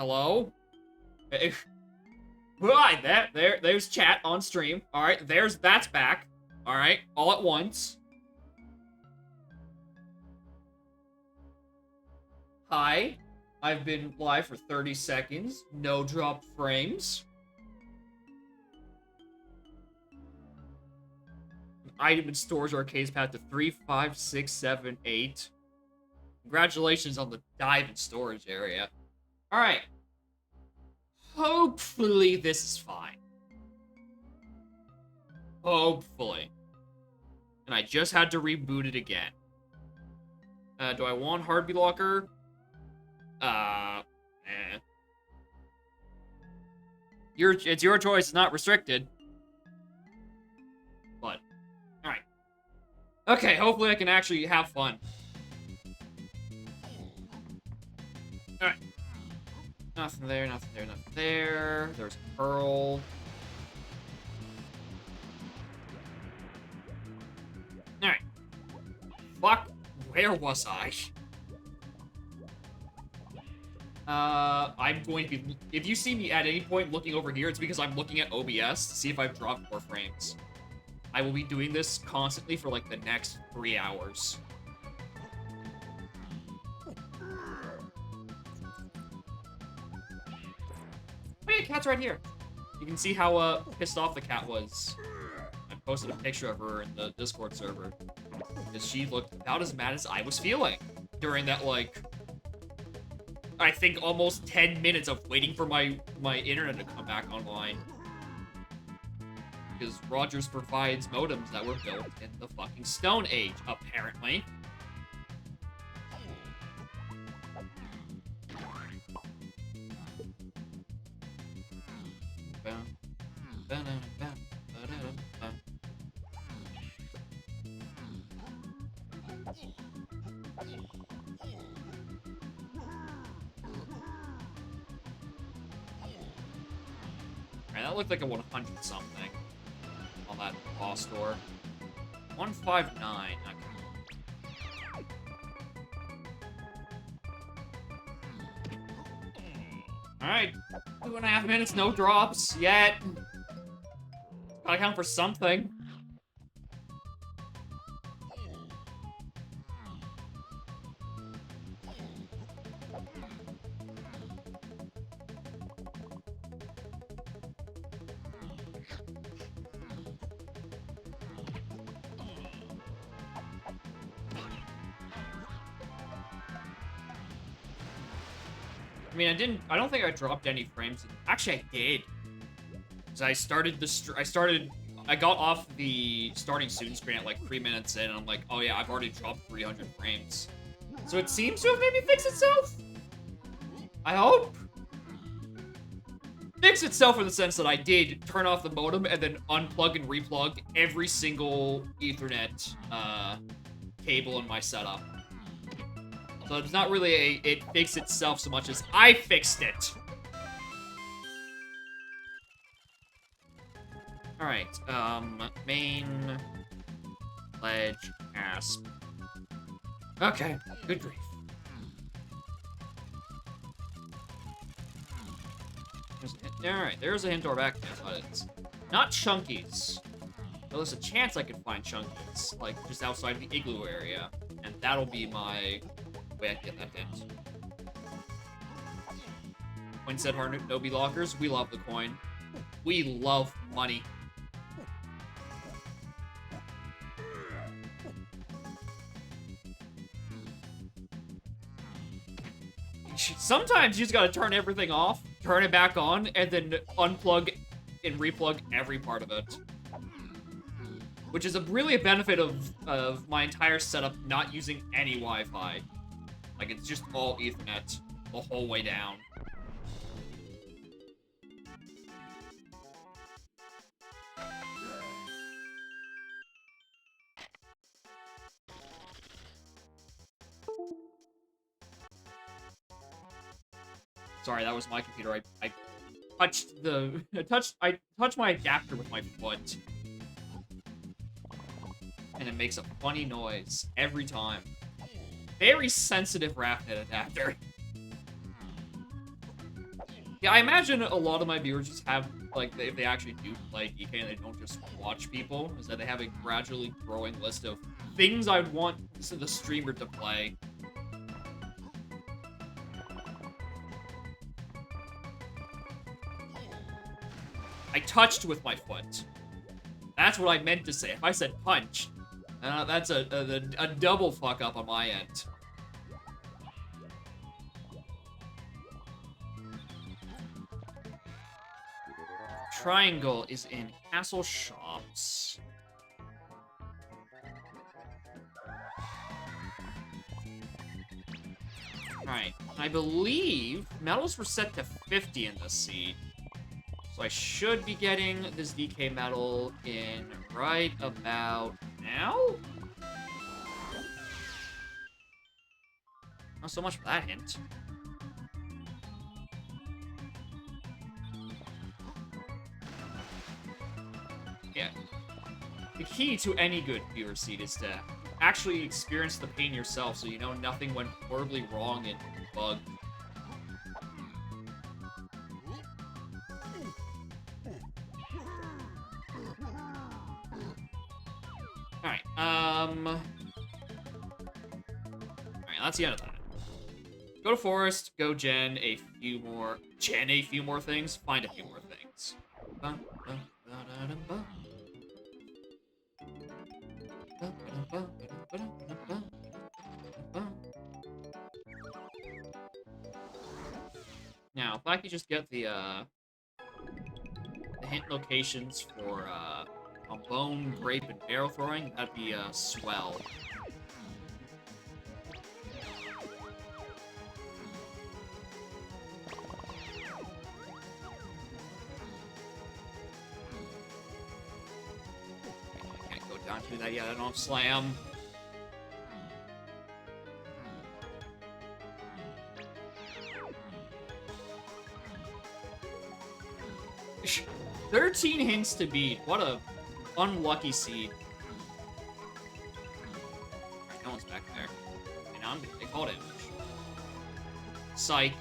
Hello? Right, there's chat on stream. Alright, that's back. Alright, all at once. Hi. I've been live for 30 seconds. No drop frames. Item in stores arcades path to 3, 5, 6, 7, 8. Congratulations on the dive in storage area. Alright. Hopefully this is fine. Hopefully. And I just had to reboot it again. Do I want Heartbeat Locker? It's your choice, it's not restricted. But, alright. Okay, hopefully I can actually have fun. Alright. Nothing there, nothing there, nothing there. There's Pearl. Alright. Fuck, where was I? I'm going to be... If you see me at any point looking over here, it's because I'm looking at OBS to see if I've dropped more frames. I will be doing this constantly for, like, the next 3 hours. Oh yeah, cat's right here. You can see how, pissed off the cat was. I posted a picture of her in the Discord server. Because she looked about as mad as I was feeling during that, like... I think almost 10 minutes of waiting for my internet to come back online. Because Rogers provides modems that were built in the fucking Stone Age, apparently. Alright, that looked like a 100 something on that boss door. 159. Okay. Alright, 2.5 minutes, no drops yet. Gotta count for something. I mean, I don't think I dropped any frames. Actually, I did. Because I got off the starting soon screen at like 3 minutes in, and I'm like, oh yeah, I've already dropped 300 frames. So it seems to have maybe fixed itself? I hope? Fix itself in the sense that I did turn off the modem and then unplug and replug every single Ethernet cable in my setup. So it's not really it fixed itself so much as I fixed it. Alright, main, ledge, asp. Okay, good grief. Alright, there's a hint door back there, but it's not chunkies. Well, there's a chance I could find chunkies, like, just outside the igloo area. And that'll be my way I can get that hint. Coin said Nobi lockers. We love the coin. We love money. Sometimes you just gotta turn everything off, turn it back on, and then unplug and replug every part of it. Which is really a benefit of my entire setup not using any Wi-Fi. Like, it's just all Ethernet the whole way down. Sorry, that was my computer. I touched the... I touched my adapter with my foot. And it makes a funny noise every time. Very sensitive RAFnet adapter. Yeah, I imagine a lot of my viewers just have, like, if they actually do play DK and they don't just watch people, is that they have a gradually growing list of things I'd want the streamer to play. I touched with my foot. That's what I meant to say. If I said punch, that's a double fuck up on my end. Triangle is in Castle Shops. Alright, I believe medals were set to 50 in this seed. So I should be getting this DK medal in right about now? Not so much for that hint. Yeah. The key to any good viewer seed is to actually experience the pain yourself so you know nothing went horribly wrong and bugged. Alright, that's the end of that. Go to Forest, go gen a few more things, find a few more things. Now, if I could just get the hint locations for a bone, grape, and barrel throwing, that'd be swell. I can't go down to that yet, I don't have slam. Shh. 13 hints to beat. What a unlucky seed. Alright, no one's back there. And I'm gonna take fall damage. Psych.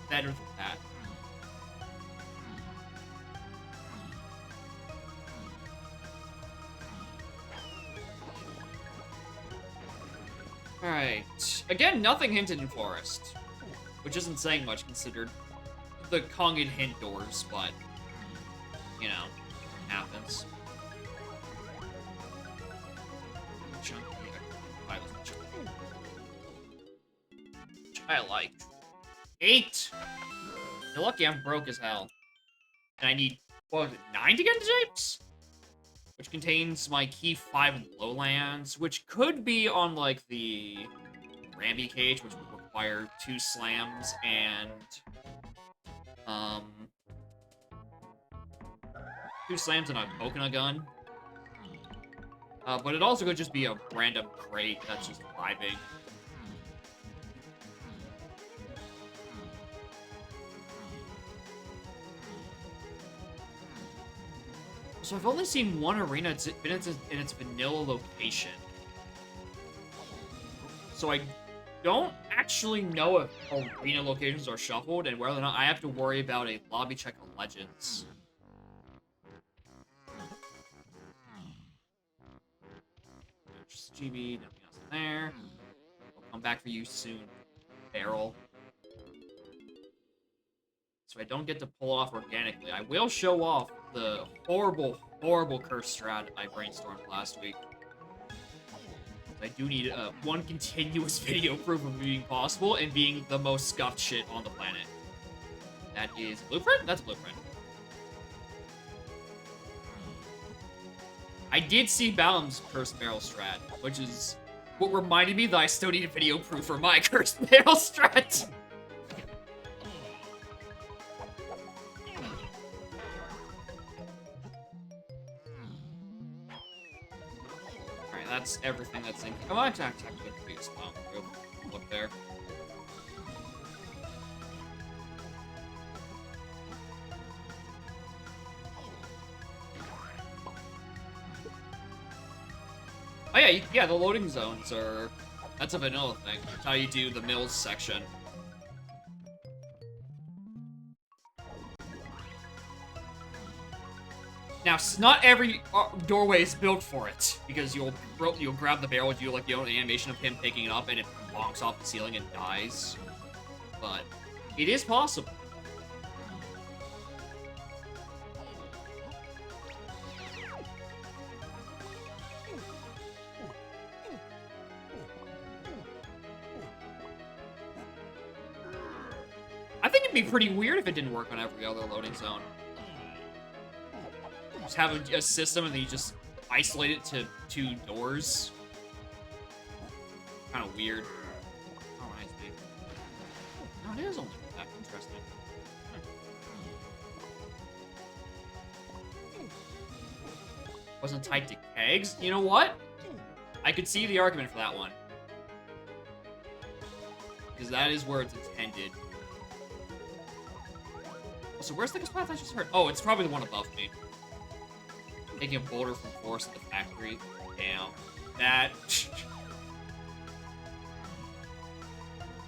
Better than that. Alright. Again, nothing hinted in Forest. Which isn't saying much considered the Konged hint doors, but, you know, happens. Chunky. I like. 8! You're lucky I'm broke as hell. And I need, what was it, 9 to get into Japes? Which contains my key 5 in Lowlands, which could be on, like, the Ramby cage, which would require 2 slams and 2 slams and a coconut gun. But it also could just be a random crate that's just vibing. So I've only seen one arena in its vanilla location. So I don't actually know if arena locations are shuffled and whether or not I have to worry about a lobby check on Legends. Just GB, nothing else in there. I'll come back for you soon, Barrel. So I don't get to pull off organically. I will show off the horrible, horrible curse strat I brainstormed last week. I do need one continuous video proof of being possible and being the most scuffed shit on the planet. That is Blueprint? That's Blueprint. I did see Balam's Cursed Barrel strat, which is what reminded me that I still need a video proof for my Cursed Barrel strat. That's everything that's in. Oh, I actually get the biggest well. Look there. Oh yeah, yeah. The loading zones are. That's a vanilla thing. That's how you do the mills section. Now, not every doorway is built for it, because you'll grab the barrel, do like the own animation of him picking it up, and it bonks off the ceiling and dies. But it is possible. I think it'd be pretty weird if it didn't work on every other loading zone. Just have a system and then you just isolate it to 2 doors. Kind of weird. Oh, nice, dude. Oh, it is only that. Interesting. Wasn't tied to kegs? You know what? I could see the argument for that one. Because that is where it's intended. So where's the path I just heard? Oh, it's probably the one above me. Taking a boulder from forest at the factory. Damn. That...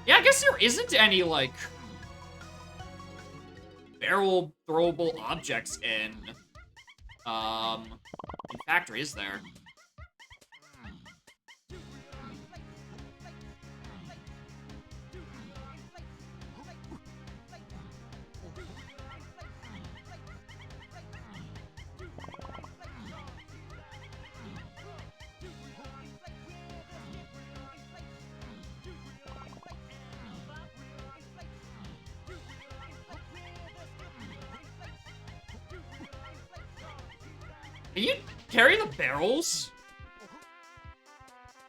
Yeah, I guess there isn't any, like... barrel throwable objects in factory, is there? Can you carry the barrels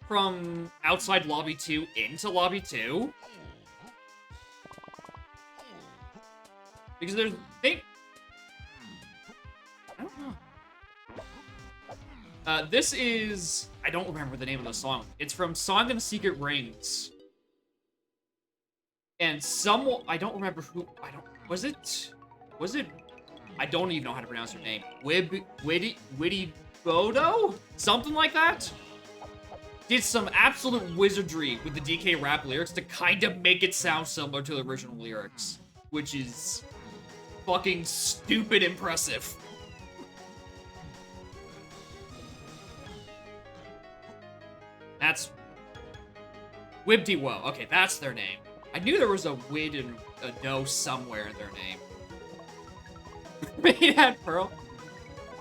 from outside lobby 2 into lobby 2? Because there's... I don't know. This is... I don't remember the name of the song. It's from Song and the Secret Rings. And someone... I don't remember who... Was it... I don't even know how to pronounce her name. Witty Bodo? Something like that? Did some absolute wizardry with the DK rap lyrics to kind of make it sound similar to the original lyrics. Which is fucking stupid impressive. That's... Wibdy-Wo. Okay, that's their name. I knew there was a Wid and a Do somewhere in their name. Made at Pearl.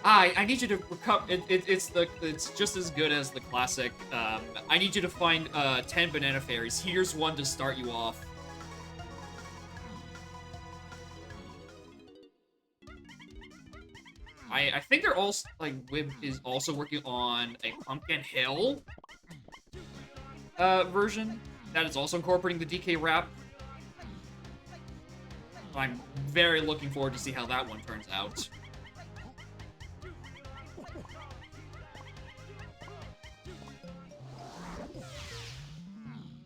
I need you to recover. It's just as good as the classic. I need you to find 10 banana fairies. Here's one to start you off. I think they're also like Wib is also working on a Pumpkin Hill version that is also incorporating the DK rap. I'm very looking forward to see how that one turns out.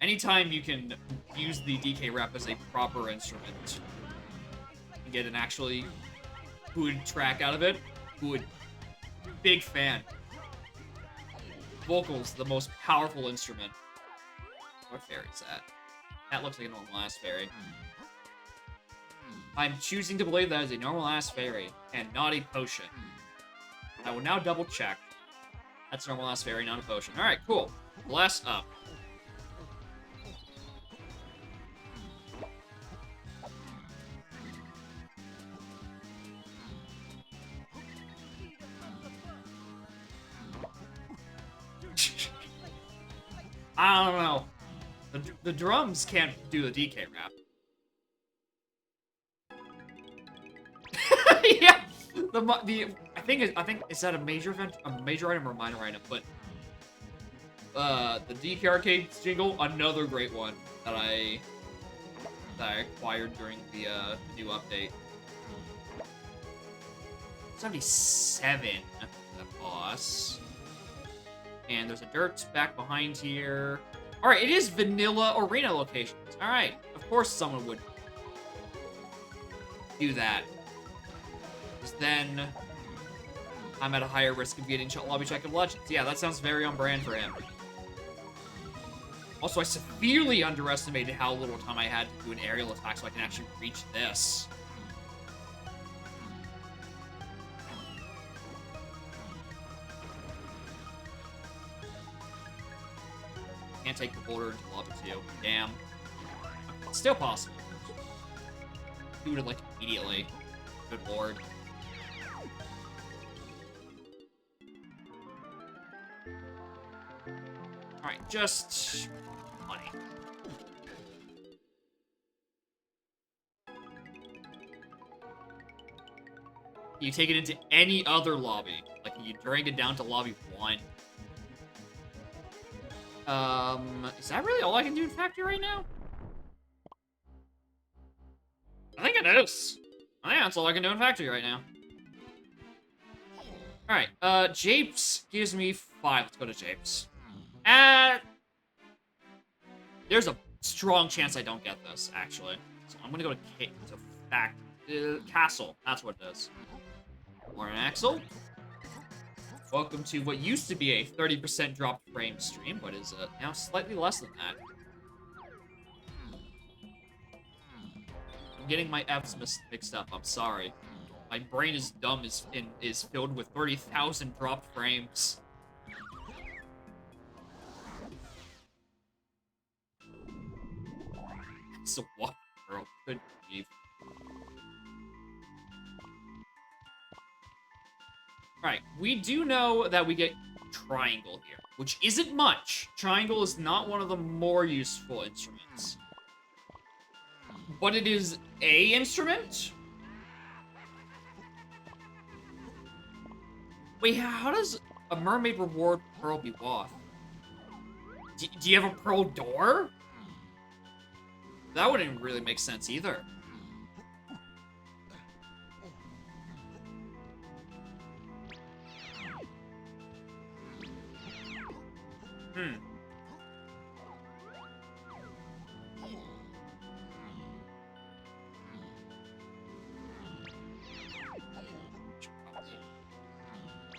Anytime you can use the DK rap as a proper instrument and get an actually good track out of it, good. Big fan. Vocals, the most powerful instrument. What fairy is that? That looks like a normal ass fairy. I'm choosing to believe that is a normal ass fairy and not a potion. I will now double check. That's a normal ass fairy, not a potion. Alright, cool. Bless up. I don't know. The drums can't do the DK rap. Yeah, I think is that a major event, a major item or a minor item? But the DK arcade jingle, another great one that I acquired during the new update. 77, the boss. And there's a dirt back behind here. All right, it is vanilla arena locations. All right, of course someone would do that. Because then I'm at a higher risk of getting lobby check of Legends. Yeah, that sounds very on brand for him. Also, I severely underestimated how little time I had to do an aerial attack so I can actually reach this. Can't take the boulder into lobby 2. Damn. It's still possible. Do it, like, immediately. Good lord. Alright, just... money. You take it into any other lobby. Like, you drag it down to lobby 1. Is that really all I can do in Factory right now? I think it is. I think that's all I can do in Factory right now. Alright, Japes gives me 5. Let's go to Japes. There's a strong chance I don't get this, actually. So I'm gonna go to Castle. That's what it is. Morning, Axel. Welcome to what used to be a 30% dropped frame stream, but is now slightly less than that. I'm getting my F's mixed up. I'm sorry. My brain is dumb. Is filled with 30,000 dropped frames. So what, girl? Good grief. Alright, we do know that we get Triangle here, which isn't much. Triangle is not one of the more useful instruments. But it is a instrument? Wait, how does a mermaid reward Pearl be off? Do you have a Pearl door? That wouldn't really make sense either.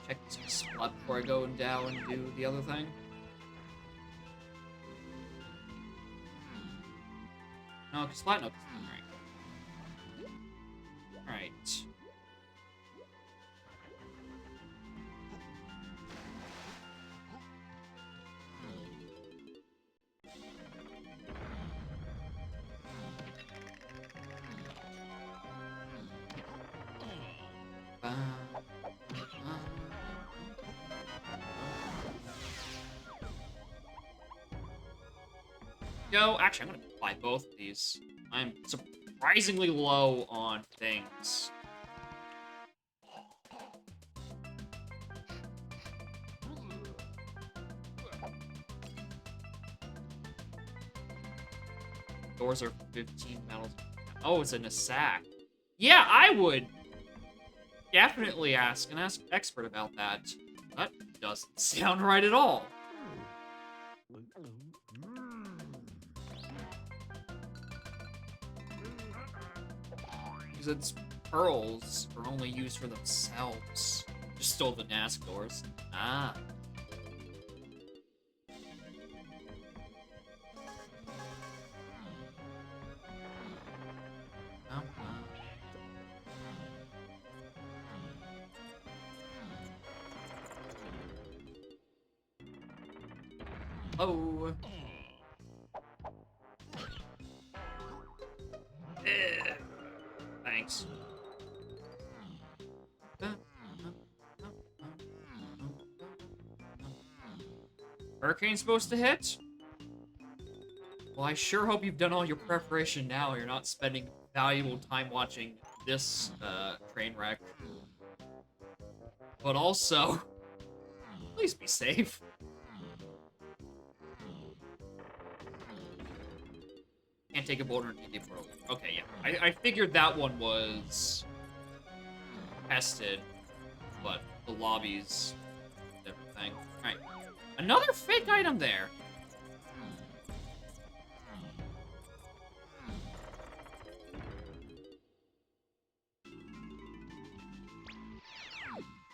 Check this spot before I go down and do the other thing. No, because flat note is right. Alright. Go. Actually, I'm gonna buy both of these. I'm surprisingly low on things. Doors are 15 metals. Oh, it's in a sack. Yeah, I would definitely ask an expert about that. That doesn't sound right at all. Because its pearls are only used for themselves. Just stole the Nask doors. Ah. Oh. Thanks. Hurricane's supposed to hit? Well, I sure hope you've done all your preparation now. You're not spending valuable time watching this train wreck. But also, please be safe. Can't take a boulder and take it for a Okay, yeah. I figured that one was tested, but the lobby's a different thing. Alright. Another fake item there.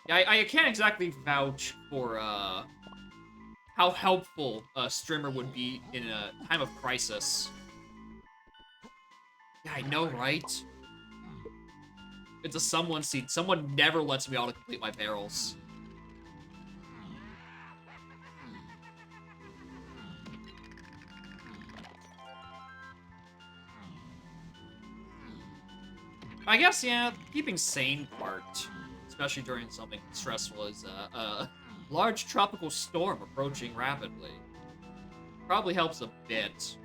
Yeah, I can't exactly vouch for how helpful a streamer would be in a time of crisis. Yeah, I know, right? It's a someone seed. Someone never lets me auto-complete my barrels. I guess, yeah, keeping sane part, especially during something stressful, is a large tropical storm approaching rapidly. Probably helps a bit.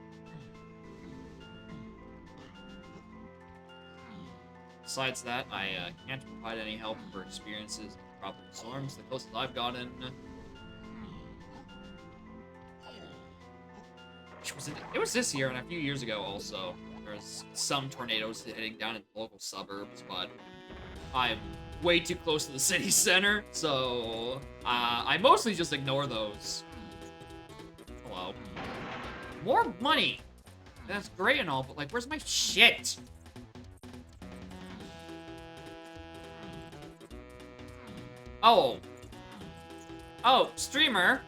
Besides that, I can't provide any help for experiences in tropical storms. The closest I've gotten it was this year and a few years ago also. There's some tornadoes hitting down in local suburbs, but I'm way too close to the city center, so I mostly just ignore those. Hello. More money! That's great and all, but like, where's my shit? Oh. Oh, streamer.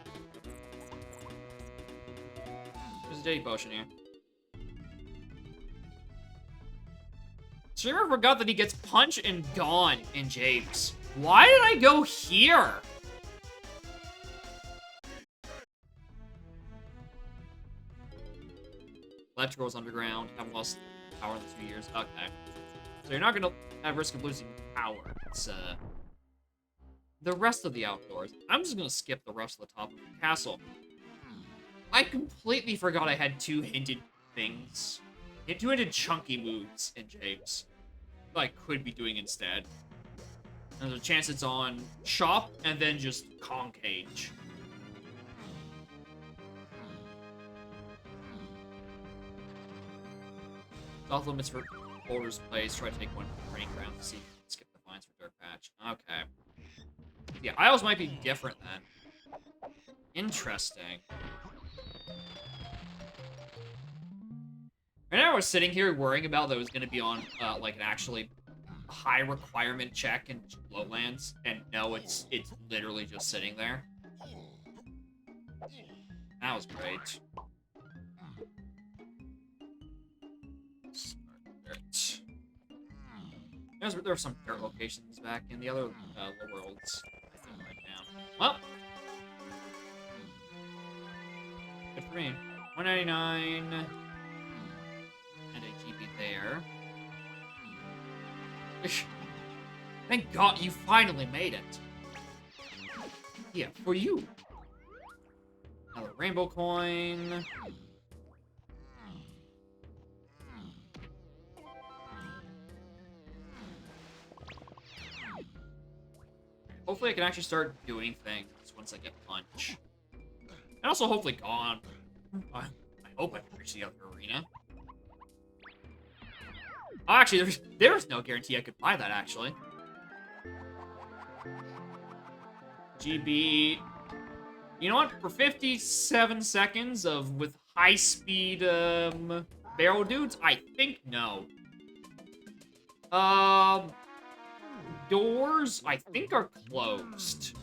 There's a Diddy potion here. Streamer forgot that he gets punched and gone in Japes. Why did I go here? Electrical's underground. Haven't lost power in 2 years. Okay. So you're not gonna have risk of losing power. It's the rest of the outdoors. I'm just gonna skip the rest of the top of the castle. I completely forgot I had two hinted things. Two hinted chunky moves in Japes that I could be doing instead. And there's a chance it's on Shop and then just Concage. Off limits for Boulder's Place. Try to take one from Rain Ground to see if you can skip the fines for Dirt Patch. Okay. Yeah, Isles might be different then. Interesting. Right now I was sitting here worrying about that it was going to be on, like, an actually high requirement check in Lowlands, and no, it's literally just sitting there. That was great. There were some dirt locations back in the other low worlds. I think right now. Well, good for me. 199 and a GB there. Thank God you finally made it. Yeah, for you. Another rainbow coin. Hopefully I can actually start doing things once I get punch. And also hopefully gone. I hope I can reach the other arena. Oh, actually, there's no guarantee I could buy that, actually. GB. You know what? For 57 seconds with high-speed barrel dudes, I think no. Doors, I think, are closed.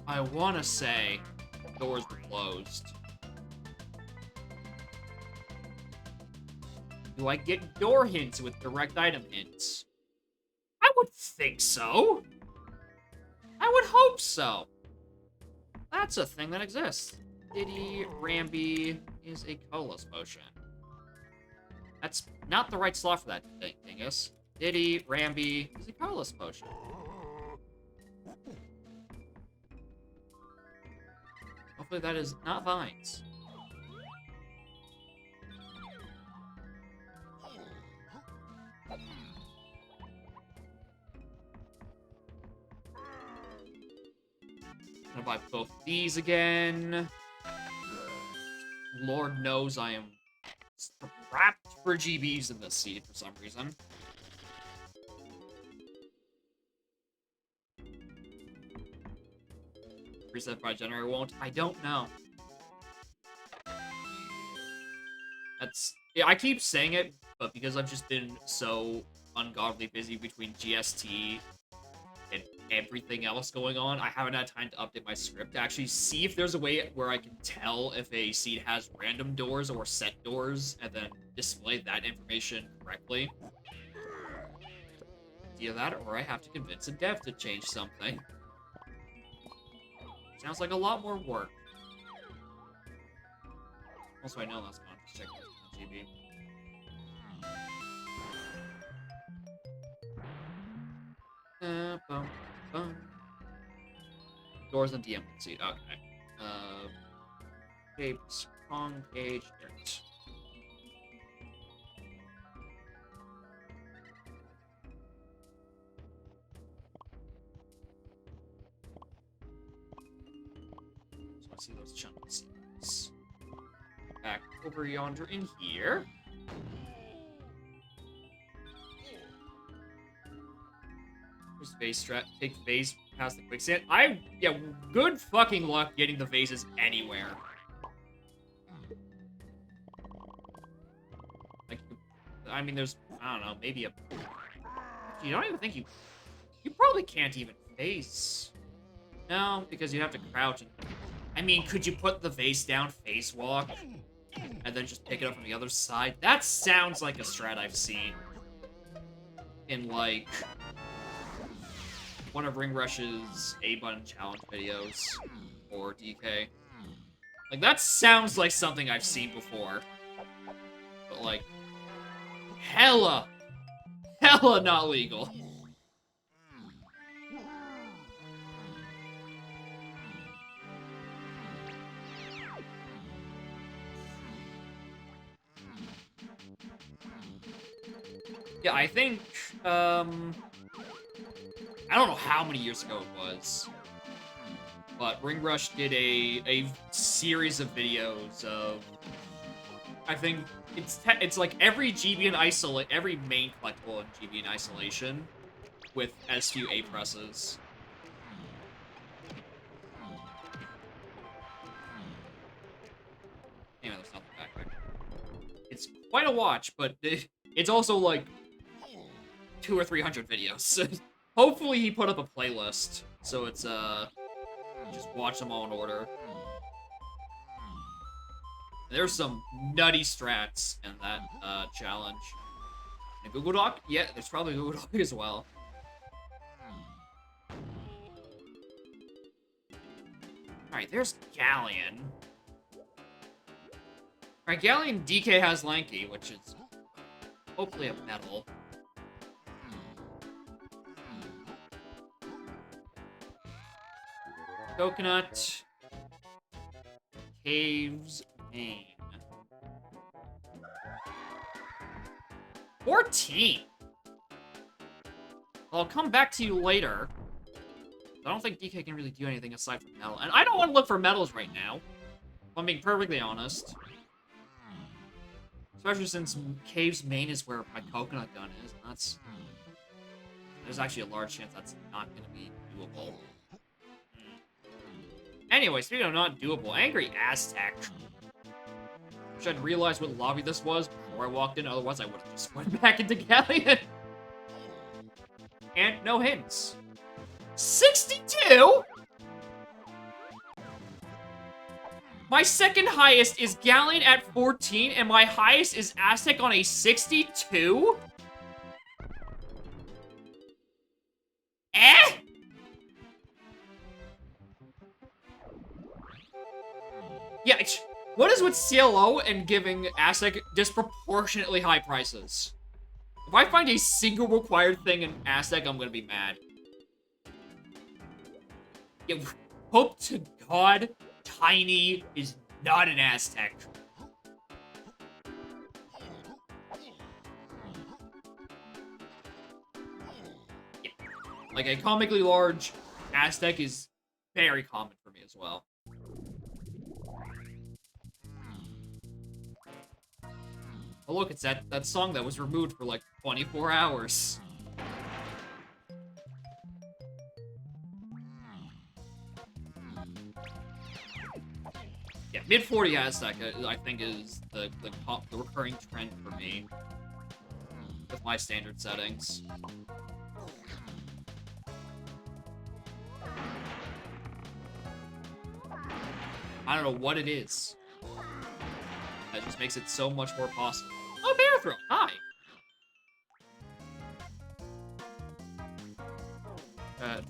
I want to say doors were closed. Do I get door hints with direct item hints? I would think so. I would hope so. That's a thing that exists. Diddy Ramby is a colorless potion. That's not the right slot for that thing, Dingus. Diddy Ramby is a colorless potion. Hopefully that is not vines. I'm gonna buy both these again. Lord knows I am wrapped for GBs in this seed for some reason. Reset by generator won't. I don't know. Yeah, I keep saying it, but because I've just been so ungodly busy between GST and everything else going on, I haven't had time to update my script to actually see if there's a way where I can tell if a seed has random doors or set doors, and then display that information correctly. Either that, or I have to convince a dev to change something. Sounds like a lot more work. Also, I know that's gone. Just check GB. Bum, bum. Doors and DM seat. Okay. Shapes, wrong page, dirt. So I see those chunky seats. Back over yonder in here. There's vase strat. Take the vase past the quicksand. Yeah, good fucking luck getting the vases anywhere. Like, I mean, there's, I don't know, maybe a... You don't even think you probably can't even face. No, because you have to crouch. And, I mean, could you put the vase down, face walk, and then just pick it up from the other side? That sounds like a strat I've seen in, like, one of Ring Rush's A-Button challenge videos, or DK. Like, that sounds like something I've seen before. But, like, hella not legal. Yeah, I think, I don't know how many years ago it was, but Ring Rush did a series of videos of, I think it's like every GB in every main collectible in GB in isolation with as few A presses. Anyway, that's not the backpack. It's quite a watch, but it's also like 200 or 300 videos. Hopefully he put up a playlist, so it's just watch them all in order. There's some nutty strats in that challenge. And Google Doc? Yeah, there's probably Google Doc as well. Alright, there's Galleon. Alright, Galleon DK has Lanky, which is hopefully a metal. Coconut. Caves. Main. 14! I'll come back to you later. I don't think DK can really do anything aside from metal. And I don't want to look for metals right now. If I'm being perfectly honest. Especially since Cave's Main is where my coconut gun is. And that's... There's actually a large chance that's not going to be doable. Anyway, speaking of not doable, Angry Aztec. Wish I'd realized what lobby this was before I walked in, otherwise I would have just went back into Galleon. And no hints. 62?! My second highest is Galleon at 14, and my highest is Aztec on a 62? Eh? Yeah, what is with CLO and giving Aztec disproportionately high prices? If I find a single required thing in Aztec, I'm gonna be mad. Yeah, hope to God Tiny is not an Aztec. Yeah. Like, a comically large Aztec is very common for me as well. Oh look, it's that song that was removed for like 24 hours. Yeah, mid-40 Aztec, I think, is the recurring trend for me. With my standard settings. I don't know what it is. That just makes it so much more possible. Oh, Bear Throne! Hi!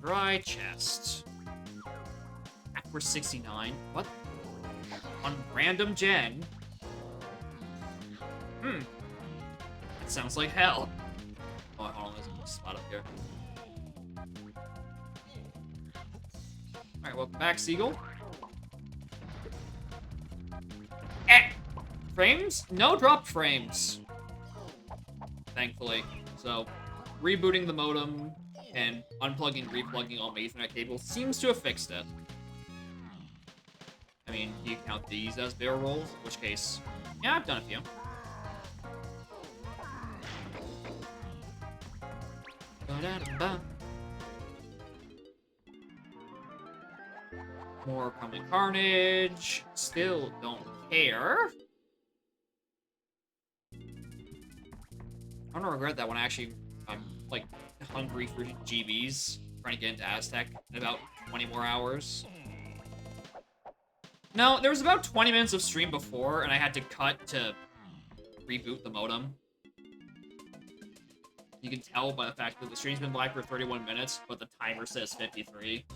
Dry chest. Aqua 69. What? On random gen? That sounds like hell. Oh, hold on, there's a spot up here. Alright, welcome back, Seagull. Eh! Frames? No dropped frames. Thankfully. So, rebooting the modem and unplugging, replugging all my Ethernet cables seems to have fixed it. I mean, do you count these as barrel rolls? In which case, yeah, I've done a few. Ba-da-da-ba. More coming carnage. Still don't care. I'm gonna regret that when I'm like hungry for GBs, trying to get into Aztec in about 20 more hours. No, there was about 20 minutes of stream before, and I had to cut to reboot the modem. You can tell by the fact that the stream's been live for 31 minutes, but the timer says 53.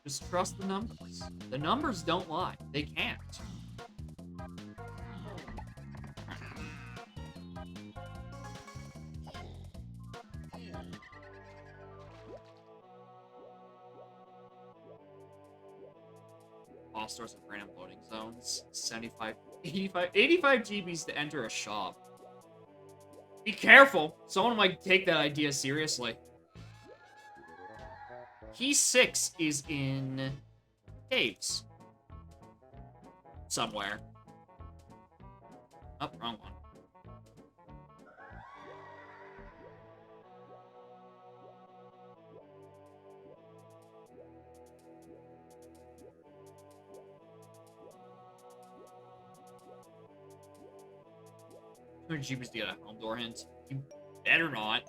Just trust the numbers. The numbers don't lie. They can't. All stores of random loading zones. 75, 85 GBs to enter a shop. Be careful. Someone might take that idea seriously. Key 6 is in caves. Somewhere. Oh, wrong one. GBs to get a home door hint. You better not.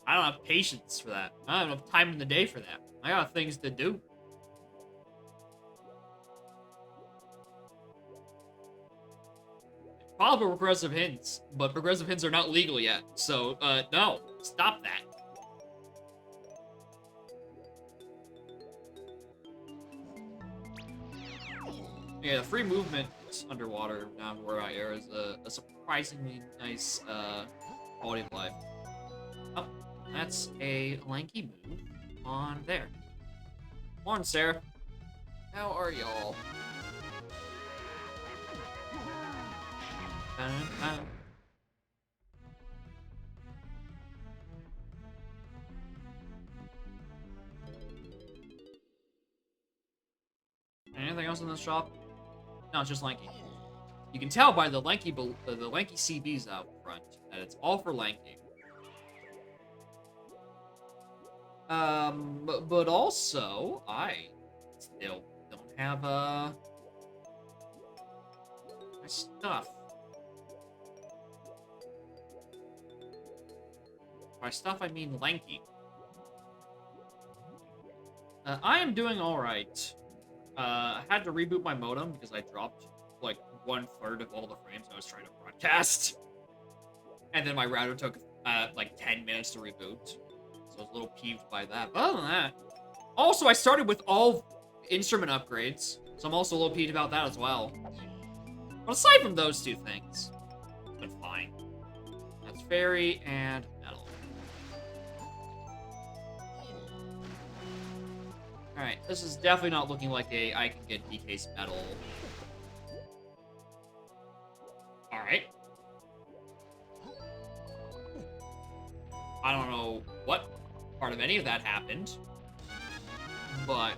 I don't have patience for that. I don't have time in the day for that. I got things to do. Probably progressive hints, but progressive hints are not legal yet. So, no. Stop that. Yeah, the free movement underwater down where I are is a surprisingly nice, quality of life. Oh, that's a lanky move on there. Morning, Sarah. How are y'all? Anything else in this shop? No, it's just lanky. You can tell by the lanky CBs out front that it's all for lanky. But also, I still don't have, my stuff. By stuff, I mean lanky. I am doing alright. I had to reboot my modem because I dropped, like, 1/3 of all the frames I was trying to broadcast. And then my router took, like, 10 minutes to reboot. So I was a little peeved by that. But other than that... Also, I started with all instrument upgrades. So I'm also a little peeved about that as well. But aside from those two things, it's been fine. That's fairy and metal. Alright, this is definitely not looking like I can get DK's metal. Alright. I don't know what part of any of that happened, but...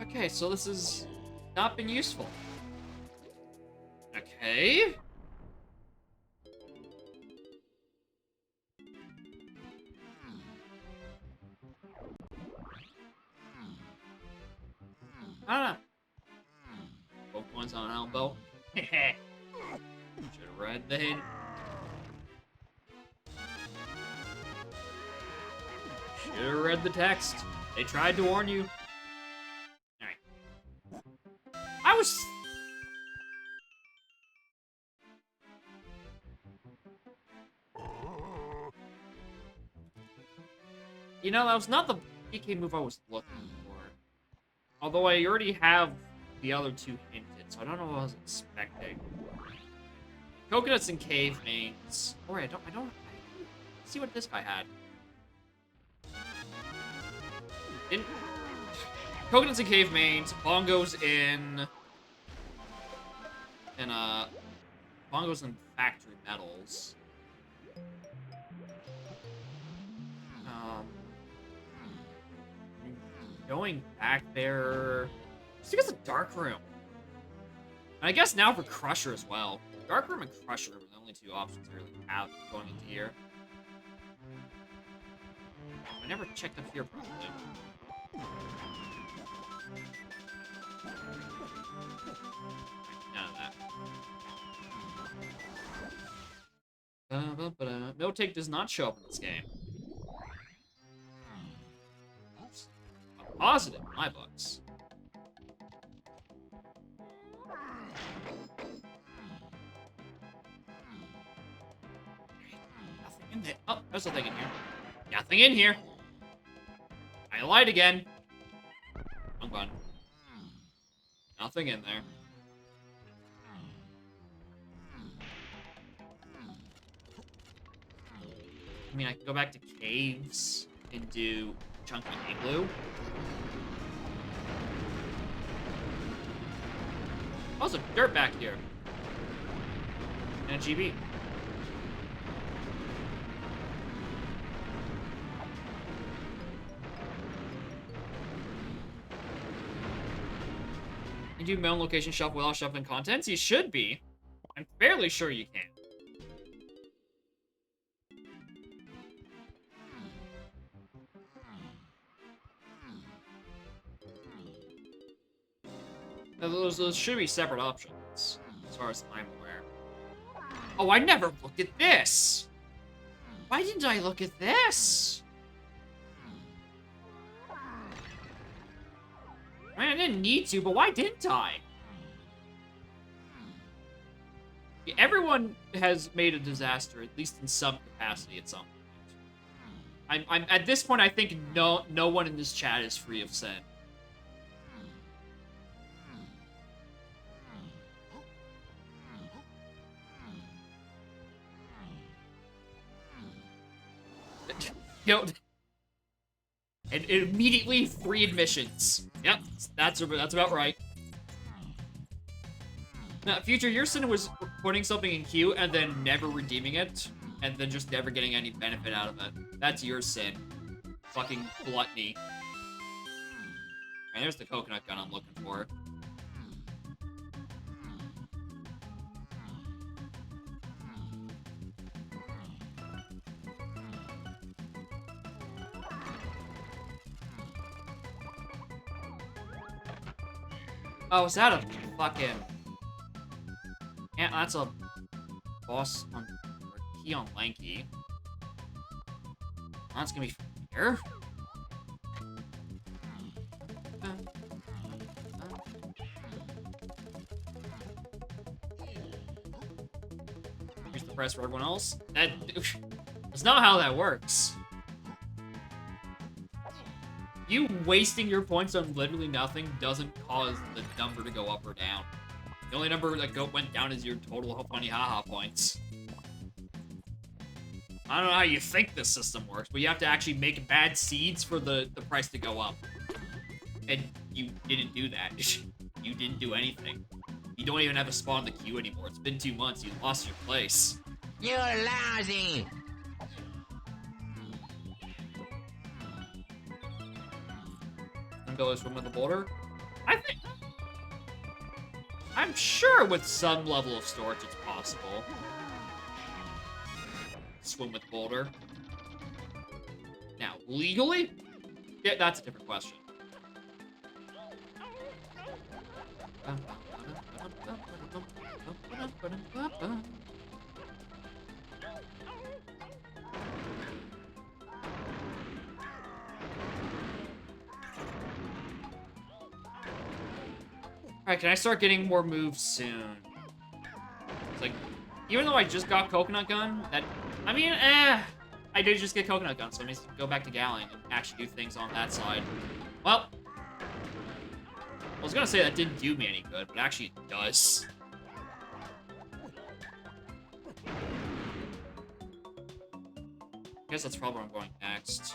Okay, so this has not been useful. Okay. I don't know. Pokemon's on elbow. Should have read the hint. Should have read the text. They tried to warn you. Alright. I was... You know, that was not the PK move I was looking for. Although I already have the other two hinted, so I don't know what I was expecting. Coconuts and cave mains. Alright, I don't see what this guy had. Coconuts and cave mains, bongos in bongos and factory metals. Going back there, just because of Dark Room. And I guess now for Crusher as well. Dark Room and Crusher are the only two options I really have going into here. I never checked up here properly. None of that. Miltank does not show up in this game. Positive in my books. Nothing in there. Oh, there's nothing in here. Nothing in here. I lied again. I'm gone. Nothing in there. I mean, I can go back to caves and do Chunky Igloo. Also, dirt back here. And a GB. You do mail location shuffle without shuffling contents? You should be. I'm fairly sure you can. Now, those should be separate options, as far as I'm aware. Oh, I never looked at this! Why didn't I look at this? I mean, I didn't need to, but why didn't I? Yeah, everyone has made a disaster, at least in some capacity at some point. I'm at this point, I think no one in this chat is free of sin. You know, and immediately 3 admissions. Yep, that's about right. Now, Future, your sin was putting something in queue and then never redeeming it, and then just never getting any benefit out of it. That's your sin. Fucking gluttony. And there's the coconut gun I'm looking for. Oh, is that a fucking... Yeah, that's a boss on... or key on Lanky. That's gonna be here. Here's the press for everyone else. That's not how that works. You wasting your points on literally nothing doesn't cause the number to go up or down. The only number that went down is your total funny haha points. I don't know how you think this system works, but you have to actually make bad seeds for the price to go up. And you didn't do that. You didn't do anything. You don't even have a spot in the queue anymore. It's been 2 months. You lost your place. You're lousy! Go swim with the boulder? I'm sure with some level of storage it's possible. Swim with boulder. Now, legally? Yeah, that's a different question. Alright, can I start getting more moves soon? It's like, even though I just got Coconut Gun, I mean, I did just get Coconut Gun, so I need to go back to Galleon and actually do things on that side. Well, I was gonna say that didn't do me any good, but actually it does. I guess that's probably where I'm going next.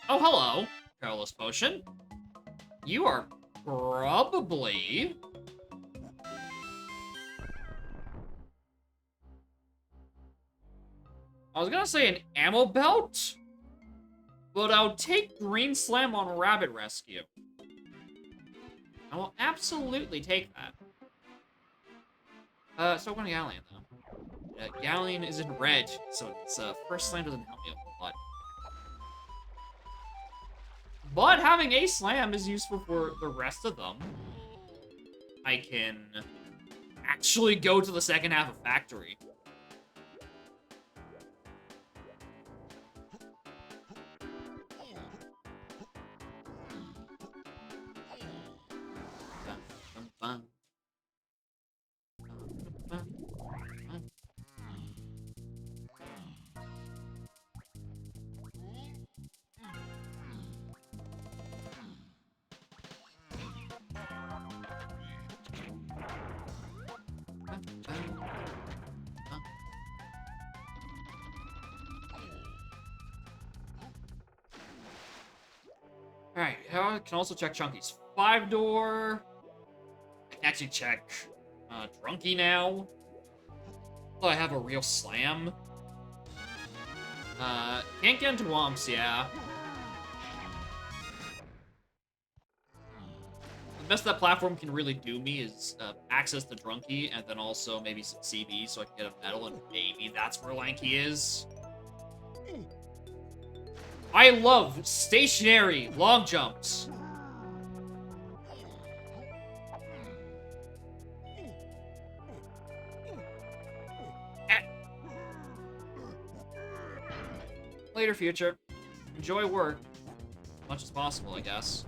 Oh, hello, Perilous Potion. You are probably... I was gonna say an ammo belt, but I'll take Green Slam on Rabbit Rescue. I will absolutely take that. So I'm going to Galleon, though. Galleon is in red, so its first slam doesn't help me a whole lot. But having a slam is useful for the rest of them. I can actually go to the second half of Factory. Alright, I can also check Chunky's 5-door. I can actually check Drunky now. Oh, I have a real slam. Can't get into Wumps, yeah. The best that platform can really do me is access the Drunky, and then also maybe some CB so I can get a medal, and maybe that's where Lanky is. I love stationary long jumps. Later, future. Enjoy work. As much as possible, I guess.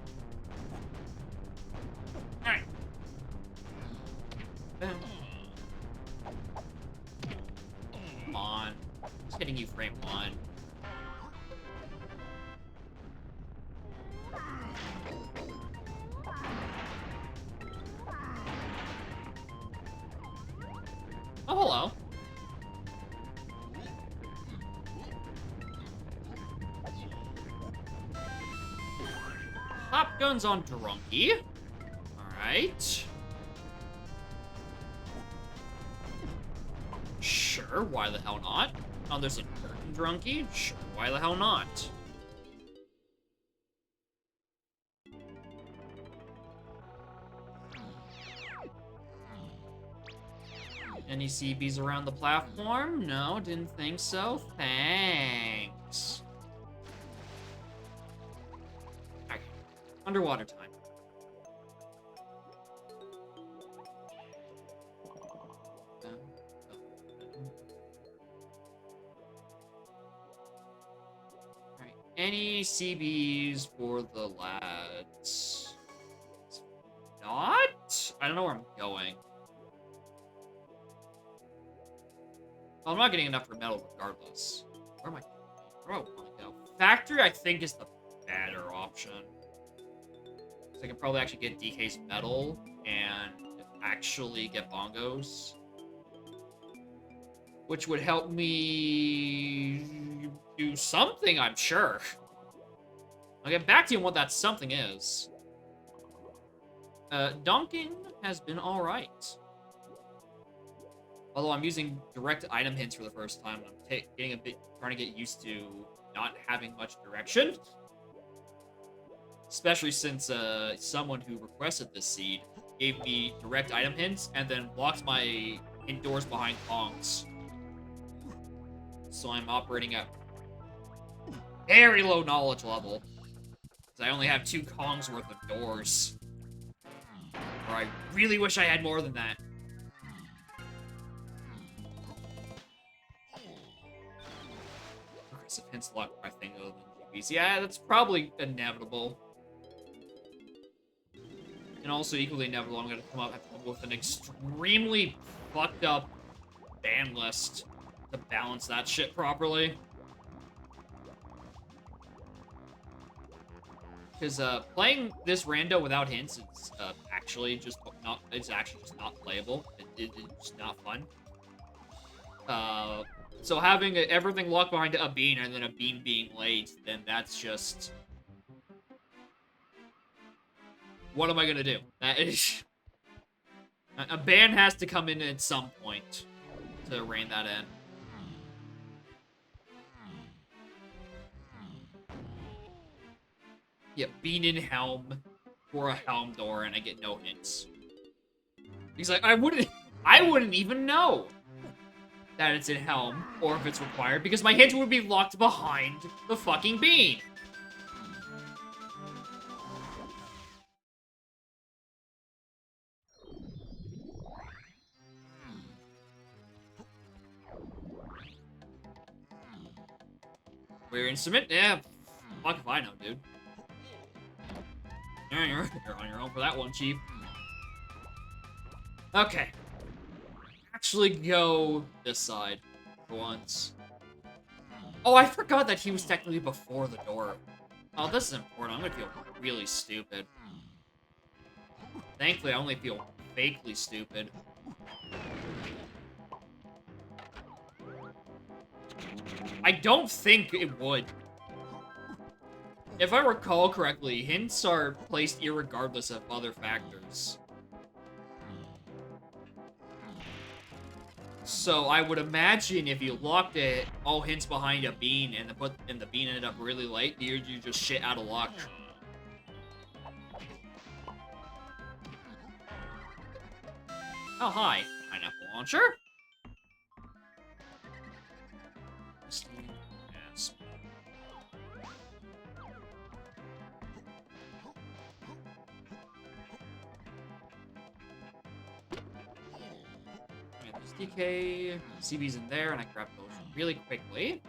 Alright. Come on. Just hitting you frame 1. Oh, hello. Pop guns on Drunky. Alright. Sure, why the hell not? Oh, there's a curtain Drunky? Sure, why the hell not? Any CBs around the platform? No, didn't think so. Thanks. Okay. Underwater time. Alright. Any CBs for the lads? Not? I don't know where I'm going. Well, I'm not getting enough for metal regardless. Where am I? Where do I want to go? Factory, I think, is the better option. So I can probably actually get DK's metal and actually get bongos. Which would help me do something, I'm sure. I'll get back to you on what that something is. Dunking has been alright. Although I'm using direct item hints for the first time, I'm getting a bit trying to get used to not having much direction. Especially since someone who requested this seed gave me direct item hints and then blocked my indoors behind Kongs. So I'm operating at very low knowledge level. Because I only have 2 Kongs worth of doors. Or I really wish I had more than that. Progressive hints lock my thing other than GBs. Yeah, that's probably inevitable. And also equally inevitable, I'm gonna have to come up with an extremely fucked up ban list to balance that shit properly. Because playing this rando without hints is actually just not playable. It's not fun. So having everything locked behind a bean and then a bean being late, then that's just... What am I gonna do? That is... A ban has to come in at some point to rein that in. Yeah, bean in helm for a helm door, and I get no hints. He's like, I wouldn't even know that it's in helm or if it's required because my hint would be locked behind the fucking bean. We're instrument? Yeah, fuck if I know, dude. Yeah, you're on your own for that one, Chief. Okay. Actually go this side for once. Oh, I forgot that he was technically before the door. Oh, this is important. I'm gonna feel really stupid. Thankfully, I only feel fakely stupid. I don't think it would. If I recall correctly, hints are placed irregardless of other factors. So I would imagine if you locked it, all hints behind a bean, and the bean ended up really late, you just shit out of luck. Oh, hi. Pineapple launcher? Yes. Okay, there's DK, CB's in there, and I grab those really quickly.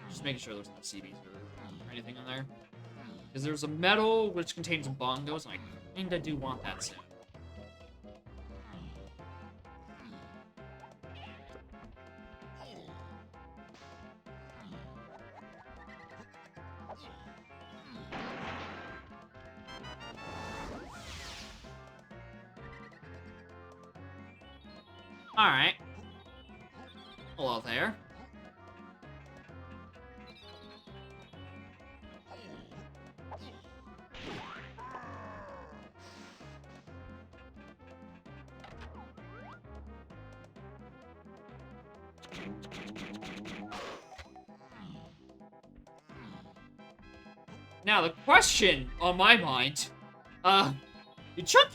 Just making sure there's no CBs or anything in there. Because there's a metal which contains bongos, and I kinda do want that soon. Alright. Hello there. Now, the question on my mind, did Chuck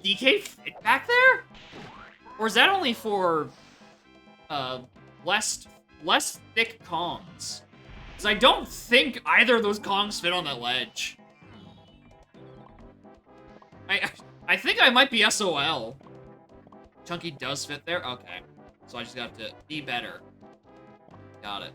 DK fit back there? Or is that only for, less thick Kongs? Because I don't think either of those Kongs fit on that ledge. I think I might be SOL. Chunky does fit there? Okay. So I just have to be better. Got it.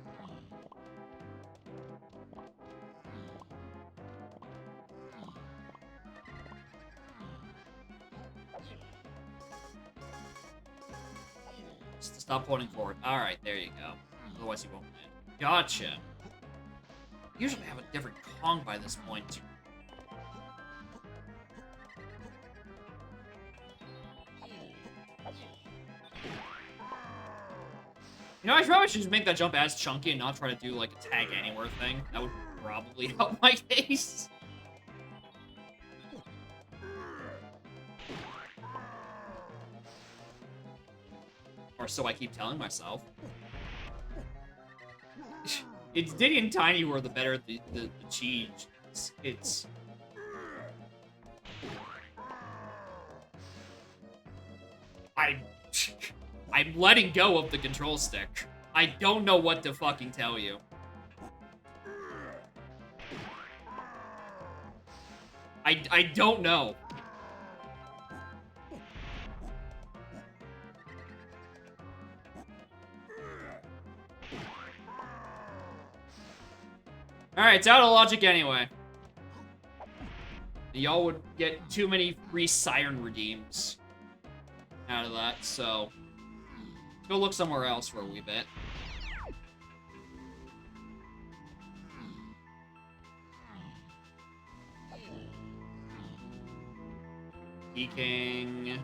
Stop pointing forward. Alright, there you go. Otherwise you won't win. Gotcha. Usually have a different Kong by this point. You know, I probably should just make that jump as chunky and not try to do, like, a tag anywhere thing. That would probably help my case. Or so I keep telling myself. It's Diddy and Tiny who are the better at the cheese. It's... I'm letting go of the control stick. I don't know what to fucking tell you. I don't know. Alright, it's out of logic anyway. Y'all would get too many free siren redeems out of that, so let's go look somewhere else for a wee bit. Peeking.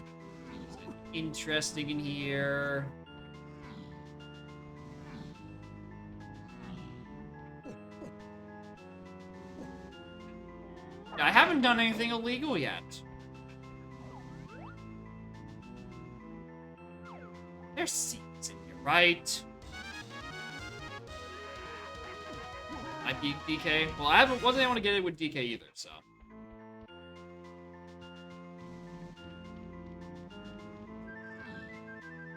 Interesting in here. I haven't done anything illegal yet. There's seeds in here, right? I beat DK. Well, I wasn't able to get it with DK either, so.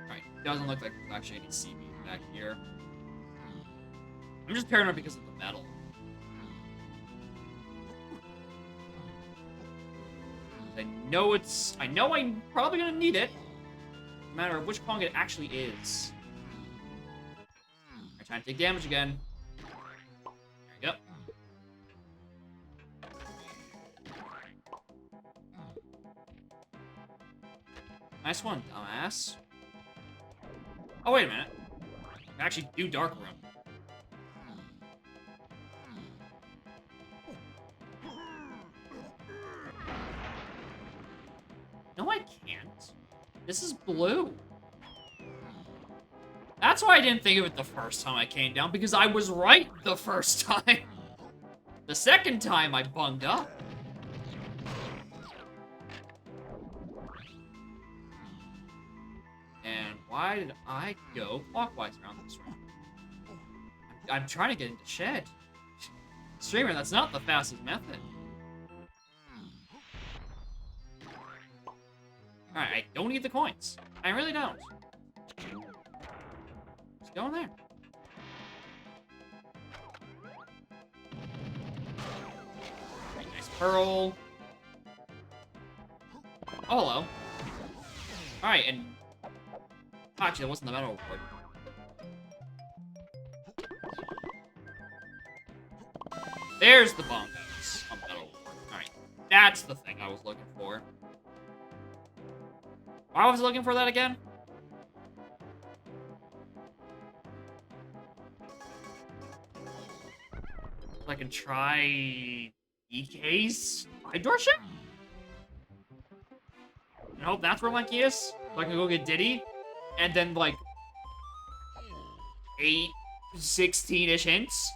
Alright, doesn't look like there's actually any CB back here. I'm just paranoid because of the metal. I know I'm probably gonna need it. No matter which Kong it actually is. I'm trying to take damage again. There we go. Nice one, dumbass. Oh, wait a minute. I can actually do Dark Room. No, I can't. This is blue. That's why I didn't think of it the first time I came down, because I was right the first time. The second time, I bunged up. And why did I go clockwise around this room? I'm trying to get into shed. Streamer, that's not the fastest method. Alright, I don't need the coins. I really don't. Just go in there. Right, nice pearl. Oh, hello. Alright, and... Actually, that wasn't the metal reward. There's the bongos on the metal reward. Alright, that's the thing I was looking for. Why was I looking for that again? So I can try EK's side door ship? I hope that's where my key is. So I can go get Diddy. And then, like, 16-ish hints.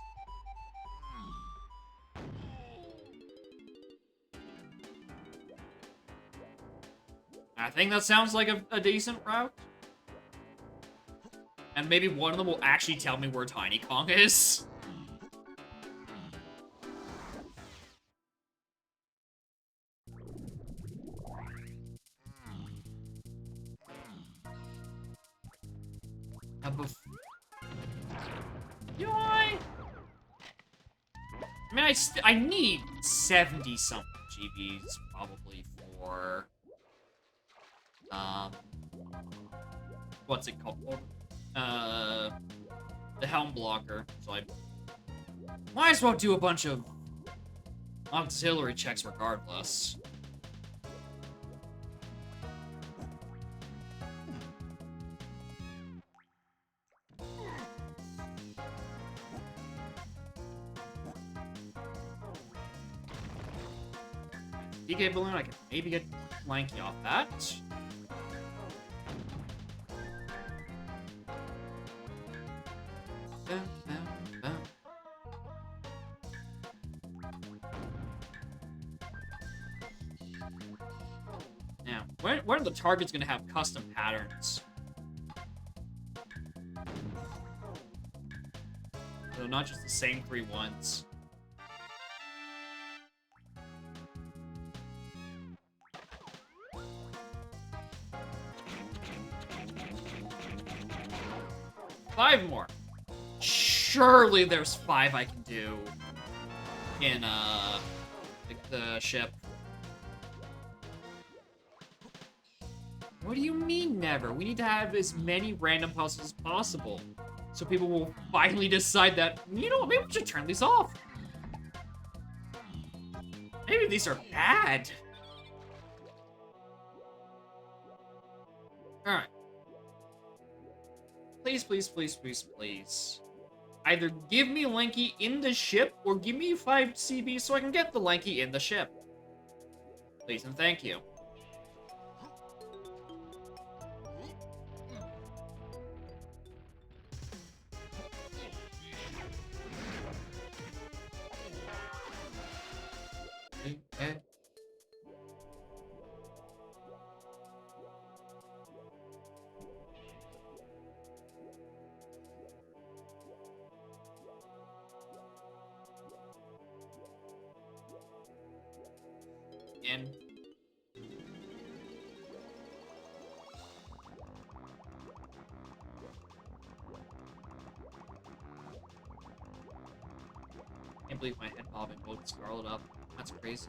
I think that sounds like a decent route. And maybe one of them will actually tell me where Tiny Kong is. You know what? I mean, I need 70-something GBs probably for... what's it called? The helm blocker. So I might as well do a bunch of auxiliary checks regardless. DK balloon, I can maybe get Lanky off that. Now, when are the targets gonna have custom patterns? So not just the same 3 ones. 5 more. Surely there's 5 I can do in, the ship. What do you mean never? We need to have as many random puzzles as possible. So people will finally decide that, you know what, maybe we should turn these off. Maybe these are bad. Alright. Please, please, please, please, please. Either give me Lanky in the ship, or give me 5 CBs so I can get the Lanky in the ship. Please and thank you. Okay. In. Can't believe my head bobbing woke Scarlet up. That's crazy.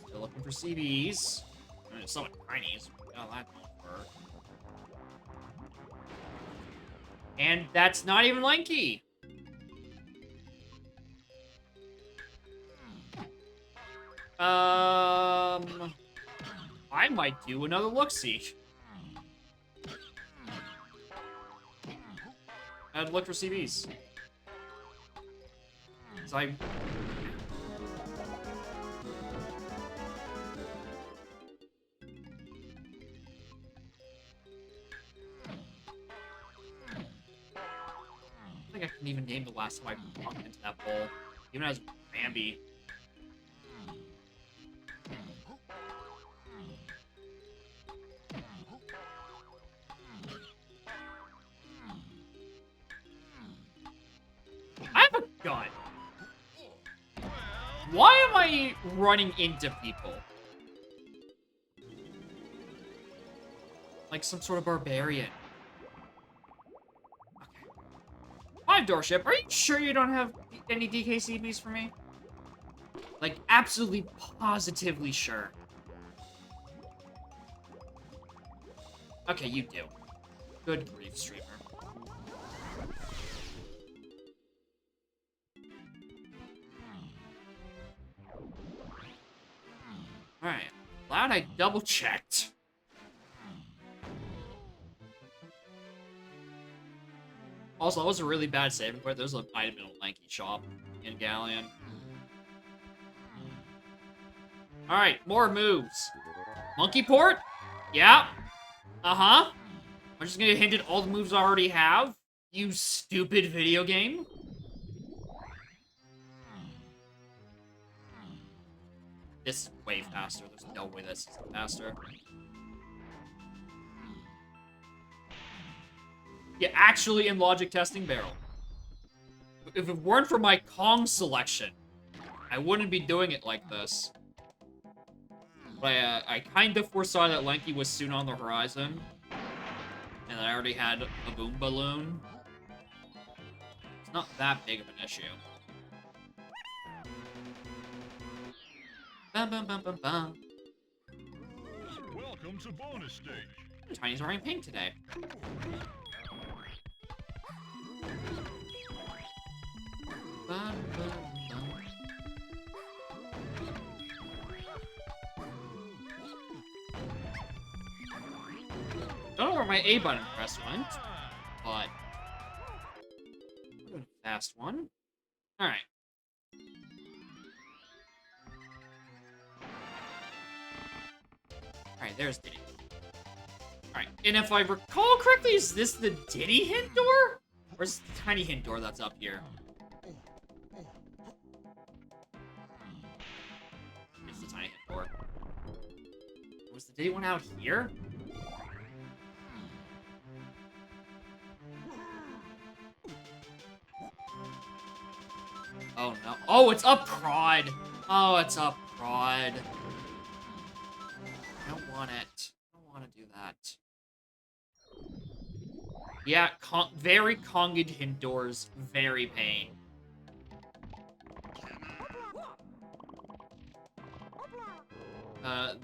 Still looking for CBs. I mean, some Tiny's. Oh, that don't work. And that's not even Lanky. I might do another look-see. I'd look for CBs. So I think I can even name the last time I walked into that bowl, even as Bambi. I have a gun. Why am I running into people? Like some sort of barbarian. Okay. 5-door ship. Are you sure you don't have any DKCBs for me? Like, absolutely, positively sure. Okay, you do. Good grief, streamer. Alright. Glad I double-checked. Also, that was a really bad saving point. There's an item in a Lanky shop in Galleon. Alright, more moves. Monkey port? Yeah. Uh-huh. I'm just gonna hint at all the moves I already have. You stupid video game. This is way faster. There's no way this is faster. Yeah, actually in logic testing barrel. If it weren't for my Kong selection, I wouldn't be doing it like this. But I kind of foresaw that Lanky was soon on the horizon. And I already had a boom balloon. It's not that big of an issue. Bum, bum, bum, bum, bum. Welcome to bonus stage. Tiny's wearing pink today. Bum, bum, bum. Don't know where my A button press went, but I'm doing a fast one. Alright. Alright, there's Diddy. Alright, and if I recall correctly, is this the Diddy hint door? Or is it the tiny hint door that's up here? It's the tiny hint door. Was the Diddy one out here? Oh no. Oh, it's up prod. Oh, it's up prod. I don't want it. I don't want to do that. Yeah, very conged indoors, very pain.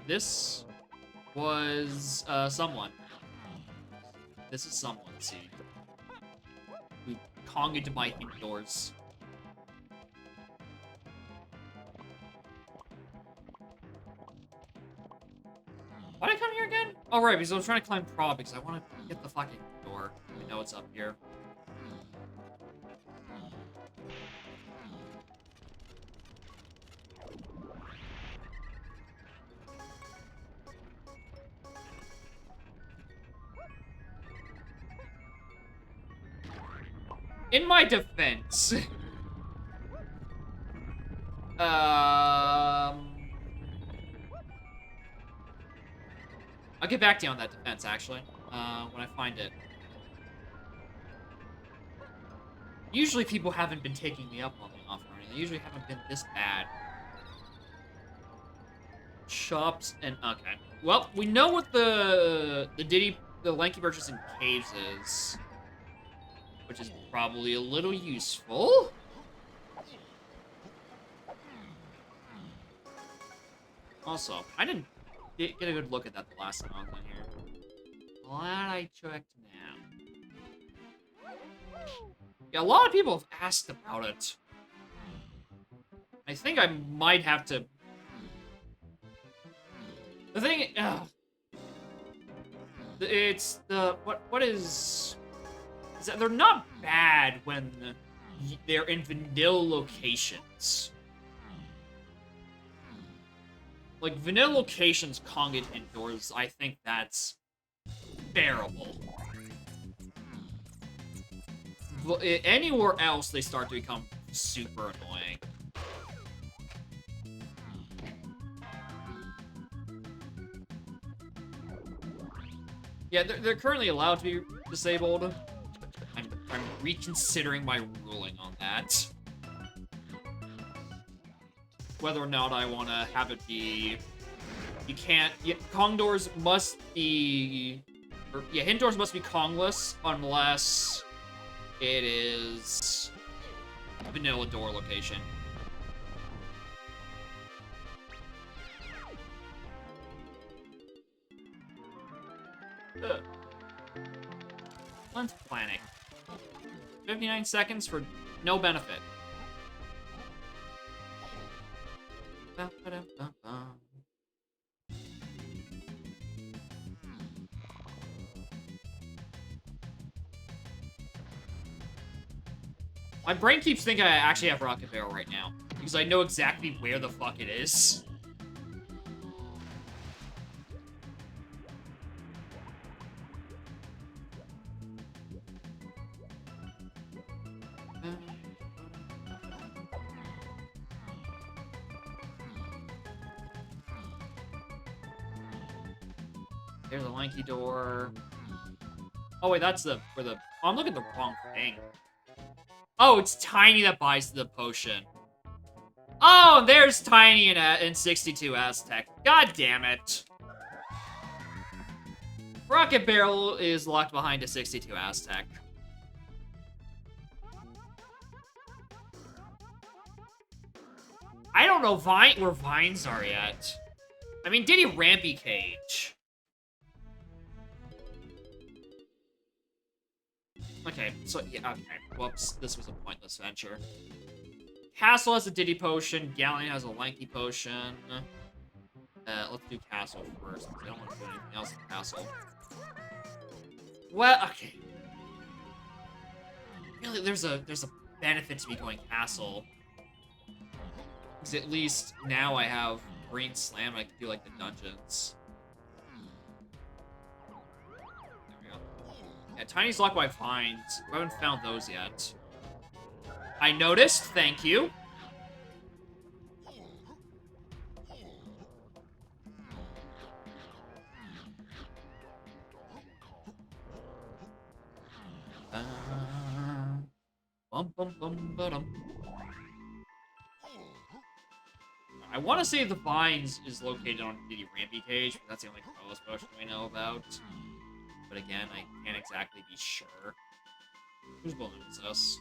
This was, someone. This is someone, see. Who conged my indoors. Why'd I come here again? Oh, right, because I was trying to climb prop because I want to get the fucking door. I know it's up here. In my defense... I'll get back to you on that defense, actually, when I find it. Usually people haven't been taking me up on the offer. They usually haven't been this bad. Shops and... Okay. Well, we know what the Lanky Purchase in Caves is. Which is probably a little useful. Also, I didn't get a good look at that the last time I was in here. Glad I checked now. Yeah, a lot of people have asked about it. I think I might have to... The thing... It's the... What is that they're not bad when they're in vanilla locations. Like, vanilla locations, conged indoors, I think that's bearable. But anywhere else, they start to become super annoying. Yeah, they're currently allowed to be disabled. I'm reconsidering my ruling on that. Whether or not I want to have it be... You can't... Kong doors must be... hint doors must be Kongless unless it is a vanilla door location. Lens planning. 59 seconds for no benefit. My brain keeps thinking I actually have Rocket Barrel right now, because I know exactly where the fuck it is. There's a lanky door. Oh wait, that's the oh, I'm looking at the wrong thing. Oh, it's Tiny that buys the potion. Oh, there's Tiny in 62 Aztec. God damn it. Rocket Barrel is locked behind a 62 Aztec. I don't know where vines are yet. I mean, Diddy Rampy Cage. Okay, so, yeah, okay. Whoops, this was a pointless venture. Castle has a Diddy Potion, Galleon has a Lanky Potion. Let's do Castle first, because I don't want to do anything else in Castle. Well, okay. Really, there's a benefit to me going Castle. Because at least now I have Green Slam and I can do, like, the dungeons. Yeah, Tiny's locked by vines. We haven't found those yet. I noticed, thank you. Bum bum bum ba-dum. I want to say the Vines is located on Diddy Rampage, but that's the only Carlos potion I know about. But again, I can't exactly be sure. Whose balloon is this?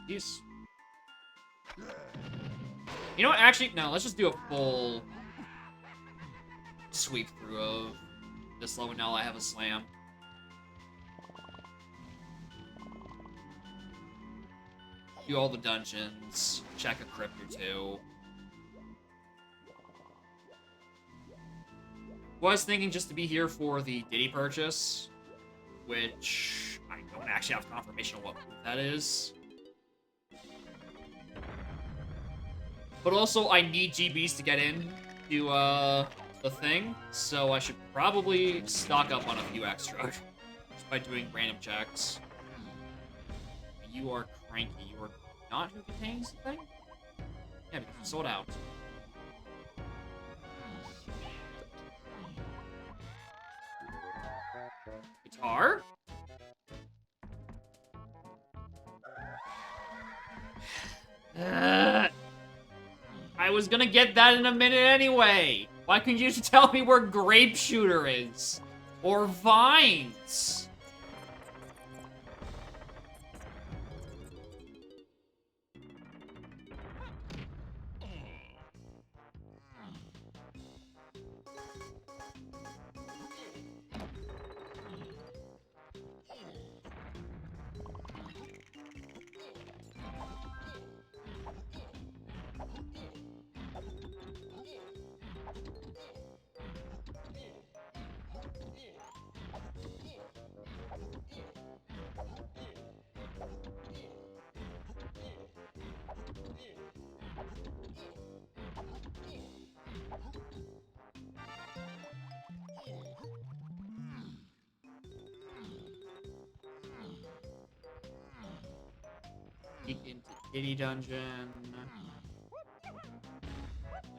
Chunkies? You know what? Actually, no. Let's just do a full sweep through of this level. Now I have a slam. Do all the dungeons. Check a crypt or two. Was thinking just to be here for the Diddy purchase, which I don't actually have confirmation of what that is. But also, I need GBs to get in to the thing, so I should probably stock up on a few extra just by doing random checks. You are cranky. You are not who contains the thing? Yeah, because it's sold out. Guitar? I was gonna get that in a minute anyway. Why couldn't you just tell me where Grape Shooter is? Or Vines? Peek into Diddy Dungeon.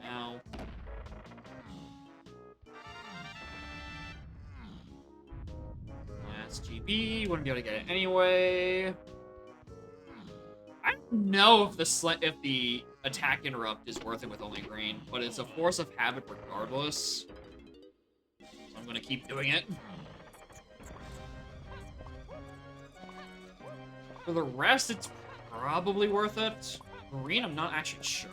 Now. Last GB. Wouldn't be able to get it anyway. I don't know if the attack interrupt is worth it with only green, but it's a force of habit regardless. So I'm gonna keep doing it. For the rest, it's probably worth it. Green, I'm not actually sure.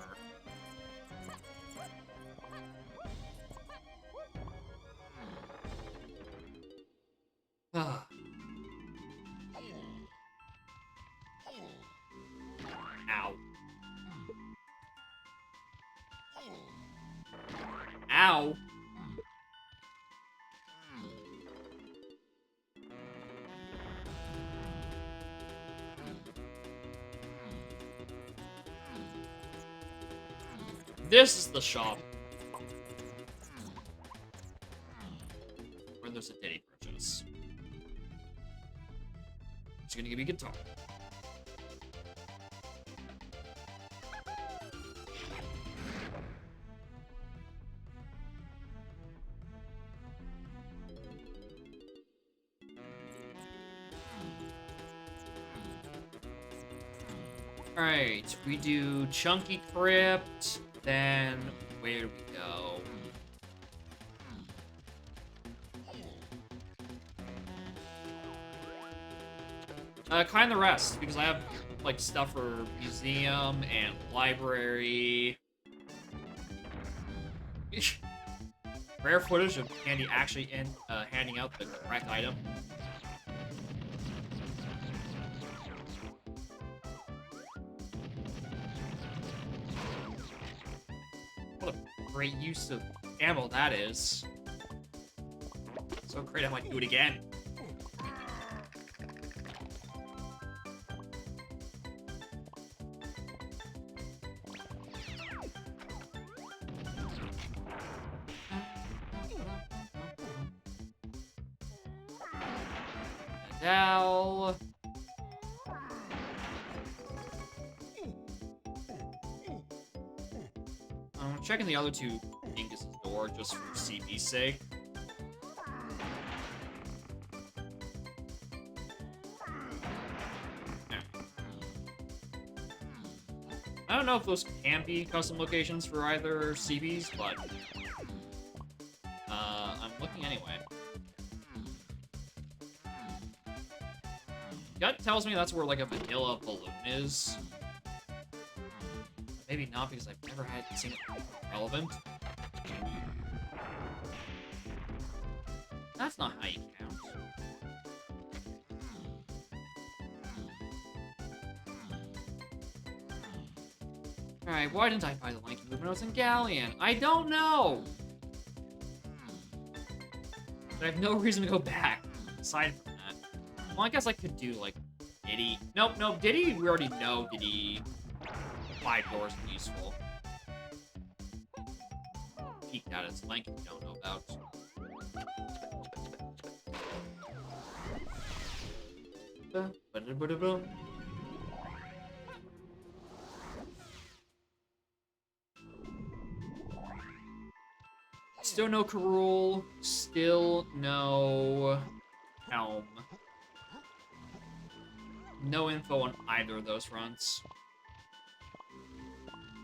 Ow. Ow. This is the shop. Where there's a Diddy purchase. It's gonna give me a guitar. Alright, we do Chunky Crypt, then where do we go? Kind of the rest, because I have, like, stuff for museum and library. Rare footage of Candy actually handing out the correct item. What a great use of ammo that is. So great I might do it again. Now, I'm checking the other two Dingus's door just for CB's sake. I don't know if those can be custom locations for either CVs, but I'm looking anyway. Gut tells me that's where, like, a vanilla balloon is. Maybe not, because I've never seen it relevant. That's not how you count. Alright, why didn't I buy the lanky movement notes in Galleon? I don't know! But I have no reason to go back, aside from that. Well, I guess I could do, like, Diddy. Nope, Diddy, we already know Diddy. 5 doors is useful. Peeked out its lanky we don't know about. Still no Karul. Still no Helm. No info on either of those fronts.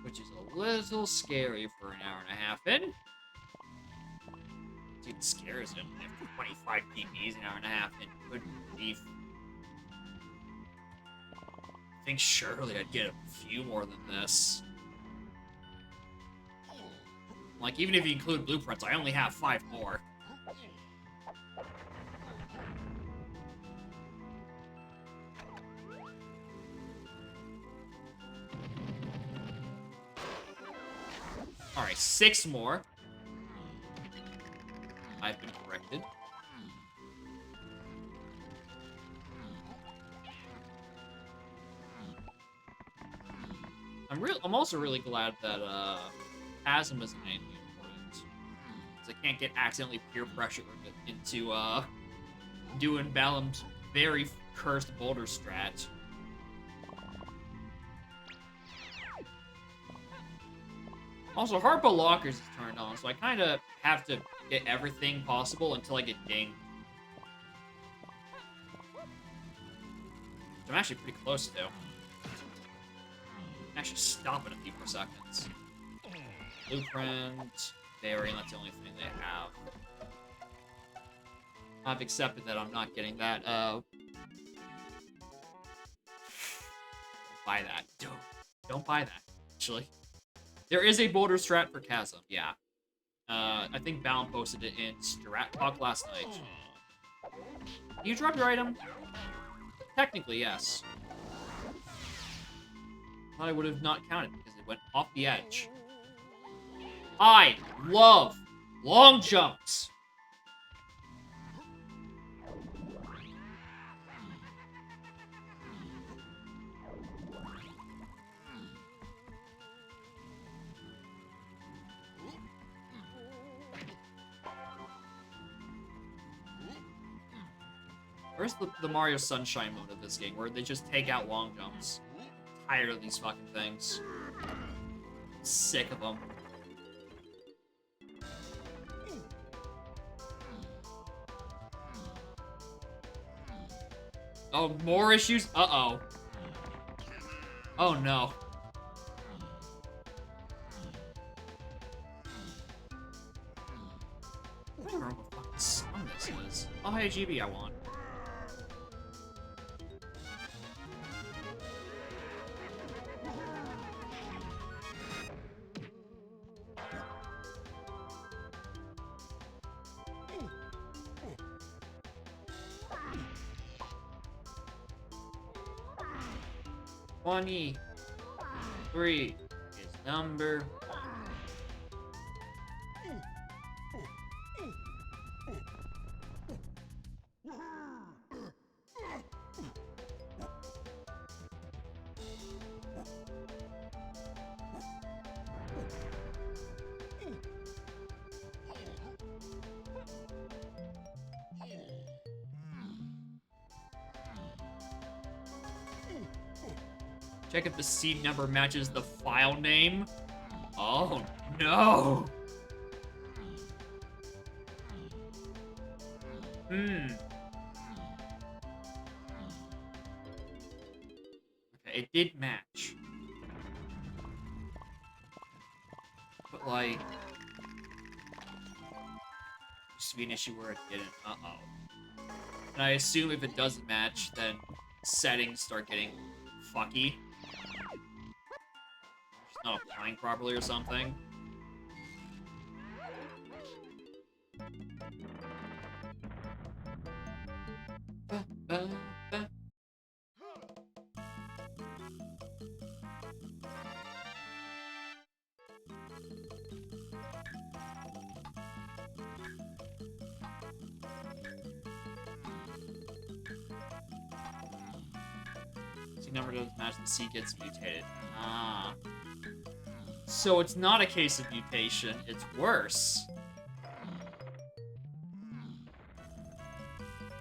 Which is a little scary for an hour and a half in. Dude, it scares him. After 25 PPs, an hour and a half in. Good grief. I think surely I'd get a few more than this. Like, even if you include blueprints, I only have 5 more. Alright, 6 more. I've been corrected. I'm also really glad that Chasm isn't anything important. Because I can't get accidentally peer pressure into doing Balam's very cursed boulder strat. Also, Harpo Lockers is turned on, so I kind of have to get everything possible until I get dinged. Which I'm actually pretty close to. Actually stop in a few more seconds. Blueprint, Variant, that's the only thing they have. I've accepted that I'm not getting that. Buy that. Don't buy that, actually. There is a boulder strat for Chasm, yeah. I think Balan posted it in Strat Talk last night. You drop your item? Technically, yes. Thought I would have not counted because it went off the edge. I love long jumps. Where's the Mario Sunshine mode of this game, where they just take out long jumps? I'm tired of these fucking things. I'm sick of them. Oh, more issues? Uh-oh. Oh, no. I don't remember what fucking song this is. Oh, hey, GB, I want. Three is number 1. Check if the seed number matches the file name. Oh, no. Okay, it did match. but like... Used to be an issue where it didn't. Uh-oh. And I assume if it doesn't match, then settings start getting fucky. It's not applying properly or something. Ba, ba, ba. Number doesn't match, the seed gets mutated. Ah. So it's not a case of mutation, it's worse.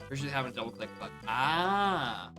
Or should have a double click button. Ah.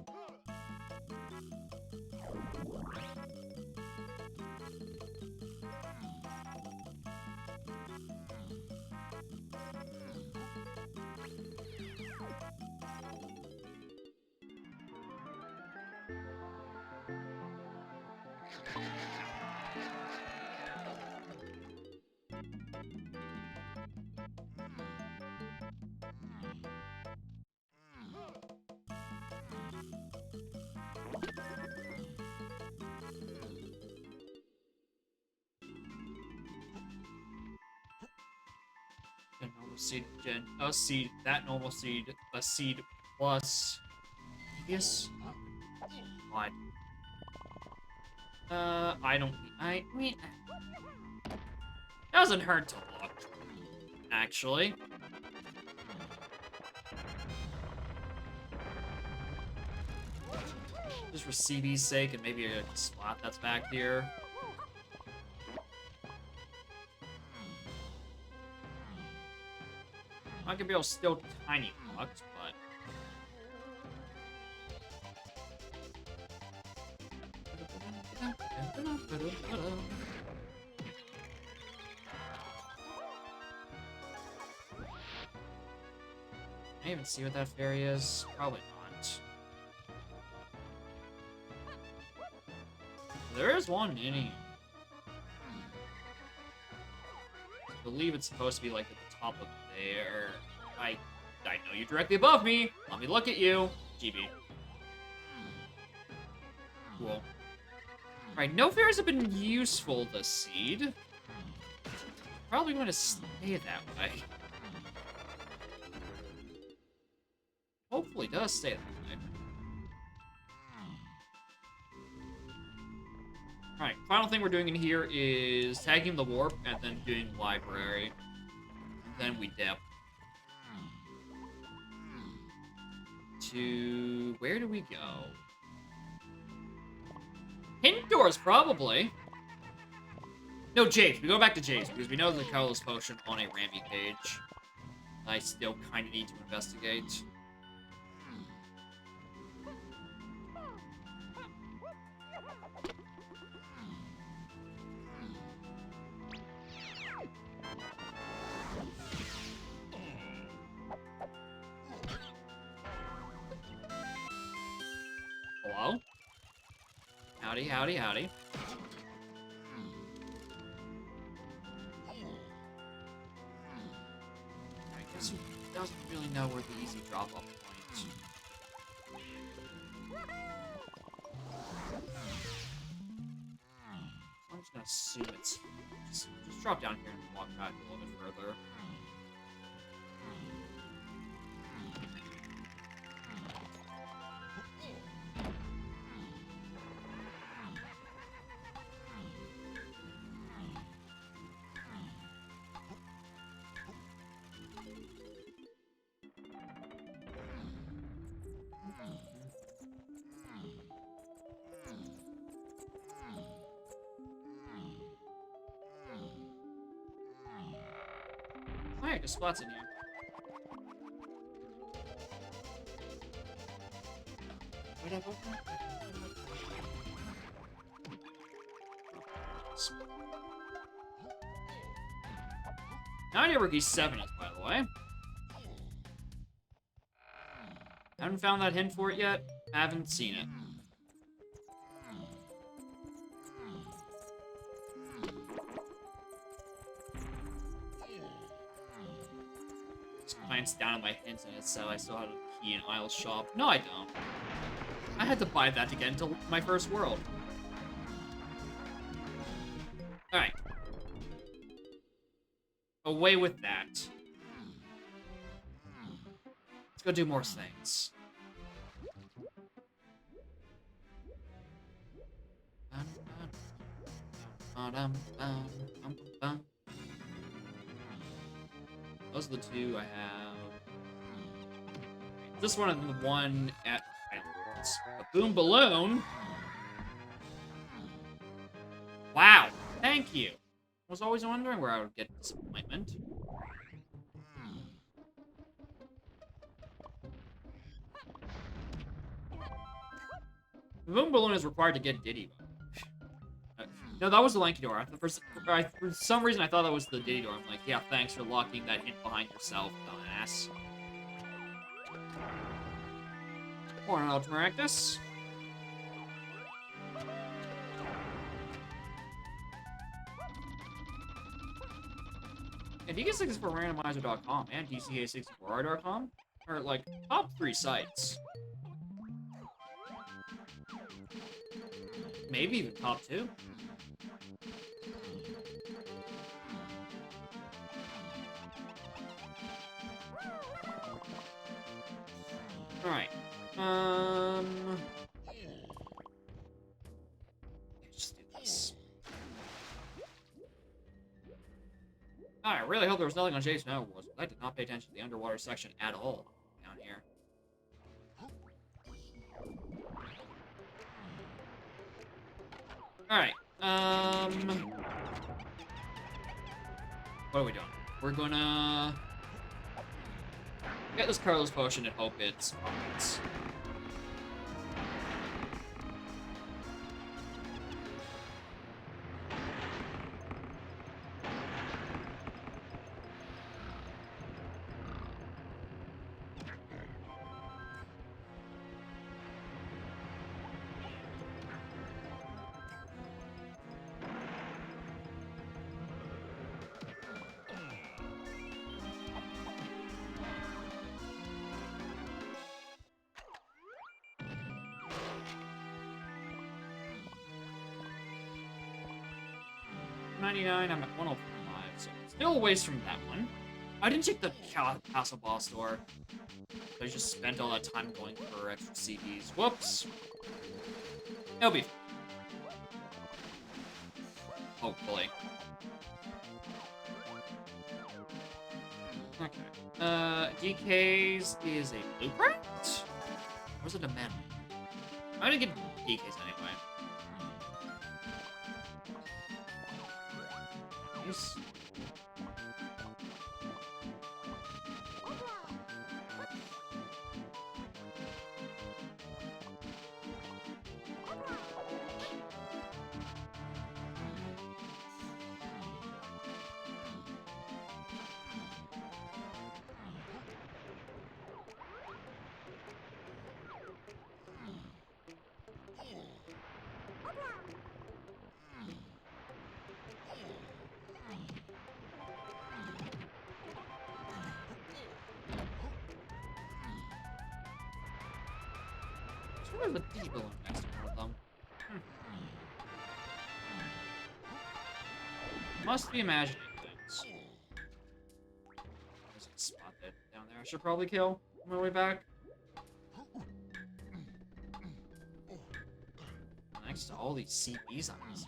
A normal seed, a seed, that normal seed, a seed plus previous. What? I mean, doesn't hurt to look, actually. Just for CB's sake, and maybe a spot that's back here. I could be able to still tiny blocks, but... Can I even see what that fairy is? Probably not. There is one mini. I believe it's supposed to be like at the top of there. I know you're directly above me. Let me look at you. GB. Cool. Alright, no fairies have been useful this seed. Probably going to stay that way. Hopefully it does stay that way. Alright, final thing we're doing in here is tagging the warp and then doing library. And then we dip. To... where do we go? Hint doors, probably. No, James. We go back to James, because we know there's a colorless potion on a Ramby page. I still kind of need to investigate. Hello? Howdy, howdy, howdy. I guess he doesn't really know where the easy drop-off point. I'm just gonna assume it's... Just drop down here and walk back a little bit further. Alright, there's spots in here. Now I know where key 7 is, by the way. Haven't found that hint for it yet. Haven't seen it. glance down at my hints and it said I still had a key in Isle's shop. No, I don't. I had to buy that to get into my first world. Alright. Away with that. Let's go do more things. Those are the two I have. This one and the one at a Boom Balloon. Wow, thank you. I was always wondering where I would get disappointment. The Boom Balloon is required to get Diddy. No, that was the Lanky door. For some reason, I thought that was the Diddy door. I'm like, yeah, thanks for locking that hint behind yourself, dumbass. Or an Ultramaractus. And DK64randomizer.com and DCA64R.com are, like, top 3 sites. Maybe even top 2. Alright. Just do this. I really hope there was nothing on Jason Overwatch. I did not pay attention to the underwater section at all down here. Alright, what are we doing? We're gonna get this Carlos potion and hope it's pockets. I'm at 105, so still a ways from that one. I didn't check the Castle Boss door. I just spent all that time going for extra CDs. Whoops. It'll be fine. Hopefully. Okay. DK's is a blueprint? Or is it a man? I'm gonna get DK's anyway. Nice. Where's the D balloon next to one of them? Must be imagining things. There's a spot that down there I should probably kill on my way back. Next to all these CPs on this.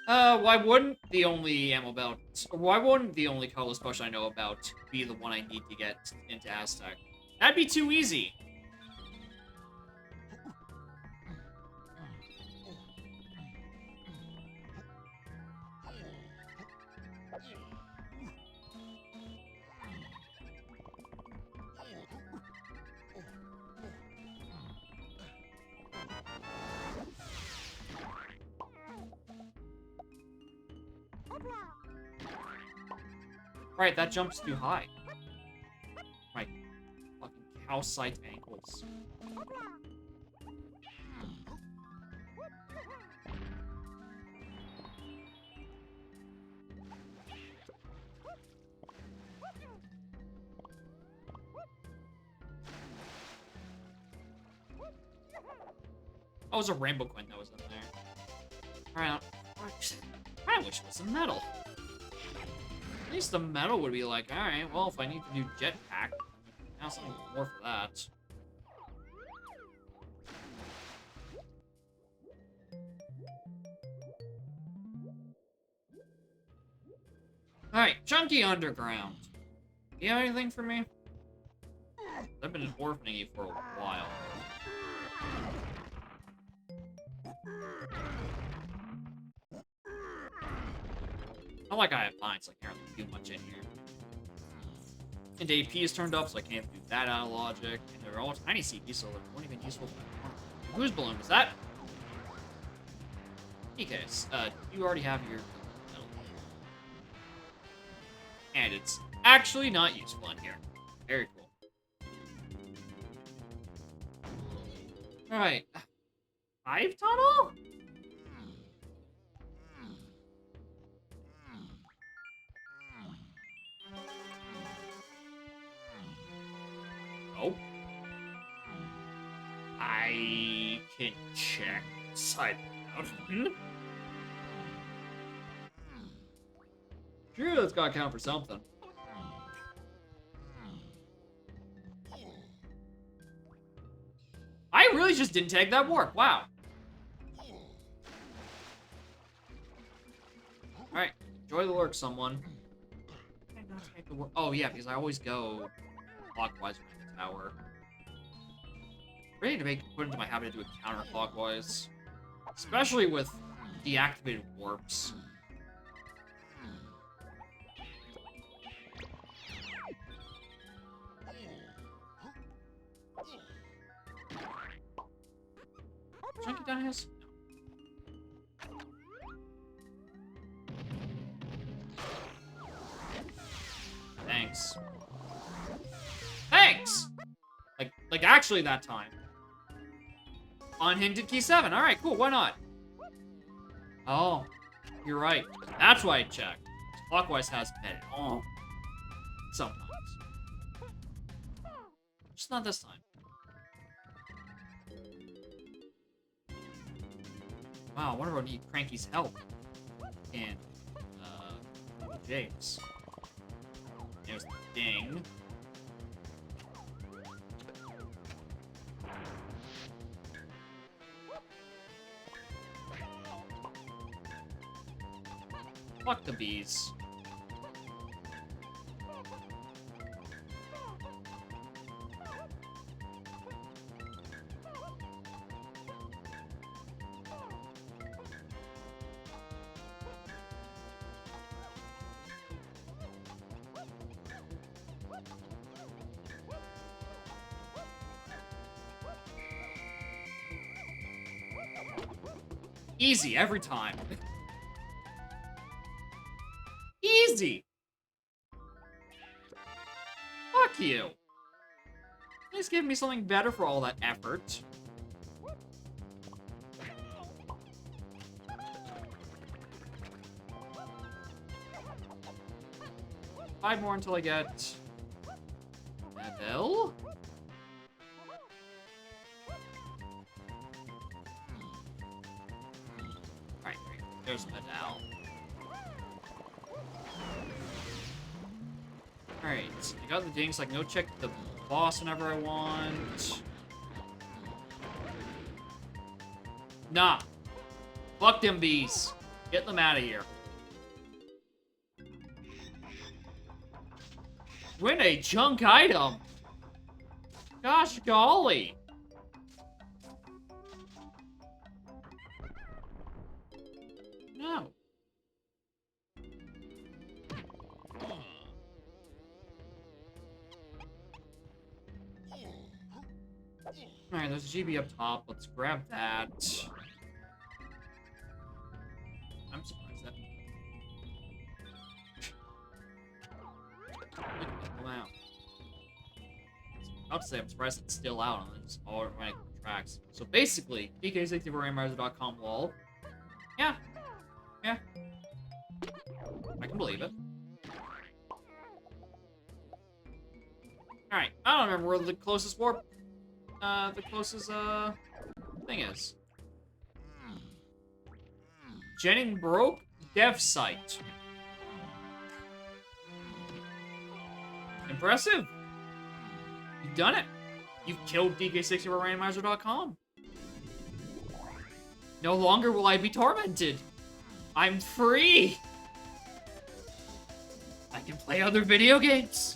Why wouldn't the only ammo belt, or why wouldn't the only colorless potion I know about be the one I need to get into Aztec? That'd be too easy. Right, that jumps too high. Right. Fucking cow-sized ankles. Oh, it was a rainbow coin that was in there. Alright, I wish it was some metal. At least the metal would be like, alright, well, if I need to do jetpack, now something more for that. Alright, Chunky Underground. Do you have anything for me? I've been orphaning you for a while. Not like I have mine, so I can't really do much in here. And AP is turned up, so I can't do that out of logic. And they're all tiny CPs, so they weren't even useful. Whose balloon is that? EKs, you already have your metal. And it's actually not useful in here. Very cool. Alright. Hive tunnel? Oh. I can check side out. Sure, that's gotta count for something. I really just didn't take that warp. Wow. Alright. Enjoy the work, someone. Oh, yeah, because I always go clockwise with the tower. Ready to put into my habit to do it counterclockwise. Especially with deactivated warps. Chunky down his? No. Thanks. Thanks! Like actually that time. Unhinted key 7. Alright, cool, why not? Oh, you're right. That's why I checked. Clockwise has med. Oh. Sometimes. Just not this time. Wow, I wonder if I need Cranky's help. And, James. There's the ding. Fuck the bees. Easy every time. Easy. Fuck you. Please give me something better for all that effort. Five more until I get Medal. Alright, there's Medal. Alright, I got the dings, so I can go check the boss whenever I want. Nah. Fuck them bees. Get them out of here. Win a junk item. Gosh golly. No. Alright, there's a GB up top. Let's grab that. I'm surprised that... Wow. I would say I'm surprised it's still out on this automatic tracks. So basically, DK64Randomizer.com lol. Yeah. Yeah. I can believe it. Alright, I don't remember where the closest warp, the closest, thing is. Jennings broke dev site. Impressive. You've done it. You've killed DK60 over randomizer.com. No longer will I be tormented. I'm free. I can play other video games.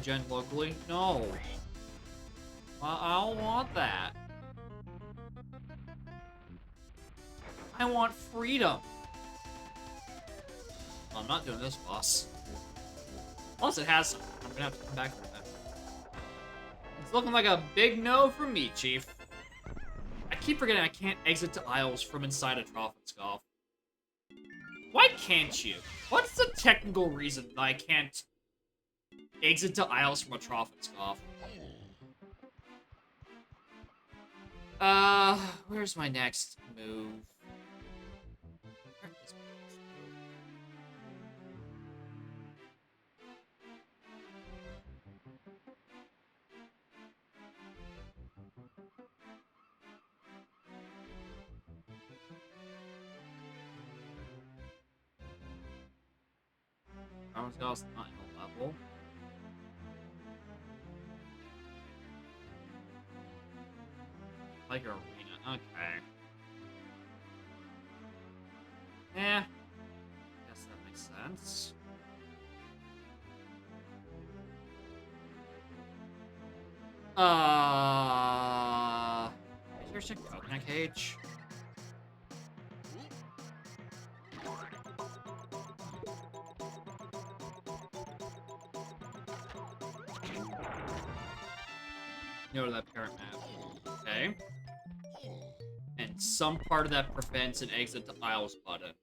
Gen locally? No. I don't want that. I want freedom. I'm not doing this, boss. Unless it has some. I'm gonna have to come back for that. It's looking like a big no from me, Chief. I keep forgetting I can't exit to aisles from inside a Trophenscoff. Why can't you? What's the technical reason that I can't exit to aisles from a Trophenscoff? Where's my next move? Where is my next move? Trophenscoff's not in a level. Like arena, okay. Eh. Guess that makes sense. Is there a coconut cage? Go to that parent map. Okay. And some part of that prevents an exit to aisles button.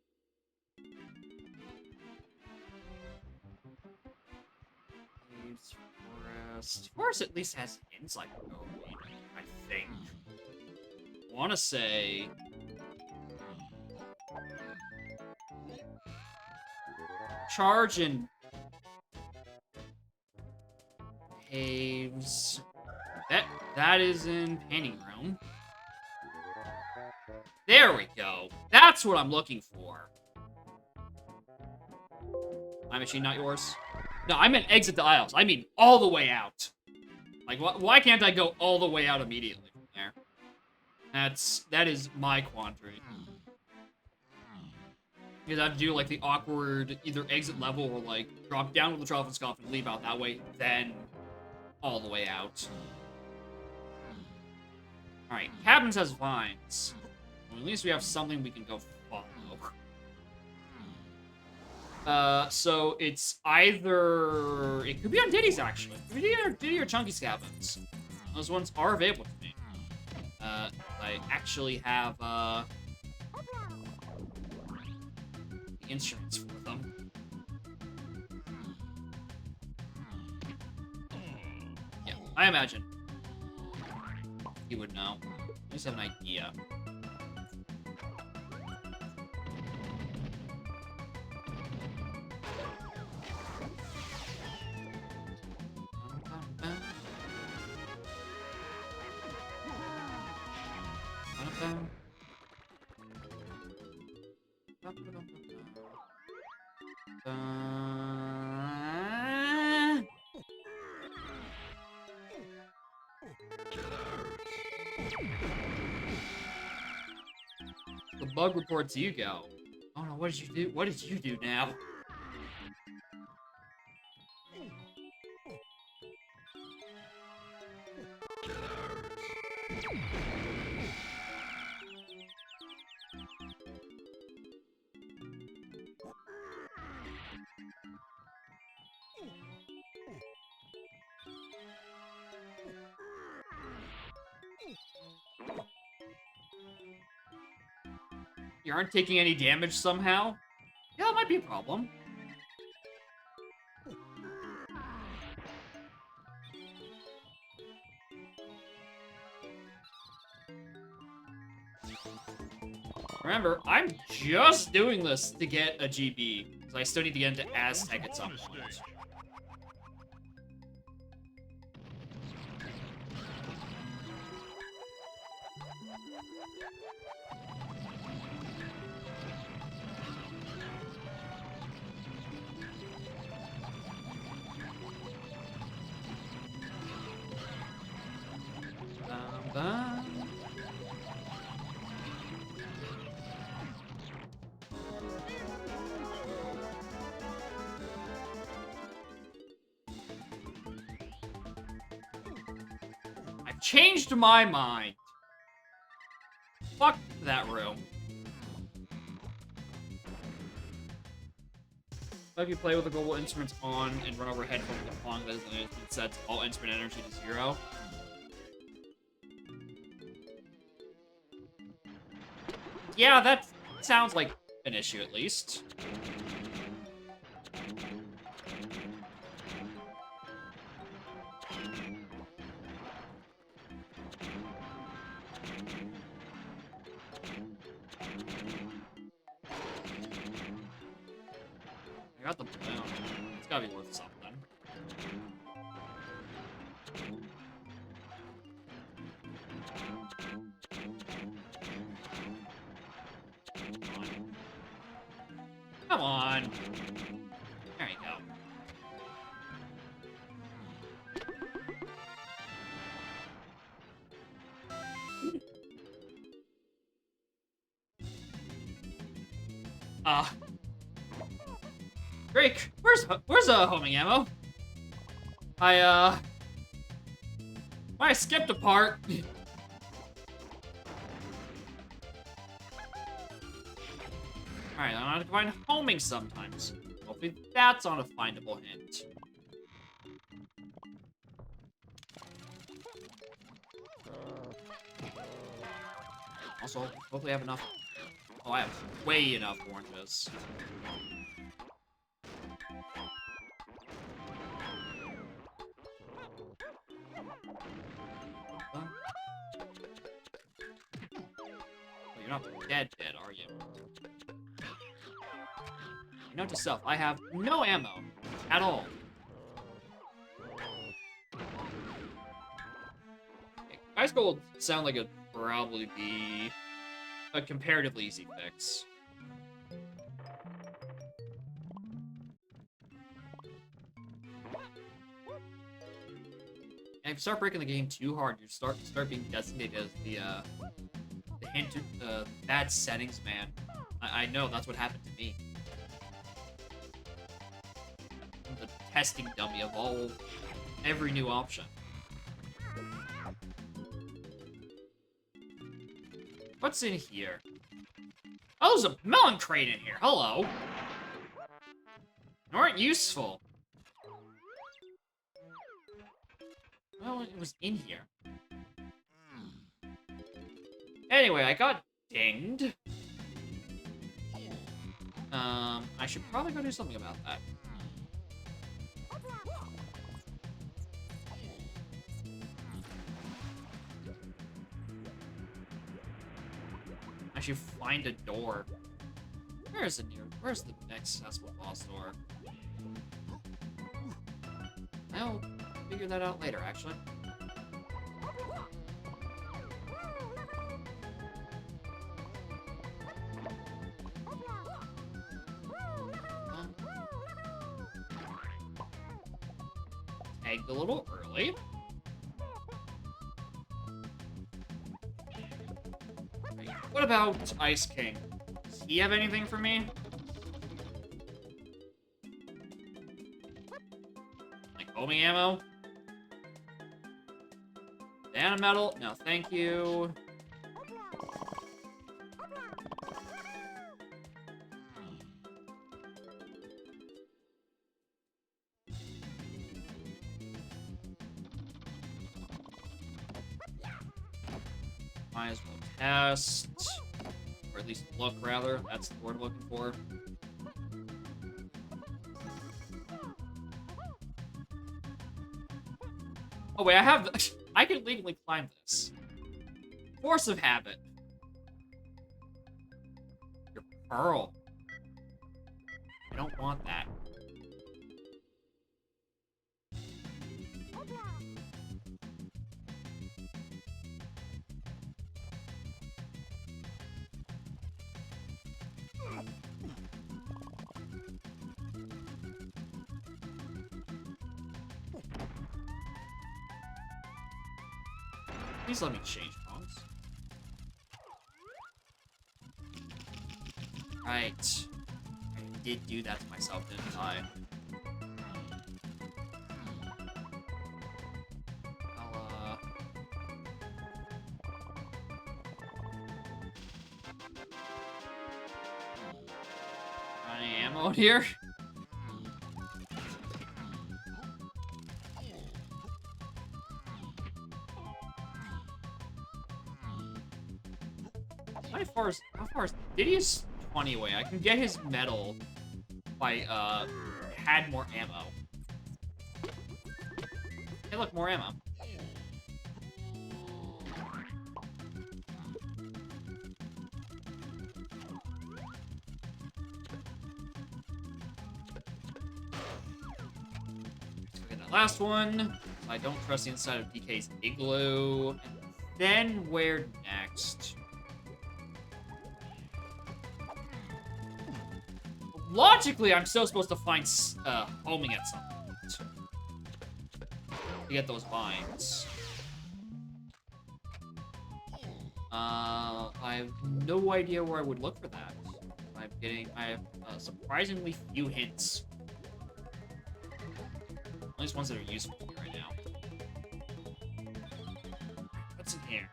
Forest at least has insight ability, I think. I want to say charge and caves. That is in painting room. There we go. That's what I'm looking for. My machine, not yours. No, I meant exit the aisles. I mean all the way out. Like, why can't I go all the way out immediately from there? That is my quandary. Because I have to do, like, the awkward either exit level or, like, drop down to the Trophenscoff and leave out that way, then all the way out. Alright, cabins has vines. Well, at least we have something we can go follow. So it's either... It could be on Diddy's, actually. It could be either Diddy or Chunky's cabins. Those ones are available to me. I actually have, the instruments for them. Yeah, I imagine you would know. I just have an idea. The bug report to you go. Oh no, what did you do? What did you do now? You aren't taking any damage somehow? Yeah, that might be a problem. Remember, I'm just doing this to get a GB, because I still need to get into Aztec at some point. I've changed my mind. Fuck that room. If you play with the global instruments on and run overhead from the pong that is the instrument sets all instrument energy to 0. Yeah, that sounds like an issue at least. I got the balloon. It's gotta be worth something. Come on. There you go. Drake, where's homing ammo? I skipped a part. Alright, I'm gonna find homing sometimes. Hopefully that's on a findable hint. Also, hopefully I have enough. Oh, I have way enough oranges. Oh, you're not dead, are you? Note to self, I have no ammo at all. Okay, ice gold sound like it'd probably be a comparatively easy fix. And if you start breaking the game too hard, you start being designated as the bad settings man. I know that's what happened to me. The testing dummy of every new option. What's in here? Oh, there's a melon crate in here. Hello. They weren't useful. Well, it was in here. Anyway, I got dinged. I should probably go do something about that. I should find a door. Where's the next accessible boss door? I'll figure that out later, actually. Tagged a little early. What about Ice King? Does he have anything for me? Like homing ammo? Banana metal? No, thank you. Might as well test. Or at least look, rather. That's the word I'm looking for. Oh, wait, I can legally climb this. Force of habit. Pearl. I don't want that. Please let me change phones. Right. I did do that to myself, didn't I? I'll, any ammo here? How far is Diddy's 20 away? I can get his medal if I had more ammo. Hey, look, more ammo. Let's go get that last one. I don't trust the inside of DK's igloo. And then where next? Logically, I'm still supposed to find homing at some point to get those vines. I have no idea where I would look for that. I have surprisingly few hints. At least ones that are useful to me right now. What's in here?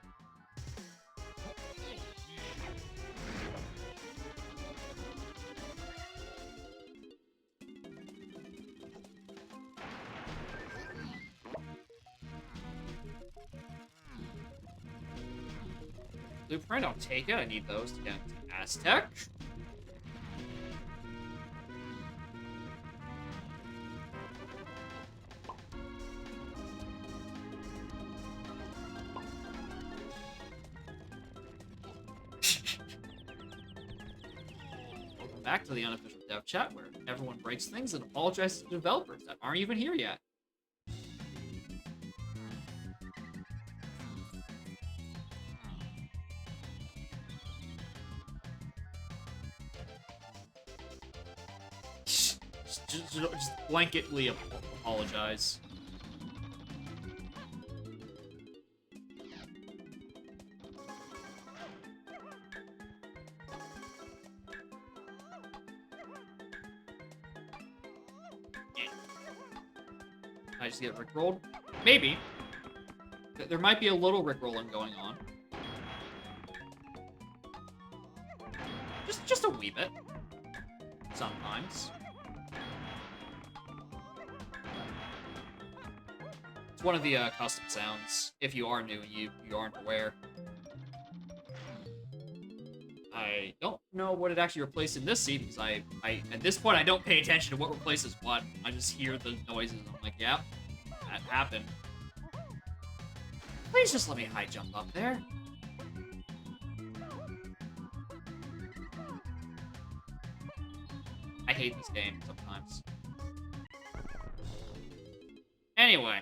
Blueprint, I'll take it. I need those to get into Aztec. Welcome back to the unofficial dev chat where everyone breaks things and apologizes to developers that aren't even here yet. Just blanketly apologize. Yeah. I just get rickrolled? Maybe. There might be a little rickrolling going on. Just a wee bit. Sometimes. It's one of the custom sounds. If you are new and you aren't aware. I don't know what it actually replaced in this scene because I at this point I don't pay attention to what replaces what. I just hear the noises and I'm like, yep, that happened. Please just let me high jump up there. I hate this game sometimes. Anyway.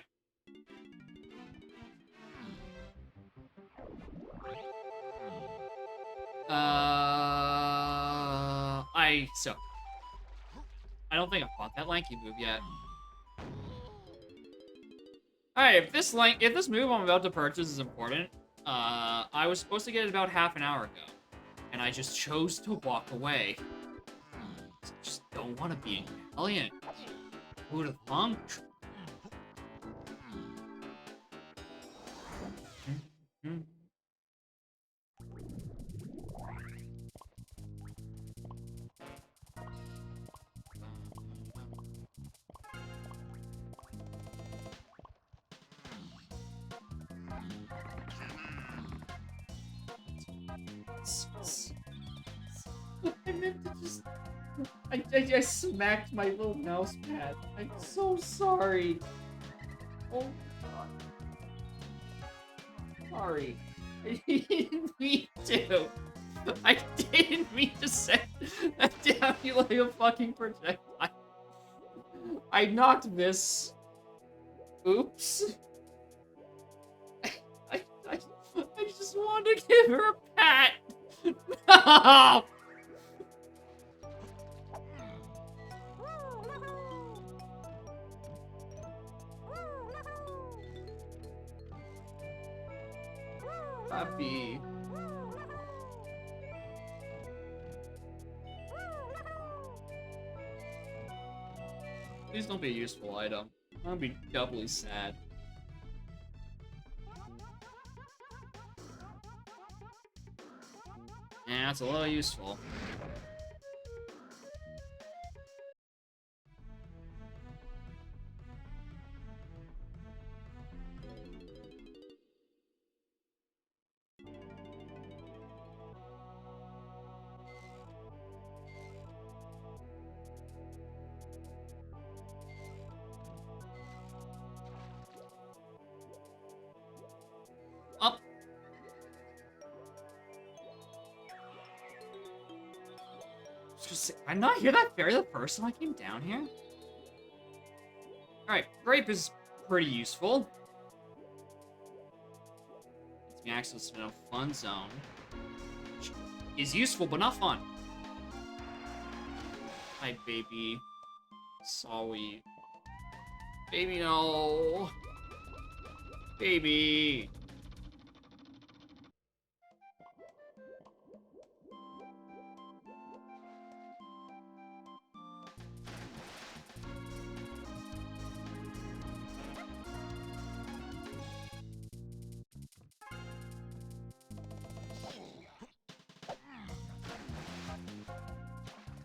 I don't think I've fought that lanky move yet. Alright, if this move I'm about to purchase is important, I was supposed to get it about half an hour ago. And I just chose to walk away. I just don't want to be an alien. Who'd have thunk? I meant to just... I smacked my little mouse pad. I'm so sorry. Oh, God. Sorry. I didn't mean to. I didn't mean to set that down you like a fucking projectile. I knocked this. Oops. I just wanted to give her a pat. No! Puppy. Please don't be a useful item. I'm gonna be doubly sad. Yeah, it's a little useful. Up. I'm not here that fairy the first time I came down here. Alright, grape is pretty useful. Gives me access to a fun zone. Which is useful, but not fun. Hi, baby. Sorry. Baby, no. Baby.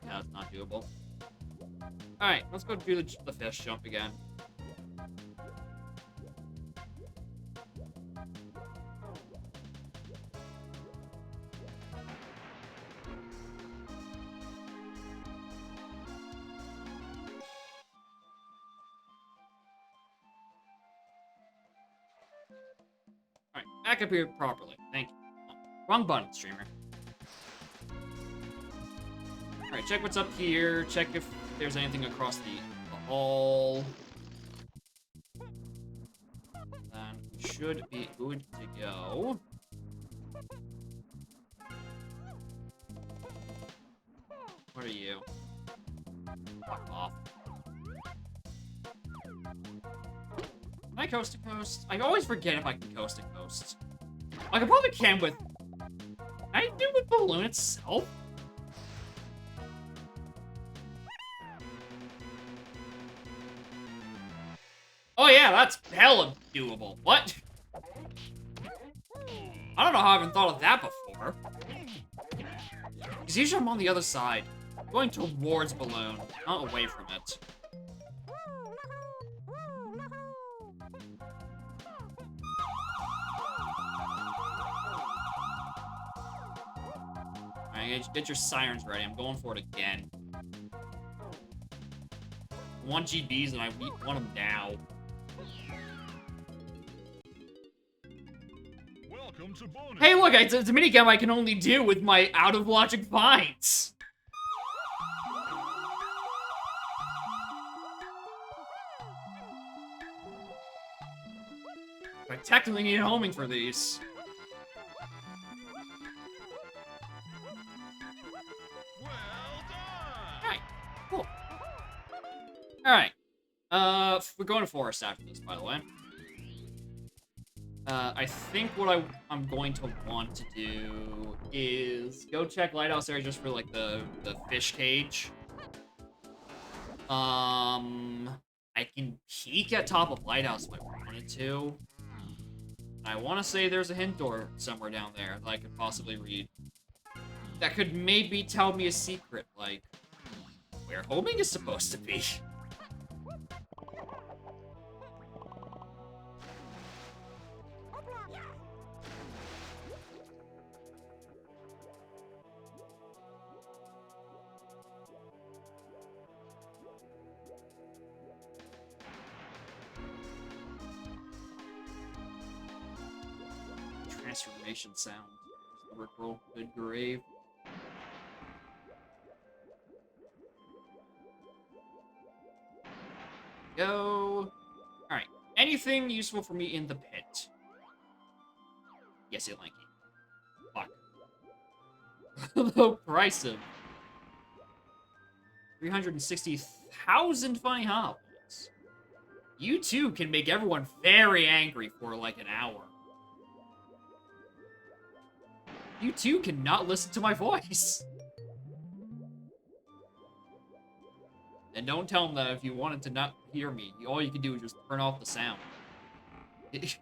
Yeah, it's not doable. Alright, let's go do the fish jump again. Alright, back up here properly. Thank you. Oh, wrong button, streamer. Alright, check what's up here. Check if there's anything across the hall. Then should be good to go. What are you? Fuck off. Can I coast to coast? I always forget if I can coast to coast. I probably can with... Can I do with Balloon itself? Oh yeah, that's hella doable. What? I don't know how I haven't thought of that before. Because usually I'm on the other side. I'm going towards Balloon, not away from it. Alright, get your sirens ready. I'm going for it again. I want GBs and I want them now. Welcome to bonus. Hey, look, it's a minigame I can only do with my out-of-logic finds. I technically need homing for these. Well done. Alright, cool. Alright. We're going to forest after this, by the way. I think what I'm going to want to do is go check Lighthouse area just for, like, the fish cage. I can peek at top of Lighthouse if I wanted to. I want to say there's a hint door somewhere down there that I could possibly read. That could maybe tell me a secret, like, where homing is supposed to be. Transformation sound. Rickroll. Good grave. Go. Alright. Anything useful for me in the pit? Yes, it lanky. Fuck. Low price of 360,000 funny hobbles. You too can make everyone very angry for like an hour. You too cannot listen to my voice. And don't tell them that if you wanted to not hear me, all you can do is just turn off the sound. It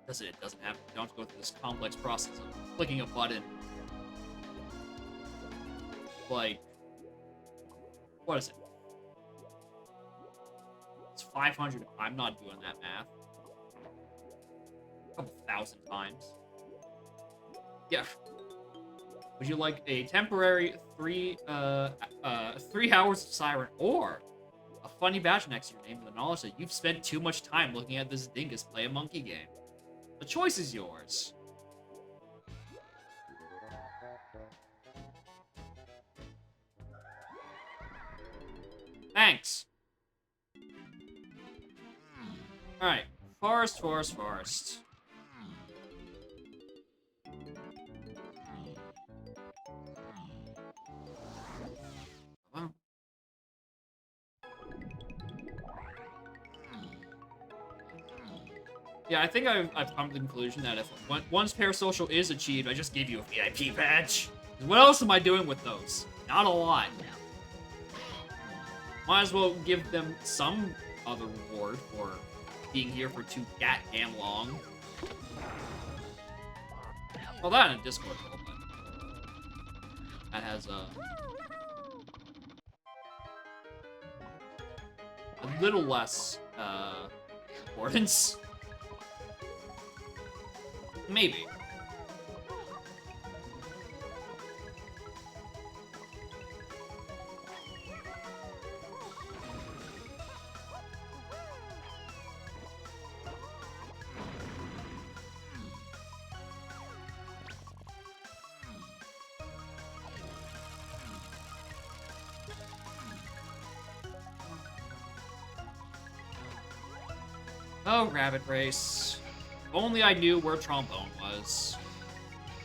doesn't happen. You don't have to go through this complex process of clicking a button. Like, what is it? It's 500. I'm not doing that math. A couple thousand times. Yeah. Would you like a temporary 3 hours of siren or a funny badge next to your name with the knowledge that you've spent too much time looking at this dingus play a monkey game? The choice is yours. Thanks. Alright. Forest. Wow. Yeah, I think I've come to the conclusion that if once parasocial is achieved, I just give you a VIP badge. What else am I doing with those? Not a lot. Might as well give them some other reward for being here for too goddamn long. Well, that in Discord, but that has a little less importance. Maybe. Oh, Rabbit Race. If only I knew where Trombone was.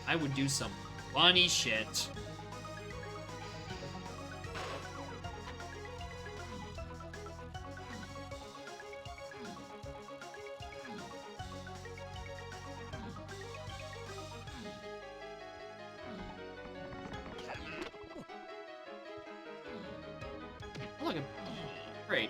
I would do some funny shit. Look at great.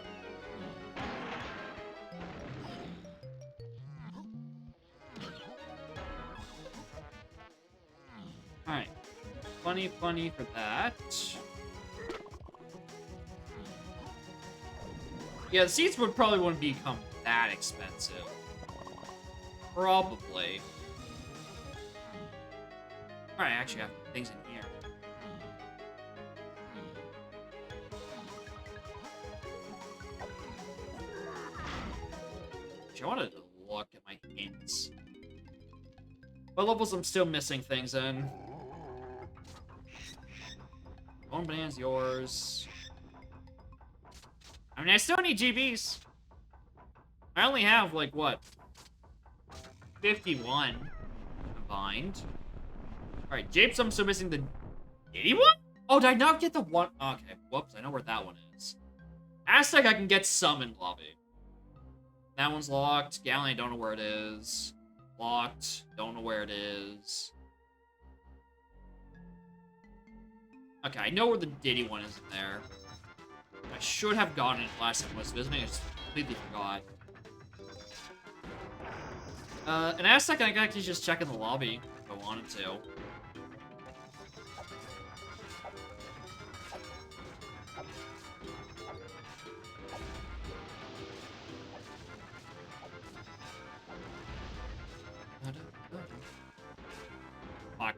Alright. Funny for that. Yeah, the seats probably wouldn't become that expensive. Probably. Alright, I actually have things in here. Actually, I wanted to look at my hints. What levels I'm still missing things in? Bone Banana's yours. I mean, I still need GBs. I only have, like, what? 51 combined. Alright, Japes, I'm still missing the Diddy one? Oh, did I not get the one? Okay, whoops, I know where that one is. Aztec, I can get some in lobby. That one's locked. Gallon, I don't know where it is. Locked. Don't know where it is. Okay, I know where the Diddy one is in there. I should have gotten it last time I was visiting. I just completely forgot. An Aztec, I can actually just check in the lobby if I wanted to. Fuck.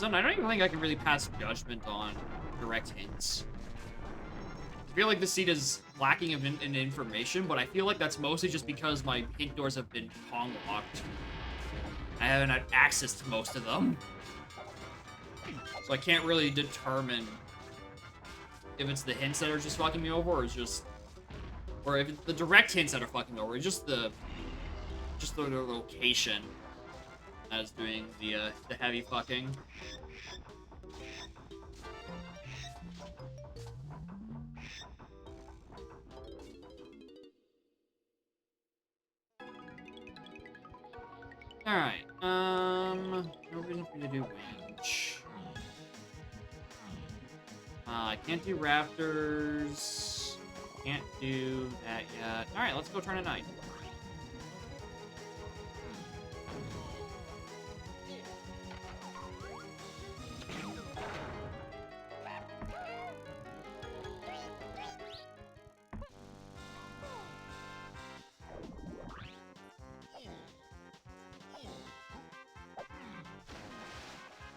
I don't even think I can really pass judgment on direct hints. I feel like the seed is lacking in information, but I feel like that's mostly just because my hint doors have been Kong locked. I haven't had access to most of them. So I can't really determine if it's the hints that are just fucking me over, or it's just... Or if it's the direct hints that are fucking me over, it's just the location that is doing the heavy fucking. Alright, no reason for me to do winch. I can't do raptors. Can't do that yet. Alright, let's go turn a night.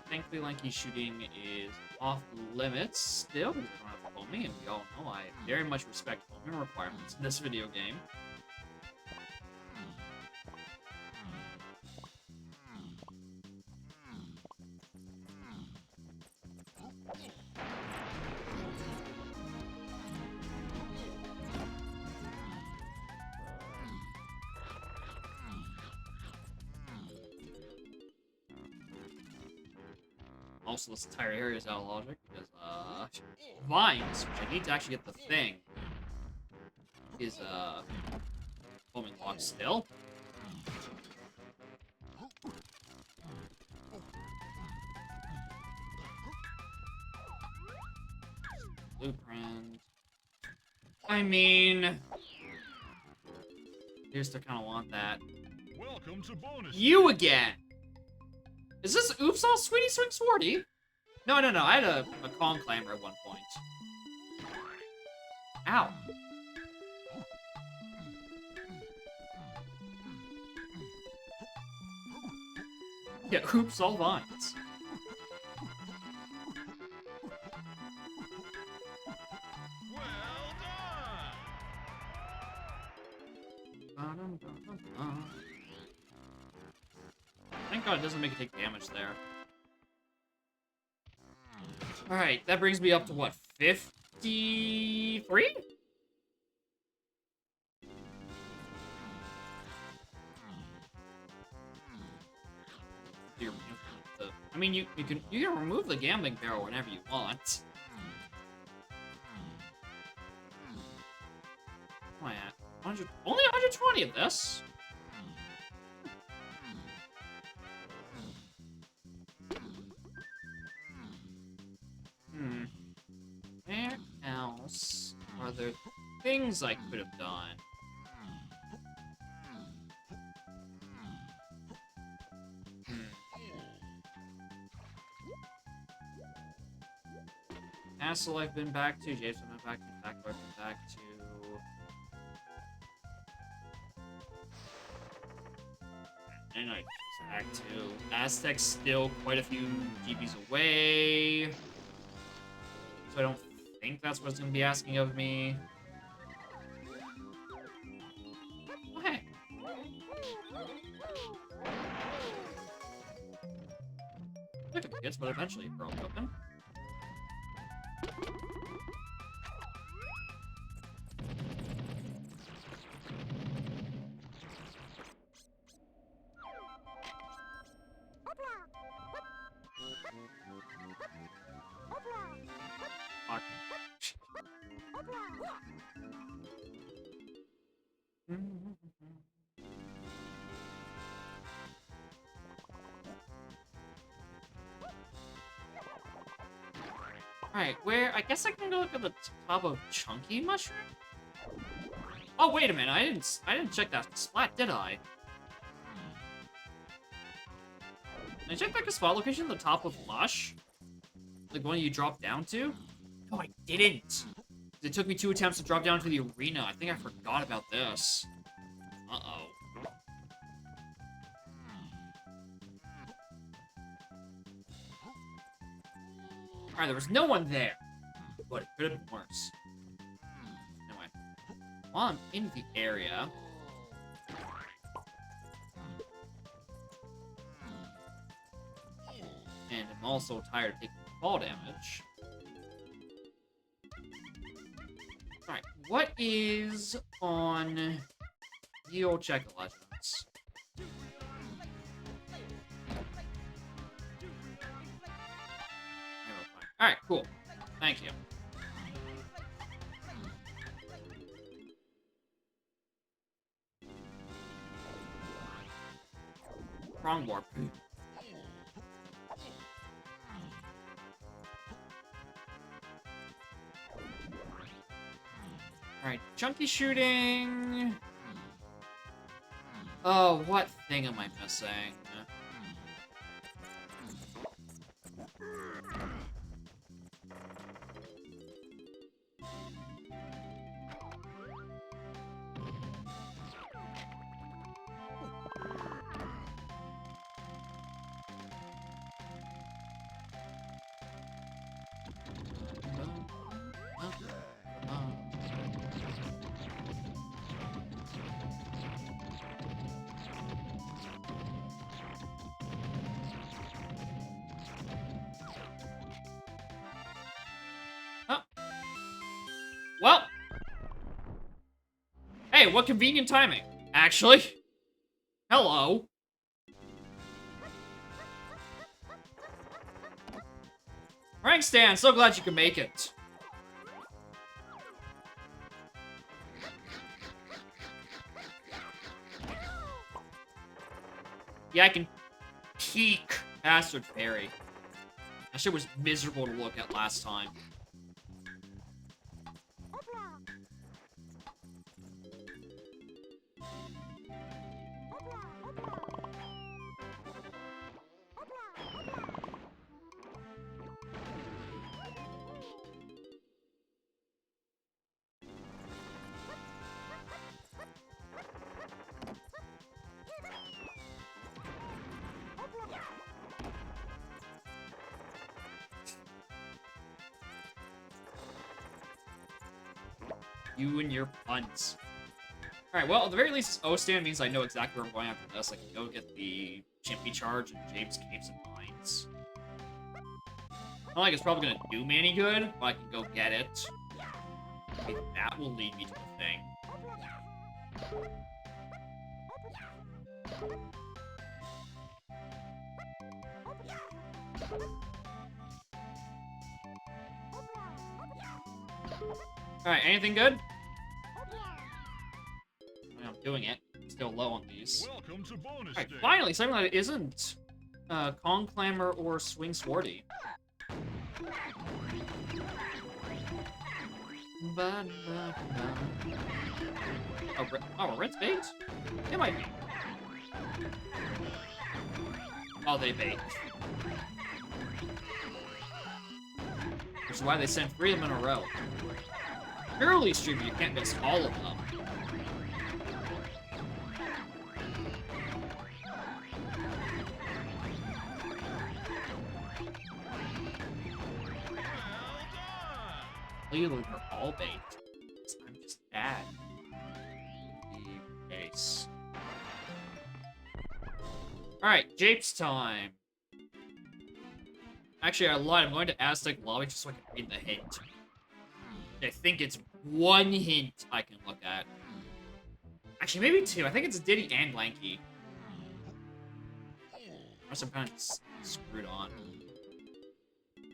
Thankfully, Lanky's shooting is off limits still, because I don't have homing, and we all know I very much respect homing requirements in this video game. Also, this entire area is out of logic because, vines, which I need to actually get the thing, is, homing locked still. Blueprint. I mean... I used to kind of want that. Welcome to bonus. You again! Is this Oops All Sweetie Swing Swordy? No, I had a Kong Clamor at one point. Ow. Yeah, Oops All Vines. Well done. Thank God it doesn't make it take damage there. Alright, that brings me up to what, 53? I mean, you can remove the gambling barrel whenever you want. Am I at 100? Only 120 of this. Where else are there things I could have done? Castle I've been back to, Jason I've been back to, I've been back to. And I back to Aztec's still quite a few GBs away. So I don't think that's what it's gonna be asking of me. Oh, hey. Look at the kids, but eventually it broke open. Alright, where... I guess I can go look at the top of Chunky Mushroom? Oh, wait a minute, I didn't check that splat, did I? Did I check that spot location at the top of Mush? Like one you drop down to? No, I didn't. It took me 2 attempts to drop down to the arena. I think I forgot about this. Uh-oh. Alright, there was no one there. But it could have been worse. Anyway. While I'm in the area... and I'm also tired of taking fall damage. Alright, what is on the old Check of Legends? Alright, cool. Thank you. Wrong warp. Alright, chunky shooting. Oh, what thing am I missing? Well, hey, what convenient timing, actually. Hello. Rank Stan, so glad you could make it. Yeah, I can peek Bastard Fairy. That shit was miserable to look at last time. You and your puns. Alright, well, at the very least, this O-stand means I know exactly where I'm going after this. I can go get the Chimpy Charge and James Capes and Mines. Not like it's probably gonna do me any good, but I can go get it. Okay, that will lead me to the thing. Alright, anything good? I'm doing it. Still low on these. Welcome to bonus Alright, day. finally, something that isn't Kong Clamor or Swing Swordy. Oh, Red's bait? It might be. Oh, they bait. Which is why they sent 3 of them in a row. Surely, streamer, you can't miss all of them. Clearly, they're all bait. I'm just bad. The case. Alright, Japes time. Actually, I lied. I'm going to Aztec Lobby just so I can read the hint. I think it's 1 hint I can look at. Actually, maybe 2. I think it's Diddy and Lanky. Unless I'm kind of screwed on.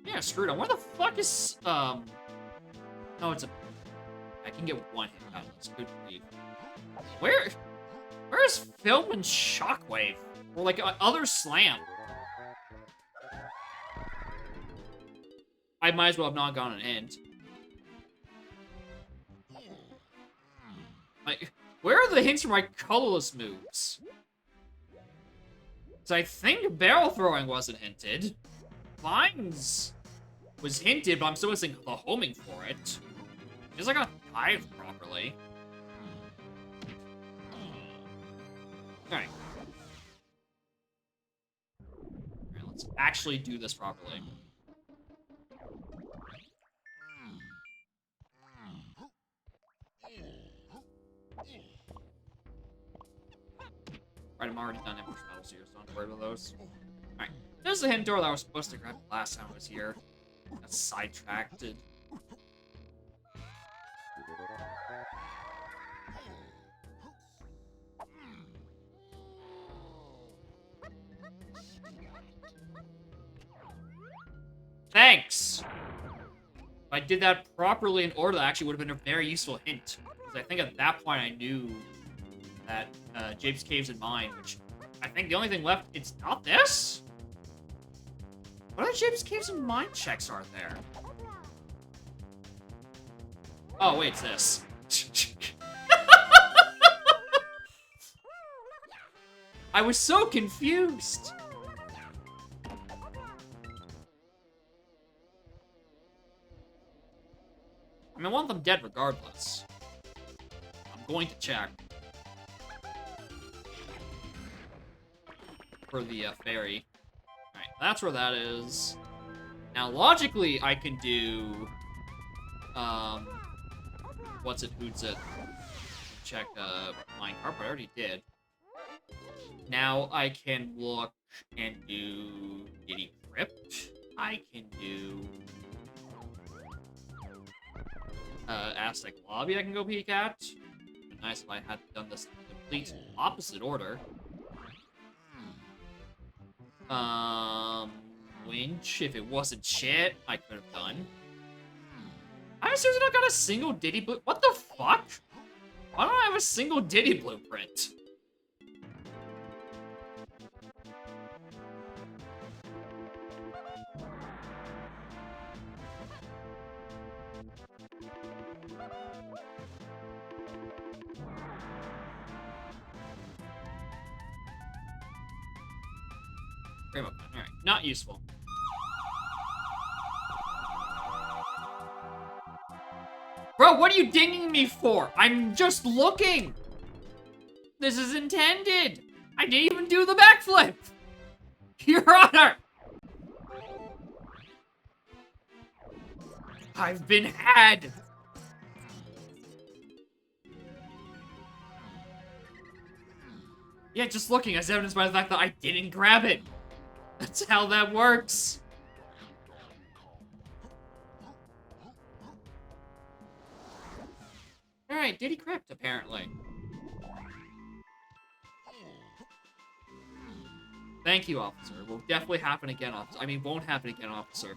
Yeah, screwed on. Where the fuck is, Oh, it's a... I can get 1 hit out of this. Good grief. Where's Film and Shockwave? Or, like, other Slam? I might as well have not gotten an hint. Like, where are the hints for my colorless moves? So I think barrel throwing wasn't hinted. Vines was hinted, but I'm still missing the homing for it. He's like a dive properly. Alright. Alright, let's actually do this properly. Right, I'm already done ambush battles here, so don't worry about those. Alright. There's the hidden door that I was supposed to grab last time I was here. Got sidetracked. Thanks! If I did that properly in order, that actually would have been a very useful hint. Because I think at that point I knew that Jape's Cave's in mine, which I think the only thing left, it's not this? What other Jape's Caves and mine checks are there? Oh, wait, it's this. I was so confused. I mean, I want them dead regardless. I'm going to check. For the fairy. Alright, that's where that is. Now, logically, I can do... what's it, who's it? Check, minecart, but I already did. Now I can look and do Giddy Crypt. I can do... Aztec Lobby I can go peek at. It'd be nice if I had done this in complete opposite order. Winch, if it wasn't shit, I could have done. I seriously not got a single Diddy blue. What the fuck? Why don't I have a single Diddy blueprint? Alright, not useful. Bro, what are you dinging me for? I'm just looking! This is intended! I didn't even do the backflip! Your Honor! I've been had! Yeah, just looking as evidenced by the fact that I didn't grab it. That's how that works. Alright, Diddy Crypt, apparently. Thank you, officer. Will definitely happen again, officer. I mean, won't happen again, officer.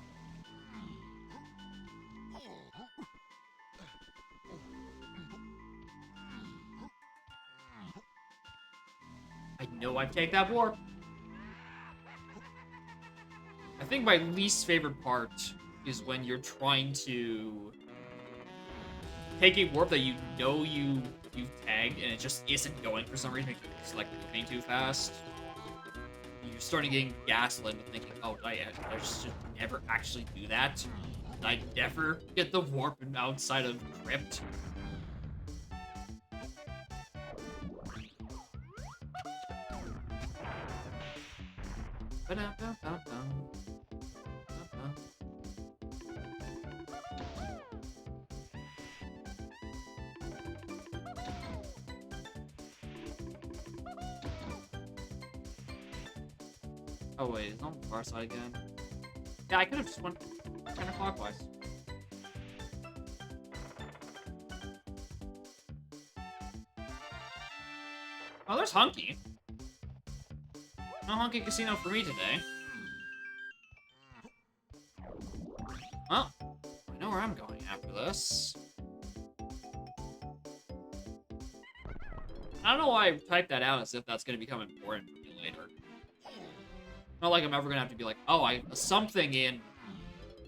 I know I'd take that warp. I think my least favorite part is when you're trying to take a warp that you know you've tagged and it just isn't going for some reason. It's like moving too fast. You're starting getting gaslit and thinking, oh, I just never actually do that. Did I never get the warp outside of Crypt? Oh wait, it's on the far side again. Yeah, I could have just went counterclockwise. Oh, there's Hunky. No Hunky Casino for me today. Well, I know where I'm going after this. I don't know why I typed that out as if that's going to become important for me later. Not like I'm ever going to have to be like, oh, something in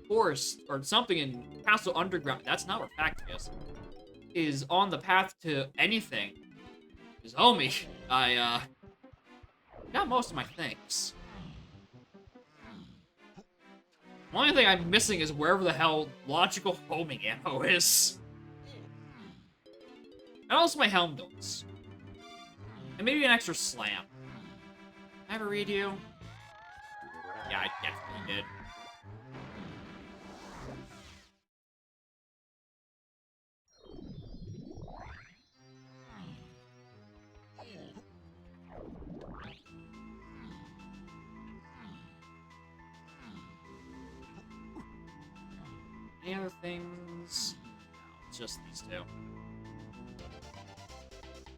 Forest, or something in Castle Underground, that's not where Factious is on the path to anything. Because, homie, I got most of my things. The only thing I'm missing is wherever the hell logical homing ammo is. And also my helm does. And maybe an extra slam. Did I ever read you? Yeah, I definitely did. Any other things? No, it's just these two.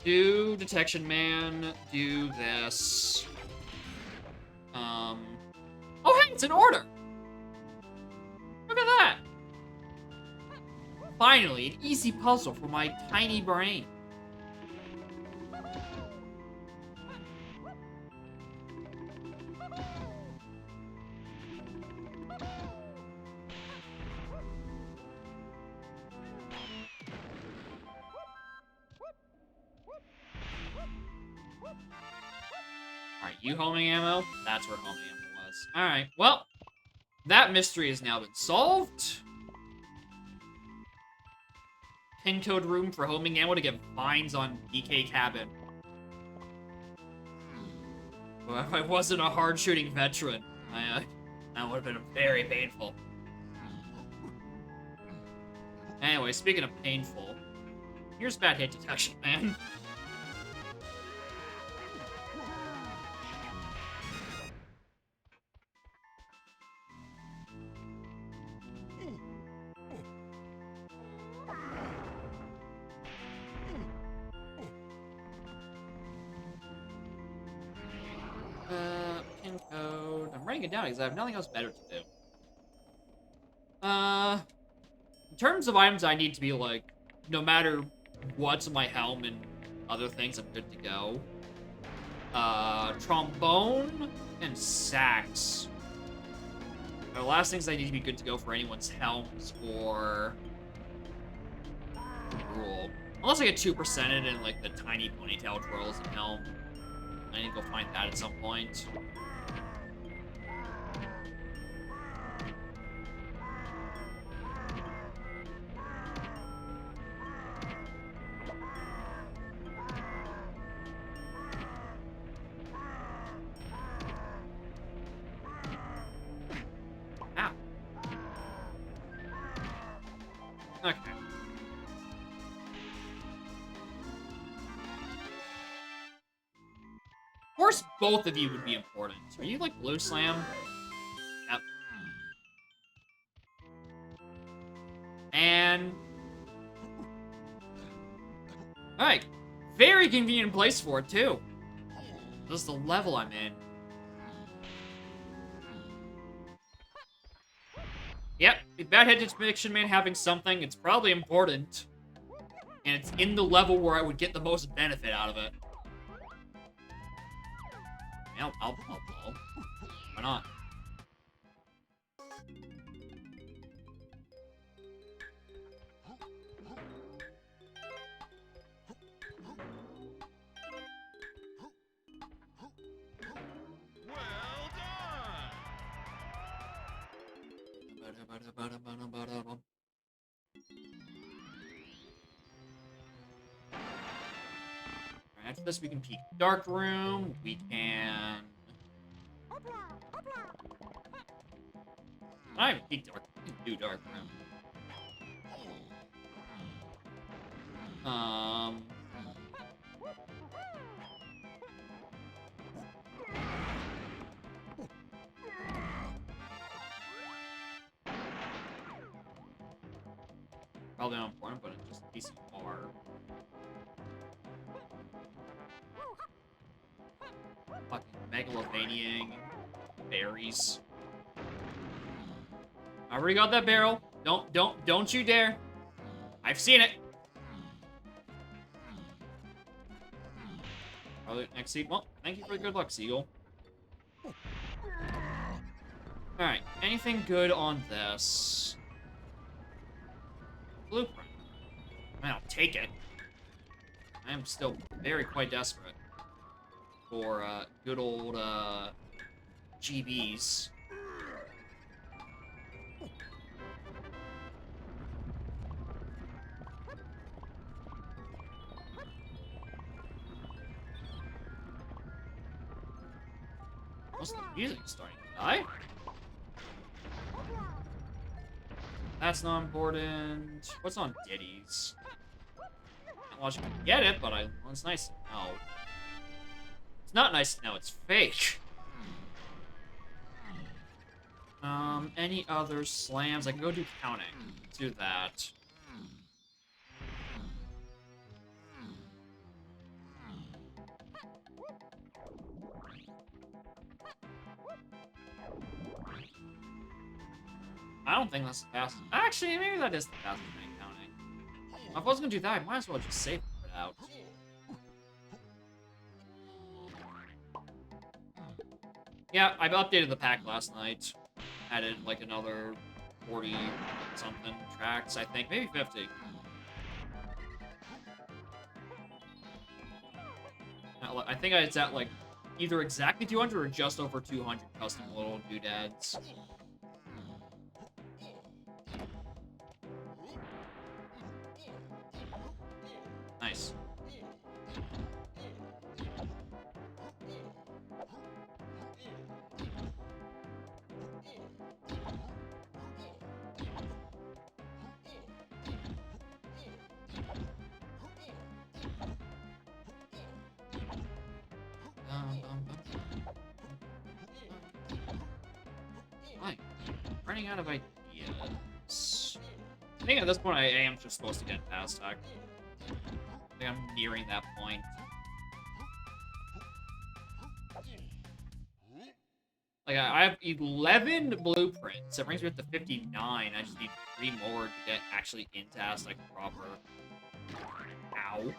Do Detection Man, do this. Oh hey, it's in order! Look at that! Finally, an easy puzzle for my tiny brain. Alright, you homing ammo? That's where homing ammo was. Alright, well, that mystery has now been solved. Pin code room for homing ammo to get vines on DK cabin. Well, if I wasn't a hard-shooting veteran, that would have been very painful. Anyway, speaking of painful, here's bad hit detection, man. Pin code. I'm writing it down because I have nothing else better to do. In terms of items I need to be like, no matter what's in my helm and other things, I'm good to go. Trombone and sax. The last things I need to be good to go for anyone's helms or rule. Unless I get 2%ed in like the tiny ponytail twirls and helm. I need to go find that at some point. Ow. Okay. Of course, both of you would be important. Are you like Blue Slam? Yep. And... Alright. Very convenient place for it, too. This is the level I'm in. Yep, with Bad Head Detection Man having something, it's probably important. And it's in the level where I would get the most benefit out of it. I'll blow. Why not? Well done! After this, we can peek Dark Room. We can... I haven't peeked Dark Room. We can do Dark Room. Probably not important, but it's just a decent bar. Fucking megalovaniaing berries. I already got that barrel. Don't you dare. I've seen it. Probably next seat. Well, thank you for the good luck, Seagull. Alright, anything good on this? Blueprint. I mean, I'll take it. I am still quite desperate for good old GBs. Most of the music is starting to die. That's not important. What's on Diddy's? Not logically get it, but well, it's nice to know. It's not nice to know, it's fake. Any other slams? I can go do counting. Let's do that. I don't think that's the fastest. Actually, maybe that is the fastest thing counting. If I was gonna do that, I might as well just save it out. Yeah, I updated the pack last night. Added like another 40 something tracks, I think. Maybe 50. I think it's at like either exactly 200 or just over 200 custom little doodads. Nice. Right. Running out of ideas. I think at this point I am just supposed to get past tech. I think I'm nearing that point. Like, I have 11 blueprints. That brings me up to 59. I just need 3 more to get actually into Aztec proper. Ow.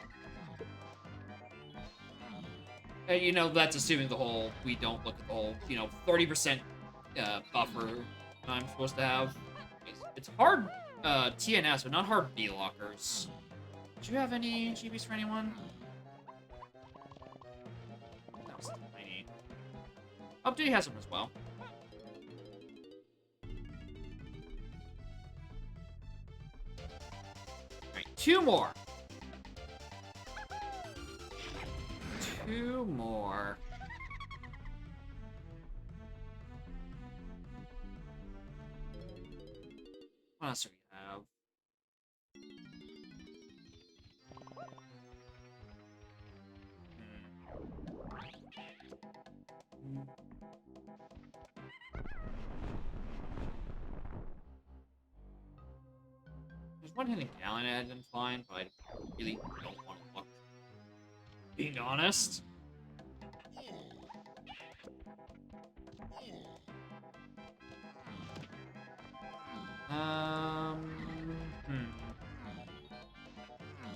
And, you know, that's assuming the whole, we don't look at the whole, you know, 30% buffer I'm supposed to have. It's hard TNS, but not hard B-lockers. Do you have any GBs for anyone? That was tiny. Oh, Diddy has them as well. Alright, 2 more. 2 more. What else do we have? There's one hidden gallon I didn't find, but I really don't want to look. Being honest.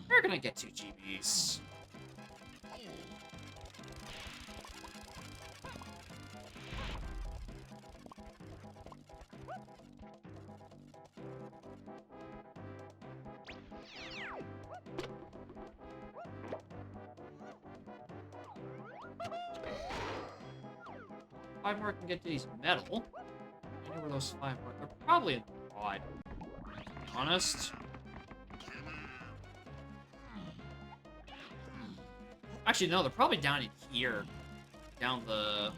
We're gonna get 2 GBs. Five more can get to these metal. I know where those 5 are. They're probably in the quad. To be honest. Actually, no, they're probably down in here. Down the...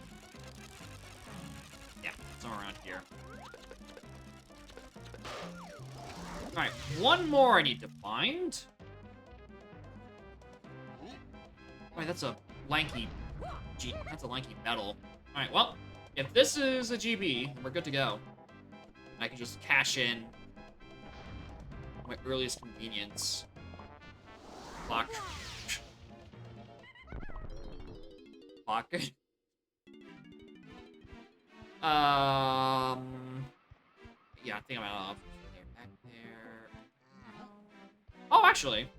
Yeah, somewhere around here. Alright, 1 more I need to find. Wait, that's a lanky... That's a lanky metal. Alright, well, if this is a GB, then we're good to go. I can just cash in my earliest convenience. Clock. Clock. Yeah, I think I'm out of back there. Oh, actually,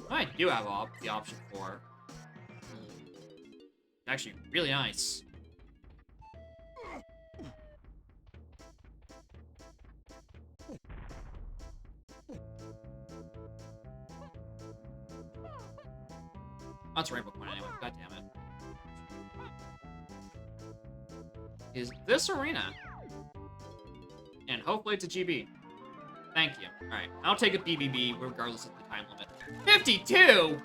I do have the option for. Actually, really nice. That's a rainbow coin anyway. God damn it. Is this arena? And hopefully it's a GB. Thank you. Alright, I'll take a BBB regardless of the time limit. 52?!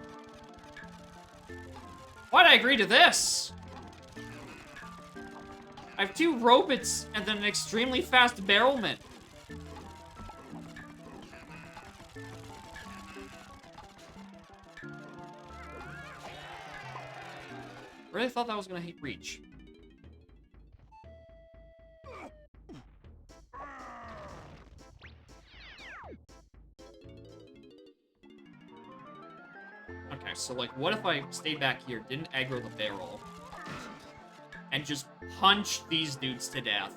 Why'd I agree to this? I have 2 robots and then an extremely fast barrelman. I really thought that was gonna reach. Okay, so like, what if I stayed back here, didn't aggro the barrel, and just punched these dudes to death?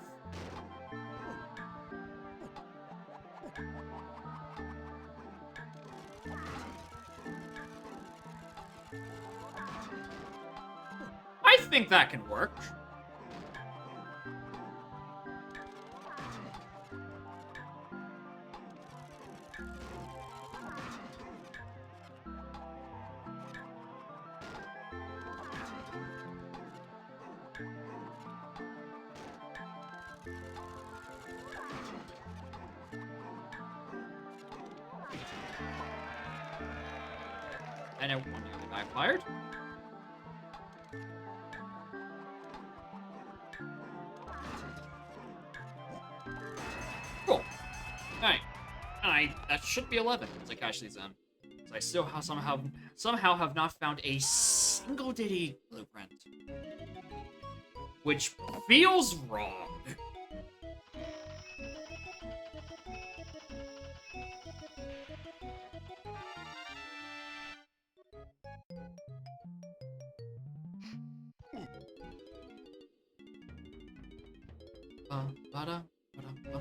I think that can work. And everyone nearly backfired. Cool. Alright. That should be 11, as I catch these in. So I still somehow have not found a single Diddy blueprint. Which feels wrong. Ba-da, ba-da, ba-da.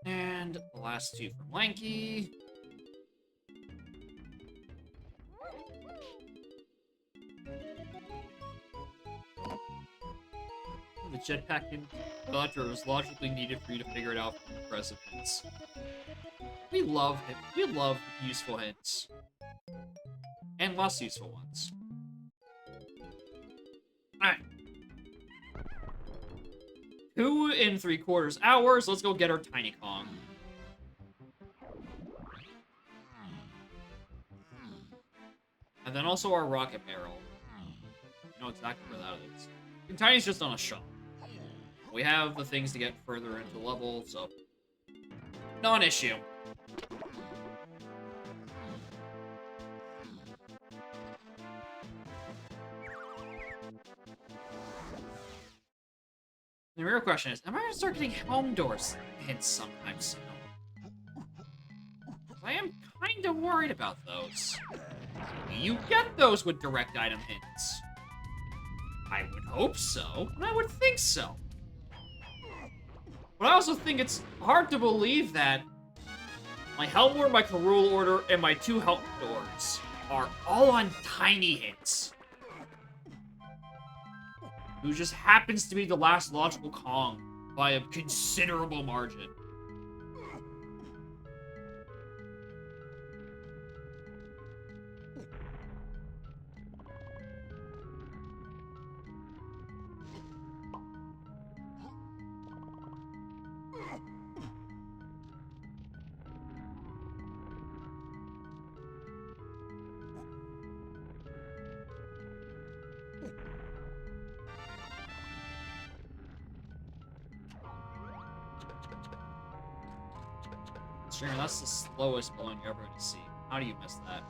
And the last 2 from Lanky. The jetpack collector is logically needed for you to figure it out from the precedents. We love it. We love useful hints. And less useful ones. Alright. 2 3/4 hours. Let's go get our Tiny Kong. And then also our rocket barrel. You know exactly where that is. And Tiny's just on a shop. We have the things to get further into the level, so non-issue. The real question is, am I gonna start getting home doors hints sometime soon? I am kinda worried about those. You get those with direct item hints. I would hope so, and I would think so. But I also think it's hard to believe that my Helm Order, my Karul Order, and my 2 Helm Doors are all on tiny hints. Who just happens to be the last logical Kong by a considerable margin. Streamer, that's the slowest balloon you're ever going to see. How do you miss that?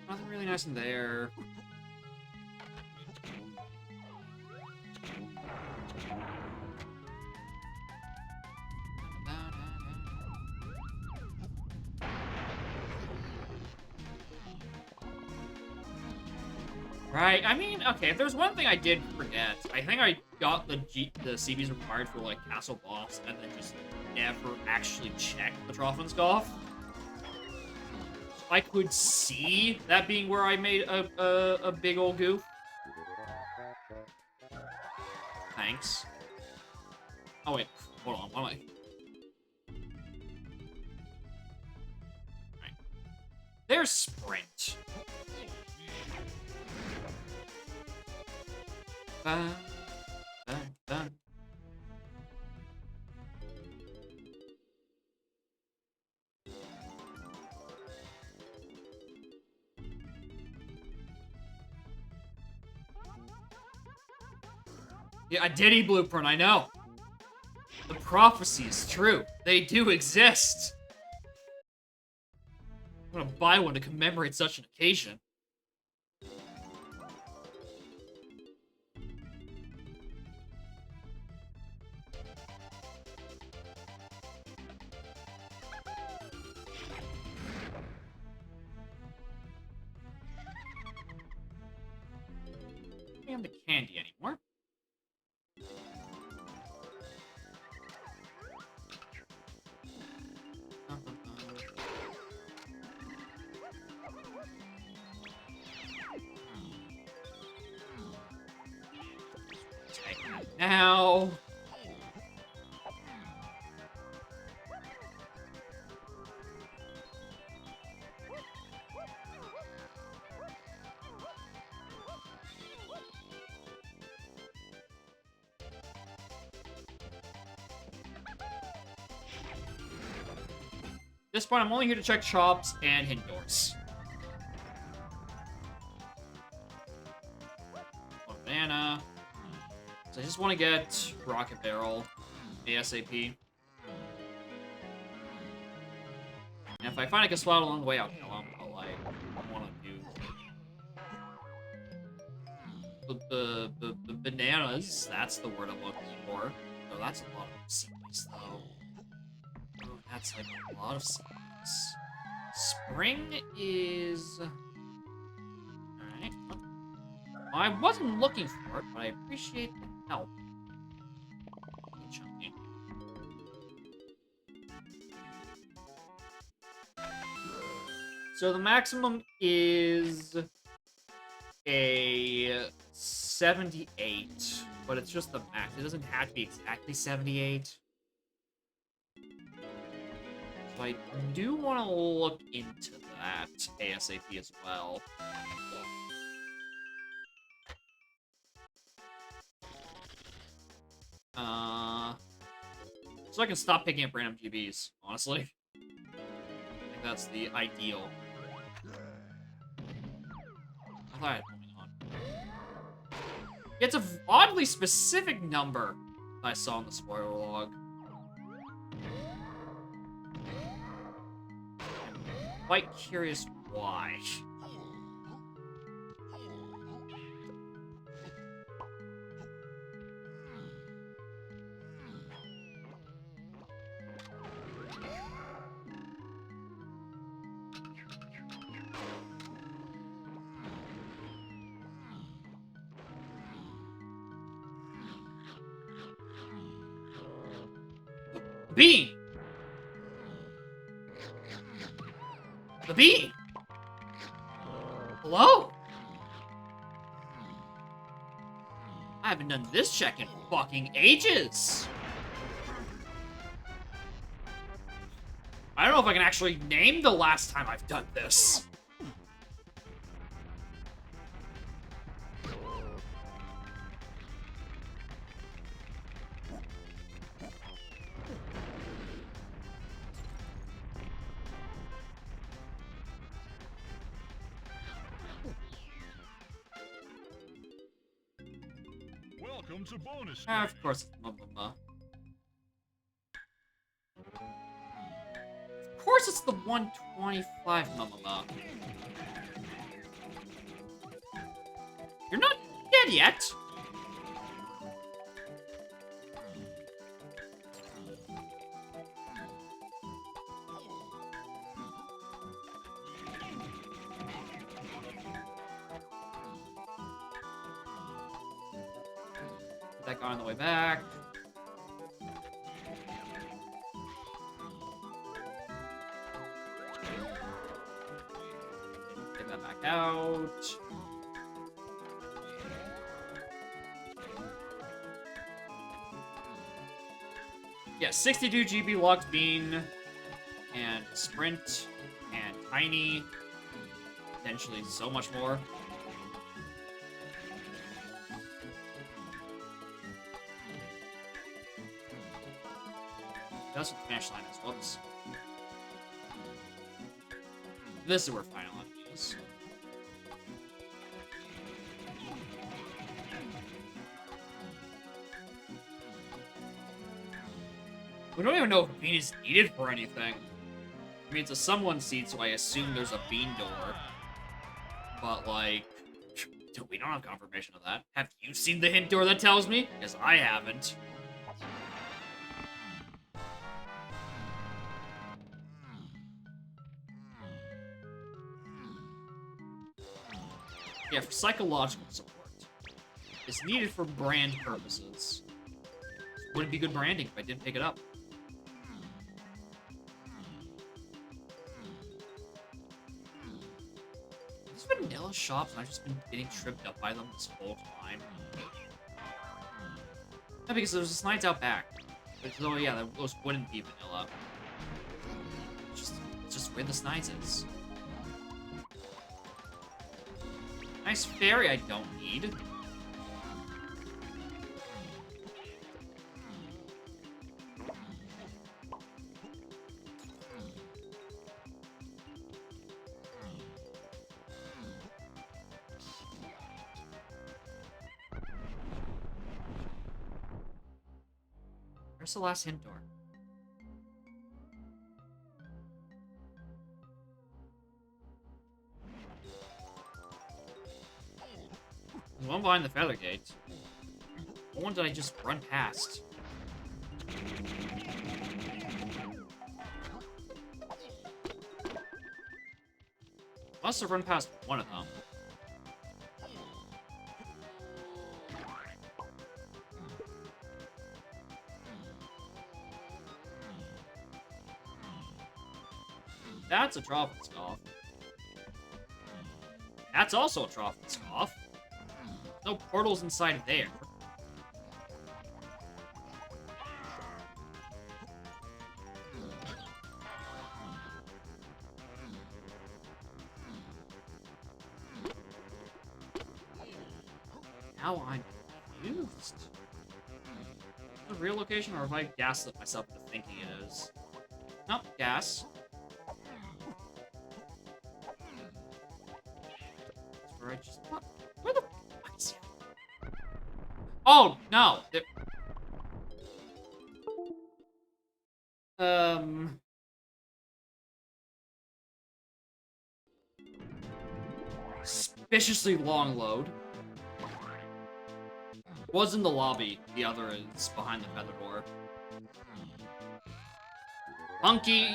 Nothing really nice in there. Right, I mean, okay, if there's one thing I did forget, I think I got the CBs required for, like, Castle Boss, and then just never actually checked the Troffenskopf. I could see that being where I made a big old goof. Thanks. Oh, wait, hold on, what am I... Right. There's Sprint. Bum, bum, bum. Yeah, a Diddy blueprint, I know. The prophecy is true. They do exist. I'm gonna buy one to commemorate such an occasion. I don't have the candy anymore. Take that now. At this point, I'm only here to check shops and hidden doors. One banana. So I just want to get Rocket Barrel ASAP. And if I find a Caswell along the way, I'll kill him. But like, I want to do the bananas. That's the word I'm looking for. Oh, that's a lot of seeds, though. Oh, that's like a lot of seeds. Spring is... Alright. Well, I wasn't looking for it, but I appreciate the help. Chunky. So the maximum is a 78, but it's just the max. It doesn't have to be exactly 78. So I do want to look into that ASAP as well. So I can stop picking up random GBs, honestly. I think that's the ideal. I thought I had something on. It's an oddly specific number I saw in the spoiler log. I'm quite curious why. The bee! The bee! Hello? I haven't done this check in fucking ages! I don't know if I can actually name the last time I've done this. Welcome to bonus. Of course, Of course it's the 125 You're not dead yet. Get that guy on the way back. Get that back out. Yeah, 62 GB locked bean, and sprint, and tiny, potentially so much more. That's what the finish line is. Whoops. This is where final enemy is. We don't even know if bean is needed for anything. I mean, it's a someone seat, so I assume there's a bean door. But, like, we don't have confirmation of that. Have you seen the hint door that tells me? Because I haven't. Yeah, for psychological support. It's needed for brand purposes. Wouldn't be good branding if I didn't pick it up. These vanilla shops, and I've just been getting tripped up by them this whole time. Yeah, because there's a Snides out back. Oh yeah, those wouldn't be vanilla. It's just where the Snides is. Nice fairy I don't need. Where's the last hint door? There's one behind the feather gate. What one did I just run past? Must have run past one of them. That's a Trough and Scoff. That's also a Trough and Scoff. No portals inside there. Now I'm confused. Is it a real location, or have I gaslit myself into thinking it is? Nope, gas. That's where I just... What? Where the fuck is he? Oh, no! Suspiciously long load. Was in the lobby. The other is behind the feather door. Monkey,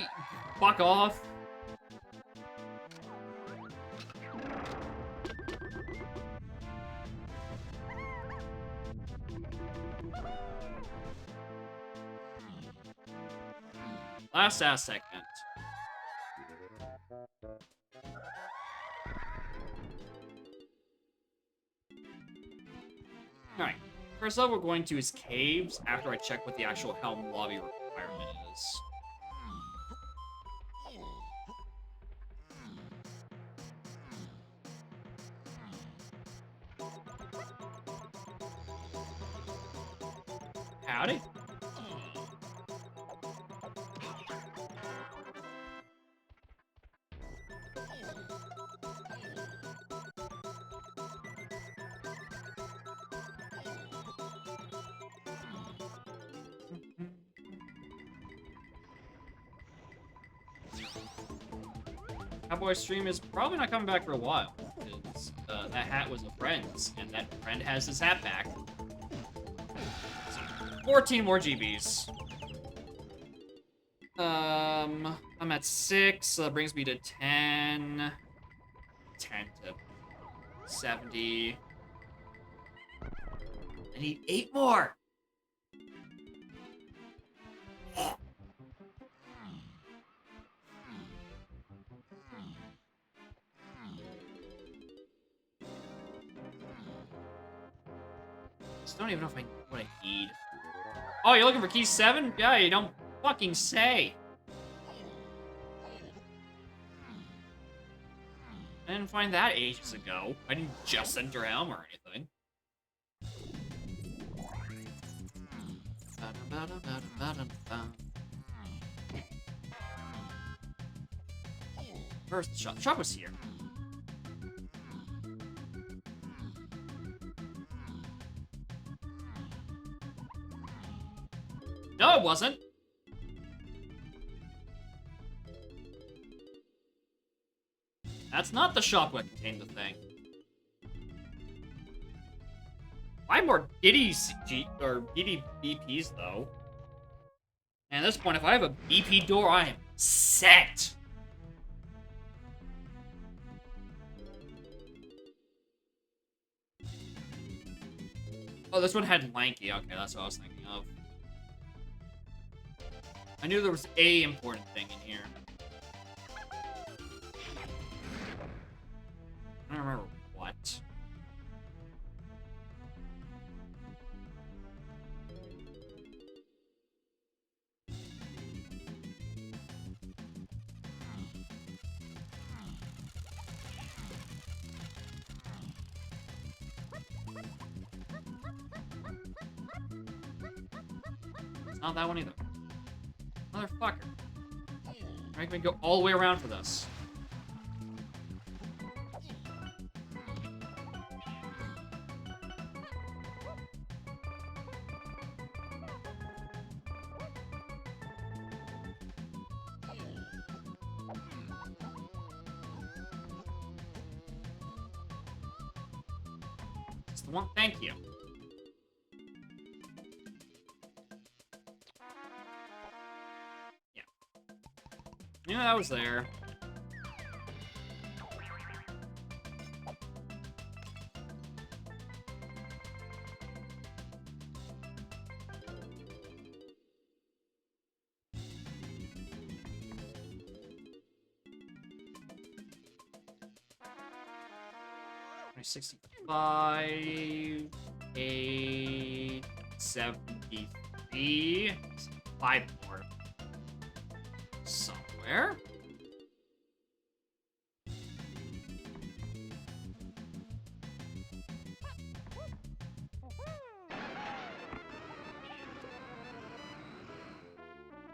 fuck off. Last Aztec vent. Alright. First up, we're going to his caves after I check what the actual Helm lobby requirement is. Howdy. Cowboy's stream is probably not coming back for a while, because that hat was a friend's, and that friend has his hat back. So, 14 more GBs. I'm at 6, so that brings me to 10. 10 to 70. I need 8 more! I don't even know if what I need. Oh, you're looking for key 7? Yeah, you don't fucking say. I didn't find that ages ago. I didn't just enter Helm or anything. Where's the shop? The shop was here. No, it wasn't. That's not the shop that contained the thing. Why more Giddy or Giddy BPs though? And at this point, if I have a BP door, I am set. Oh, this one had Lanky. Okay, that's what I was thinking of. I knew there was a important thing in here. I don't remember what. It's not that one either. Motherfucker. Make me go all the way around for this. It's the one. Thank you. Yeah, that was there. $65, 73, 5 more. Somewhere.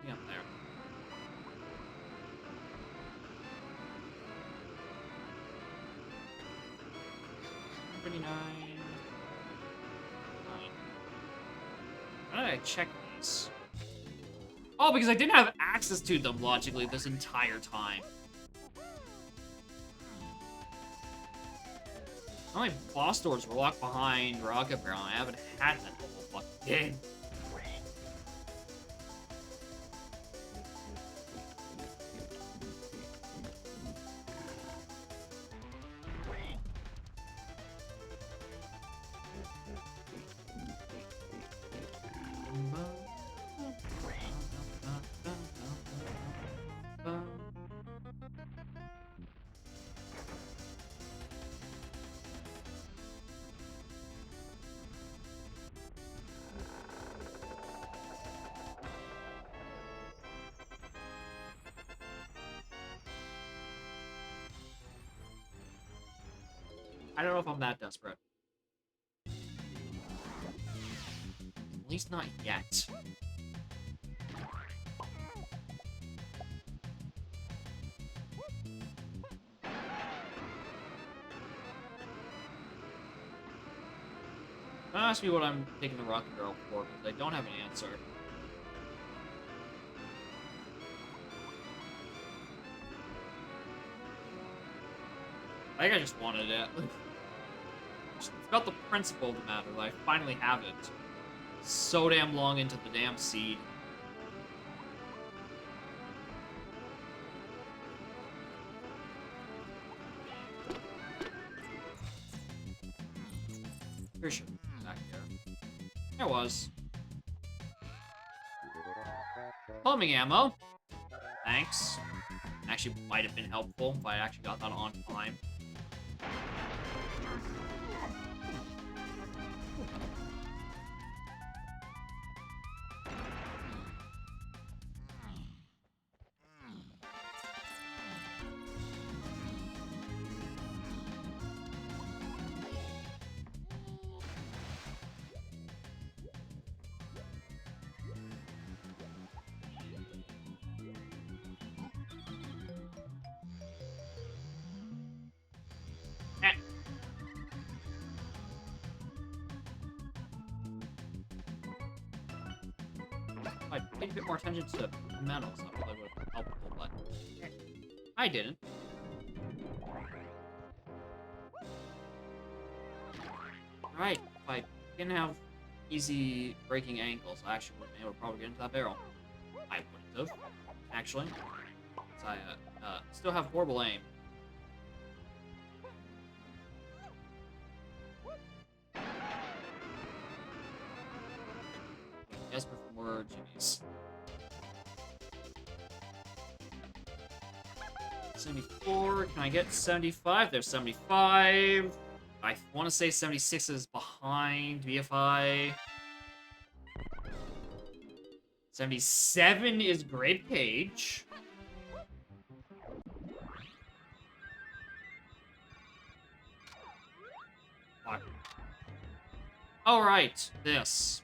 Yeah, up there. How did I check these? Oh, because I didn't have access to them logically this entire time. My boss doors were locked behind Rocket Barrel. I haven't had that the whole fucking game. I don't know if I'm that desperate. At least not yet. Don't ask me what I'm taking the Rocket Barrel for, because I don't have an answer. I think I just wanted it. It's about the principle of the matter that I finally have it. So damn long into the damn seed. Here should be back there. There was. Homing ammo. Thanks. Actually might have been helpful if I actually got that on time. I paid a bit more attention to fundamentals, that probably would have helped, but I didn't. Right, if I didn't have easy breaking ankles, I actually would have been able to probably get into that barrel. I wouldn't have, actually. Because I still have horrible aim. Desperate for more jimmies. 74, can I get 75? There's 75. I want to say 76 is behind BFI. 77 is Grape Cage. Fuck. Alright, this.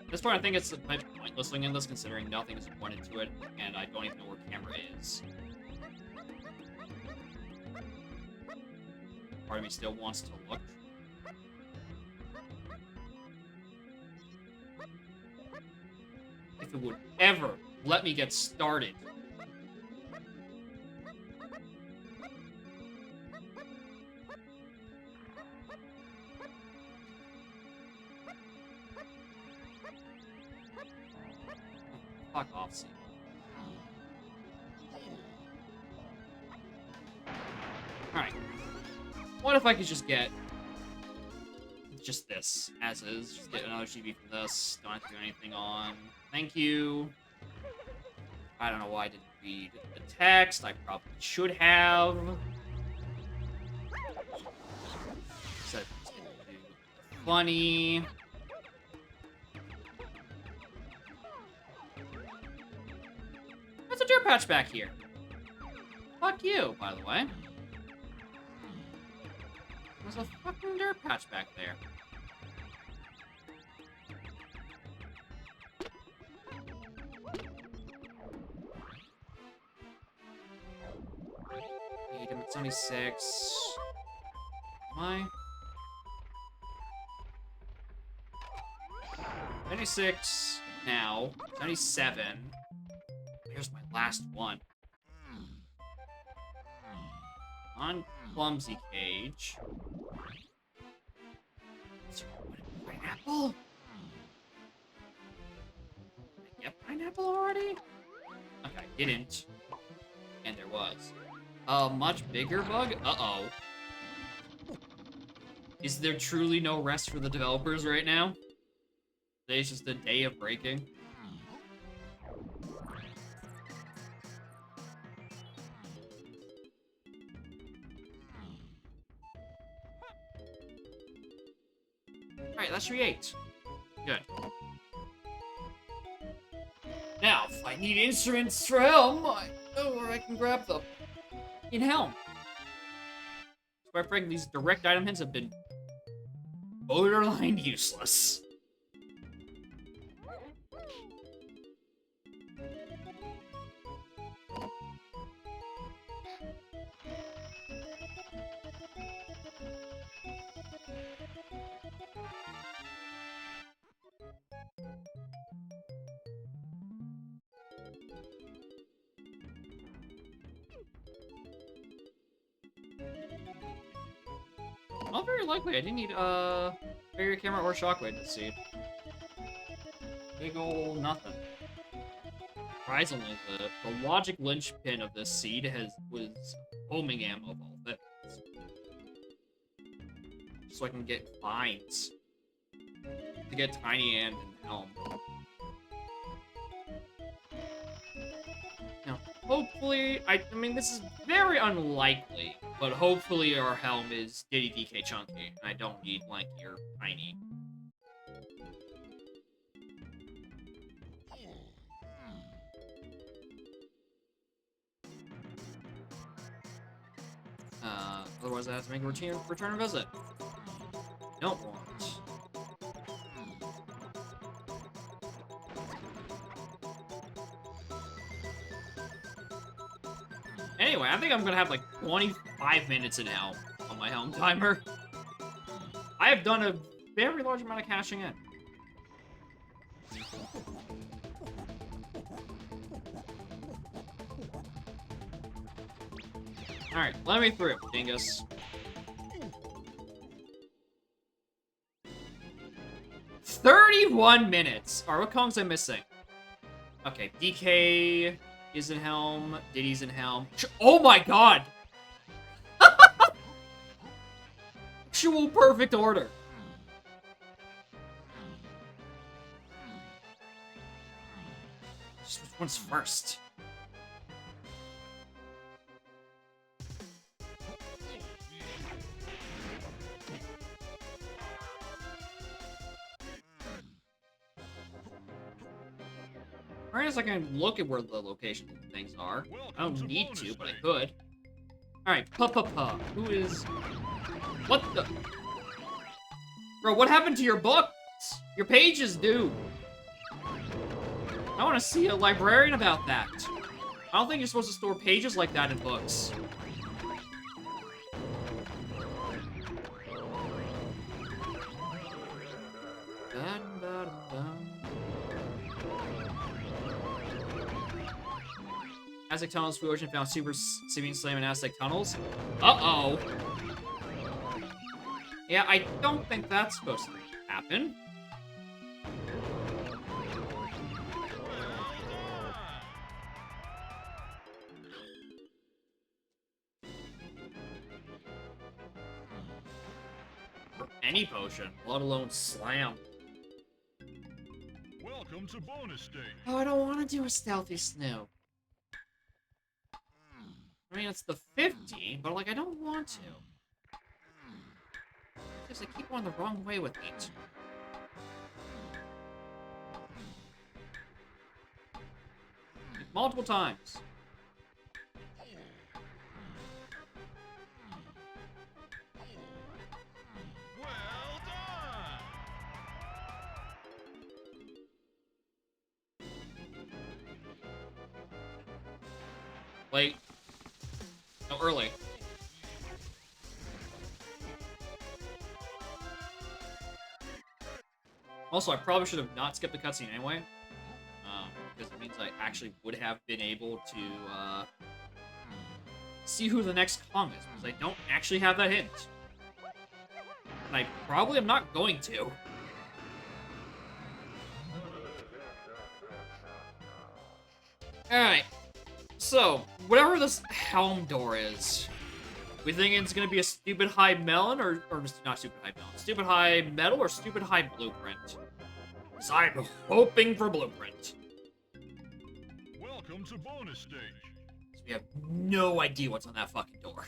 At this point, I think it's a bit pointless looking at this, considering nothing is pointed to it, and I don't even know where camera is. Part of me still wants to look. If it would ever let me get started. Fuck off, Seagull. Alright. What if I could just get just this, as is? Just get another GB from this. Don't have to do anything on. Thank you. I don't know why I didn't read the text. I probably should have. Said it's gonna do funny. There's a dirt patch back here. Fuck you, by the way. There's a fucking dirt patch back there. I'm at 76. Am I? 76 now. 77. Here's my last one. On Clumsy Cage. Is there a pineapple? Did I get pineapple already? Okay, didn't. And there was. A much bigger bug? Uh-oh. Is there truly no rest for the developers right now? Today's just a day of breaking. Alright, that should be 8. Good. Now, if I need instruments for Helm, I know where I can grab them. In Helm. Quite frankly, these direct item hints have been borderline useless. Well, very likely. I didn't need barrier camera or shockwave to see. Big ol' nothing. Surprisingly, the logic linchpin of this seed was homing ammo of all things. So I can get vines. To get Tiny Ant and Helm. Now, hopefully, I mean, this is very unlikely, but hopefully our Helm is Diddy DK Chunky, and I don't need Lanky or Tiny. Otherwise I have to make a return visit. Don't want. Anyway, I think I'm gonna have like 25 minutes now on my home timer. I have done a very large amount of cashing in. Alright, let me through, dingus. $31 minutes! Alright, what Kongs am I missing? Okay, DK is in Helm, Diddy's in Helm. Oh my god! Actual perfect order. Just which one's first? Or I guess I can look at where the location of things are. I don't need to, but I could. Alright, pa. Who is... What the... Bro, what happened to your books? Your pages, dude. I want to see a librarian about that. I don't think you're supposed to store pages like that in books. Aztec tunnels, Blue Ocean found super Sibian Slam in Aztec tunnels. Uh-oh. Yeah, I don't think that's supposed to happen. For any potion, let alone slam. Welcome to bonus stage. Oh, I don't want to do a stealthy snoop. I mean, it's the 50, but, like, I don't want to. Because I keep going the wrong way with it. Multiple times. Well done. Late. No, early. Also, I probably should have not skipped the cutscene anyway. Because it means I actually would have been able to, see who the next Kong is, because I don't actually have that hint. And I probably am not going to. Alright. So, whatever this helm door is, we think it's gonna be a stupid high melon, or not stupid high melon, stupid high metal, or stupid high blueprint? So I'm hoping for blueprint. Welcome to bonus stage. So we have no idea what's on that fucking door.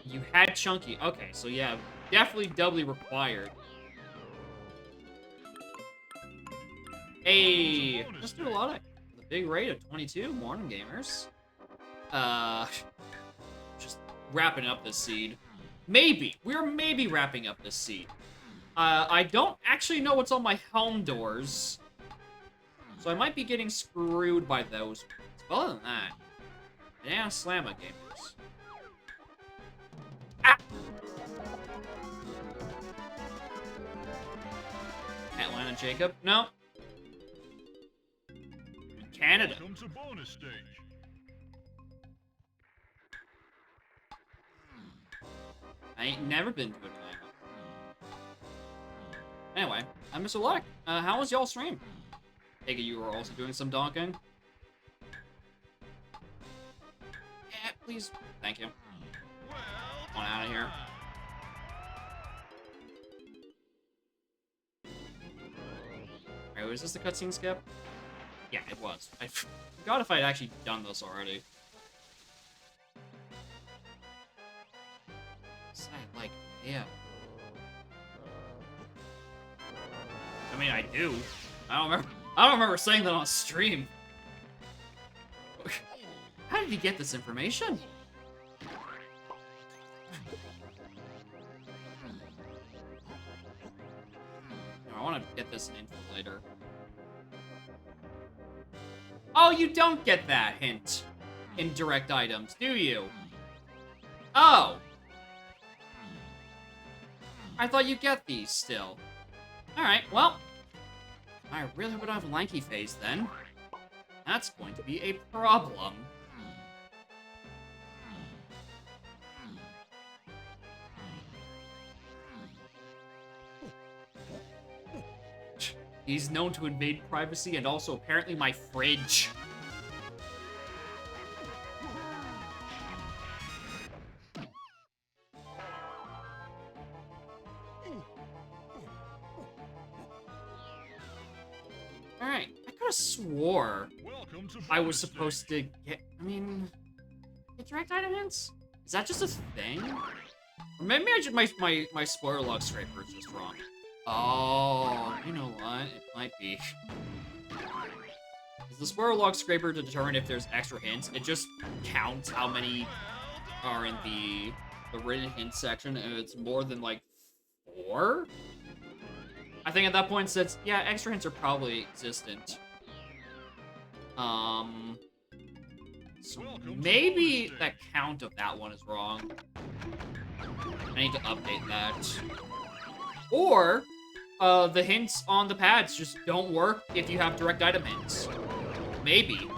You had Chunky. Okay, so yeah, definitely doubly required. Hey, let's do a lot of the big rate of 22 morning gamers. Just wrapping up this seed. We're maybe wrapping up this seed. I don't actually know what's on my helm doors, so I might be getting screwed by those. But other than that, yeah, Slamma gamers. Ah! Atlanta Jacob? No. Canada. Welcome to bonus stage. I ain't never been to Atlanta. Anyway, Mr. Luck, how was y'all stream? Take it you were also doing some donking? Yeah, please. Thank you. Well On out of here. Alright, was this the cutscene skip? Yeah, it was. I forgot if I'd actually done this already. Like, yeah. I mean, I do. I don't remember saying that on stream. How did you get this information? I want to get this info later. Oh, you don't get that hint in direct items, do you? Oh. I thought you get these still. Alright, well. I really hope I don't have a lanky face then. That's going to be a problem. He's known to invade privacy and also apparently my fridge. Alright, I could have swore Welcome to I was bonus supposed to get, get direct item hints? Is that just a thing? Or maybe my spoiler log scraper is just wrong. Oh, you know what? It might be. Is the spoiler log scraper to determine if there's extra hints? It just counts how many are in the written hint section, and if it's more than, like, 4? I think at that point, since, yeah, extra hints are probably existent. So maybe that count of that one is wrong. I need to update that. Or, the hints on the pads just don't work if you have direct item hints. Maybe.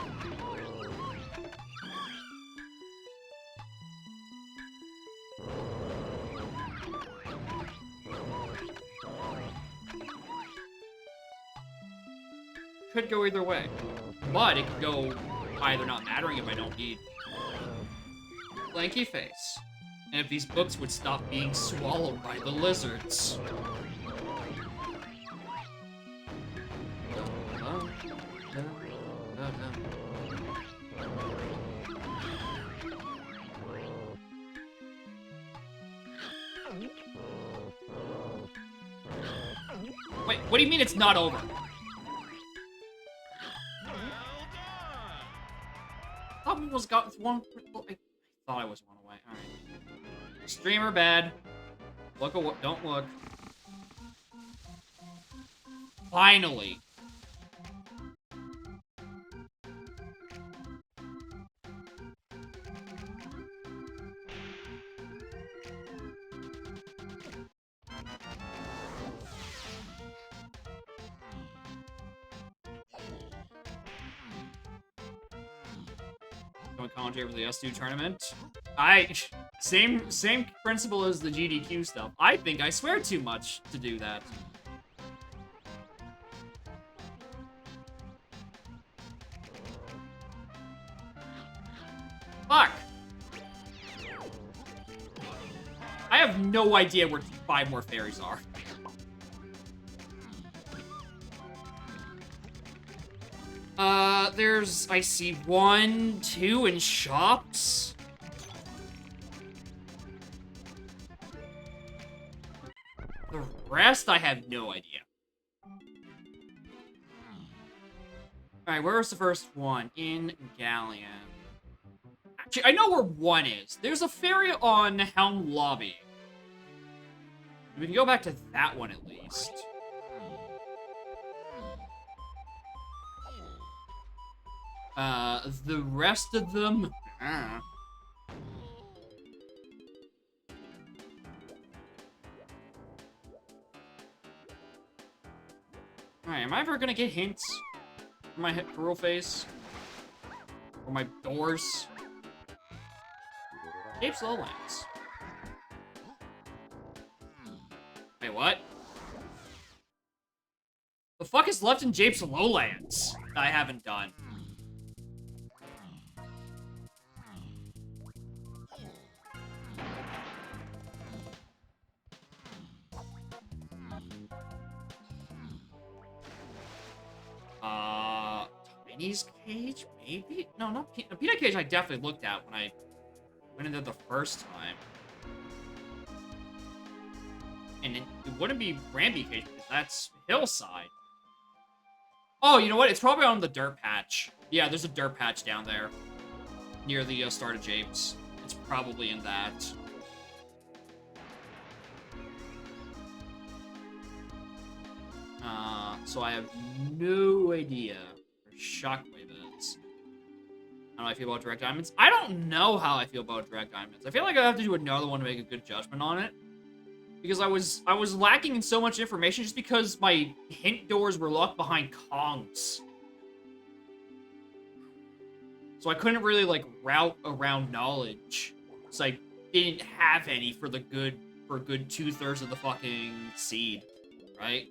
Could go either way. But it could go either not mattering if I don't need lanky face. And if these books would stop being swallowed by the lizards. Wait, what do you mean it's not over? I thought we was got one. I thought I was one away. All right. Streamer bad. Look at what? Don't look. Finally. Going commentary for the S2 tournament. Same principle as the GDQ stuff. I think I swear too much to do that. Fuck! I have no idea where 5 more fairies are. I see 1, 2 in shops. The rest, I have no idea. Alright, where's the first one? In Galleon. Actually, I know where 1 is. There's a fairy on Helm Lobby. We can go back to that one at least. The rest of them... Alright, am I ever gonna get hints for my real face? Or my doors? Cape's Lowlands. Wait, what? fuck is left in Jape's Lowlands that I haven't done? Tiny's cage, maybe? No, not Peanut Cage I definitely looked at when I went in there the first time. And it wouldn't be Ramby Cage because that's Hillside. Oh, you know what? It's probably on the dirt patch. Yeah, there's a dirt patch down there near the start of Japes. It's probably in that. So I have no idea where Shockwave is. How do I feel about Direct Diamonds? I don't know how I feel about Direct Diamonds. I feel like I have to do another one to make a good judgment on it. Because I was lacking in so much information just because my hint doors were locked behind Kongs. So I couldn't really, like, route around knowledge. So I didn't have any for a good 2/3 of the fucking seed. Right?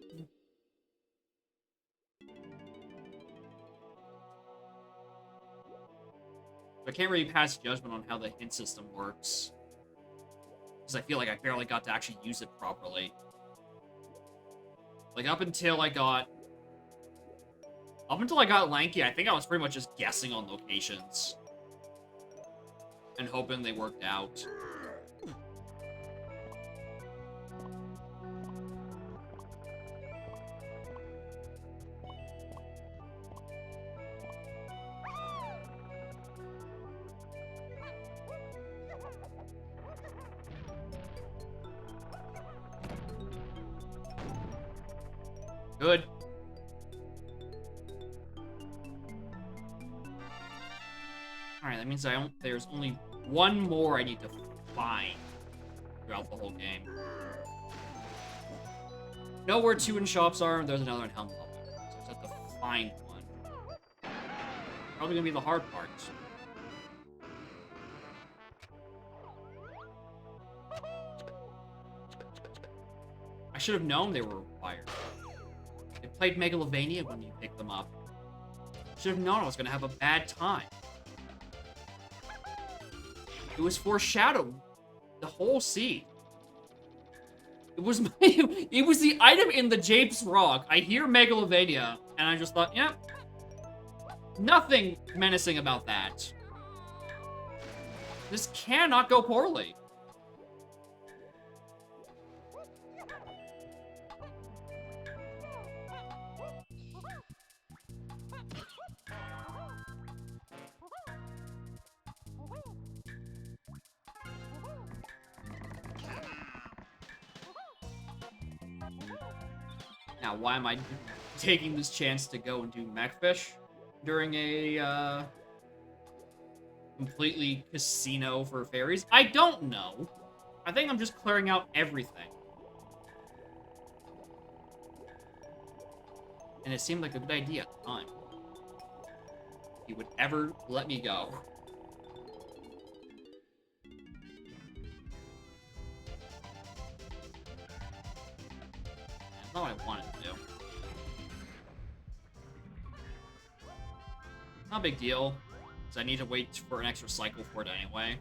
I can't really pass judgment on how the hint system works. Because I feel like I barely got to actually use it properly. Like, up until I got Lanky, I think I was pretty much just guessing on locations. And hoping they worked out. Good. Alright, that means there's only one more I need to find throughout the whole game. Know where 2 in shops are, and there's another in Helm Level. So I just have to find one. Probably gonna be the hard part. I should have known they were required. They played Megalovania when you picked them up. Should have known I was gonna have a bad time. It was foreshadowed the whole seed. It was it was the item in the Japes Rock. I hear Megalovania, and I just thought, yeah, nothing menacing about that. This cannot go poorly. Now, why am I taking this chance to go and do Mechfish during a, completely casino for fairies? I don't know. I think I'm just clearing out everything. And it seemed like a good idea at the time. He would ever let me go. That's not what I wanted to do. Not a big deal, because I need to wait for an extra cycle for it anyway.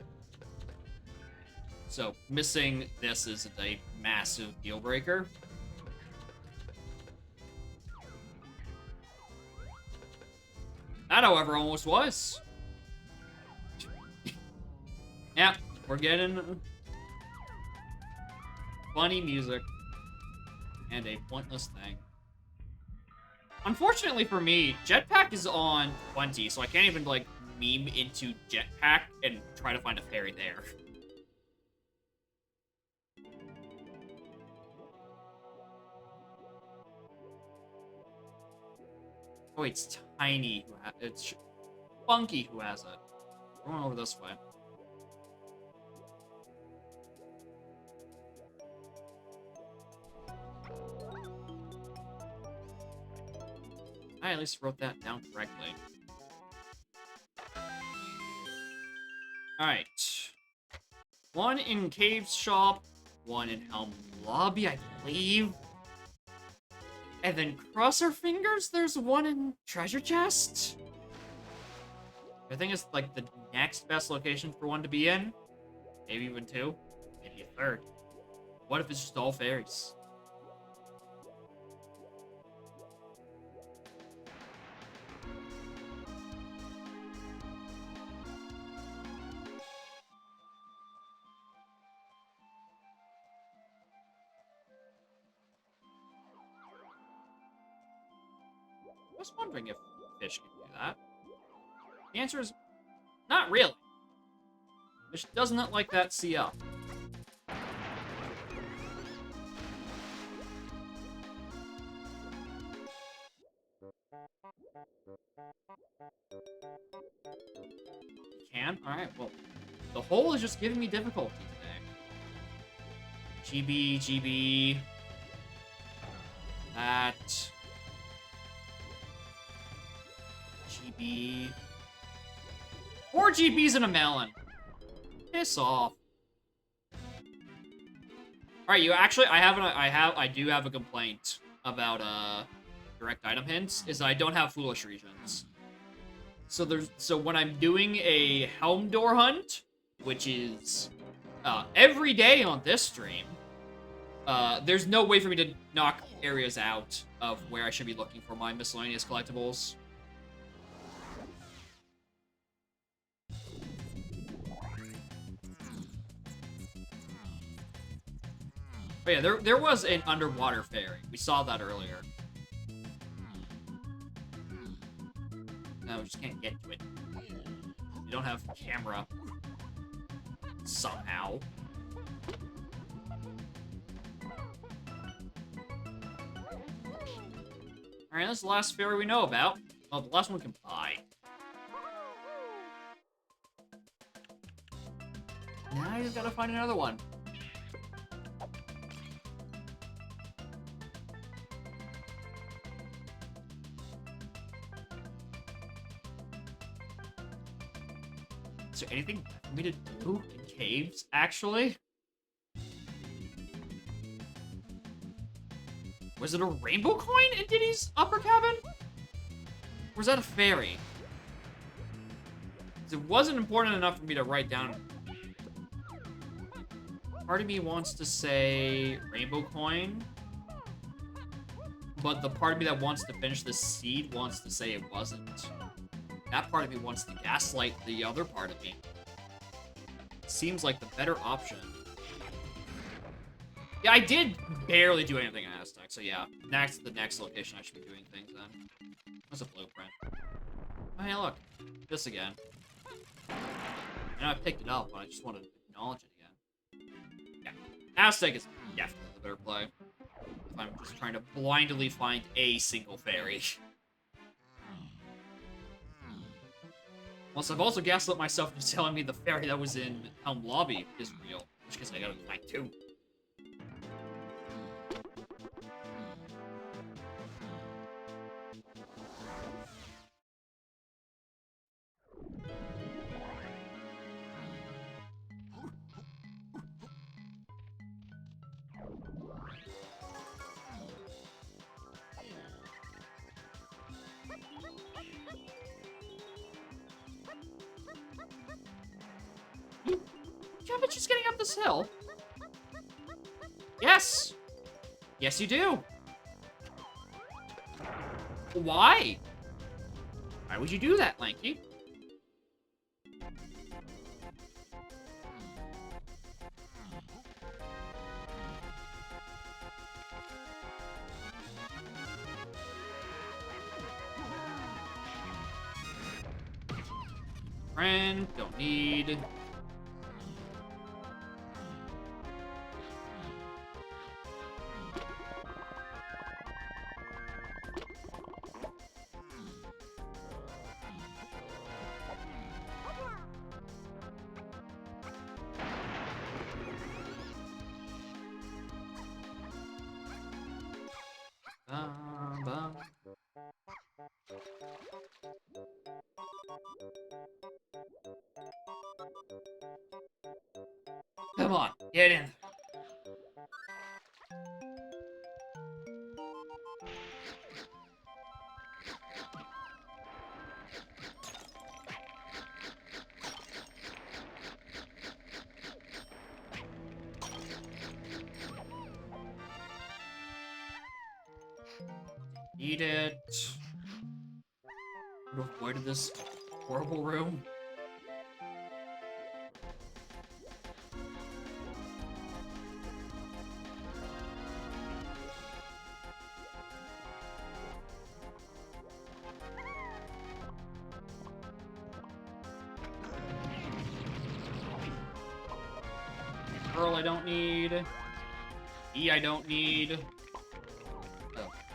So, missing this is a massive deal breaker. That, however, almost was. Yeah, we're getting funny music and a pointless thing. Unfortunately for me, Jetpack is on 20, so I can't even, like, meme into Jetpack and try to find a fairy there. Oh, it's Tiny who it's Funky who has it. We're going over this way. I at least wrote that down correctly. Alright. One in Cave's shop, one in Helm Lobby, I believe. And then cross our fingers, there's one in treasure chest. I think it's like the next best location for one to be in. Maybe even two. Maybe a third. What if it's just all fairies? I was wondering if fish could do that. The answer is not really. Fish does not like that sea up. You can? Alright, well, the hole is just giving me difficulty today. GB, GB. That. GB. 4 GBs and a melon. Piss off. Alright, you actually, I do have a complaint about, direct item hints, is I don't have foolish regions. So when I'm doing a helm door hunt, which is, every day on this stream, there's no way for me to knock areas out of where I should be looking for my miscellaneous collectibles. But yeah, there was an underwater fairy. We saw that earlier. No, we just can't get to it. You don't have camera. Somehow. Alright, that's the last fairy we know about. Oh, the last one can buy. Now you gotta find another one. Is there anything for me to do in caves, actually? Was it a rainbow coin in Diddy's upper cabin? Or was that a fairy? 'Cause it wasn't important enough for me to write down. Part of me wants to say rainbow coin, but the part of me that wants to finish the seed wants to say it wasn't. That part of me wants to gaslight the other part of me. Seems like the better option. Yeah, I did barely do anything in Aztec, so yeah. The next location I should be doing things then. That's a blueprint. Oh, hey, look. This again. I know I picked it up, but I just wanted to acknowledge it again. Yeah. Aztec is definitely the better play. If I'm just trying to blindly find a single fairy. Plus, I've also gaslit myself into telling me the fairy that was in Helm Lobby is real. In which case I gotta find 2. You just getting up this hill? Yes! Yes, you do! Why? Why would you do that, Lanky? Friend, don't need. Come on, get in. Eat it. To avoid this horrible room. Pearl I don't need. E I don't need.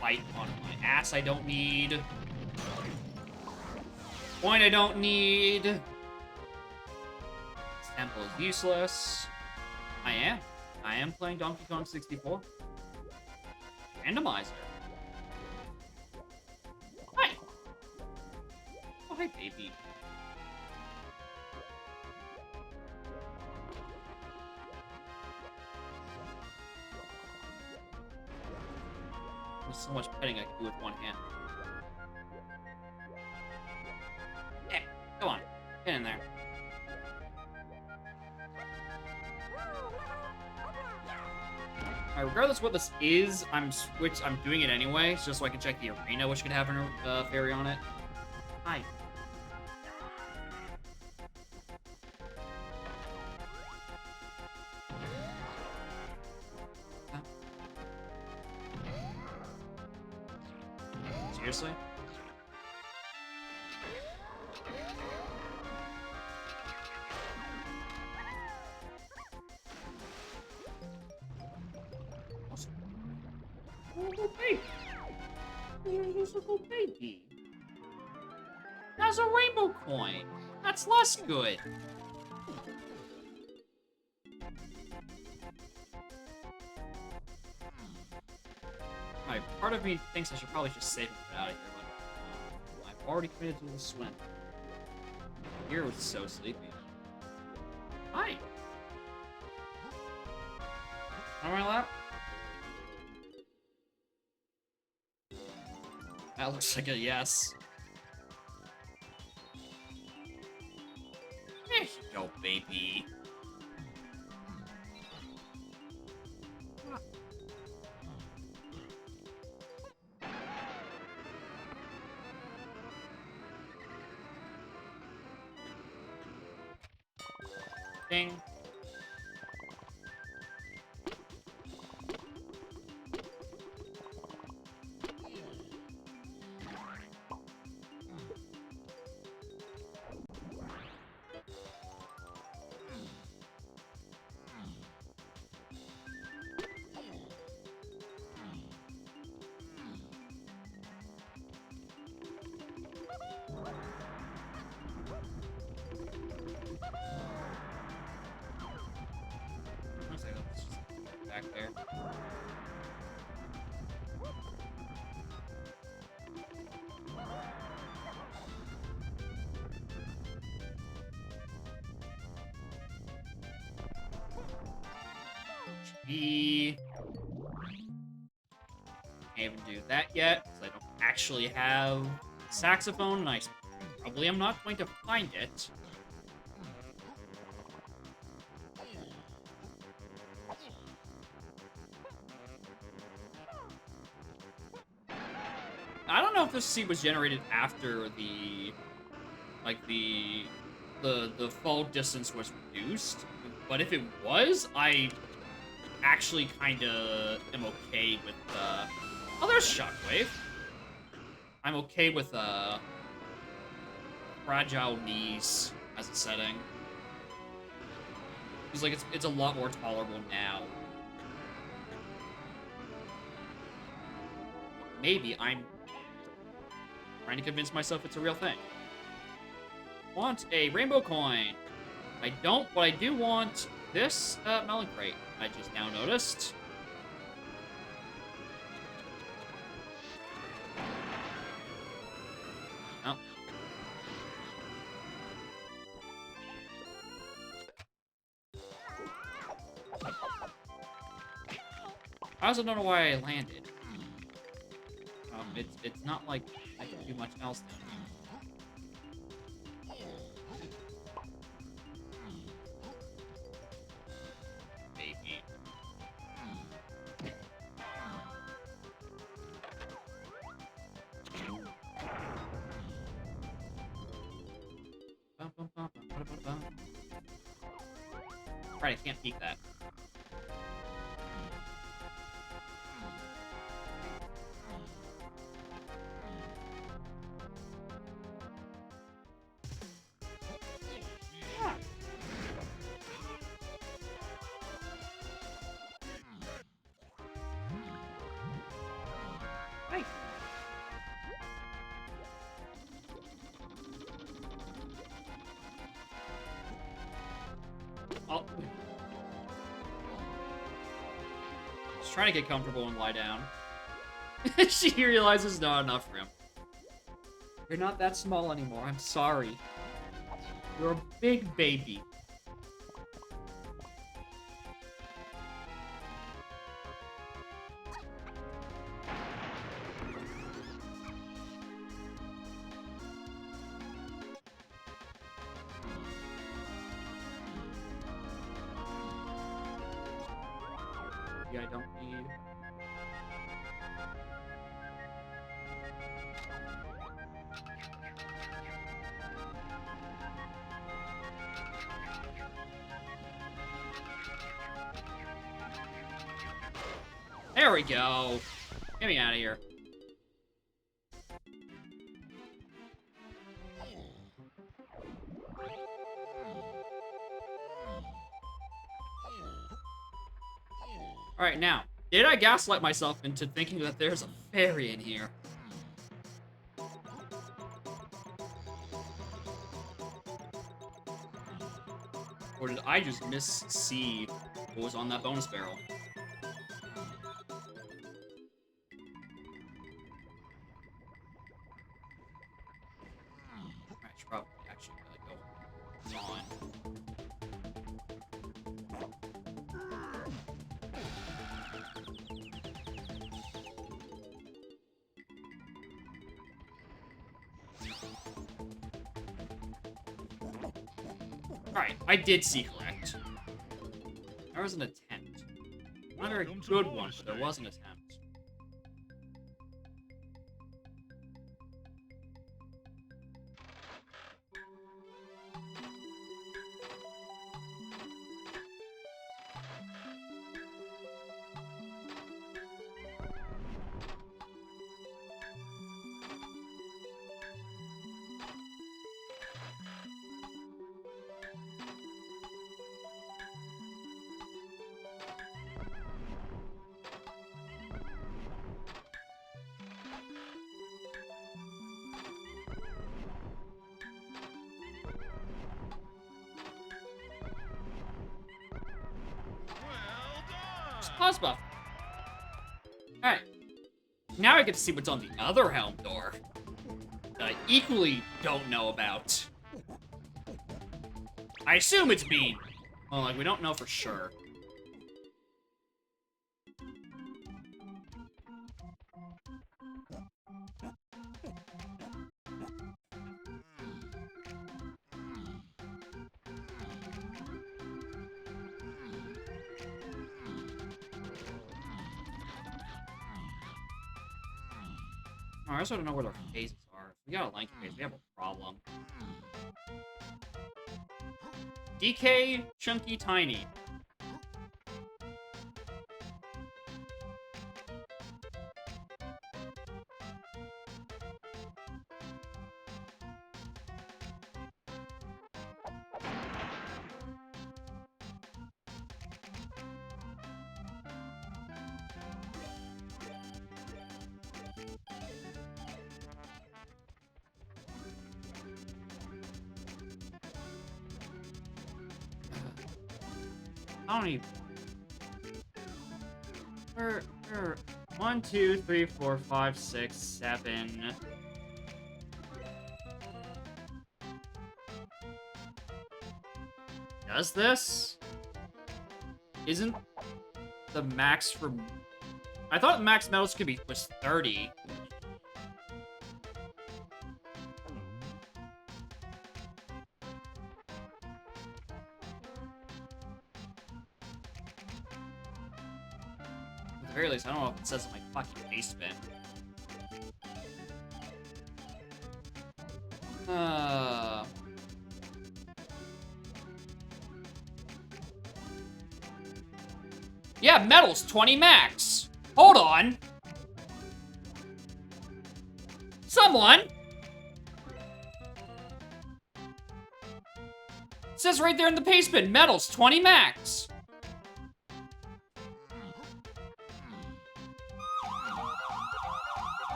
Fight on my ass I don't need. Point I don't need. This temple is useless. I am playing Donkey Kong 64. Randomizer. Hi. Oh, hi, baby. There's so much petting I can do with one hand. Yeah, go on. Get in there. Alright, regardless of what this is, I'm doing it anyway, just so I can check the arena, which could have a fairy on it. Hi. Seriously? Little baby. There's a little baby. That's a rainbow coin. That's less good. Alright, part of me thinks I should probably just save him and get out of here, but I've already committed to the swim. Here was so sleepy. Hi. On my lap? That looks like a yes. There you go, baby. Ding. Looks like it's just back there. Can't even do that yet, because I don't actually have saxophone, and I probably am not going to find it. I don't know if this seed was generated after the fall distance was reduced, but if it was, I actually kind of am okay with oh, there's Shockwave. I'm okay with fragile knees as a setting. It's like it's a lot more tolerable now. Maybe I'm trying to convince myself it's a real thing. Want a rainbow coin. I don't, but I do want this melon crate. I just now noticed. Oh. I also don't know why I landed. It's not like I can do much else now. Baby. Right, I can't peek that. Right. Oh. Just trying to get comfortable and lie down. She realizes not enough for him. You're not that small anymore. I'm sorry. You're a big baby. Yeah, I don't need... There we go. Get me out of here. Alright, now, did I gaslight myself into thinking that there's a fairy in here? Or did I just miss-see what was on that bonus barrel? I should probably actually go on. Alright, I did see correct. There was an attempt. Not a very good one, but there was an attempt. Pause buff. Alright. Now I get to see what's on the other helm door that I equally don't know about. I assume it's Bean. Well, like, we don't know for sure. I also don't know where their phases are. If we got a length phase, we have a problem. DK, Chunky, Tiny. How many? 1, 2, 3, 4, 5, 6, 7. Does this? Isn't the max for... I thought max medals was 30. At the very least, I don't know if it says in my fucking base bin. Yeah, metals, 20 max. Hold on. Someone. It says right there in the paste bin, metals, 20 max.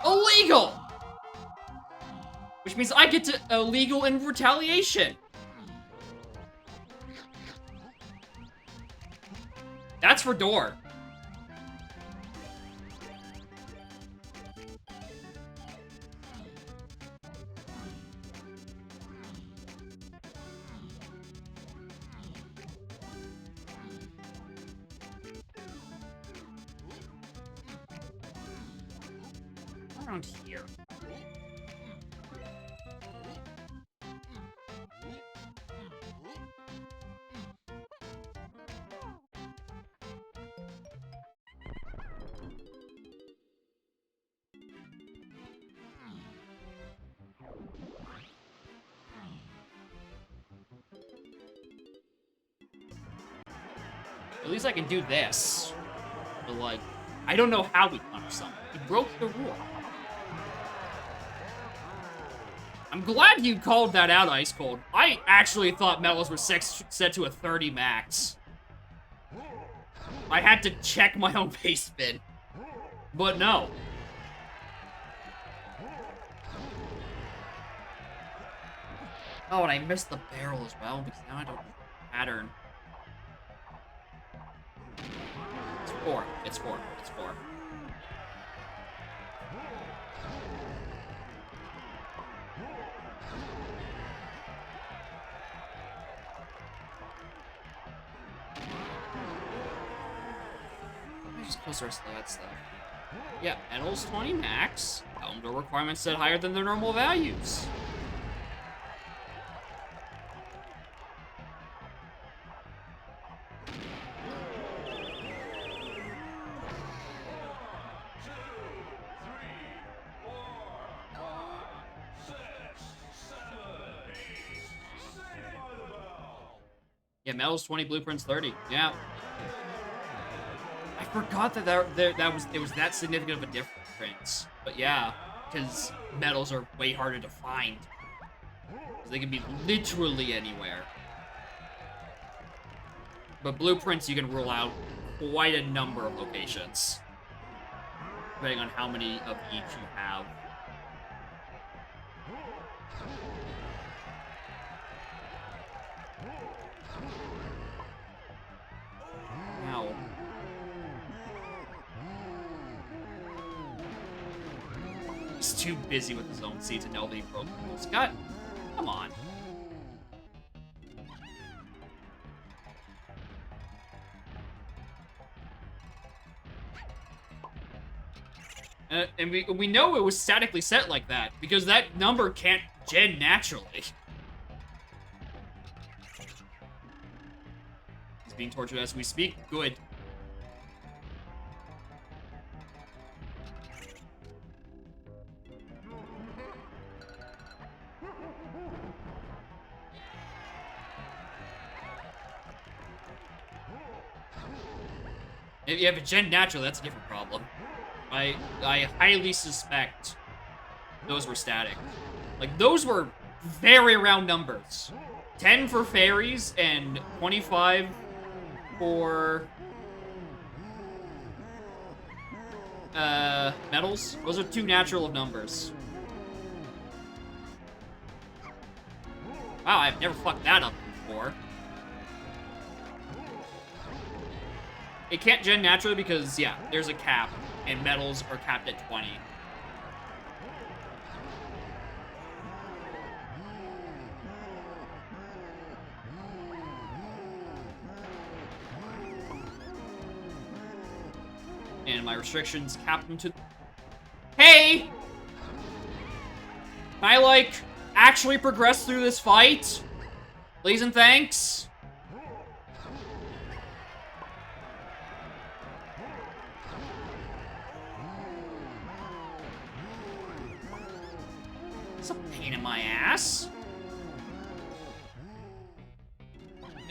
Illegal! Which means I get to illegal in retaliation. That's for door. Around here. At least I can do this. But, like, I don't know how we punish someone. He broke the rule. I'm glad you called that out, Ice Cold. I actually thought metals were set to a 30 max. I had to check my own base spin. But no. Oh, and I missed the barrel as well, because now I don't know the pattern. It's 4. It's 4. It's 4. Let me just close the rest of that stuff. Yeah, metals 20 max. Helm door requirements set higher than their normal values. Yeah, metals 20, blueprints 30. Yeah. I forgot that it was that significant of a difference. But yeah, because metals are way harder to find. Because they can be literally anywhere. But blueprints you can rule out quite a number of locations. Depending on how many of each you have. Wow. He's too busy with his own seeds and know that he broke the rules. God, come on. And we know it was statically set like that, because that number can't gen naturally. He's being tortured as we speak. Good. If you have a gen naturally, that's a different problem. I highly suspect those were static. Like, those were very round numbers. 10 for fairies and 25 for metals. Those are 2 natural of numbers. Wow, I've never fucked that up before. It can't gen naturally because, yeah, there's a cap, and metals are capped at 20. And my restrictions cap them to... Hey! Can I, like, actually progress through this fight? Please and thanks? It's a pain in my ass.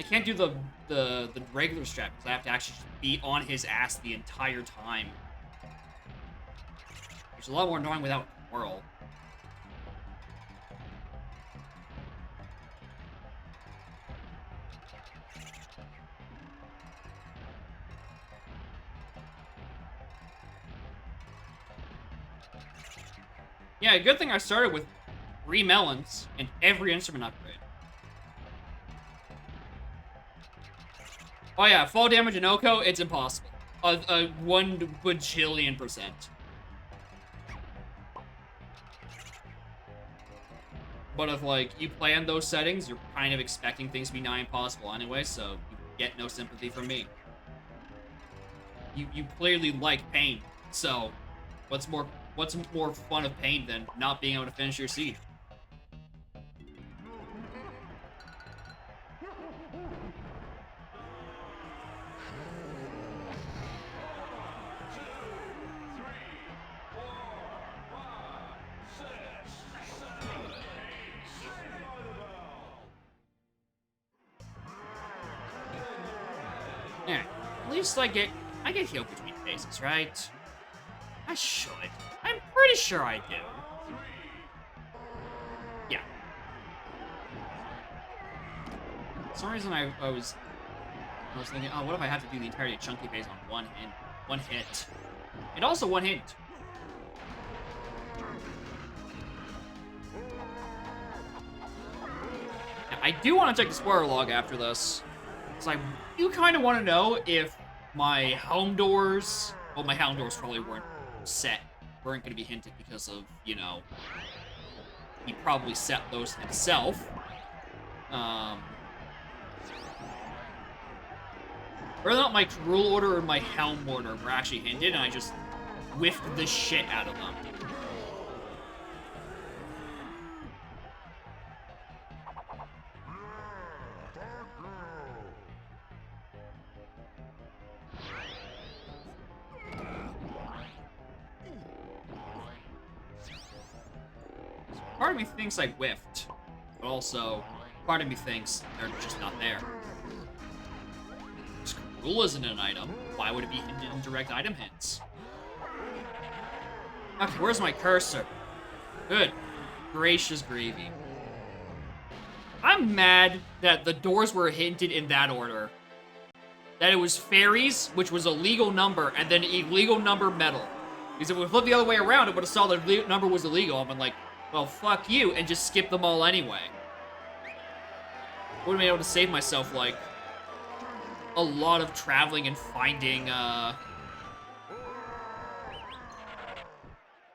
I can't do the regular strat because I have to actually just be on his ass the entire time. Which is a lot more annoying without Whirl. Yeah, good thing I started with 3 melons and every instrument upgrade. Oh yeah, fall damage in Oko, it's impossible. A 1 bajillion%. But if, like, you plan those settings, you're kind of expecting things to be nigh impossible anyway, so you get no sympathy from me. You clearly like pain, so what's more fun of pain than not being able to finish your seed? Yeah, at least I get healed between phases, right? I should. I'm pretty sure I do. Yeah. For some reason I was thinking, oh, what if I have to do the entirety of Chunky phase on one hit? And also one hint. Now, I do want to check the spoiler log after this. So I do kind of want to know if my home doors... Well, my home doors probably weren't going to be hinted because of, you know... He probably set those himself. Whether or not my rule order or my helm order were actually hinted, and I just whiffed the shit out of them. Part of me thinks I whiffed, but also part of me thinks they're just not there. Rule isn't an item. Why would it be hinted in direct item hints? Okay, where's my cursor? Good. Gracious gravy. I'm mad that the doors were hinted in that order. That it was fairies, which was a legal number, and then illegal number metal. Because if we flipped the other way around, it would have saw the number was illegal. I've been like, well, fuck you, and just skip them all anyway. Would have been able to save myself, like, a lot of traveling and finding, would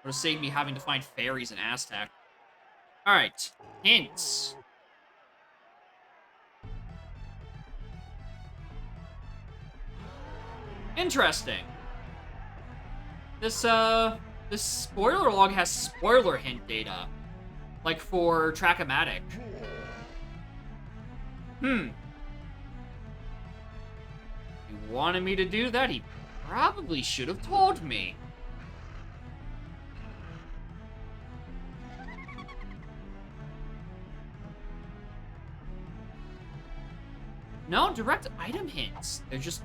have saved me having to find fairies in Aztec. Alright, hints. Interesting. This spoiler log has spoiler hint data. Like for Trachomatic. If he wanted me to do that, he probably should have told me. No, direct item hints. They've just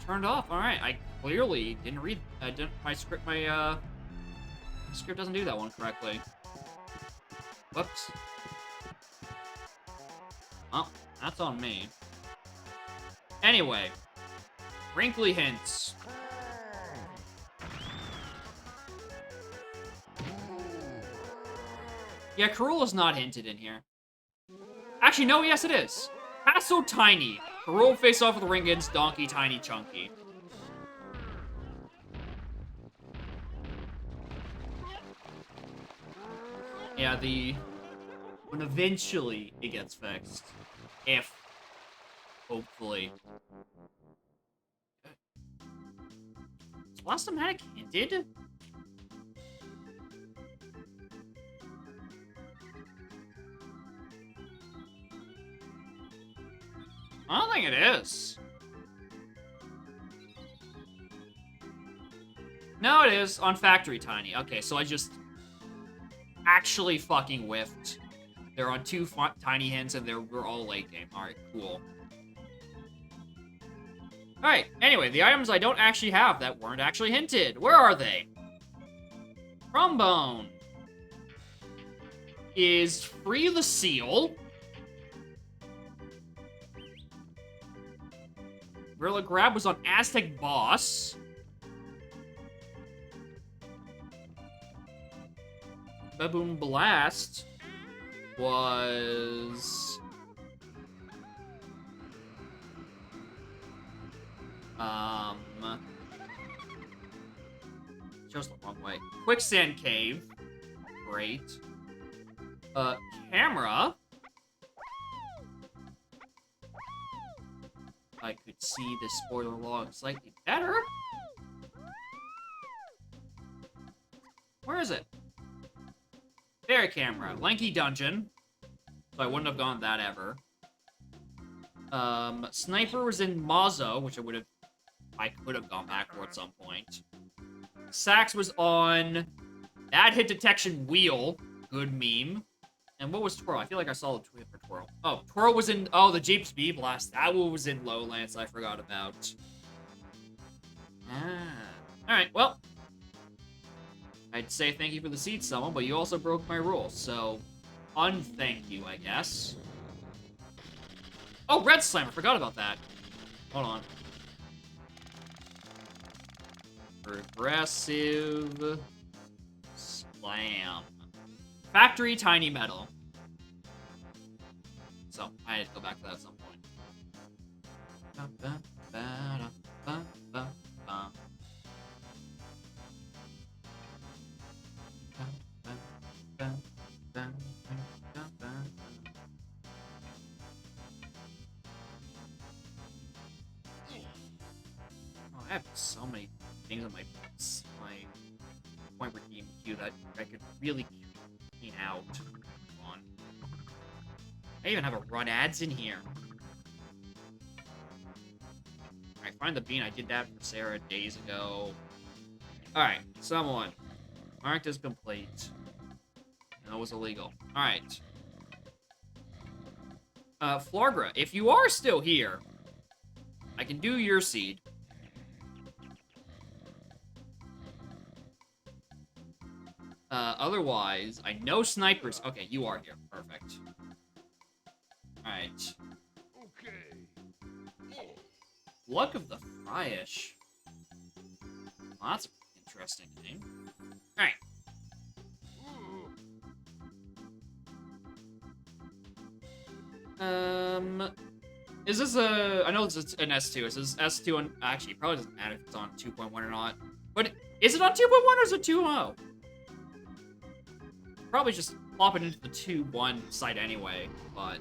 turned off. All right, I clearly didn't read. My script doesn't do that one correctly. Whoops. Well, that's on me. Anyway, wrinkly hints. Yeah, Karula's not hinted in here. Actually, no, yes it is. Paso Tiny. Karula face off with the Ringins, Donkey, Tiny, Chunky. Yeah, when eventually it gets fixed. If. Hopefully. Was Blastomatic hinted? I don't think it is. No, it is. On Factory Tiny. Okay, so I just actually fucking whiffed. They're on 2 Tiny hints, and we're all late game. Alright, cool. Alright, anyway, the items I don't actually have that weren't actually hinted. Where are they? Trombone is Free the Seal. Gorilla Grab was on Aztec Boss. Baboon Blast was... Chose the wrong way. Quicksand Cave. Great. Camera. I could see the spoiler log slightly better. Where is it? Fairy camera. Lanky dungeon. So I wouldn't have gone that ever. Sniper was in Mazo, which I could have gone back for at some point. Sax was on Bad Hit Detection Wheel. Good meme. And what was Twirl? I feel like I saw the tweet for Twirl. Oh, Twirl was in... Oh, the Jeep Speed Blast. That one was in Lowlands. I forgot about. Alright, well. I'd say thank you for the seed, someone, but you also broke my rule. So, unthank you, I guess. Oh, Red Slammer. Forgot about that. Hold on. Progressive Slam. Factory Tiny Metal. So, I had to go back to that at some point. Oh, I have so many things on my point redeem queue that I could really clean out. Come on. I even have a run ads in here. Alright, find the bean. I did that for Sarah days ago. Alright, someone. Marked as complete. That was illegal. Alright. Florgra, if you are still here, I can do your seed. Otherwise, I know snipers. Okay, you are here. Perfect. Alright. Okay. Luck of the Fryish. Well, that's an interesting name. Alright. Is this a... I know it's an S2. Is this S2 on... Actually, it probably doesn't matter if it's on 2.1 or not. But is it on 2.1 or is it 2.0? Probably just plop it into the 2.1 site anyway, but...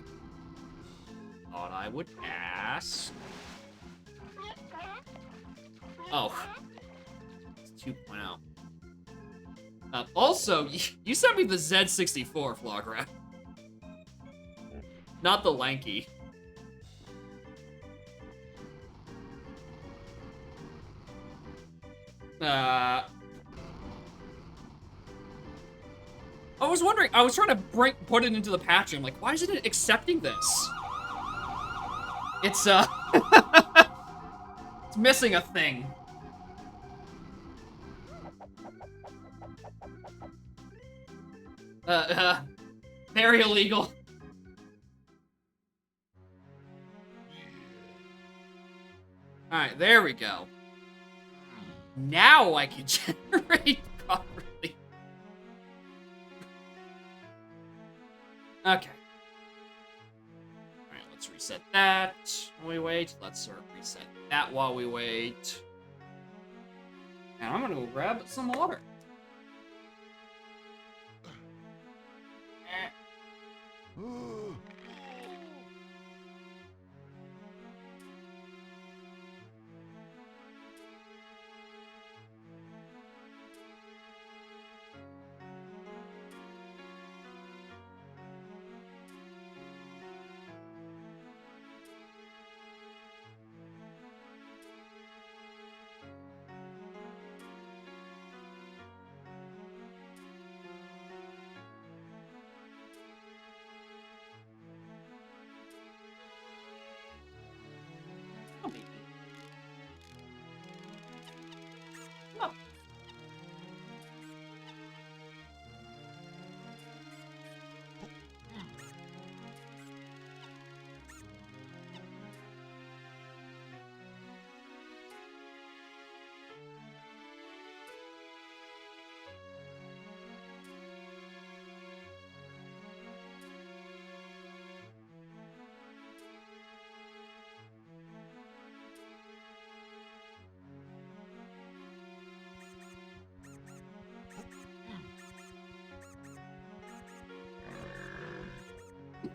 Thought I would ask. Oh. It's 2.0. Also, you sent me the Z64, Flogra. Not the lanky. I was wondering, I was trying to put it into the patch, and I'm like, why isn't it accepting this? It's, it's missing a thing. Very illegal. Alright, there we go. Now I can generate properly. Okay. Alright, let's reset that while we wait. Let's reset that while we wait. And I'm gonna go grab some water.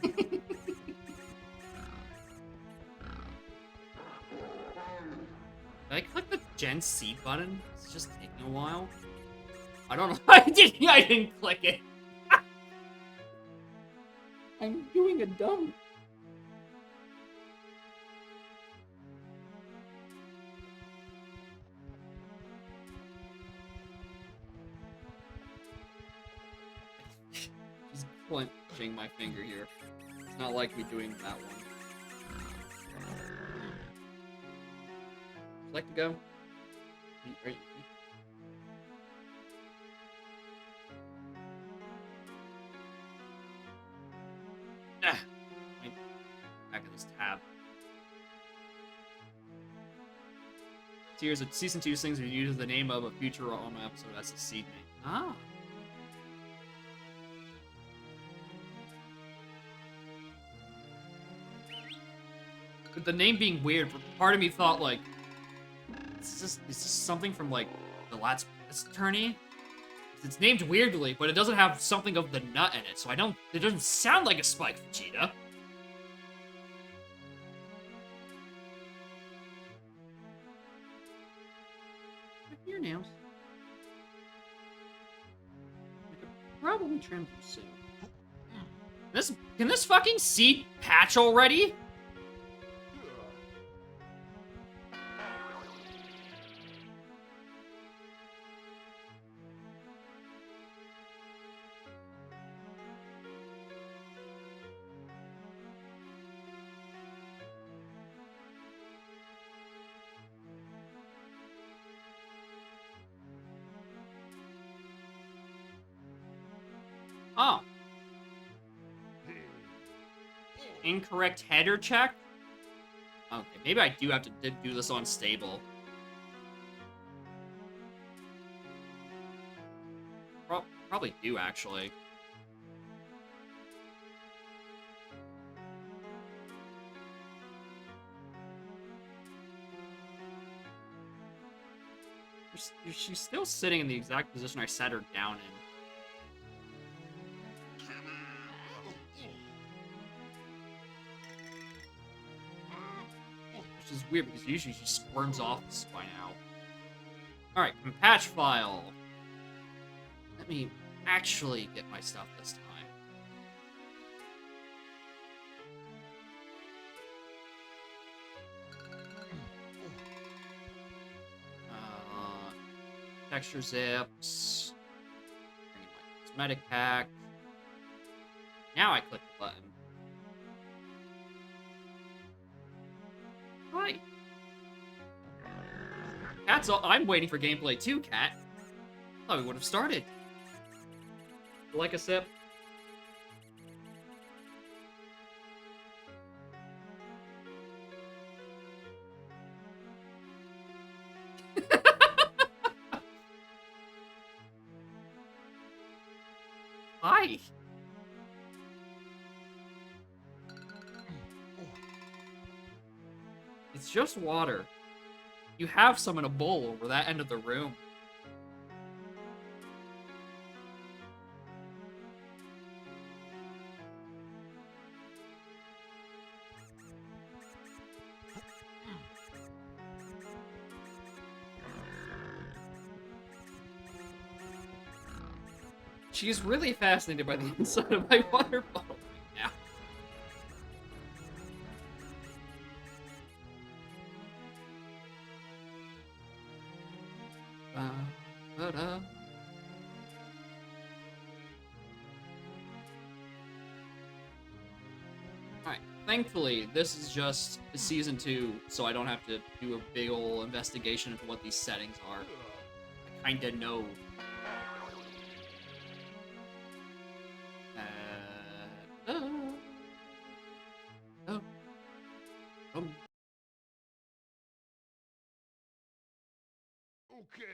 Did I click the Gen C button? It's just taking a while. I don't know. I didn't click it. I'm doing a dumb. Just clenching my finger here. It's not like me doing that one. Would you like to go? Right. Back in this tab. Tears of Season 2 sings used the name of a Futurama episode as a seed name. Ah. With the name being weird, part of me thought, like, is this something from, like, the last tourney? It's named weirdly, but it doesn't have something of the nut in it, so it doesn't sound like a Spike Vegeta. Your nails. I could probably trim them soon. Can this fucking seed patch already? Oh. Incorrect header check? Okay, maybe I do have to do this on stable. Probably do, actually. She's still sitting in the exact position I sat her down in. Which is weird, because usually she squirms off this by now. Alright, patch file. Let me actually get my stuff this time. Texture zips. Bring in my cosmetic pack. Now I click the button. Hi. Cat's all. I'm waiting for gameplay too, Cat. Thought we would have started. Like a sip. Hi. It's just water. You have some in a bowl over that end of the room. She's really fascinated by the inside of my water bottle right now. Alright, thankfully, this is just Season 2, so I don't have to do a big ol' investigation into what these settings are. I kinda know.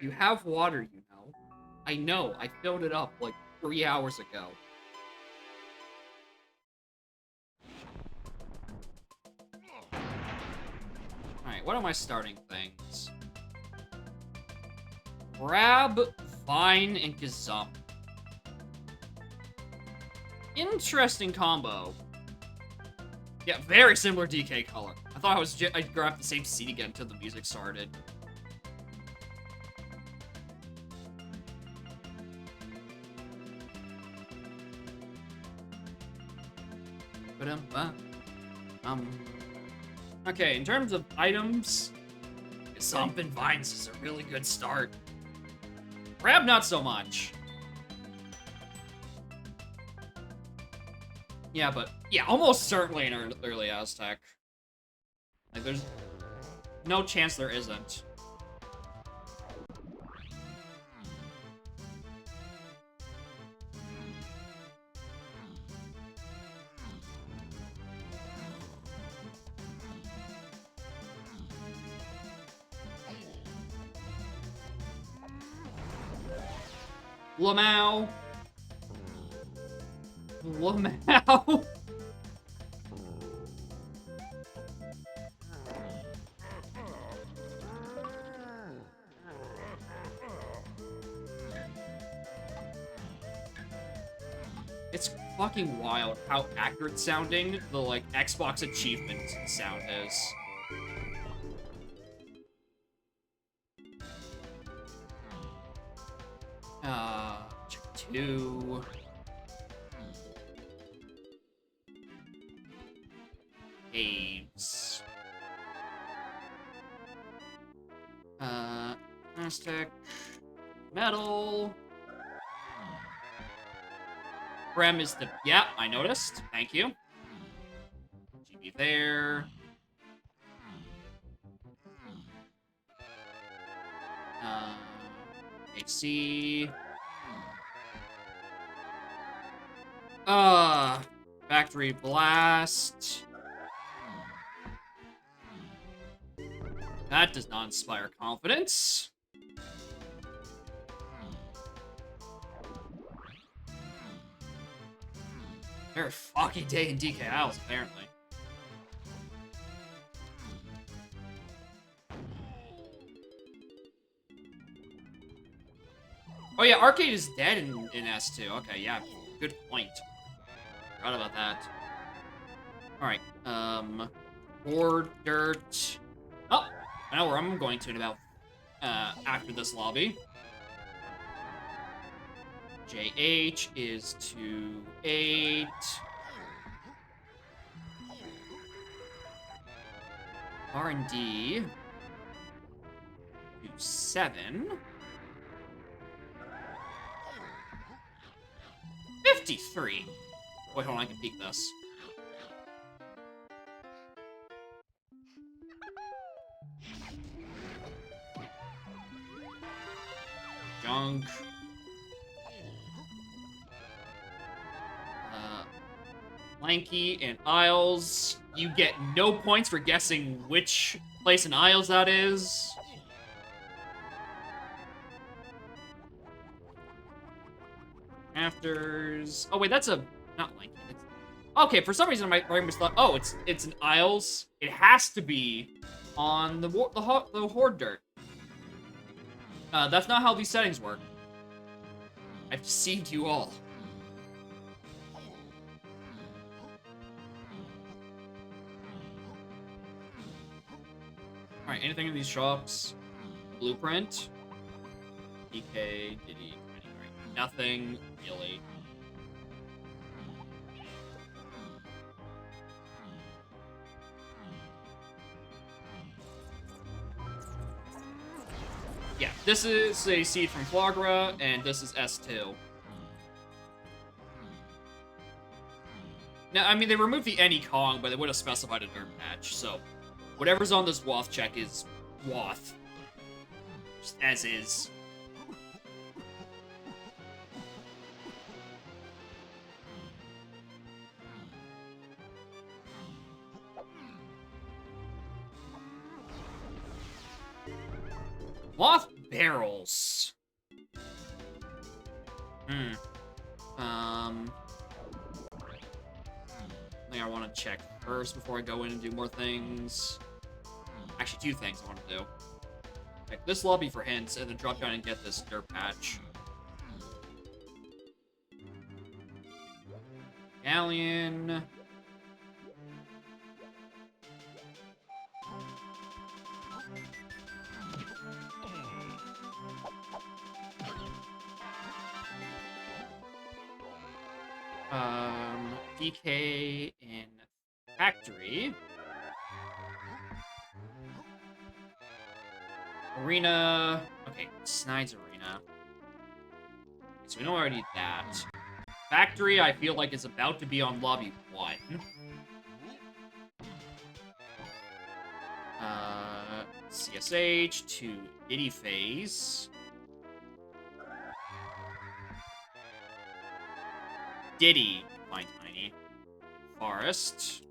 You have water, you know. I know, I filled it up like 3 hours ago. Alright, what are my starting things? Grab, Vine, and Gazump. Interesting combo. Yeah, very similar DK color. I thought I'd grab the same seat again until the music started. Okay, in terms of items, Stomp and Vines is a really good start. Grab, not so much. Yeah, but yeah, almost certainly an early Aztec. Like, there's no chance there isn't. Lamau. Lamau. It's fucking wild how accurate sounding the, like, Xbox achievement sound is. Check 2. Caves. Aztec. Metal. Brem is the... Yeah, I noticed. Thank you. GB there. HC. Factory Blast. That does not inspire confidence. They're fucking taking DK Owls, apparently. Oh yeah, Arcade is dead in S2. Okay, yeah, good point. Forgot about that. Alright, Board, Dirt. Oh, I know where I'm going to in about, after this lobby. JH is to 8. R&D to 7. 53. Wait, hold on, I can peek this. Junk. Lanky and Isles. You get no points for guessing which place in Isles that is. Afters. Oh wait, that's a not Lanky. It's, okay, for some reason my brain was thought. Oh, it's an Isles. It has to be on the Horde Dirt. That's not how these settings work. I've deceived you all. Alright, anything in these shops? Blueprint? DK, Diddy, nothing, really. Yeah, this is a seed from Flagra, and this is S2. Now, I mean, they removed the any Kong, but they would have specified a dirt patch, so... Whatever's on this Woth check is Woth. Just as is. Woth barrels. I think I want to check first before I go in and do more things. Actually, 2 things I want to do. Check this lobby for hints, and then drop down and get this dirt patch. Galleon. DK in factory. Arena. Okay, Snide's arena. So we don't already need that. Factory, I feel like, is about to be on lobby 1. CSH to Diddy phase. Diddy, fine tiny. Forest.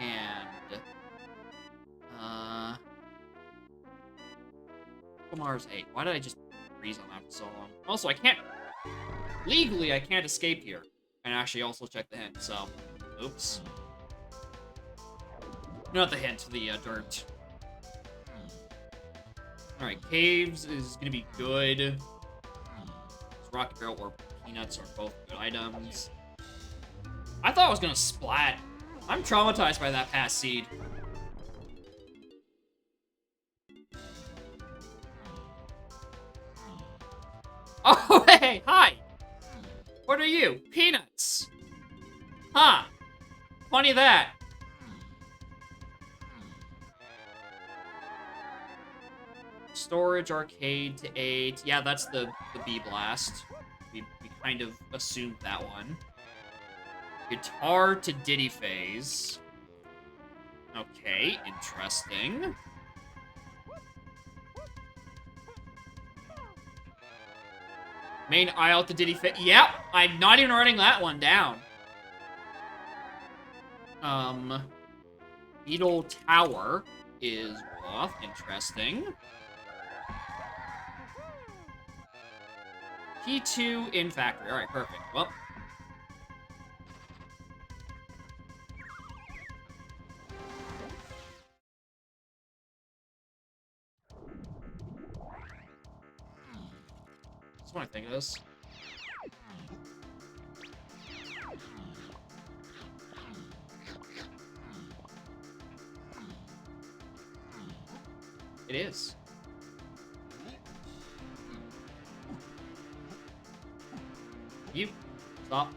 And Kumar's 8. Why did I just freeze on that for so long? Also, I can't legally I can't escape here. And actually also check the hint, so oops. Not the hint, the dirt. Alright, caves is gonna be good. Rocket barrel or peanuts are both good items. I thought I was gonna splat. I'm traumatized by that past seed. Oh, hey, hi! What are you? Peanuts! Huh. Funny that. Storage arcade to 8. Yeah, that's the B blast. We kind of assumed that one. Guitar to Diddy phase. Okay, interesting. Main aisle to Diddy phase. Yep, I'm not even writing that one down. Beetle Tower is off. Interesting. P2 in factory. Alright, perfect. Well. That's what I think of this. It is. You. Stop.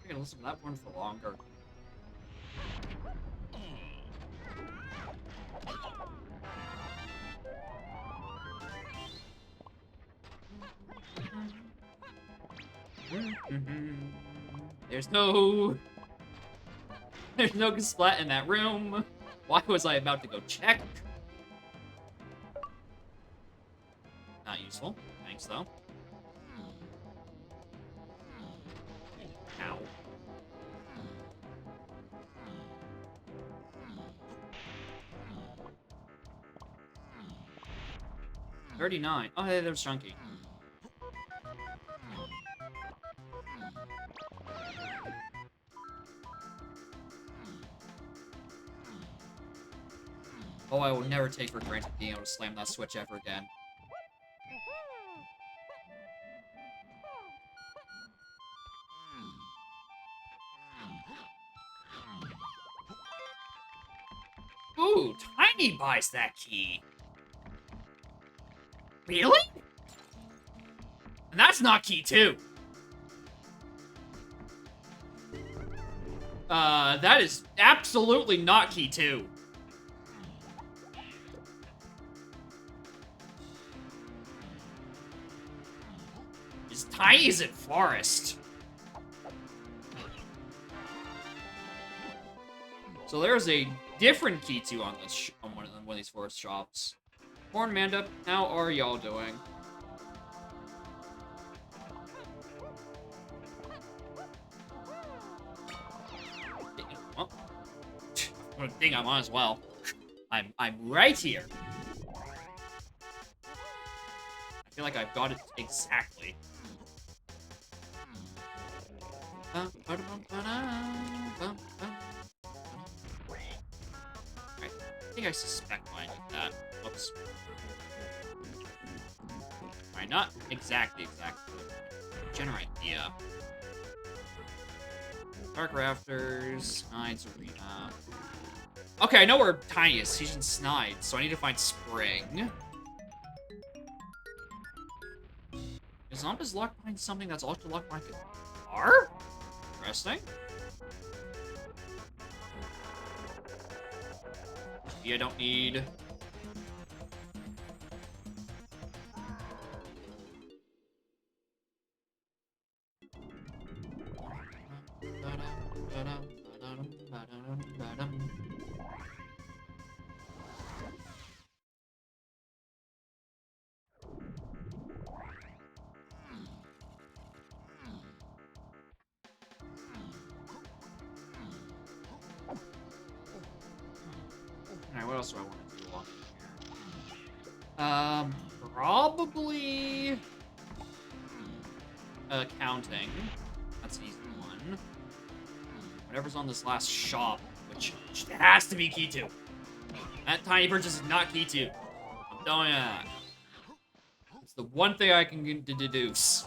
I'm gonna listen to that one for longer. There's no splat in that room. Why was I about to go check? Not useful. Thanks, though. Ow. $39. Oh, hey, there's Chunky. Oh, I will never take for granted being able to slam that switch ever again. Ooh, Tiny buys that key. Really? And that's not key 2. That is absolutely not key 2. It's Tiny as in Forest. So there's a different key 2 on this on one of these forest shops. Horn Manda, how are y'all doing? Well, I think I'm on as well. I'm right here. I feel like I've got it exactly. I think I suspect why I did that. Whoops. Alright, not exactly. General idea. Dark Rafters, Snides Arena. Okay, I know where Tiny is. She's in Snides, so I need to find Spring. Is Zombie's locked behind something that's also locked behind a car? Interesting. Yeah, I don't need... Alright, what else do I want to do along here? Probably... accounting. That's an easy one. Whatever's on this last shop, which has to be key 2. That tiny purchase is not key 2. I'm telling you that. It's the one thing I can deduce.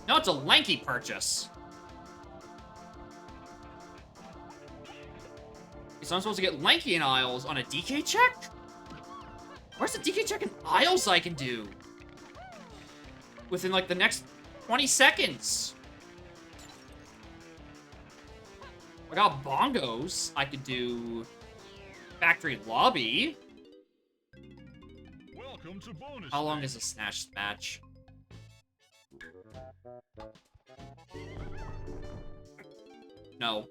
No, it's a lanky purchase. So I'm supposed to get lanky in aisles on a DK check? Where's the DK check in aisles I can do? Within, like, the next 20 seconds. I got bongos. I could do factory lobby. Welcome to bonus. How long is a snatch match? No.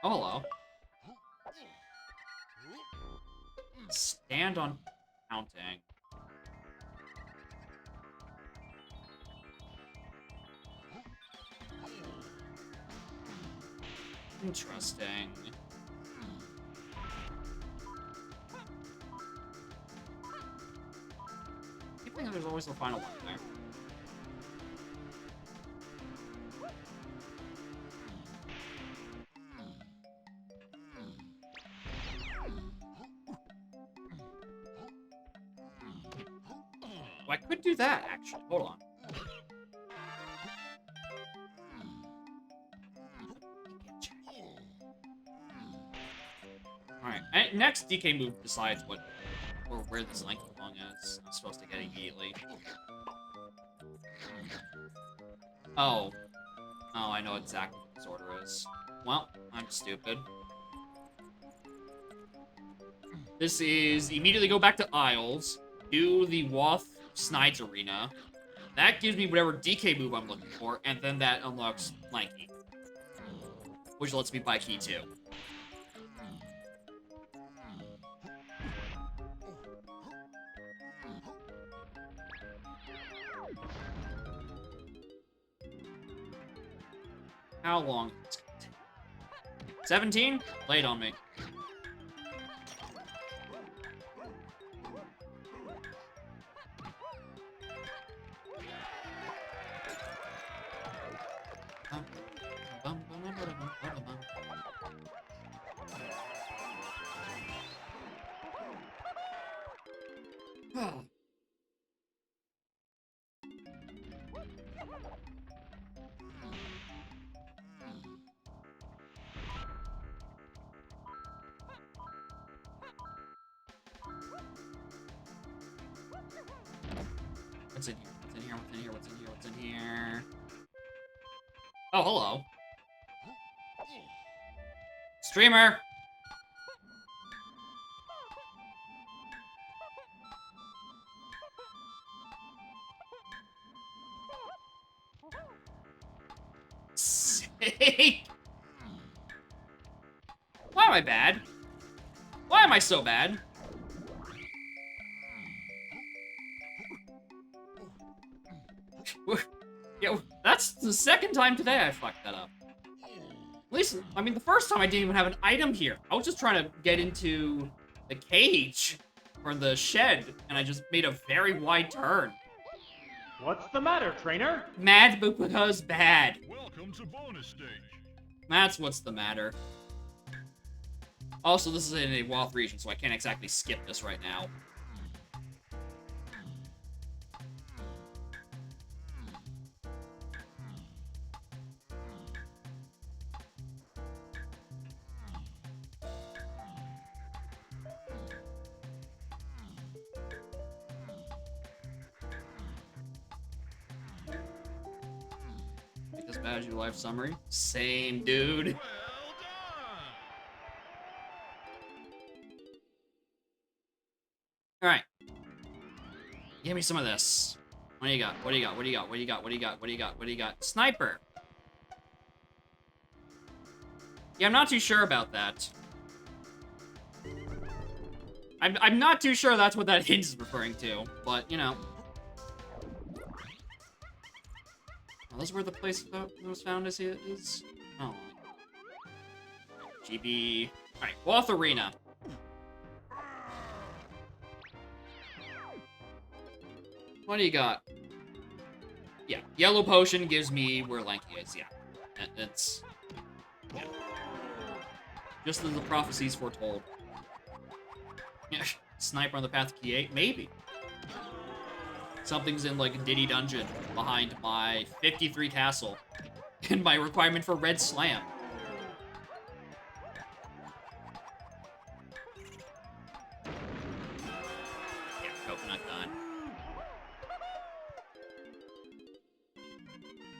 Oh, hello. Stand on counting. Interesting. I think there's always the final one there. Oh, I could do that, actually. Hold on. Alright, next DK move decides what or where this length long is. I'm supposed to get immediately. Oh. Oh, I know exactly what this order is. Well, I'm stupid. This is immediately go back to Isles, do the Woth Snides Arena. That gives me whatever DK move I'm looking for, and then that unlocks Lanky. Which lets me buy Key 2. How long is this gonna take? 17? Lay it on me. What's in here? What's in here? What's in here? What's in here? What's in here? Oh, hello. Streamer! Sake! Why am I bad? Why am I so bad? Yeah, that's the second time today I fucked that up. At least, I mean, the first time I didn't even have an item here. I was just trying to get into the cage or the shed, and I just made a very wide turn. What's the matter, trainer? Mad because bad. Welcome to bonus stage. That's what's the matter. Also, this is in a Woth region, so I can't exactly skip this right now. Make this bad as your life summary. Same, dude. Well done. Alright. Give me some of this. What do you got? What do you got? What do you got? What do you got? What do you got? What do you got? What do you got? Sniper! Yeah, I'm not too sure about that. I'm not too sure that's what that hint is referring to, but, you know. Oh, this is where the place that was found is? Oh. GB. Alright, Woth Arena. What do you got? Yeah, yellow potion gives me where Lanky is, yeah. It's... yeah. Just as the prophecies foretold. Yeah, sniper on the path to key 8? Maybe. Something's in, like, Diddy Dungeon behind my 53 castle. And my requirement for Red Slam. Yeah, coconut gun.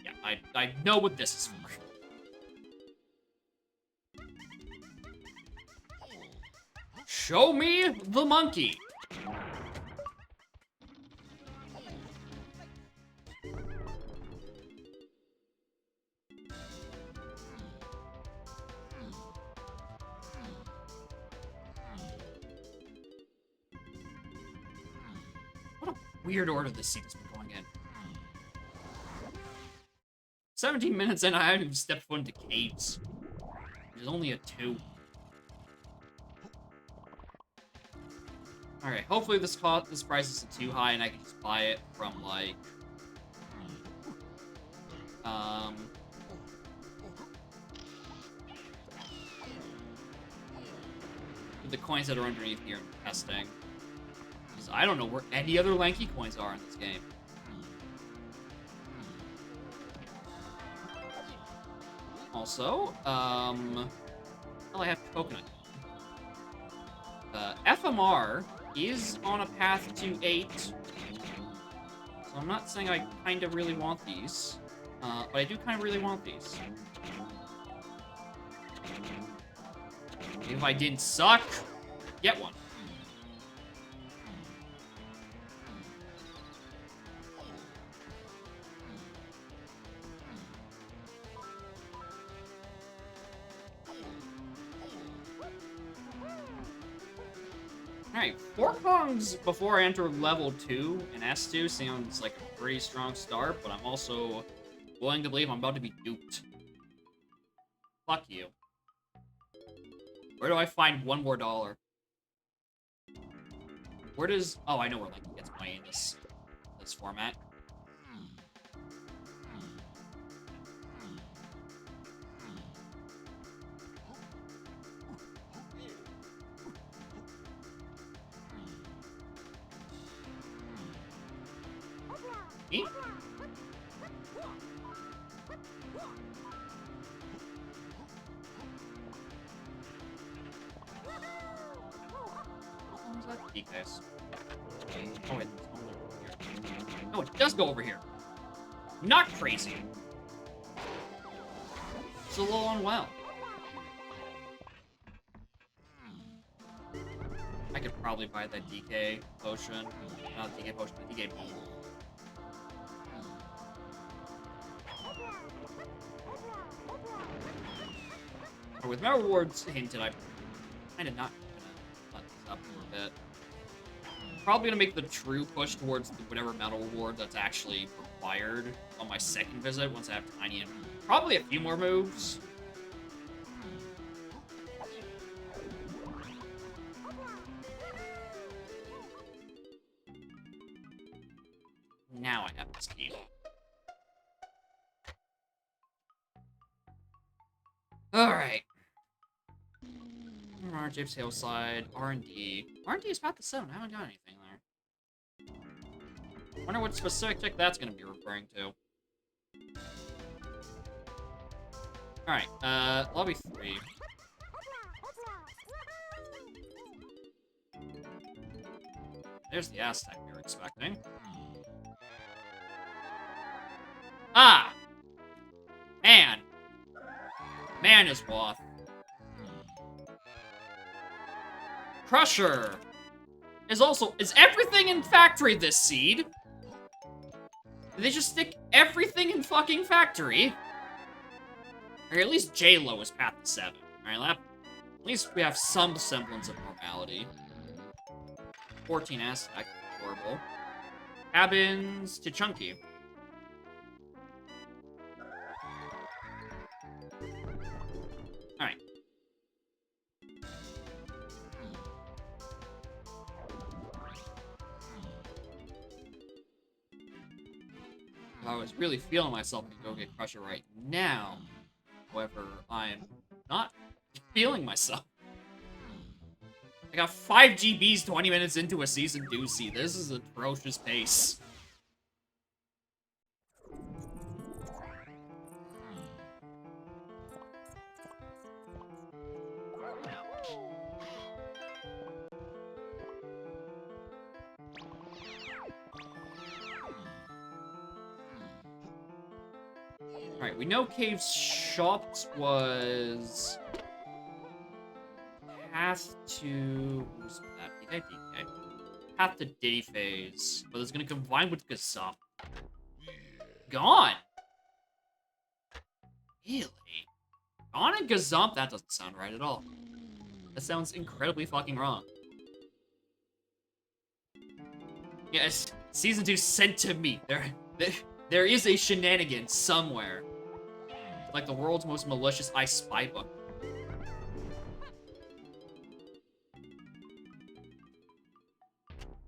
Yeah, I know what this is for. Show me the monkey. What a weird order this scene has been going in. 17 minutes in, I haven't even stepped foot into caves. There's only a 2. Alright, hopefully this price isn't too high and I can just buy it from, like... the coins that are underneath here in testing. Because I don't know where any other Lanky coins are in this game. Also, well, I have coconut. FMR is on a path to 8. So I'm not saying I kind of really want these. But I do kind of really want these. If I didn't suck, get one. Alright, 4 Kongs before I enter level 2 in S2 sounds like a pretty strong start, but I'm also willing to believe I'm about to be duped. Fuck you. Where do I find one more dollar? Where does... oh, I know where Lanky gets money in this format. Me? Guys. Oh, wait. No, it does go over here. I'm not crazy. It's a little unwell. I could probably buy that DK potion. Not DK potion, the DK bomb. With my rewards hinted, I'm kind of not gonna let this up for a bit. Probably gonna make the true push towards whatever medal reward that's actually required on my second visit once I have Tiny and probably a few more moves. Now I have this key. Alright. James Hillside, R&D. R&D is about the 7. I haven't got anything there. Wonder what specific tick that's gonna be referring to. Alright, lobby 3. There's the Aztec we were expecting. Ah! Man! Man is Woth. Crusher is everything in factory this seed? Did they just stick everything in fucking factory? Or at least J-Lo is path to 7. Alright, at least we have some semblance of normality. 14 Aztec, horrible. Cabins to Chunky. Alright. I was really feeling myself to go get Crusher right now. However, I'm not feeling myself. I got 5 GBs 20 minutes into a season doozy. This is an atrocious pace. Alright, we know Cave's Shopped was... Path to... Who's that? DK? Path to Diddy Phase. But it's gonna combine with Gazump. Gone! Really? Gone and Gazump? That doesn't sound right at all. That sounds incredibly fucking wrong. Yes, Season 2 sent to me. There is a shenanigan somewhere. Like the world's most malicious I Spy book.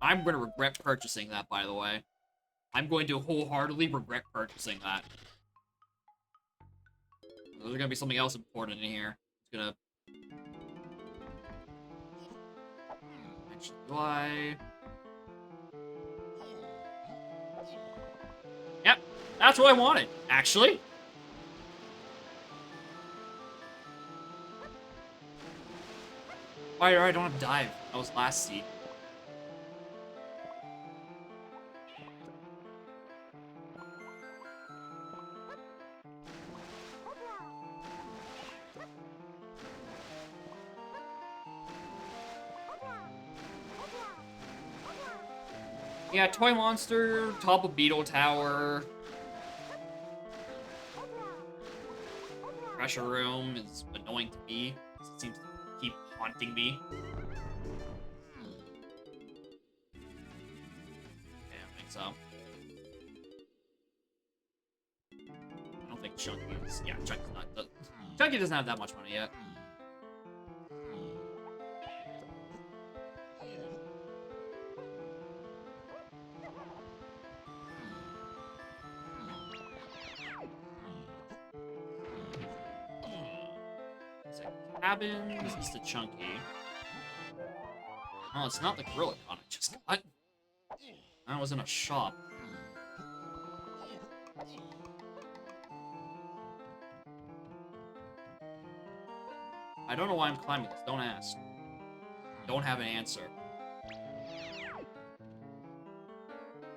I'm going to regret purchasing that, by the way. I'm going to wholeheartedly regret purchasing that. There's going to be something else important in here. It's going to... Actually, do I... Yep, that's what I wanted, actually. Why I don't have dive? That was last seed. Yeah, Toy Monster, top of Beetle Tower. Pressure Room is annoying to me. It seems to keep haunting me. Yeah, I think so. I don't think Chunky is... Yeah, Chunky's not... Chunky doesn't have that much money yet. Cabins is the Chunky. Oh, it's not the Gorilla Con I just got. That was in a shop. I don't know why I'm climbing this. Don't ask. Don't have an answer.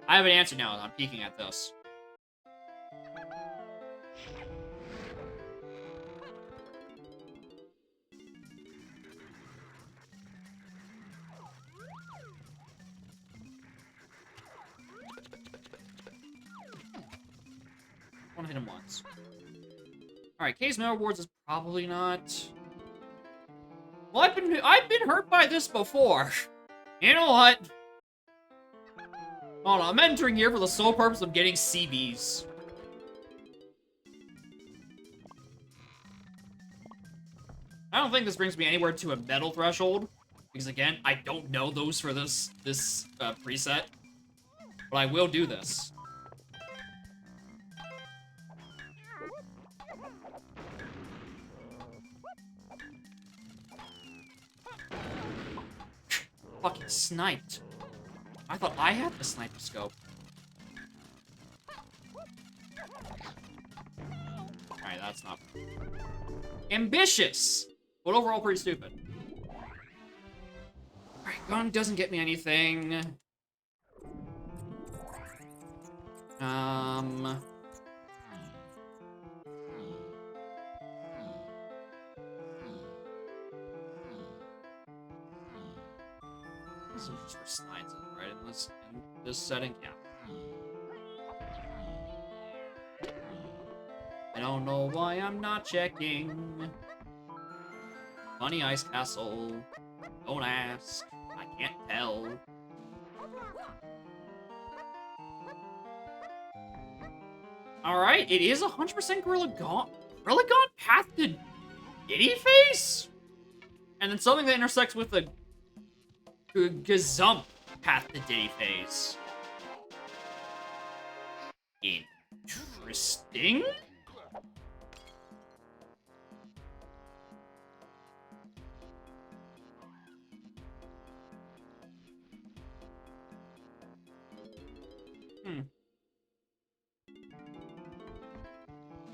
I have an answer now. I'm peeking at this. want to hit him once. Alright, case no rewards is probably not... Well, I've been hurt by this before. You know what? Hold on, I'm entering here for the sole purpose of getting CBs. I don't think this brings me anywhere to a metal threshold. Because again, I don't know those for this preset. But I will do this. Fucking sniped. I thought I had the sniper scope. Alright, that's not... ambitious! But overall, pretty stupid. Alright, gun doesn't get me anything. This is just for snides, right? In this setting, yeah. I don't know why I'm not checking. Funny ice castle. Don't ask. I can't tell. Alright, it is 100% Gorilla Gaunt. Gorilla Gaunt path to Giddy Face? And then something that intersects with the Gazump path to Diddy Face. Interesting?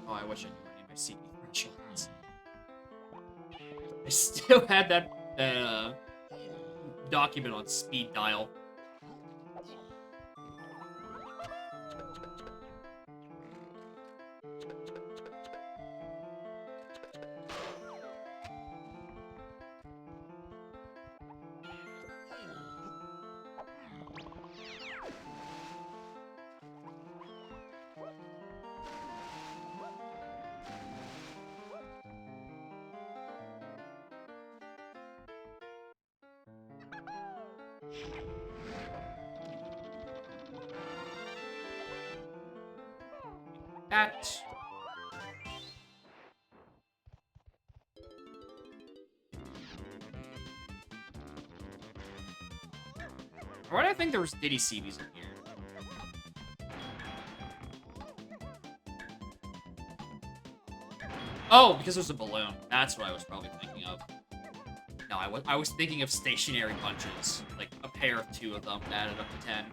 Oh, I wish I knew any of my CB thresholds. I still had that document on speed dial. That. Why do I think there was Diddy CBs in here? Oh, because there's a balloon. That's what I was probably thinking of. No, I was thinking of stationary punches. Like, a pair of 2 of them added up to 10.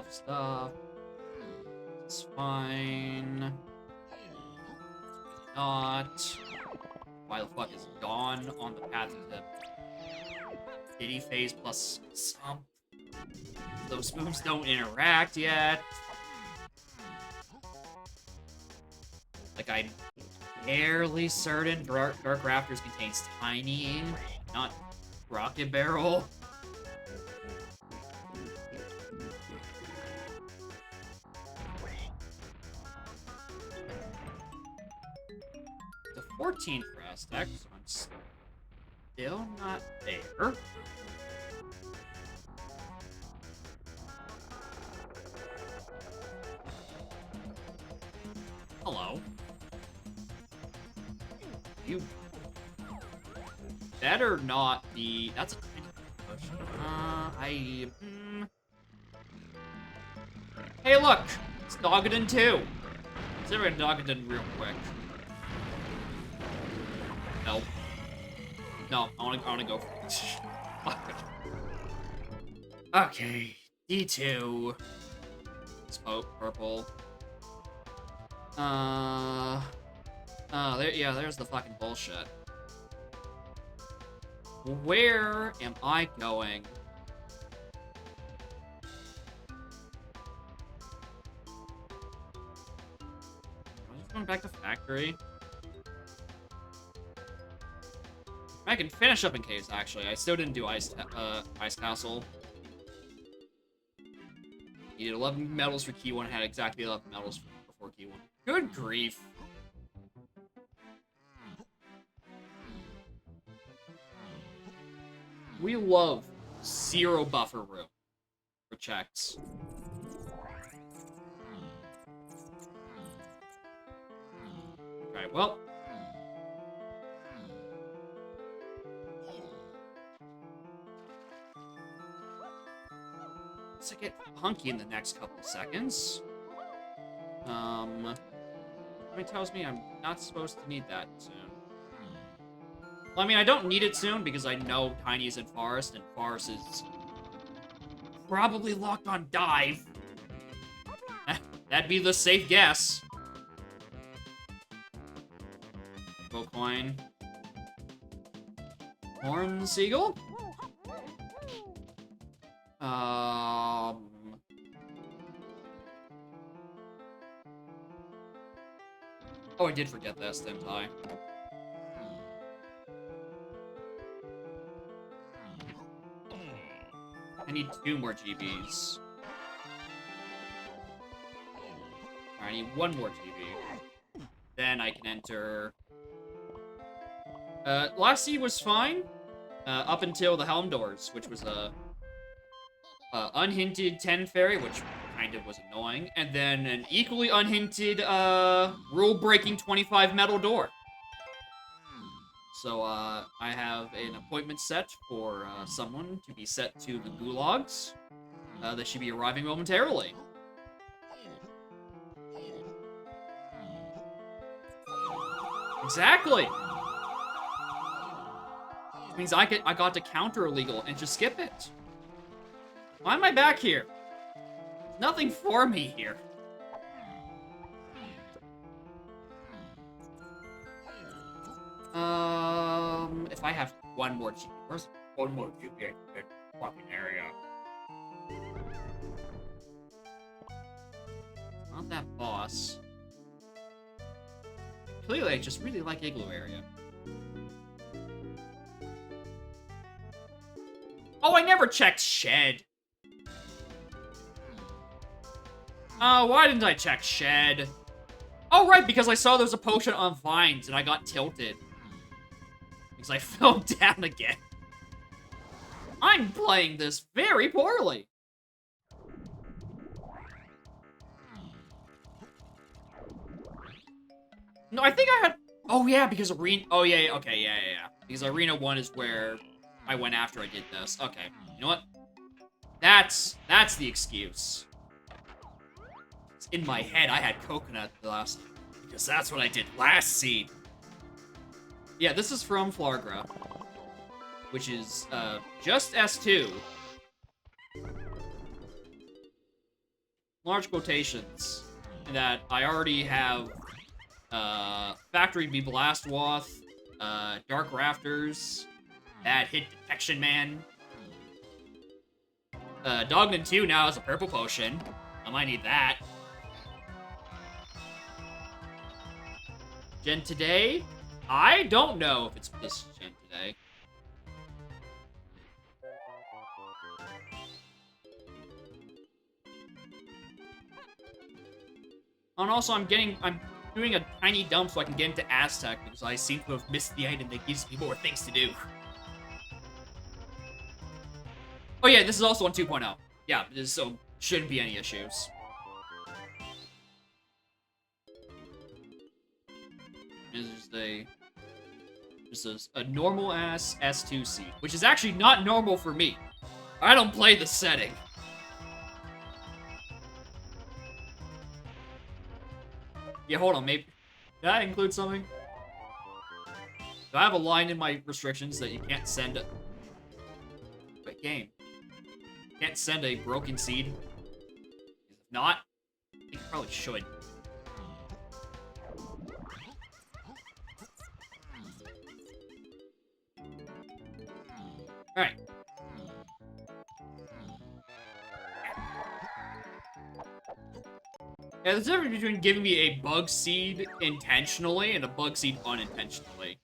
Stuff. It's fine. Not. Why the fuck is Dawn on the path to Diddy Phase plus some? Those moves don't interact yet. Like, I'm fairly certain Dark Raptors contains Tiny, not Rocket Barrel. The 14th for Aztec, so I'm still not there. Hello. You better not be... That's a tiny push. Hey, look! It's Dogadon 2! Let's see if I can Dogadon real quick. Nope. No, I wanna go for it. Okay. D2. Smoke, purple. There's the fucking bullshit. Where am I going? I'm just going back to factory. I can finish up in case, actually. I still didn't do Ice Castle. Needed 11 medals for Key 1, had exactly 11 medals before Key 1. Good grief. We love 0 buffer room for checks. Okay, well. Let's get hunky in the next couple of seconds. Something tells me I'm not supposed to need that soon. Well, I mean, I don't need it soon because I know Tiny is in Forest, and Forest is probably locked on Dive. That'd be the safe guess. Go coin. Horn Seagull? Oh, I did forget this, didn't I? I need 2 more GBs. I need 1 more GB. Then I can enter... last seed was fine. Up until the Helm Doors, which was a... unhinted 10 fairy, which kind of was annoying. And then an equally unhinted, rule-breaking 25 metal door. So, I have an appointment set for, someone to be set to the gulags. They should be arriving momentarily. Exactly! Which means I got to counter illegal and just skip it. Why am I back here? Nothing for me here. If I have 1 more GP, where's 1 more GP in the fucking area? Not that boss. Clearly, I just really like Igloo area. Oh, I never checked Shed. Why didn't I check Shed? Oh, right, because I saw there was a potion on Vines, and I got tilted. Because I fell down again. I'm playing this very poorly. No, I think I had... Oh, yeah, because Arena... Oh, yeah, okay, yeah. Because Arena 1 is where I went after I did this. Okay, you know what? That's the excuse. In my head, I had coconut last, because that's what I did last seed. Yeah, this is from Flargra, which is just S2. Large quotations that I already have Factory Be Blastwath, Dark Rafters, Bad Hit Detection Man. Dogman 2 now has a purple potion. I might need that. Gen today? I don't know if it's this gen today. And also, I'm doing a tiny dump so I can get into Aztec because I seem to have missed the item that gives me more things to do. Oh yeah, this is also on 2.0. Yeah, so shouldn't be any issues. This is just a normal-ass S2 seed, which is actually not normal for me. I don't play the setting. Yeah, hold on, maybe... Did I include something? Do I have a line in my restrictions that you can't send a... Wait, game. You can't send a broken seed? If not, I think you probably should. Alright. Yeah, there's a difference between giving me a bug seed intentionally and a bug seed unintentionally.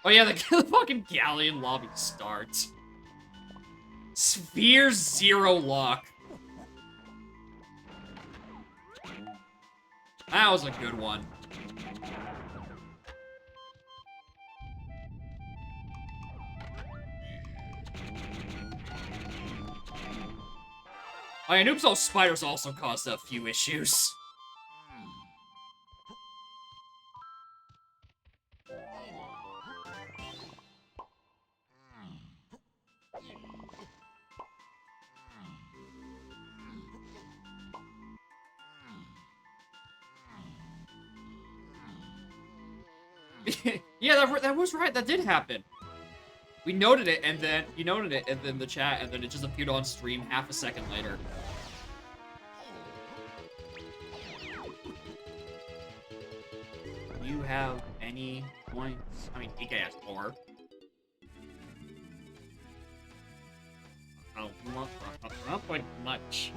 Oh yeah, the fucking galleon lobby starts. Sphere 0 luck. That was a good one. Oh yeah, Noob's spiders also caused a few issues. Yeah, that was right. That did happen. We noted it, and then you noted it, and then the chat, and then it just appeared on stream half a second later. You have any points? I mean, DK has 4. Oh, not quite much.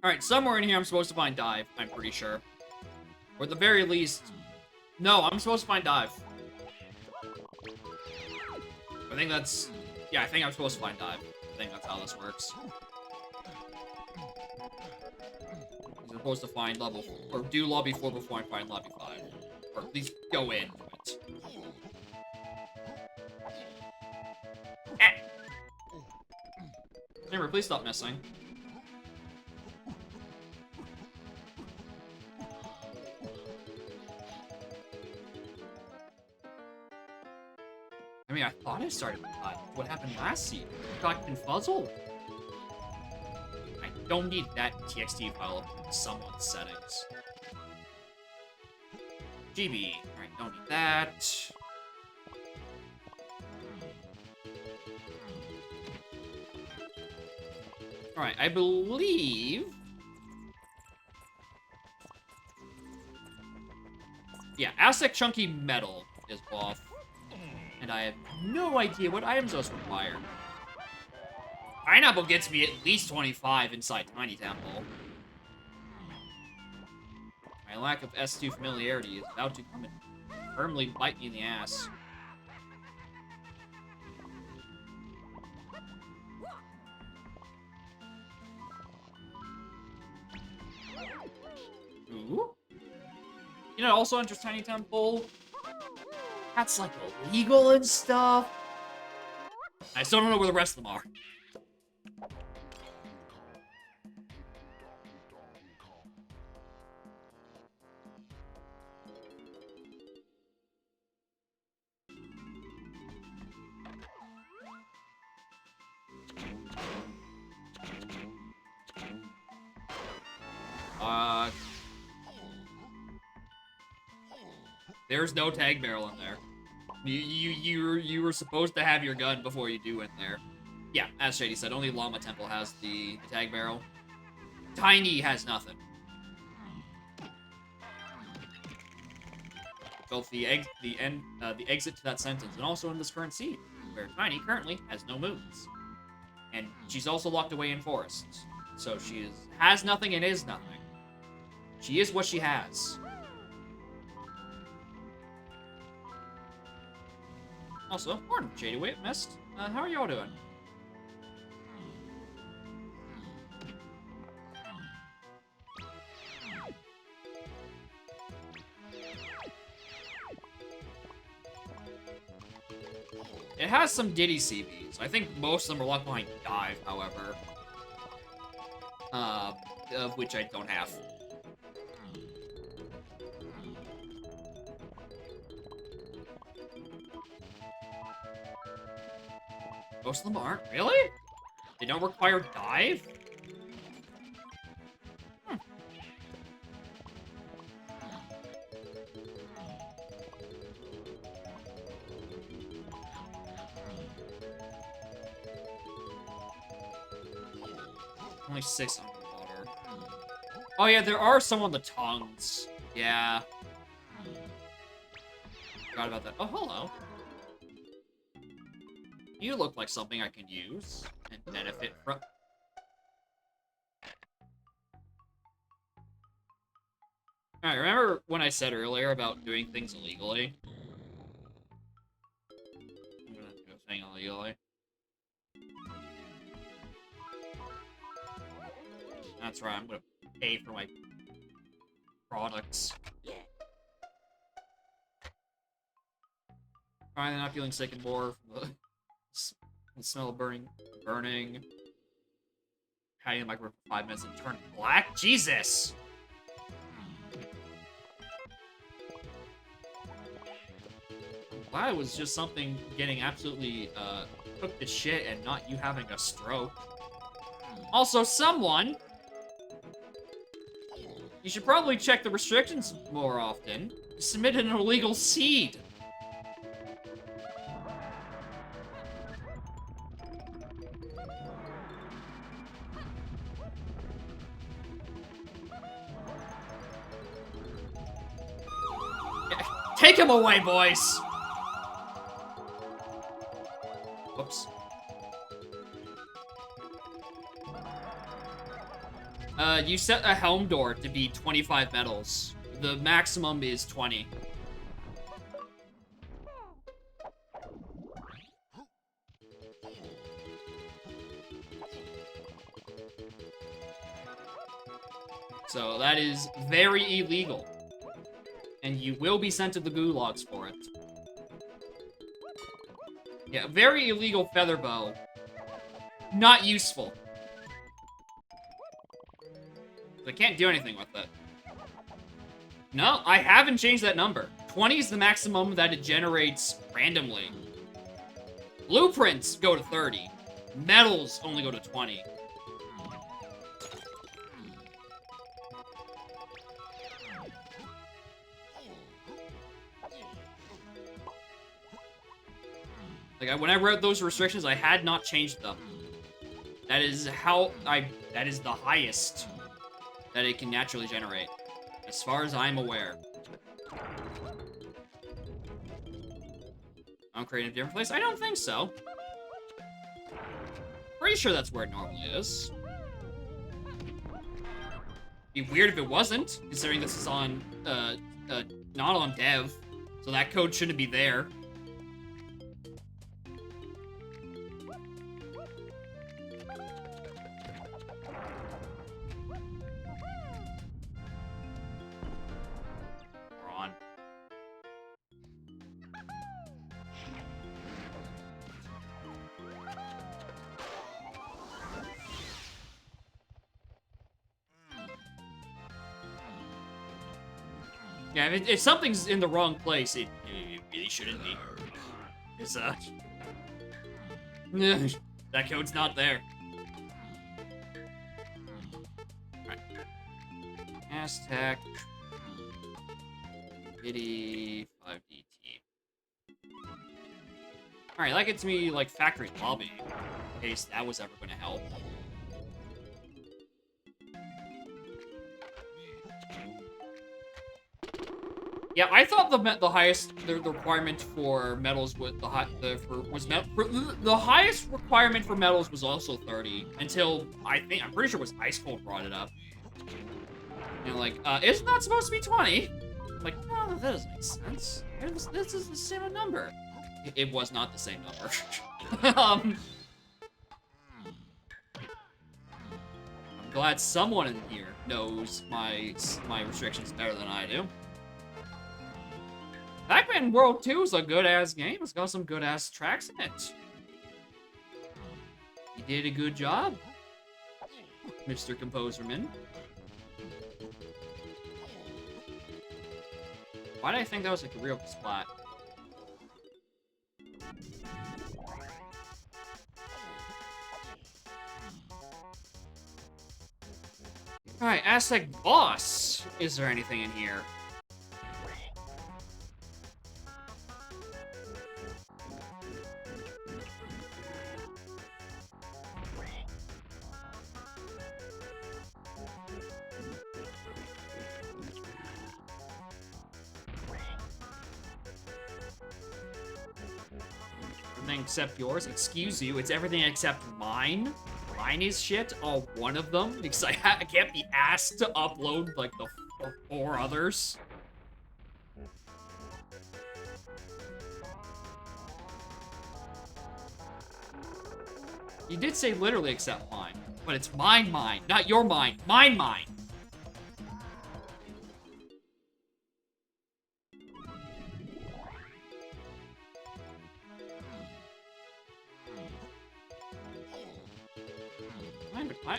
Alright, somewhere in here I'm supposed to find Dive, I'm pretty sure. Or at the very least... No, I'm supposed to find Dive. I think that's... Yeah, I think I'm supposed to find Dive. I think that's how this works. I'm supposed to find level... Or do lobby 4 before I find lobby 5. Or at least go in it. Remember, please stop missing. I mean, I thought I started with what happened last season. I got confuzzled. I don't need that TXT file in someone's settings. GB. Alright, don't need that. Alright, I believe... Yeah, Aztec Chunky Metal is off. And I have no idea what items those require. Pineapple gets me at least 25 inside Tiny Temple. My lack of S2 familiarity is about to come and firmly bite me in the ass. Ooh. You know, also enters Tiny Temple. That's like illegal and stuff. I still don't know where the rest of them are. There's no tag barrel in there. You were supposed to have your gun before you do in there. Yeah, as Shady said, only Llama Temple has the tag barrel. Tiny has nothing. Both the exit to that sentence, and also in this current scene, where Tiny currently has no moves, and she's also locked away in forests. So she has nothing and is nothing. She is what she has. Also, morning, Shady Wait, Mist. How are y'all doing? It has some Diddy CVs. I think most of them are locked behind Dive, however. Of which I don't have. Most of them aren't? Really? They don't require Dive? Hmm. Only 6 underwater. Oh yeah, there are some on the tongues. Yeah. Forgot about that. Oh, hello. You look like something I can use and benefit from. Alright, remember when I said earlier about doing things illegally? I'm gonna do a thing illegally. That's right, I'm gonna pay for my products. Alright, not feeling sick anymore from the smell of burning. Hiding in the microwave for 5 minutes and turn black? Jesus! I'm glad it was just something getting absolutely cooked to shit and not you having a stroke. Also, someone! You should probably check the restrictions more often. You submitted an illegal seed. Take him away, boys! Whoops. You set a helm door to be 25 medals. The maximum is 20. So that is very illegal. And you will be sent to the gulags for it. Yeah, very illegal feather bow. Not useful. I can't do anything with it. No, I haven't changed that number. 20 is the maximum that it generates randomly. Blueprints go to 30. Medals only go to 20. Like, when I wrote those restrictions, I had not changed them. That is that is the highest that it can naturally generate, as far as I'm aware. I'm creating a different place? I don't think so. Pretty sure that's where it normally is. Be weird if it wasn't, considering this is on, not on dev, so that code shouldn't be there. Yeah, if something's in the wrong place, it really shouldn't be. It's, that code's not there. Alright. Aztec. Bitty 5DT. Alright, that gets me, like, factory lobby. In case that was ever gonna help. Yeah, I thought the highest the requirement for medals was the highest requirement for medals was also 30 until I'm pretty sure it was Ice Cold brought it up. And like, isn't that supposed to be 20? I'm like, no, that doesn't make sense. This is the same number. It was not the same number. I'm glad someone in here knows my restrictions better than I do. Pac-Man World 2 is a good-ass game. It's got some good-ass tracks in it. You did a good job, Mr. Composerman. Why did I think that was like a real splat? Alright, Aztec Boss. Is there anything in here? everything except yours. Excuse you, it's everything except mine. Mine is shit, all one of them, because I can't be asked to upload, like, the 4 others. You did say literally except mine, but it's mine, not your mine, mine.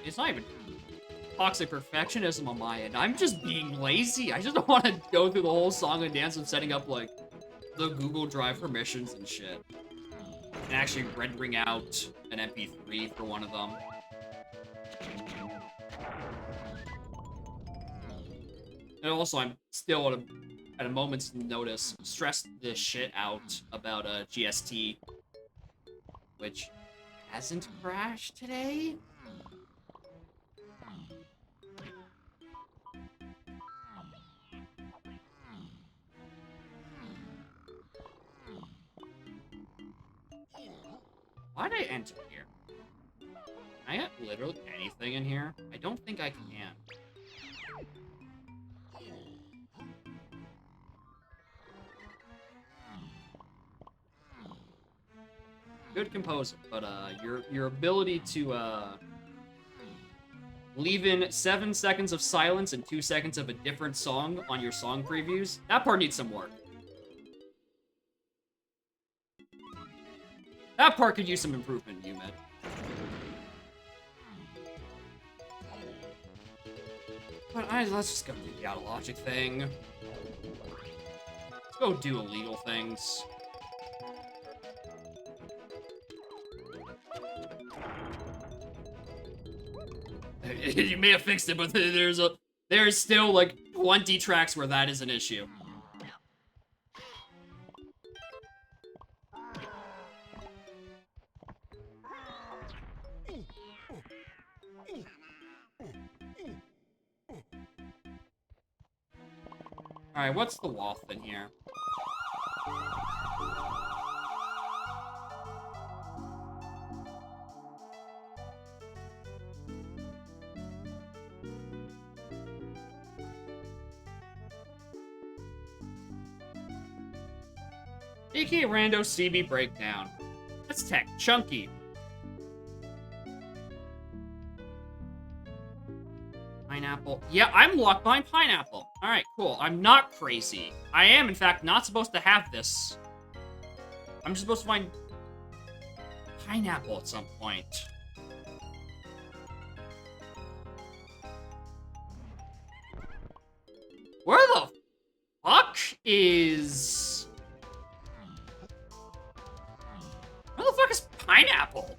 It's not even toxic perfectionism on my end. I'm just being lazy. I just don't want to go through the whole song and dance of setting up, like, the Google Drive permissions and shit. And actually rendering out an MP3 for one of them. And also, I'm still at a moment's notice stressed this shit out about GST, which hasn't crashed today. Why'd I enter here? Can I get literally anything in here? I don't think I can. Good composer, but your ability to leave in 7 seconds of silence and 2 seconds of a different song on your song previews, that part needs some work. That part could use some improvement, UMed. But let's just go do the out of logic thing. Let's go do illegal things. You may have fixed it, but there's still like 20 tracks where that is an issue. Alright, what's the waft in here? DK Rando CB Breakdown. That's tech. Chunky. Pineapple. Yeah, I'm locked behind pineapple. Alright, cool. I'm not crazy. I am, in fact, not supposed to have this. I'm just supposed to find pineapple at some point. Where the fuck is... Where the fuck is pineapple?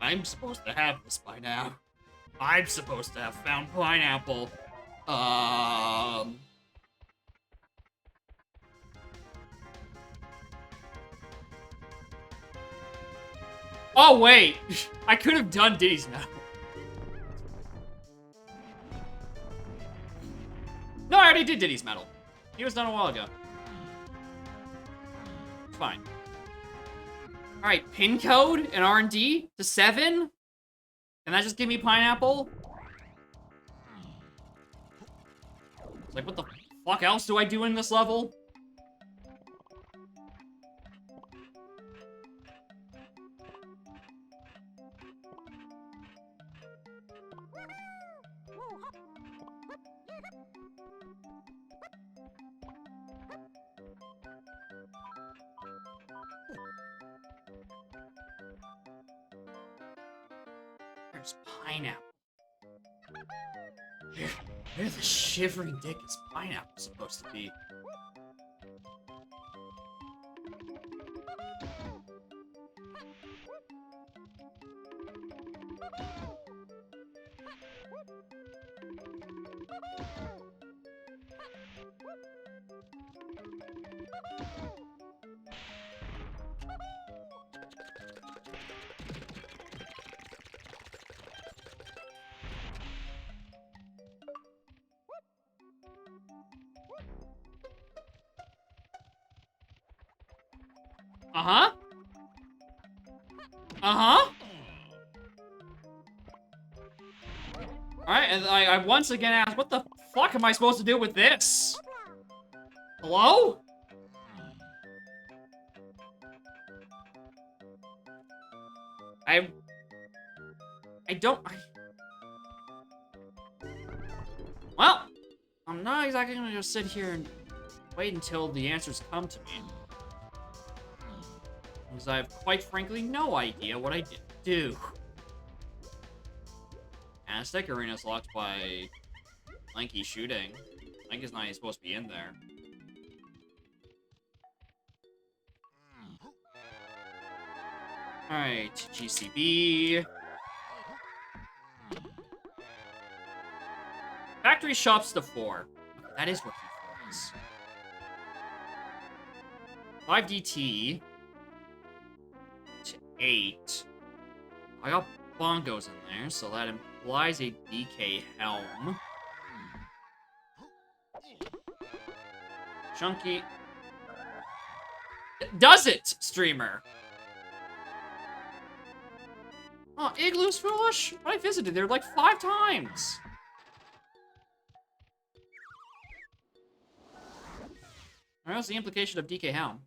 I'm supposed to have this by now. I'm supposed to have found pineapple. Oh, wait. I could have done Diddy's Medal. No, I already did Diddy's Medal. He was done a while ago. It's fine. Alright, pin code and R&D to 7? Can that just give me pineapple? It's like, what the fuck else do I do in this level? There's pineapple. Where the shivering dick is pineapple supposed to be? Uh-huh. Uh-huh. Alright, and I once again asked, what the fuck am I supposed to do with this? Hello? I don't... Well, I'm not exactly gonna just sit here and wait until the answers come to me. Because I have, quite frankly, no idea what I did do. Aztec Arena's locked by Lanky shooting. Link is not even supposed to be in there. Alright, GCB. Factory shops to 4. That is what he is. 5DT to 8. I got bongos in there, so that implies a DK helm. Chunky. Does it, streamer? Oh, Igloo's foolish? I visited there like 5 times. Alright, what's the implication of DK helm?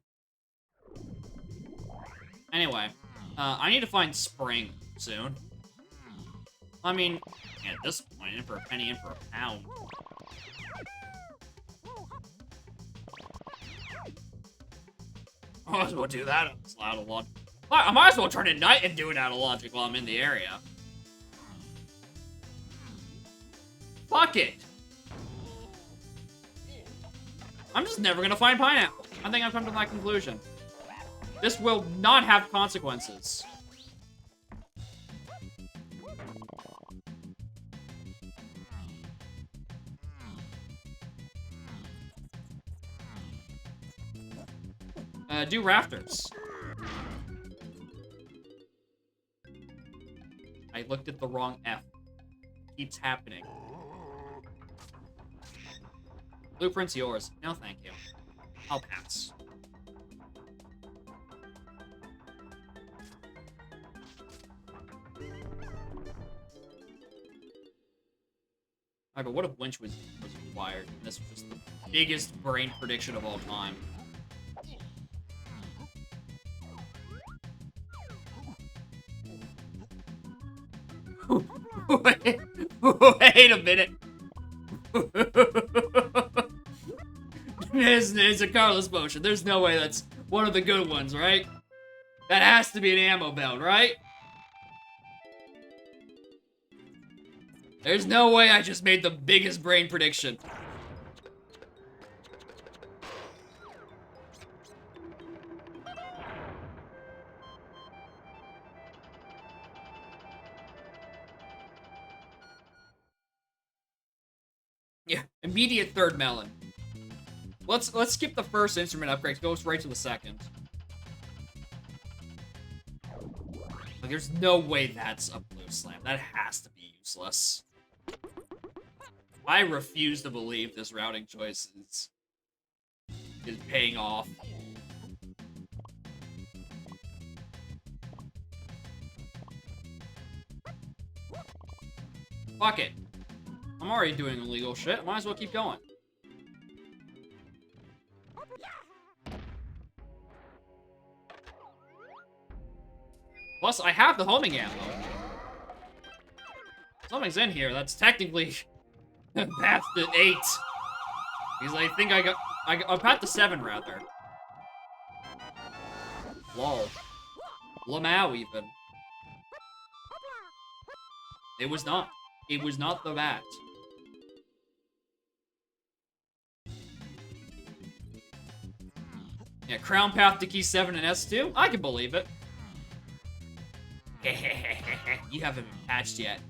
Anyway, I need to find Spring soon. I mean, at this point, in for a penny, in for a pound. I might as well do that out of logic. I might as well turn it night and do it out of logic while I'm in the area. Fuck it. I'm just never gonna find pineapple. I think I've come to that conclusion. This will not have consequences. Do rafters. I looked at the wrong F. Keeps happening. Blueprint's yours. No, thank you. I'll pass. Alright, but what if Lynch was required? And this was just the biggest brain prediction of all time. Wait a minute. It's a Carlos potion. There's no way that's one of the good ones, right? That has to be an ammo belt, right? There's no way I just made the biggest brain prediction. Yeah, immediate third melon. Let's skip the first instrument upgrade. Goes right to the second. Like, there's no way that's a blue slam. That has to be useless. I refuse to believe this routing choice is paying off. Fuck it. I'm already doing illegal shit. Might as well keep going. Plus, I have the homing ammo. Something's in here that's technically past the 8. Because I think I'm past the 7, rather. Lol. Lamau, even. It was not. It was not the bat. Yeah, Crown Path to Key 7 and S2? I can believe it. You haven't been patched yet.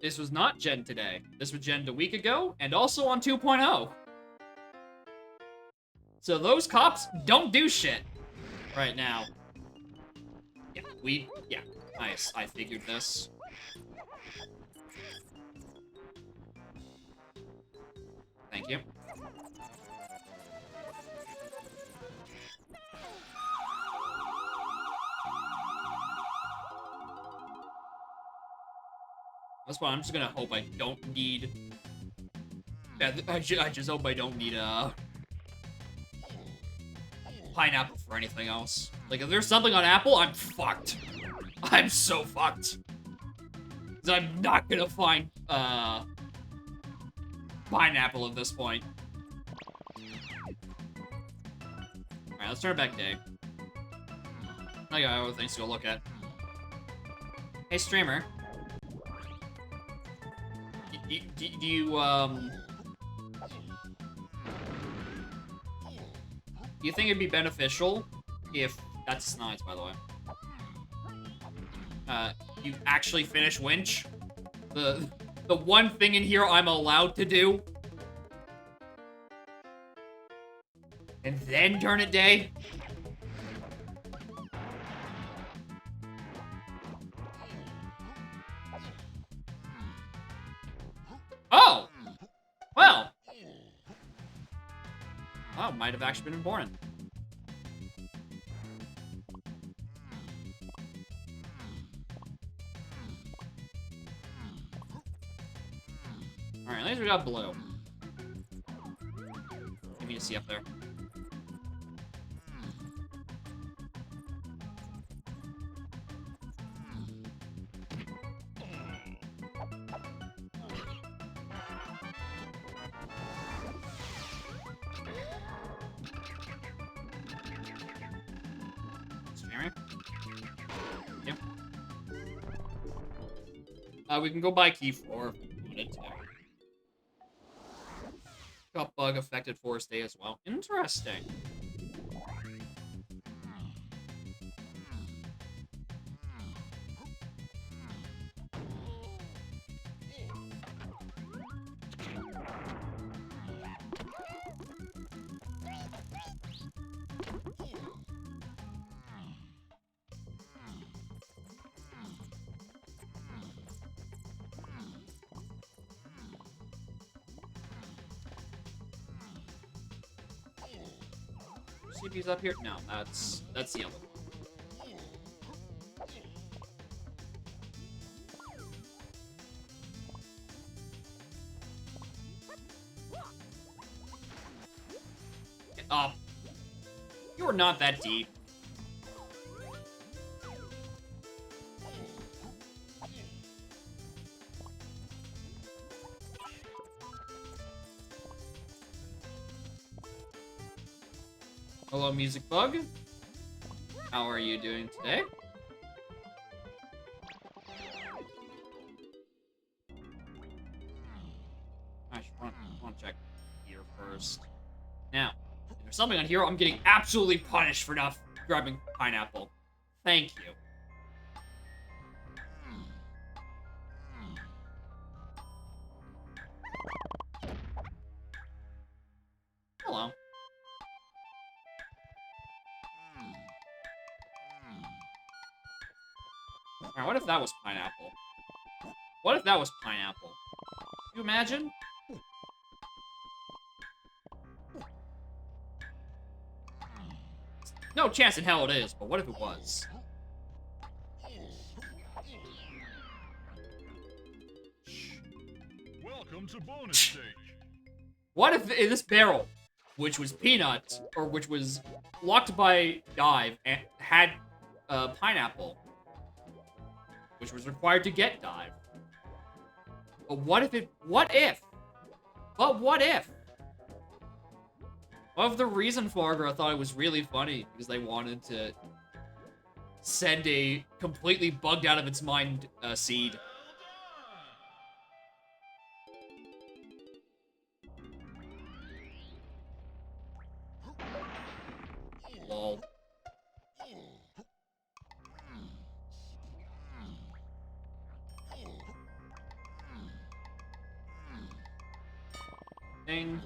This was not gen today. This was gen a week ago, and also on 2.0. So those cops don't do shit right now. Yeah, nice. I figured this. Thank you. That's why I'm just gonna hope I don't need... Yeah, I just hope I don't need, pineapple for anything else. Like, if there's something on apple, I'm fucked. I'm so fucked. Because I'm not gonna find, pineapple at this point. Alright, let's turn it back day. I got other things to go look at. Hey, streamer. Do you think it'd be beneficial if... That's nice, by the way. You actually finish Winch? The one thing in here I'm allowed to do? And then turn it day? Oh! Well! Oh, might have actually been important. Alright, at least we got blue. Give me a see up there. Yep. We can go buy key 4 if we wanted to. Got bug affected Forest Day as well. Interesting. CP's up here? No, that's the other one. Get up. You're not that deep. Hello, Music Bug. How are you doing today? I should want to check here first. Now, if there's something on here, I'm getting absolutely punished for not grabbing pineapple. Thank you. Hello. Alright, what if that was pineapple? What if that was pineapple? Can you imagine? No chance in hell it is, but what if it was? Welcome to bonus stage. What if in this barrel, which was peanut, or which was locked by Dive, and had pineapple, which was required to get Dive? But what if it... What if? But what if? What if the reason Fargra thought it was really funny because they wanted to send a completely bugged out of its mind seed? Lol. thing.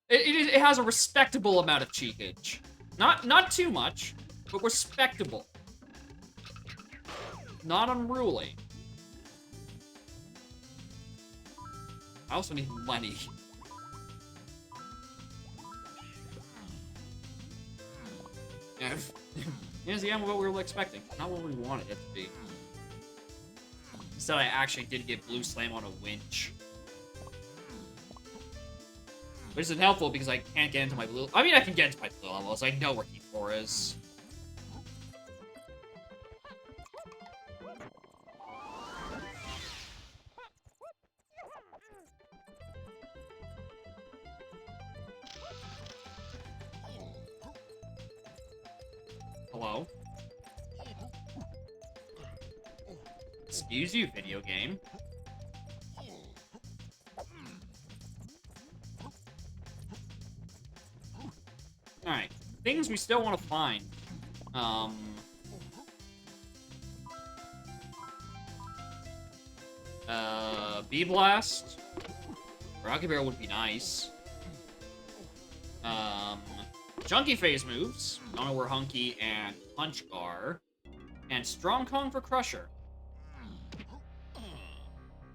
It has a respectable amount of cheekage. Not too much, but respectable. Not unruly. I also need money. Yeah, what we were expecting. Not what we wanted it to be. Instead, I actually did get Blue Slam on a winch. Which isn't helpful because I can't get into my blue... I mean, I can get into my blue levels. I know where Key4 is. Hello? Excuse you, video game. Alright. Things we still want to find. B-Blast. Rocket Barrel would be nice. Chunky Phase moves. Don't know where Hunky and Punch are. And Strong Kong for Crusher.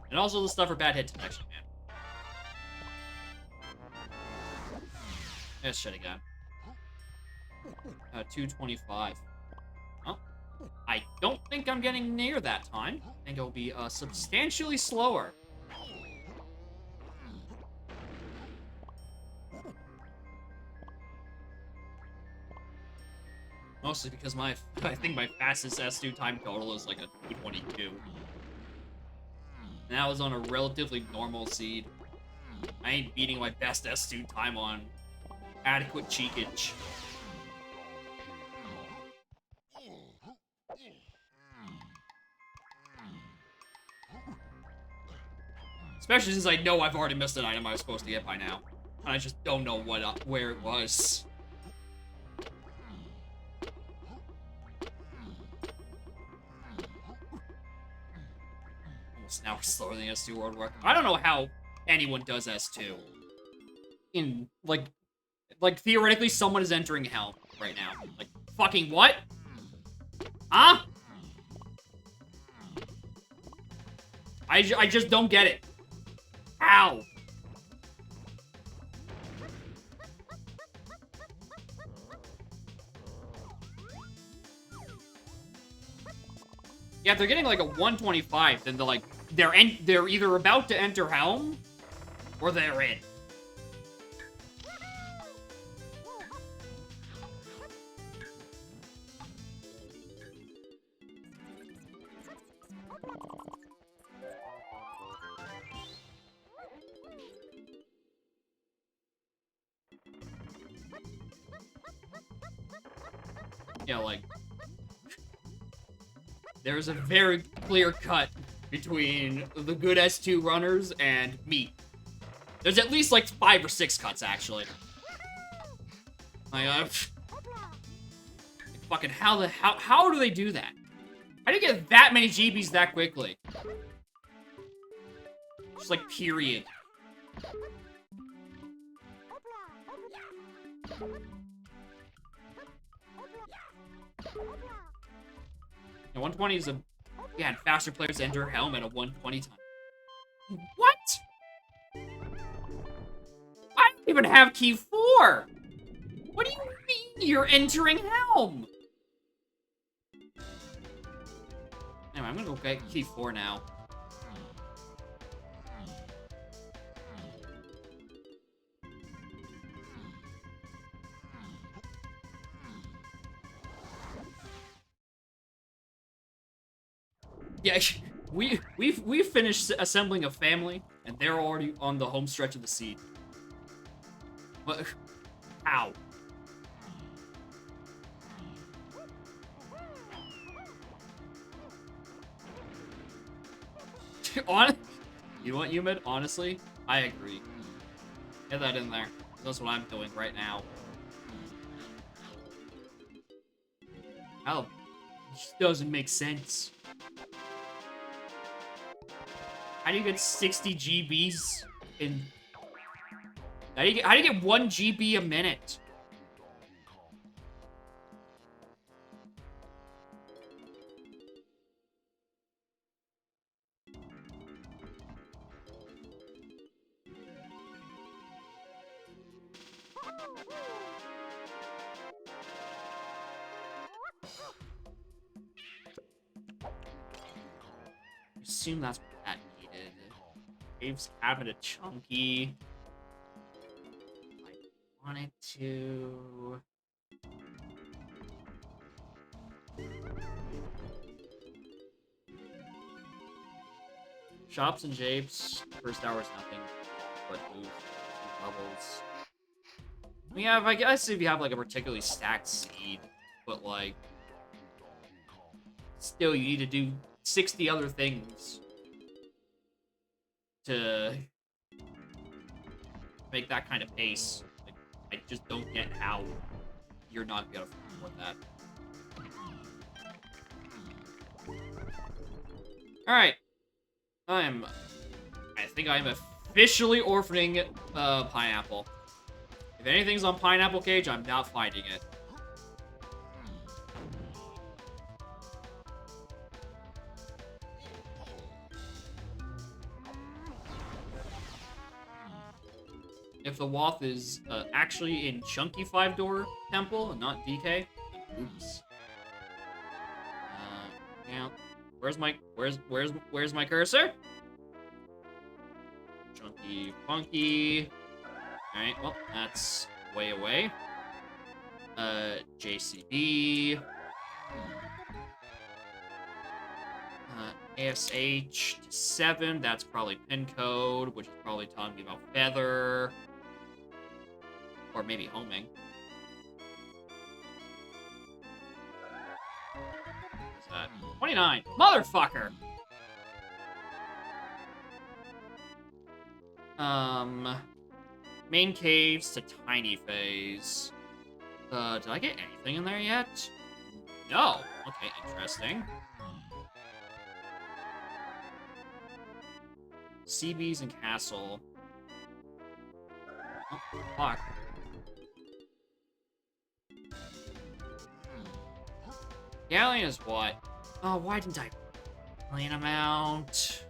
And also the stuff for bad hit detection, man. Yes, shit again. 225. Oh. I don't think I'm getting near that time. I think it'll be substantially slower. Mostly because I think my fastest S2 time total is like a 222. And that was on a relatively normal seed. I ain't beating my best S2 time on adequate cheekage. Especially since I know I've already missed an item I was supposed to get by now. And I just don't know where it was. Almost now we're slower than S2 World War. I don't know how anyone does S2. In, like theoretically, someone is entering hell right now. Like, fucking what? Huh? I just don't get it. Ow! Yeah, if they're getting like a 125, then they're either about to enter Helm, or they're in. Yeah, like, there's a very clear cut between the good S2 runners and me. There's at least like 5 or 6 cuts, actually. Like, fucking how do they do that? How do you get that many GBs that quickly? Just like, period. And 120 is yeah, faster players enter Helm at a 120 time. What? I don't even have key 4. What do you mean you're entering Helm? Anyway, I'm gonna go get key 4 now. Yeah, we've finished assembling a family, and they're already on the home stretch of the seed. What? How? You know what, Humid? Honestly, I agree. Get that in there. That's what I'm doing right now. Oh, it just doesn't make sense. How do you get 60 GBs in... How do you get 1 GB a minute? I assume that's what that needed. Dave's cabinet chunky. I wanted to... Shops and japes. First hour's nothing but boost levels. Yeah, I guess if you have like a particularly stacked seed, but like still you need to do 60 other things to make that kind of pace. Like, I just don't get how you're not gonna afford that. Alright. I think I'm officially orphaning Pineapple. If anything's on Pineapple Cage, I'm not finding it. If the Woth is actually in Chunky 5-door Temple and not DK, oops. Yeah. Where's my cursor? Chunky Funky. Alright, well, that's way away. JCB. ASH to 7, that's probably pin code, which is probably telling me about Feather. Or maybe homing. What's that? 29! Motherfucker! Main caves to tiny phase. Did I get anything in there yet? No. Okay, interesting. CBs and castle. Oh, fuck. Galleon is what? Oh, why didn't I... Galleon amount...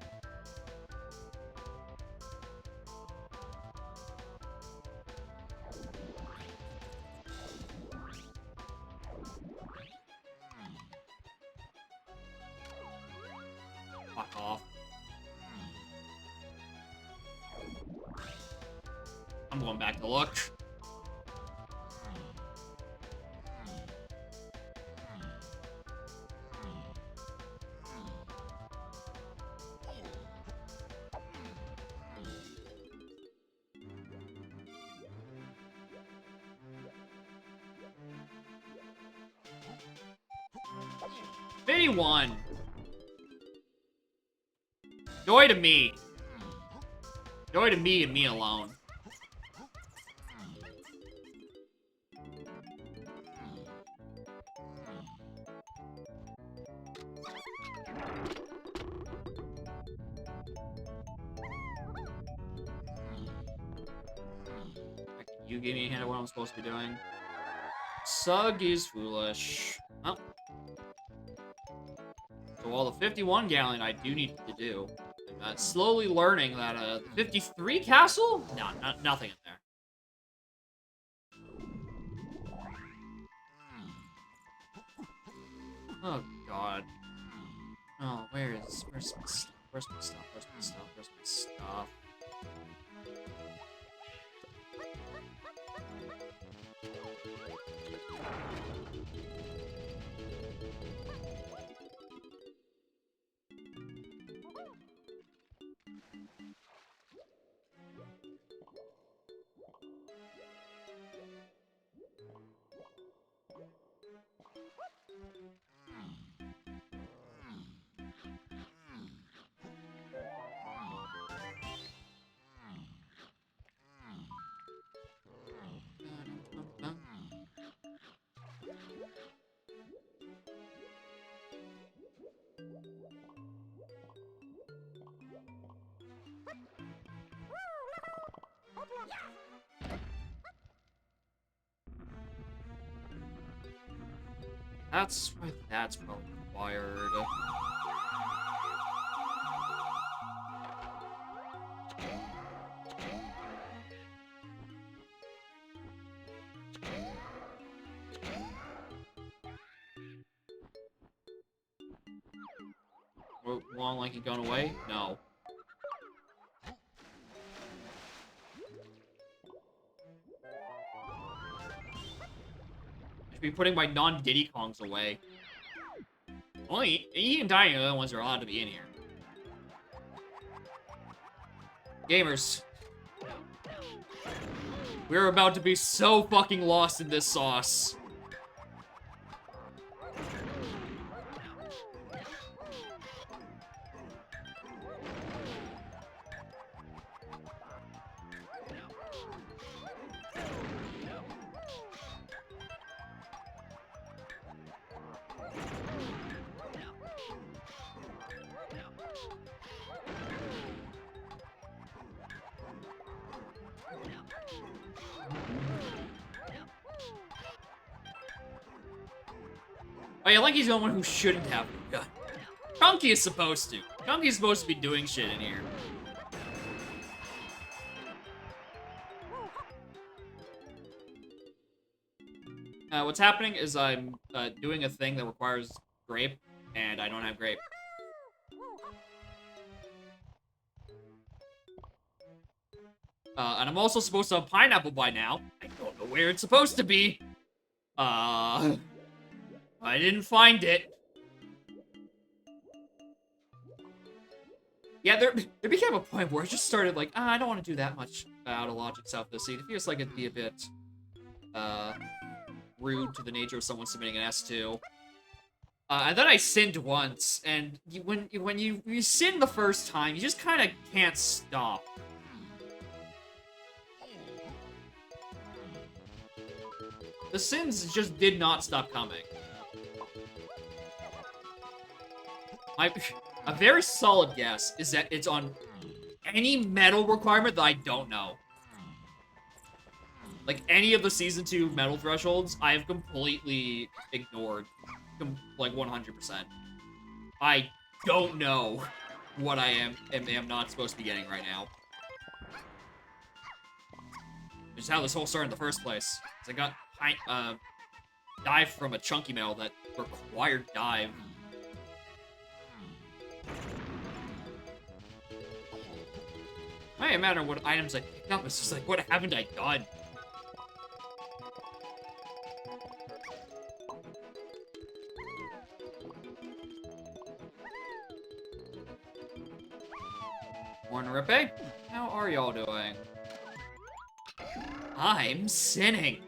Fuck off. I'm going back to look. One. Joy to me. Joy to me and me alone. You give me a hint of what I'm supposed to be doing. Sug is foolish. Oh. So all the 51 Galleon I do need to do. I'm slowly learning that the 53 castle? No, nothing in there. Oh god. Oh, where's my stuff? Where's my stuff? Where's my stuff? Where's my stuff? That's why that's probably required. Long like it gone away? No. I should be putting my non-Diddy Kongs away. Only he and Dying are the only ones who are allowed to be in here. Gamers. We're about to be so fucking lost in this sauce. Oh yeah, like he's the only one who shouldn't have a gun. Chunky is supposed to. Chunky is supposed to be doing shit in here. What's happening is I'm doing a thing that requires grape, and I don't have grape. And I'm also supposed to have pineapple by now. I don't know where it's supposed to be. I didn't find it. Yeah, there became a point where I just started like, I don't want to do that much out of logic south of the seed. It feels like it'd be a bit, rude to the nature of someone submitting an S2. And then I sinned once, and when you sin the first time, you just kind of can't stop. The sins just did not stop coming. A very solid guess is that it's on any medal requirement that I don't know. Like, any of the Season 2 medal thresholds, I have completely ignored. Like, 100%. I don't know what I am not supposed to be getting right now. Which is how this whole started in the first place. I got dive from a chunky medal that required dive. It doesn't matter what items I picked up, it's just like, what haven't I done? Morning, Rippe. How are y'all doing? I'm sinning.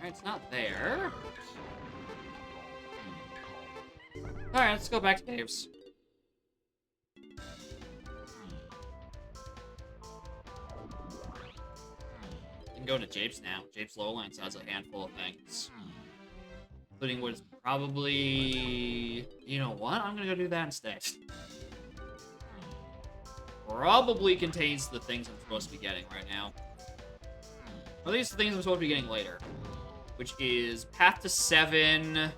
It's not there. Alright, let's go back to caves. We can go to Japes now. Japes Lowlands has a handful of things. Including what is probably... You know what? I'm gonna go do that instead. Probably contains the things I'm supposed to be getting right now. Or at least the things I'm supposed to be getting later. Which is Path to 7,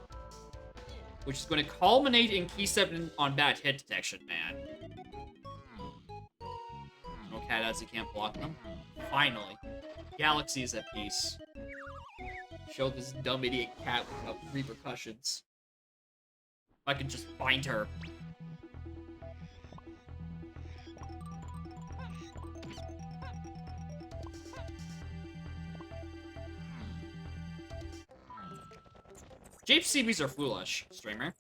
which is going to culminate in Key 7 on bad hit detection, man. No cat as he can't block them. Finally. Galaxy is at peace. Show this dumb idiot cat without repercussions. If I could just find her. Jape CBs are foolish, streamer.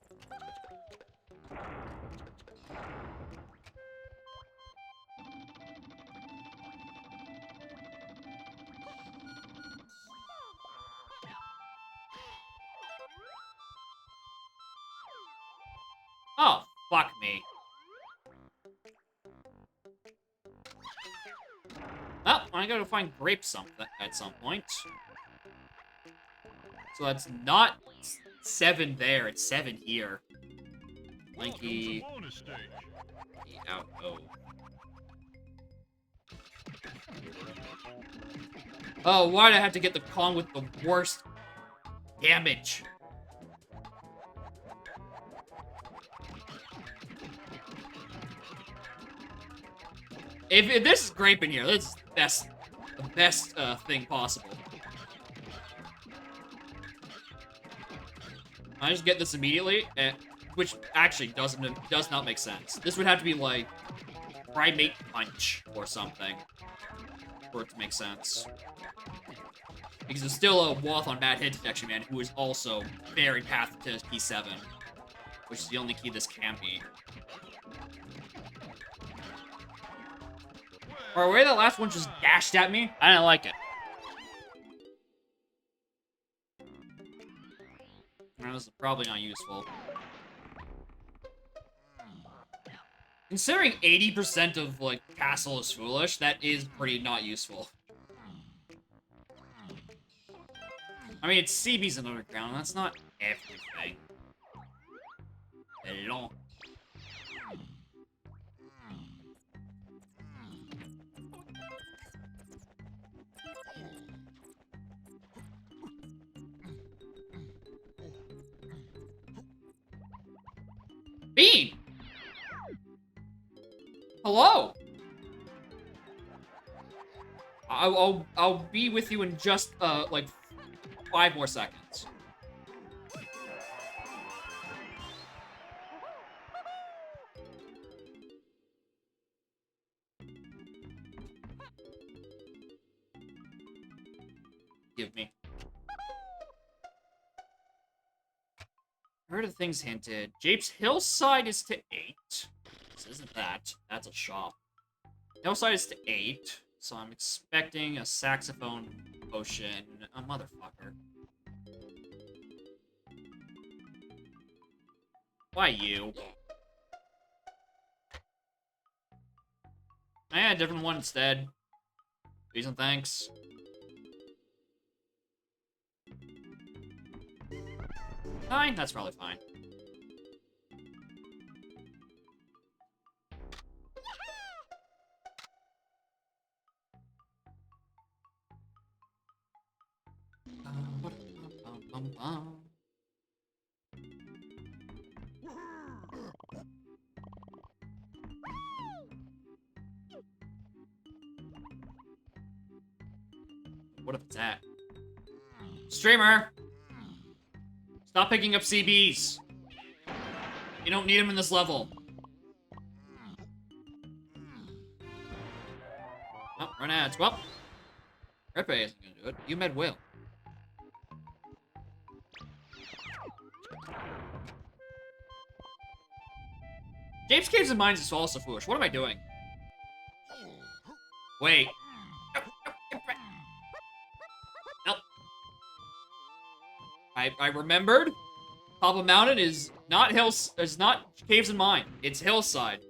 Oh, fuck me. Well, I gotta find grape something at some point. So that's not 7 there, it's 7 here. Lanky. Bonus stage. Out. Oh. Oh, why'd I have to get the Kong with the worst damage? If this is grape in here, this is the best thing possible. I just get this immediately, which actually does not make sense. This would have to be like Primate Punch or something for it to make sense. Because there's still a Woth on Bad Hit Detection Man who is also very path to P7, which is the only key this can be. Or the way that last one just dashed at me, I didn't like it. That was probably not useful. Considering 80% of, like, Castle is foolish, that is pretty not useful. I mean, it's CBs and Underground, that's not everything. Hello. Bean! Hello! I'll be with you in just, like, 5 more seconds. Give me. Heard of things hinted. Jape's Hillside is to 8. This isn't that. That's a shop. Hillside is to 8. So I'm expecting a saxophone potion. A motherfucker. Why you? I had a different one instead. Please and thanks. Fine, that's probably fine. What if it's that? Streamer! Stop picking up CBs! You don't need them in this level. Oh, run ads. Well, Repe isn't gonna do it. You med will. James Caves and Mines is also foolish. What am I doing? Wait. Nope. I remembered. Top of Mountain is not Caves and Mine. It's Hillside.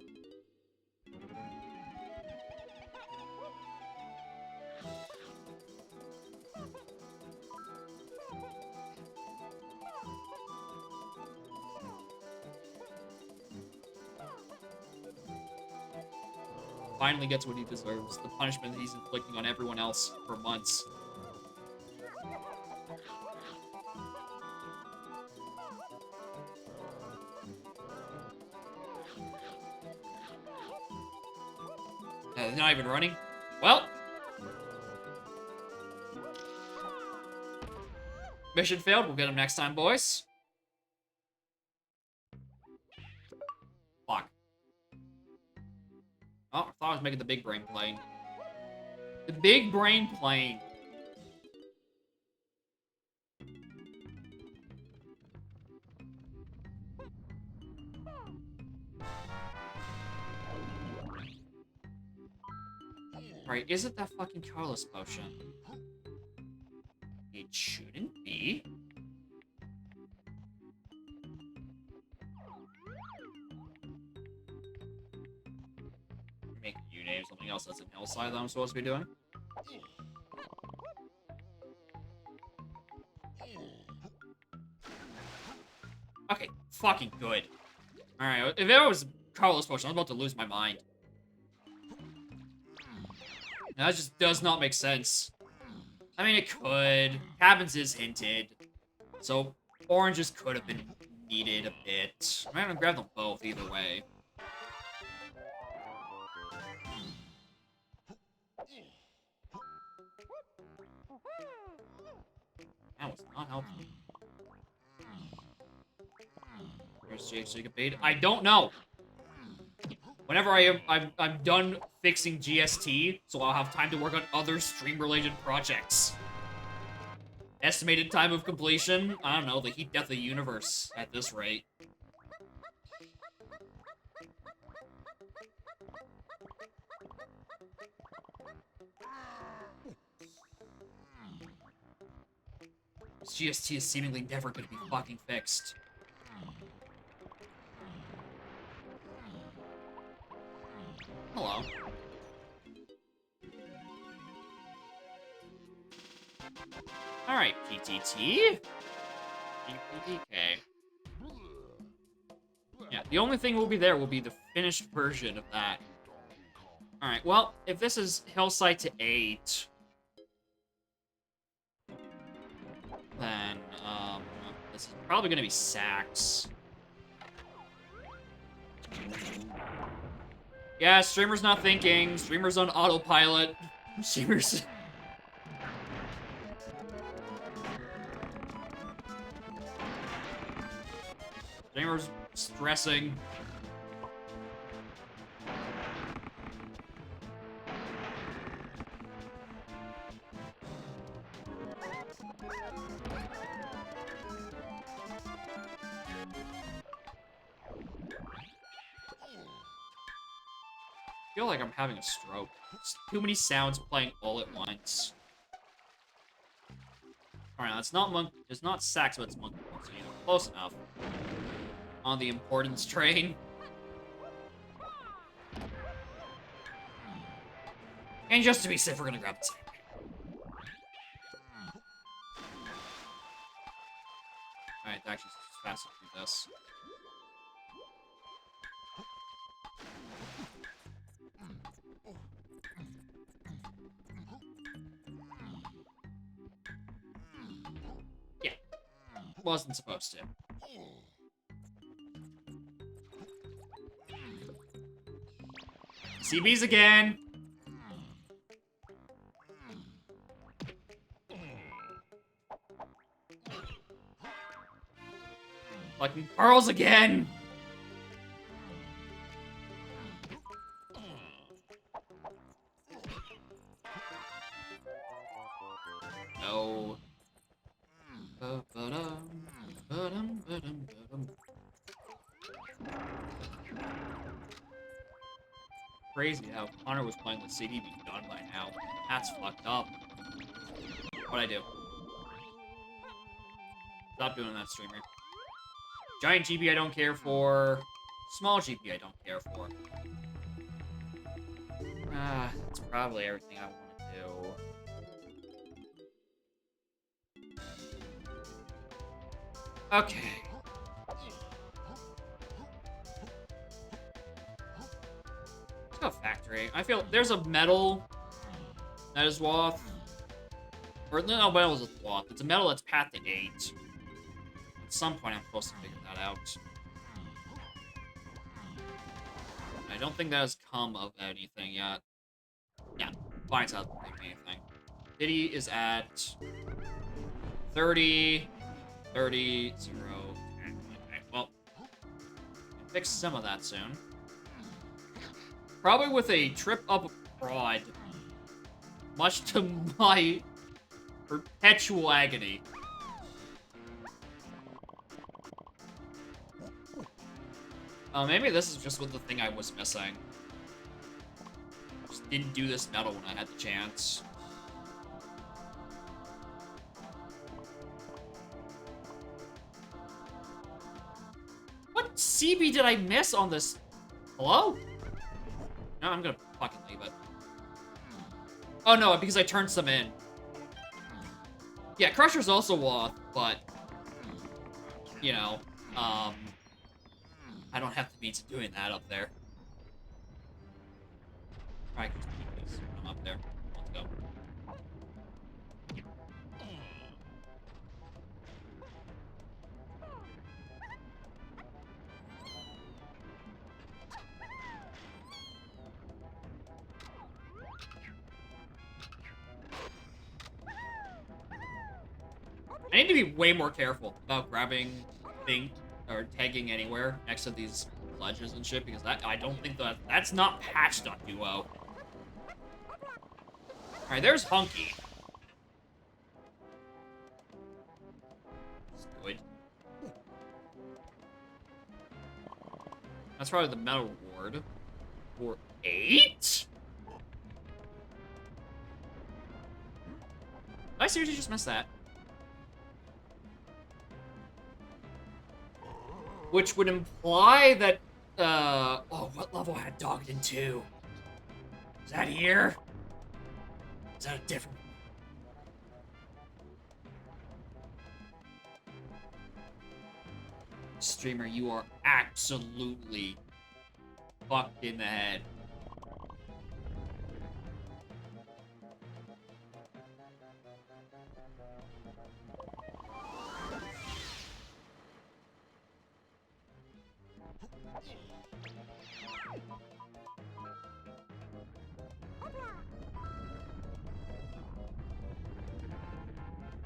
Finally gets what he deserves. The punishment that he's inflicting on everyone else for months. They're not even running. Well. Mission failed. We'll get him next time, boys. Fuck. Oh, I thought I was making the big brain plane. The big brain plane. Right, is it that fucking Carlos potion? It shouldn't be. rename something else that's in Hillside that I'm supposed to be doing. Okay, fucking good. Alright, if it was Carlos Potion, I was about to lose my mind. That just does not make sense. I mean, it could. Cabins is hinted. So, oranges could have been needed a bit. I'm gonna grab them both either way. That was not helpful. Here's Jacob Bait. I don't know. Whenever I'm done fixing GST, so I'll have time to work on other stream-related projects. Estimated time of completion? I don't know, the heat death of the universe at this rate. GST is seemingly never gonna be fucking fixed. Hello. Alright, PTT. PTK. Yeah, the only thing will be there will be the finished version of that. Alright, well, if this is Hillside to 8, then, this is probably gonna be Sax. Yeah, streamer's not thinking. Streamer's on autopilot. Streamer's... Streamer's stressing. I feel like I'm having a stroke. It's too many sounds playing all at once. Alright, that's not monk. It's not sax, but it's monkey. So, you know, close enough. On the importance train. And just to be safe, we're gonna grab the same. Alright, actually, it's faster to do this. Yeah. Wasn't supposed to. CBs again! Fucking pearls again! No. Crazy how Connor was playing the CD being done by now. That's fucked up. What'd I do? Stop doing that, streamer. Giant GB I don't care for. Small GB I don't care for. That's probably everything I want to do. Okay. Let's go factory. I feel there's a medal that is Woth. Or no, medal is Woth. It's a medal that's path to 8. At some point, I'm supposed to figure that out. I don't think that has come of anything yet. Yeah, finds out anything. Diddy is at 30, 30, 0. Okay, well, I'll fix some of that soon. Probably with a trip up abroad, much to my perpetual agony. Maybe this is just what the thing I was missing. Just didn't do this medal when I had the chance. What CB did I miss on this? Hello? No, I'm gonna fucking leave it. Oh no, because I turned some in. Yeah, Crusher's also Woth, but you know, I don't have the means of doing that up there. Alright, I'm up there. Let's go. I need to be way more careful about grabbing things or tagging anywhere next to these ledges and shit, because I don't think that's not patched on Duo. Alright, there's Hunky. That's good. That's probably the metal ward. For 8? Did I seriously just miss that? Which would imply that, oh, what level had Dogged in 2? Is that here? Is that a different... Streamer, you are absolutely fucked in the head.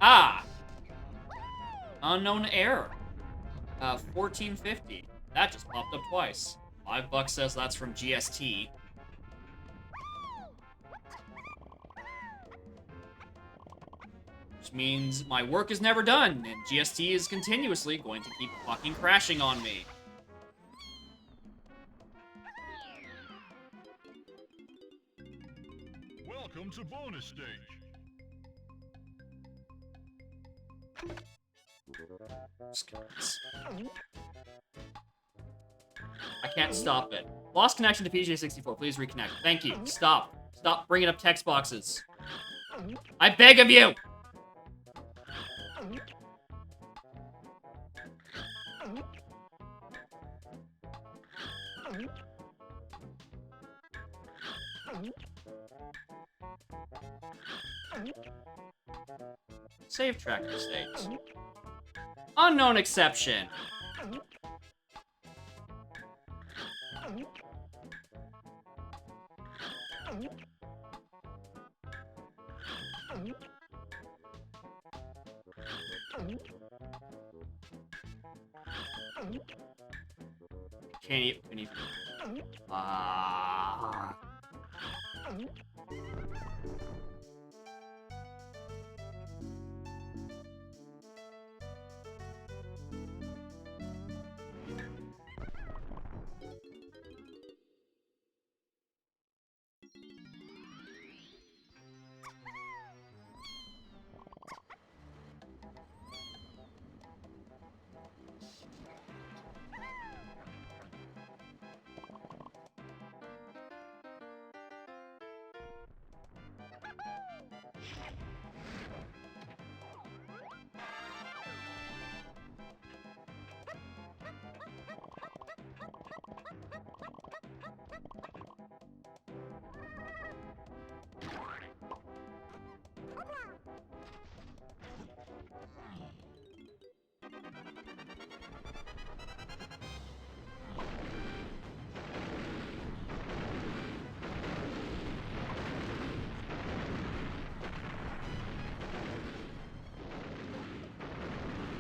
Ah! Unknown error. 1450. That just popped up twice. $5 says that's from GST. Which means my work is never done, and GST is continuously going to keep fucking crashing on me. Welcome to bonus stage. I can't stop it. Lost connection to PJ64. Please reconnect. Thank you. Stop. Stop bringing up text boxes. I beg of you! Save track mistakes. Unknown exception. Can't even. Ah.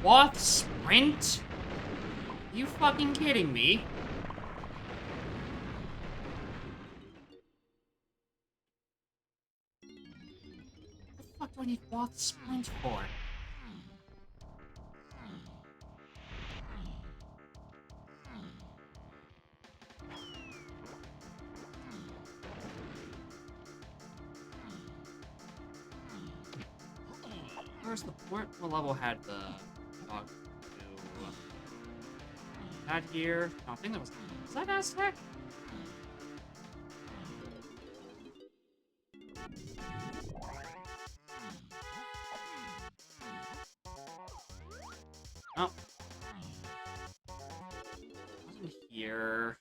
What? Sprint? You fucking kidding me? What the fuck do I need Woth Sprint for? Where's the what level had the dog to that here? No, I think that was that Aztec? here.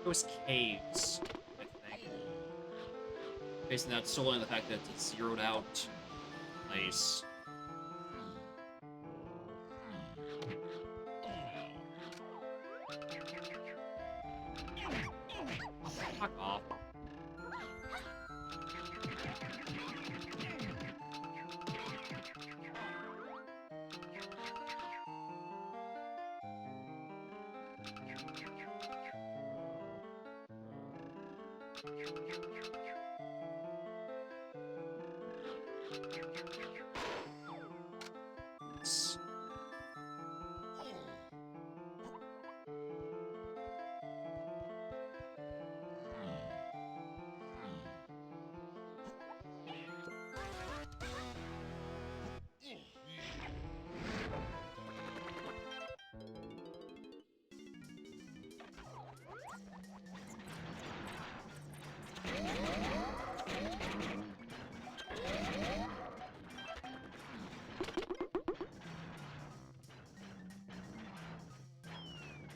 It was caves, I think. Basing that solely on the fact that it's zeroed out. Nice. Fuck off.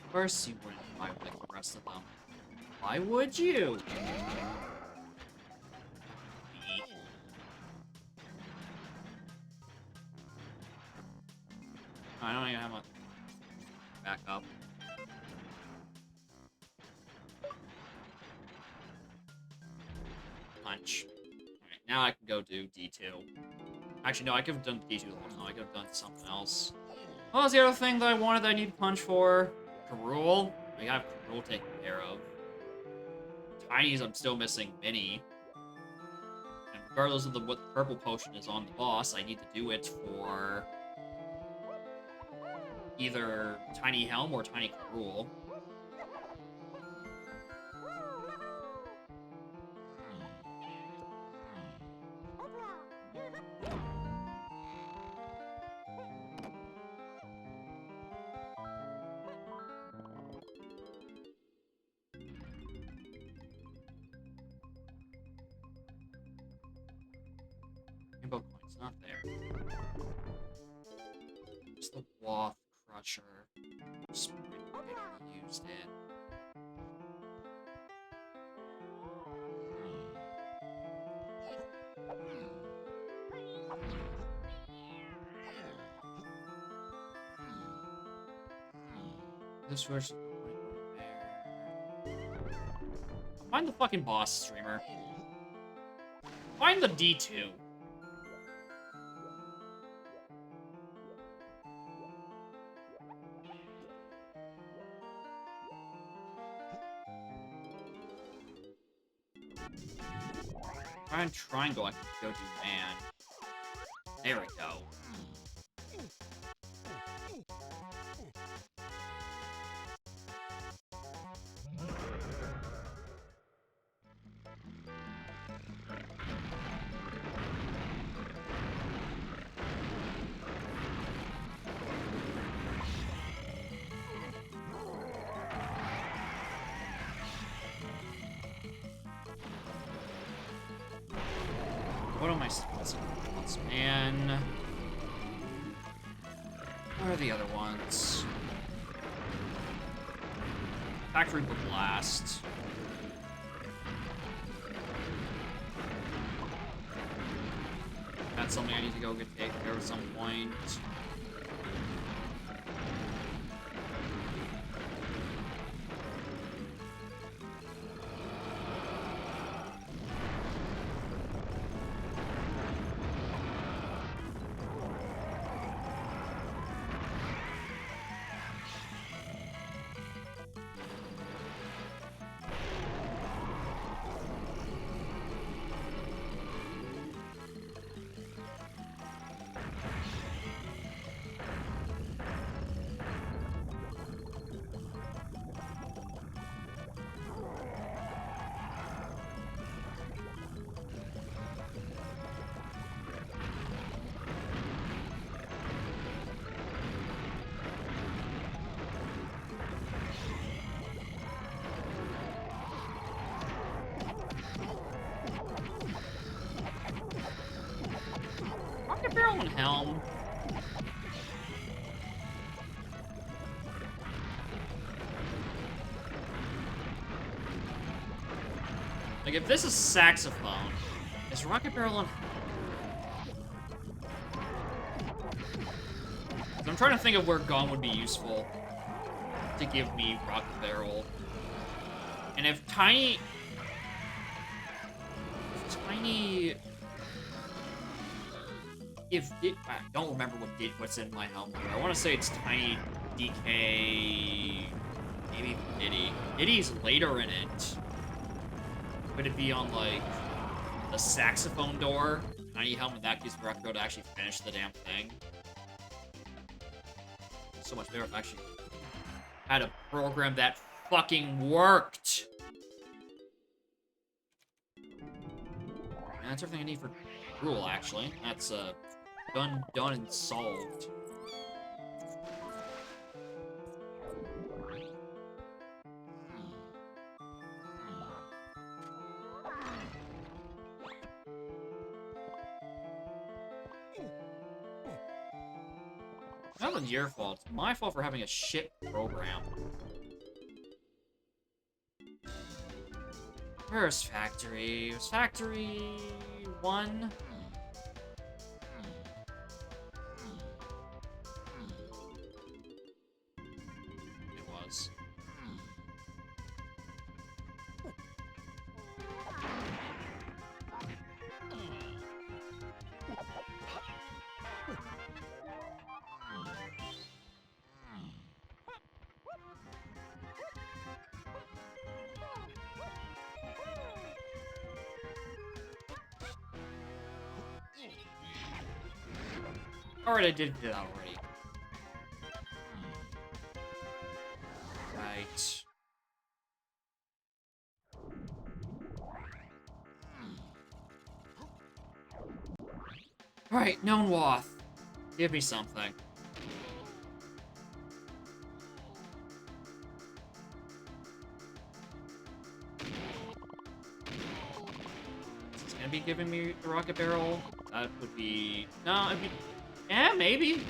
Of course you wouldn't fight like the rest of them. Why would you? I don't even have a backup. Punch. Alright, now I can go do D2. Actually, no, I could have done D2 the whole time. I could have done something else. What was the other thing that I wanted that I need punch for? Karul? I have Karul taken care of. Tiny's, I'm still missing Minnie. And regardless of what the purple potion is on the boss, I need to do it for either Tiny Helm or Tiny Karul. Rainbow coin's not there. Just the Waff Crusher. Just really used it. This version. Find the fucking boss, streamer. Find the D2. Try and triangle, I can go do man. There we go. What am I supposed to do? Man. Where are the other ones? Factory Blast. That's something I need to go get taken care of at some point. Rocket barrel and helm. Like, if this is saxophone, is rocket barrel and I'm trying to think of where gun would be useful to give me rocket barrel. And if tiny... I don't remember what's in my helmet. I want to say it's Tiny, DK, maybe Diddy. Diddy's later in it. Could it be on, like, the saxophone door? Tiny helmet that gives me rocket to actually finish the damn thing. So much better if I actually had a program that fucking worked. And that's everything I need for Rule, actually. That's, done and solved. That was your fault. It's my fault for having a shit program. Where's Factory? It was Factory 1? It was. Alright, I did that already. Right. Alright, known Wath. Give me something. Is this gonna be giving me the rocket barrel? That would be... No, it'd be... Yeah, maybe.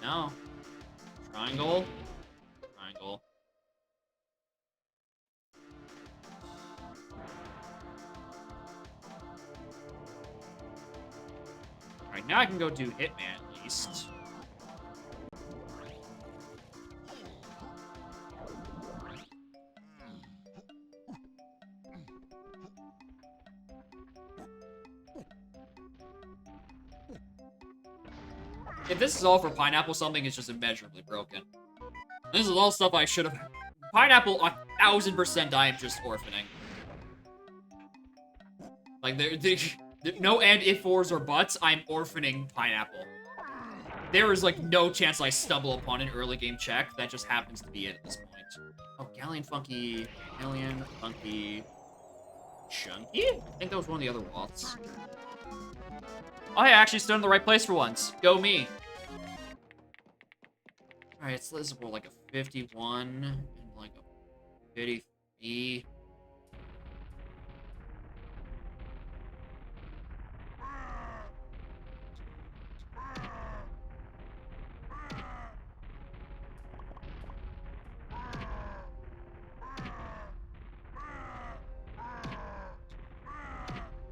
No. Triangle. Triangle. Alright, now I can go do Hitman at least. If this is all for Pineapple, something is just immeasurably broken. This is all stuff I should have... Pineapple, 1000% I am just orphaning. Like, no and, if, ors, or buts, I'm orphaning Pineapple. There is, like, no chance I stumble upon an early game check. That just happens to be it at this point. Oh, Galleon Funky, Chunky? I think that was one of the other Woths. Oh, I actually stood in the right place for once. Go me. Alright, so this is more like a 51 and like a 53.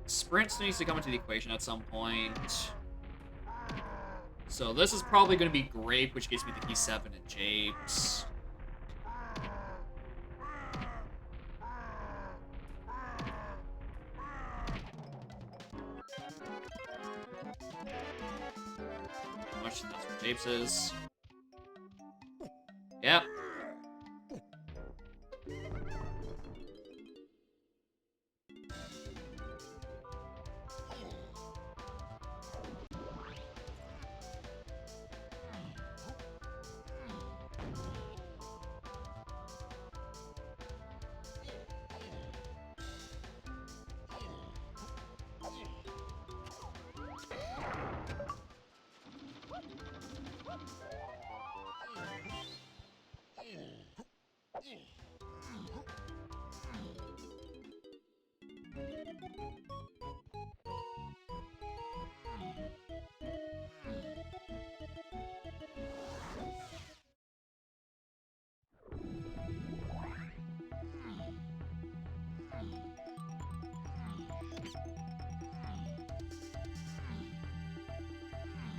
Sprint needs to come into the equation at some point. So this is probably going to be Grape, which gives me the E7 and Japes. How much? That's what Japes is. Yep.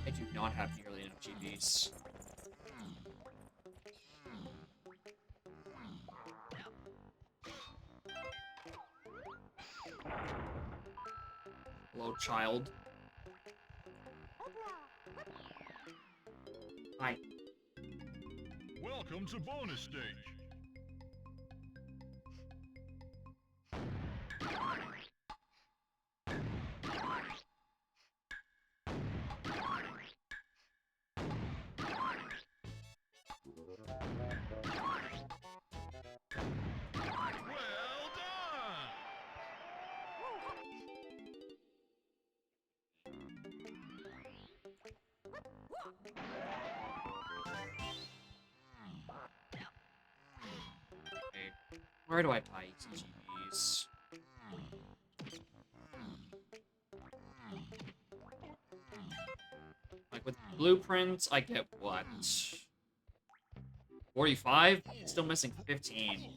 I do not have nearly enough GBs. Hello, child. Hi. Welcome to bonus stage. Well done! Okay. Where do I buy TGBs? Like with blueprints, I get what? 45? Still missing 15.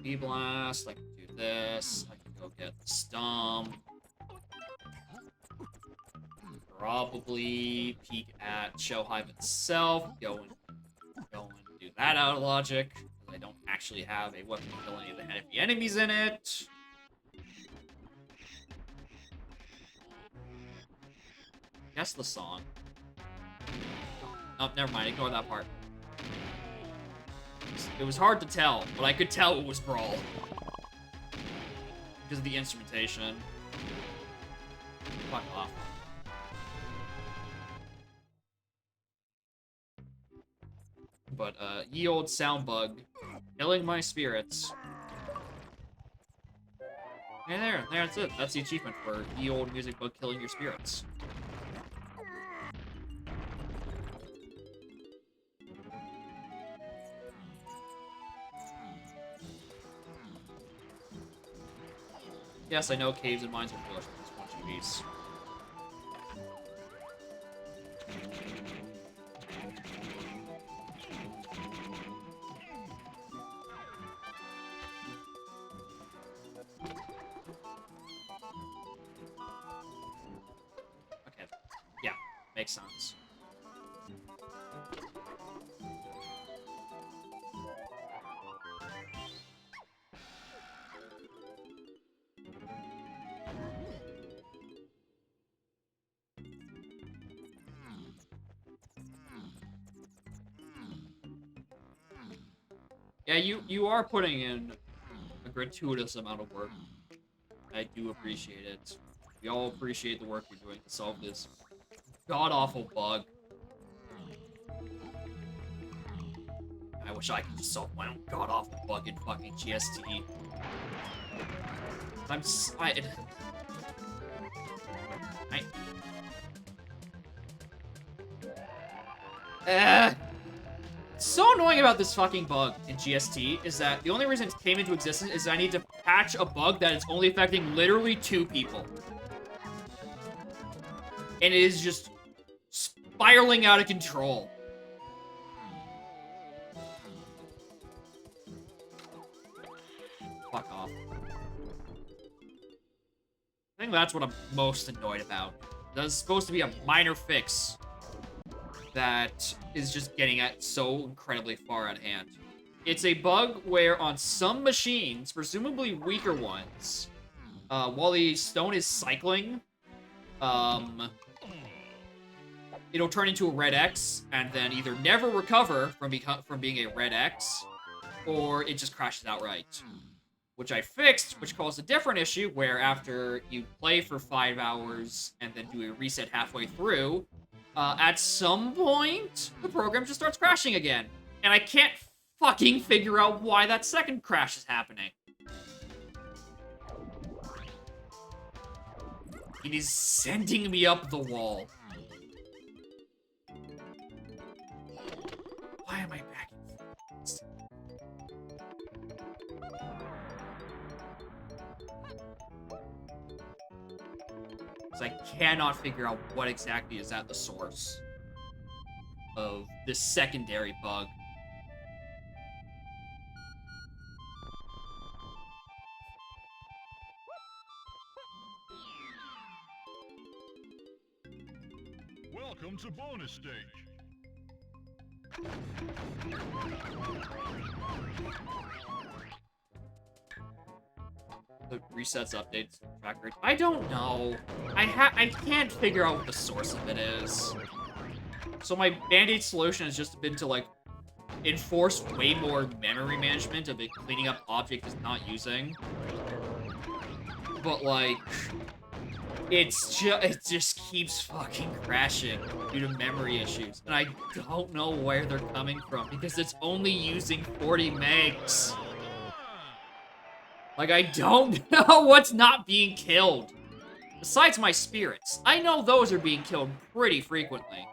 B-Blast, I can do this. I can go get the Stump. Probably peek at Shell Hive itself. Go and do that out of logic. Because I don't actually have a weapon to kill any of the heavy enemies in it. Guess the song. Oh, never mind. Ignore that part. It was hard to tell, but I could tell it was Brawl. Because of the instrumentation. Fuck off. But, ye old sound bug. Killing my spirits. Yeah, that's it. That's the achievement for ye old music bug killing your spirits. Yes, I know caves and mines are bullshit. It's a bunch of beasts. Okay. Yeah, makes sense. Yeah, you are putting in a gratuitous amount of work. I do appreciate it. We all appreciate the work you're doing to solve this god-awful bug. I wish I could just solve my own god-awful bug in fucking GST. So annoying about this fucking bug in GST is that the only reason it came into existence is I need to patch a bug that is only affecting literally 2 people. And it is just spiraling out of control. Fuck off. I think that's what I'm most annoyed about. That's supposed to be a minor fix that is just getting at so incredibly far at hand. It's a bug where on some machines, presumably weaker ones, while the stone is cycling, it'll turn into a red X and then either never recover from being a red X, or it just crashes outright. Which I fixed, which caused a different issue where after you play for 5 hours and then do a reset halfway through, at some point, the program just starts crashing again. And I can't fucking figure out why that second crash is happening. It is sending me up the wall. Why am I back and forth? Because I cannot figure out what exactly is at the source of this secondary bug. Welcome to bonus stage. The resets, updates, track rate. I don't know. I can't figure out what the source of it is. So my Band-Aid solution has just been to, like, enforce way more memory management of it cleaning up objects it's not using. But, like, it just keeps fucking crashing due to memory issues. And I don't know where they're coming from because it's only using 40 megs. Like, I don't know what's not being killed. Besides my spirits. I know those are being killed pretty frequently.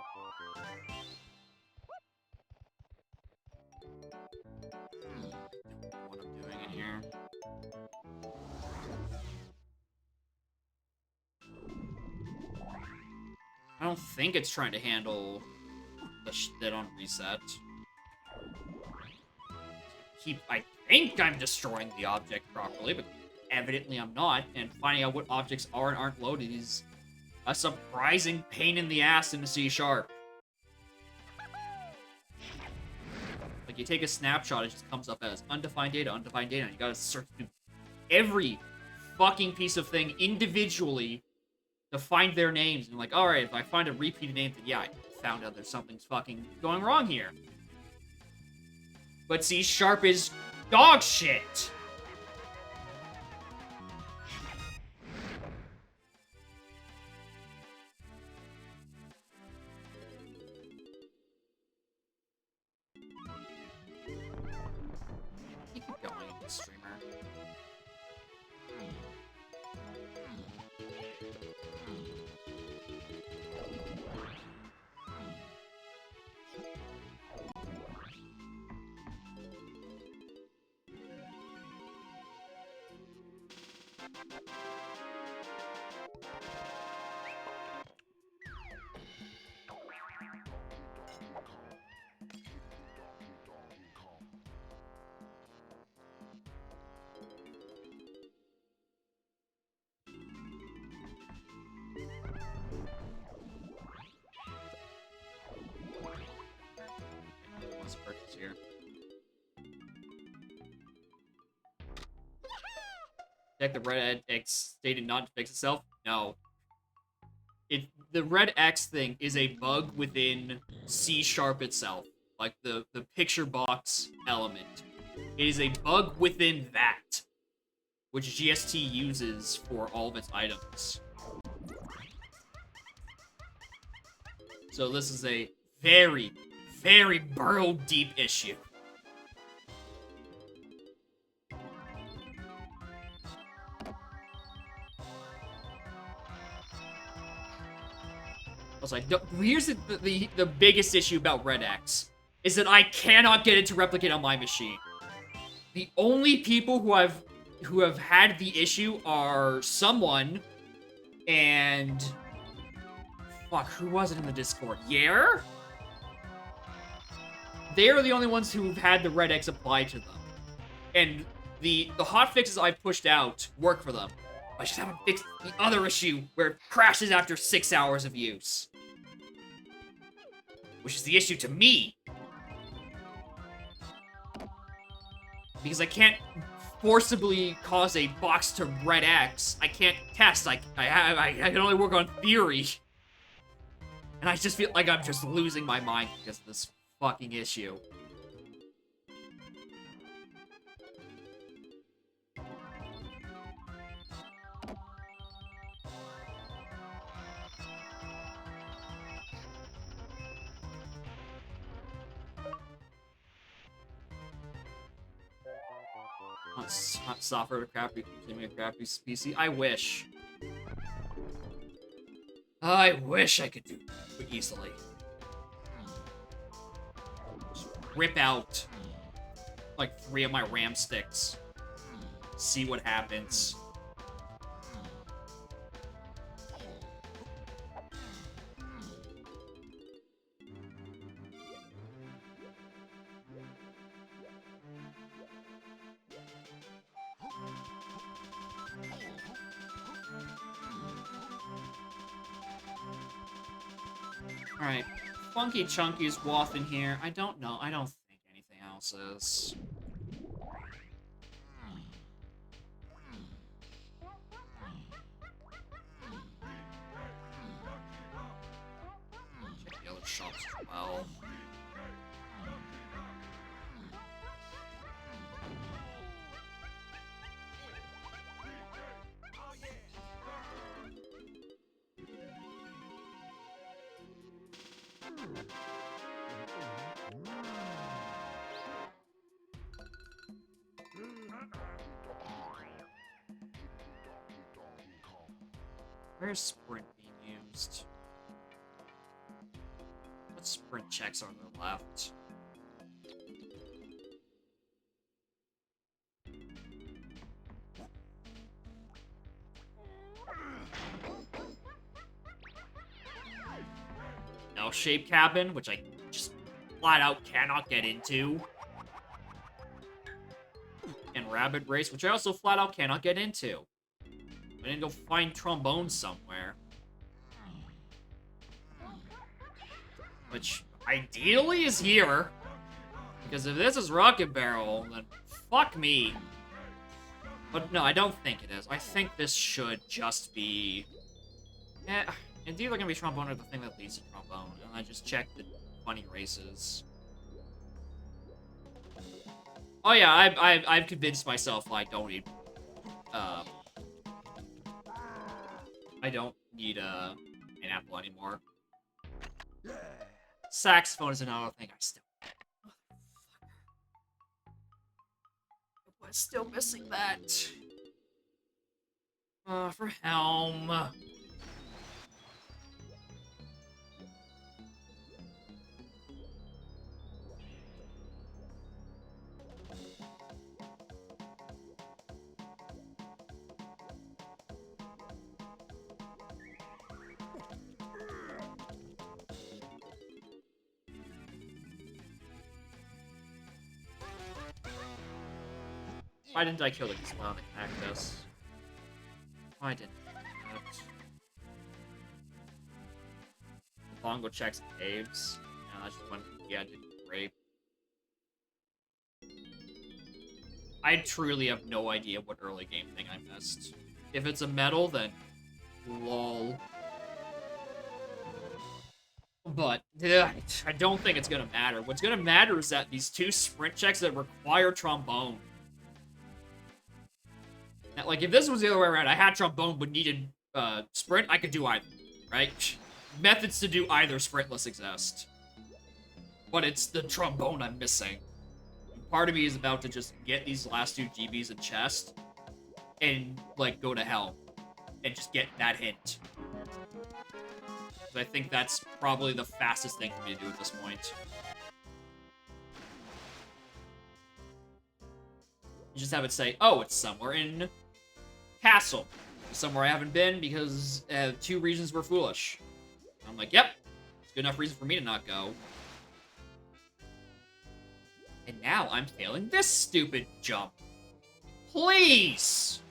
What I'm doing in here. I don't think it's trying to handle the shit on reset. I think I'm destroying the object properly, but evidently I'm not, and finding out what objects are and aren't loaded is a surprising pain in the ass in the C#. Like, you take a snapshot, it just comes up as undefined data, and you gotta search through every fucking piece of thing individually to find their names, and like, alright, if I find a repeated name, then yeah, I found out there's something's fucking going wrong here. But C# is dog shit! You keep going, streamer. Let's purchase here. Check the red X stated not to fix itself? No. The red X thing is a bug within C# itself. Like the picture box element. It is a bug within that, which GST uses for all of its items. So this is a very, very burrow deep issue. I was like, here's the biggest issue about Red X, is that I cannot get it to replicate on my machine. The only people who have had the issue are someone and fuck, who was it in the Discord? Yer? They are the only ones who've had the Red X applied to them. And the hotfixes I pushed out work for them. I just haven't fixed the other issue where it crashes after 6 hours of use. Which is the issue to me. Because I can't forcibly cause a box to Red X. I can't test. I can only work on theory. And I just feel like I'm just losing my mind because of this fucking issue. Software crappy, a crappy PC. I wish. I wish I could do it easily. Just rip out like 3 of my RAM sticks. See what happens. Alright. Funky Chunky's waffing here. I don't know. I don't think anything else is. Check the other shops as well. Where's Sprint being used? What Sprint checks are there left? L-shaped cabin, which I just flat out cannot get into. And Rabbit Race, which I also flat out cannot get into. I need to go find trombones somewhere. Which, ideally, is here. Because if this is Rocket Barrel, then fuck me. But no, I don't think it is. I think this should just be... Eh, it's either gonna be trombone or the thing that leads to trombone. And I just checked the funny races. Oh yeah, I've convinced myself I don't need... I don't need an apple anymore. Saxophone is another thing I still... I'm still missing that. For Helm. Why didn't I kill the clown cactus? Why didn't I do that? Bongo checks caves. Yeah, that's just one. Yeah, did rape. I truly have no idea what early game thing I missed. If it's a medal, then lol. But I don't think it's gonna matter. What's gonna matter is that these two sprint checks that require trombone. Now, like, if this was the other way around, I had trombone but needed sprint, I could do either, right? Methods to do either sprintless exist. But it's the trombone I'm missing. Part of me is about to just get these last two GBs in chest and, like, go to hell. And just get that hint. I think that's probably the fastest thing for me to do at this point. You just have it say, oh, it's somewhere in Castle. Somewhere I haven't been because 2 reasons were foolish. I'm like, yep, it's good enough reason for me to not go. And now I'm failing this stupid jump. Please!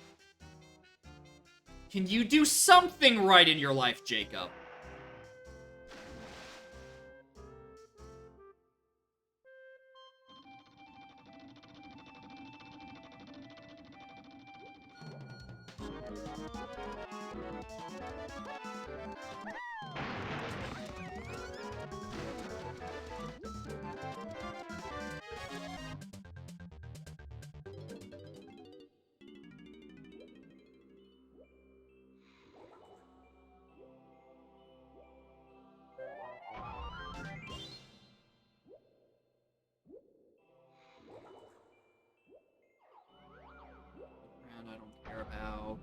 Can you do something right in your life, Jacob? And I don't care about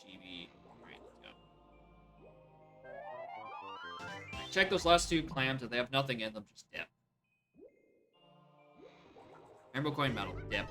GB. Alright, let's go. Check those last 2 clams. If they have nothing in them, just dip. Rainbow coin medal, dip.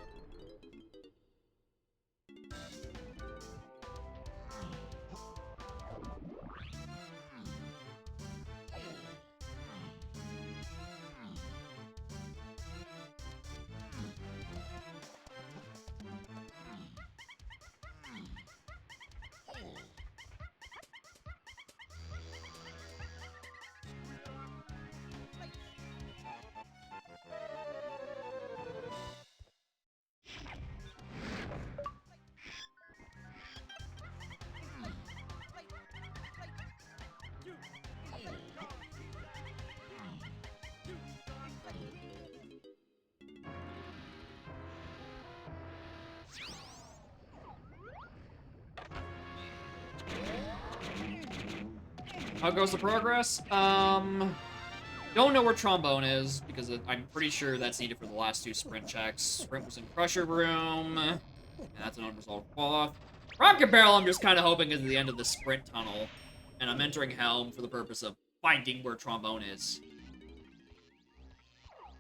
How goes the progress? Don't know where trombone is, because I'm pretty sure that's needed for the last 2 sprint checks. Sprint was in Crusher Room, and that's an unresolved fall-off. Rocket Barrel, I'm just kind of hoping is the end of the sprint tunnel, and I'm entering Helm for the purpose of finding where trombone is.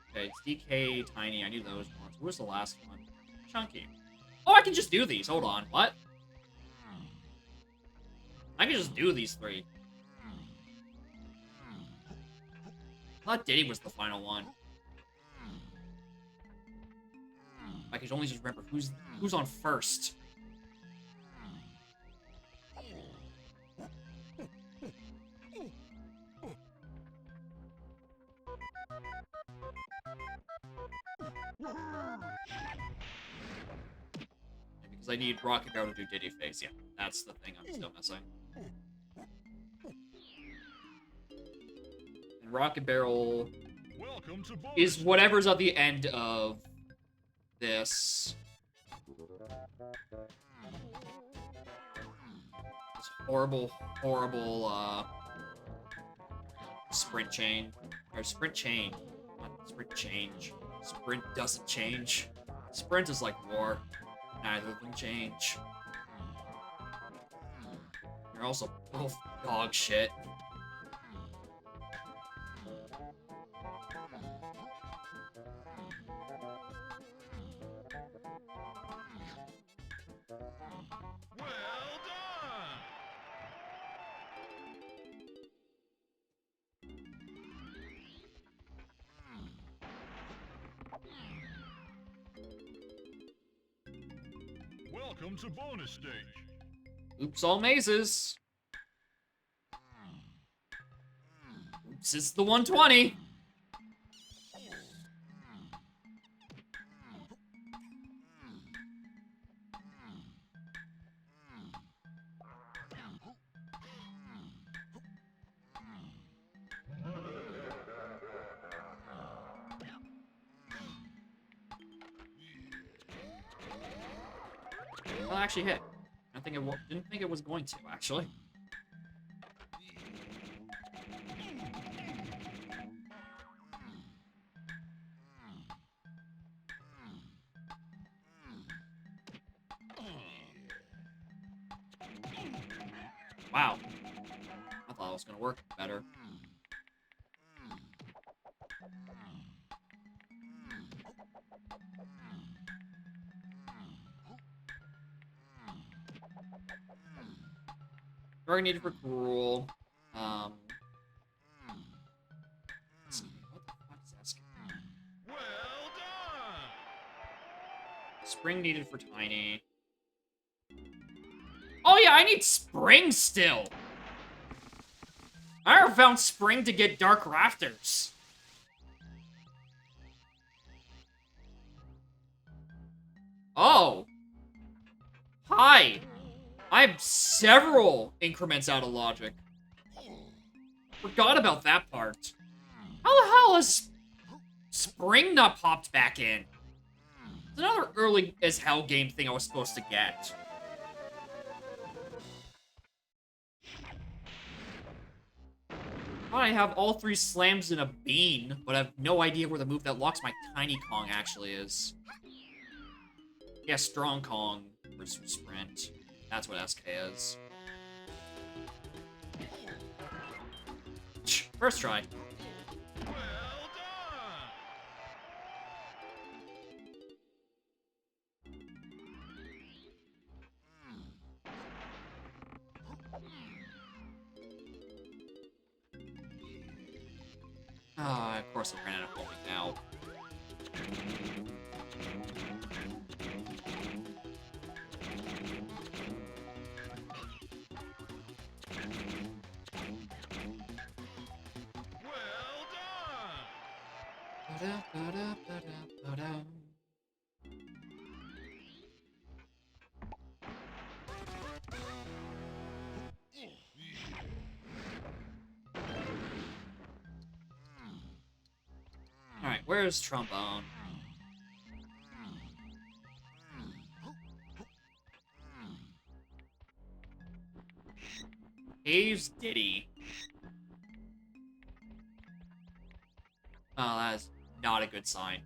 Okay, it's DK, Tiny, I knew those ones. Who was the last one? Chunky. Oh, I can just do these, hold on, what? I can just do these 3. I thought Diddy was the final one. I can only just remember who's on first. Because I need Rocket Barrel to do Diddy Face. Yeah, that's the thing I'm still missing. Rocket Barrel is whatever's at the end of this. This horrible, horrible, sprint chain. Or sprint chain. Not sprint change. Sprint doesn't change. Sprint is like war. Neither of them change. You're also both dog shit. Welcome to bonus stage. Oops, all mazes. Oops, it's the 120. Well, it actually hit. I think it didn't think it was going to, actually. Wow. I thought it was gonna work better. Drug needed for Gruel. Let's see, what the fuck is that skill? Well done! Spring needed for Tiny. Oh yeah, I need Spring still! I never found Spring to get Dark Rafters. Oh. Hi. I'm several increments out of logic. Forgot about that part. How the hell has Spring not popped back in? It's another early as hell game thing I was supposed to get. I have all 3 slams in a bean, but I have no idea where the move that locks my Tiny Kong actually is. Yeah, Strong Kong versus Sprint. That's what SK is. First try. Well Ah, of course I ran out of homing now. Alright, where's Trombone? Caves Diddy. Oh, that is not a good sign.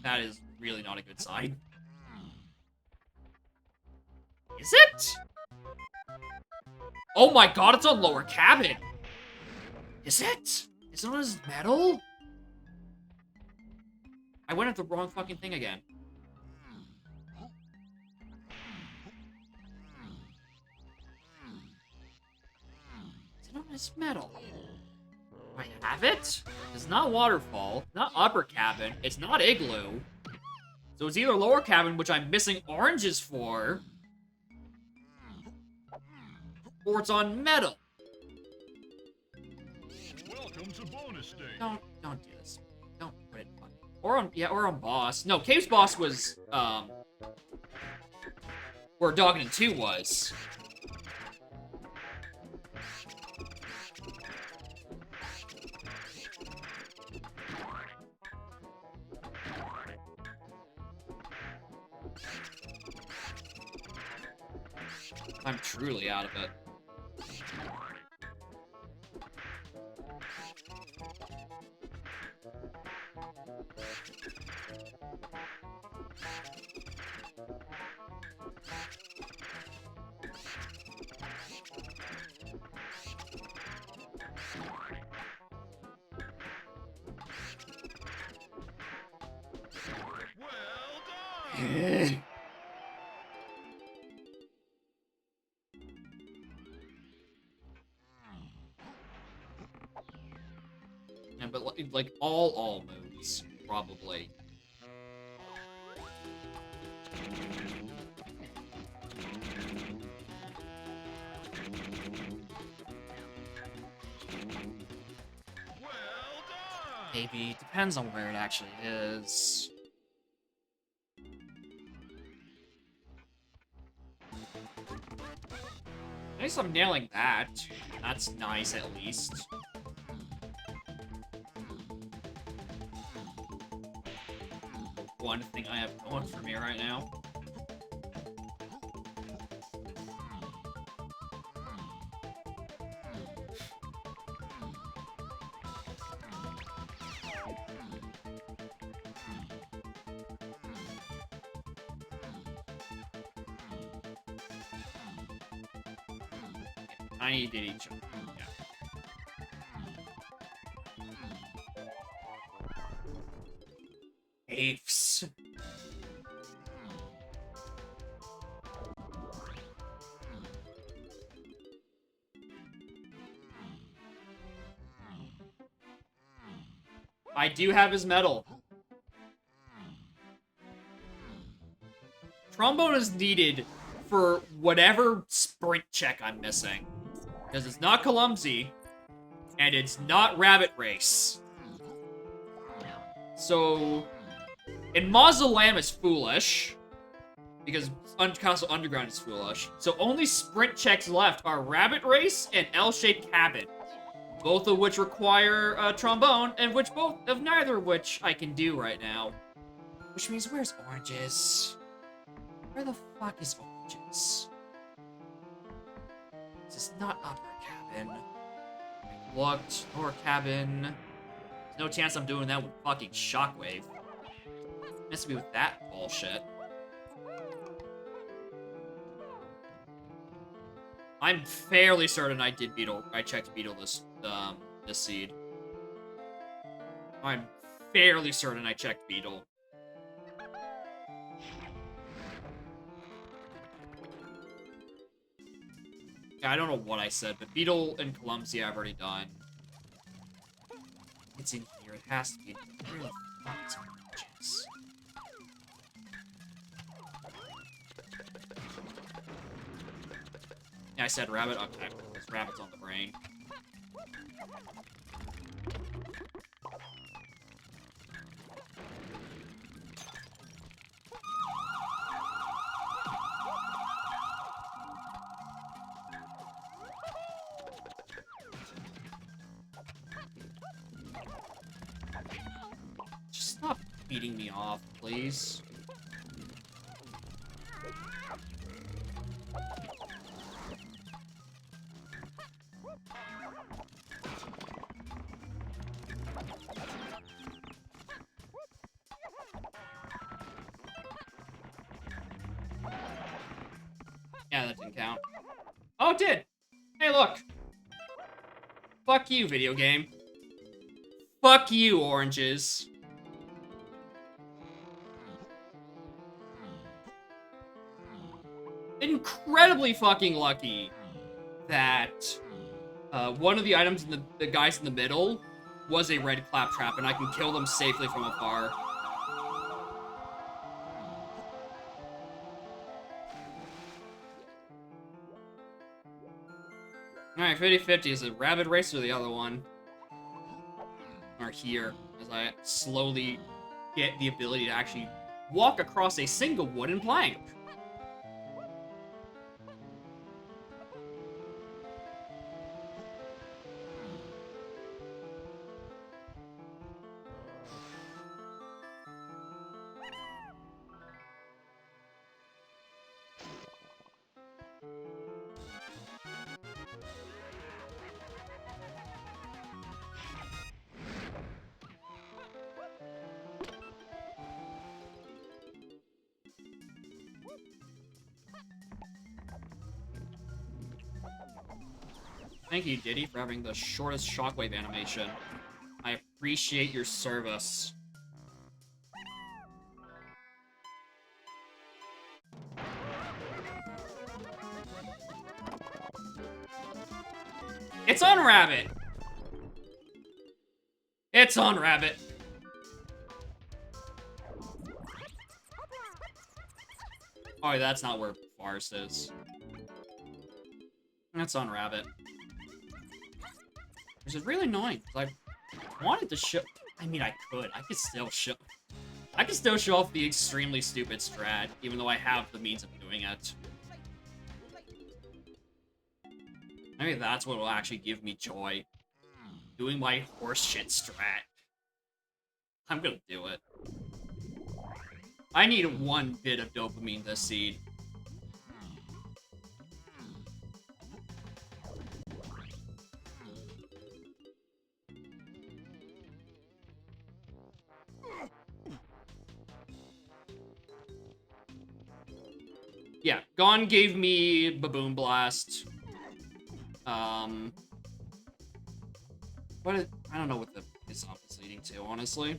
That is really not a good sign. Is it? Oh my god, it's on Lower Cabin! Is it? Is it on his medal? I went at the wrong fucking thing again. Is it on his medal? Do I have it? It's not Waterfall, not Upper Cabin, it's not Igloo. So it's either Lower Cabin, which I'm missing oranges for, or it's on medal. welcome to bonus stage. Don't do this. Don't put it on. Or on boss. No, Cave's boss was, where Dogden 2 was. I'm truly out of it. Well done! Yeah, but like all moves, probably. Well done! Maybe. Depends on where it actually is. At least I'm nailing that. That's nice, at least. One thing I have going for me right now. Tiny Diddy Chunk. Yeah. Apes. I do have his medal. Trombone is needed for whatever sprint check I'm missing. Because it's not Clumsy, and it's not Rabbit Race. So, and Mausoleum is foolish, because Castle Underground is foolish. So only sprint checks left are Rabbit Race and L-shaped Cabin. Both of which require Trombone, and neither of which I can do right now. Which means, where's Oranges? Where the fuck is Oranges? This is not Upper Cabin. I looked, Lower Cabin. There's no chance I'm doing that with fucking Shockwave. It has to be with that bullshit. I'm fairly certain I checked Beetle this seed. I'm fairly certain I checked Beetle. Yeah, I don't know what I said, but Beetle and Clumsy I've already done. It's in here. It has to be. Where the fuck is Oranges? Yeah, I said rabbit. Okay, there's rabbits on the brain. Just stop beating me off, please. Yeah, that didn't count. Oh, it did! Hey, look! Fuck you, video game. Fuck you, Oranges. Incredibly fucking lucky that one of the items in the guys in the middle was a red claptrap, and I can kill them safely from afar. Alright, 50-50. Is it Rabbit Race or the other one? Or here, as I slowly get the ability to actually walk across a single wooden plank. Thank you, Diddy, for having the shortest shockwave animation. I appreciate your service. It's on Rabbit! It's on Rabbit! Oh, that's not where Forest is. That's on Rabbit. Which is really annoying, because I wanted to show... I mean, I could. I could still show off the extremely stupid strat, even though I have the means of doing it. Maybe that's what will actually give me joy. Doing my horseshit strat. I'm gonna do it. I need one bit of dopamine this seed. Yeah, Gon gave me Baboon Blast. I don't know what his up is leading to, honestly.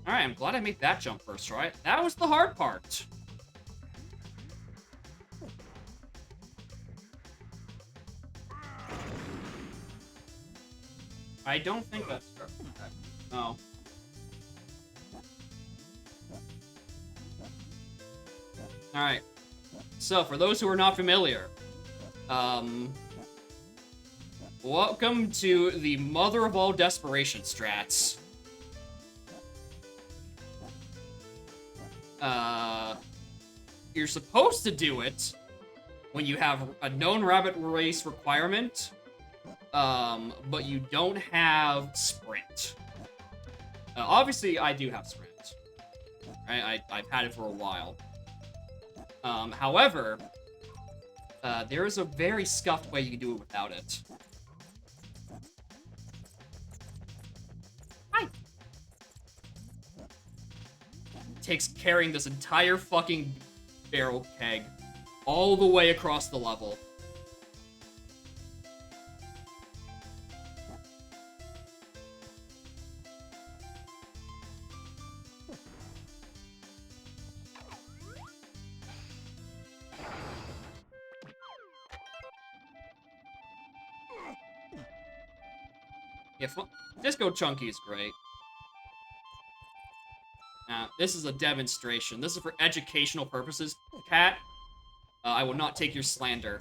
Alright, I'm glad I made that jump first try. That was the hard part. I don't think that's perfect. No. Alright. So, for those who are not familiar, welcome to the mother of all desperation strats. You're supposed to do it when you have a known rabbit race requirement, but you don't have sprint. Obviously, I do have sprint. I've had it for a while. However, there is a very scuffed way you can do it without it. Hi! It takes carrying this entire fucking barrel keg all the way across the level. Yeah, Disco Chunky is great. Now, this is a demonstration. This is for educational purposes, Cat. I will not take your slander.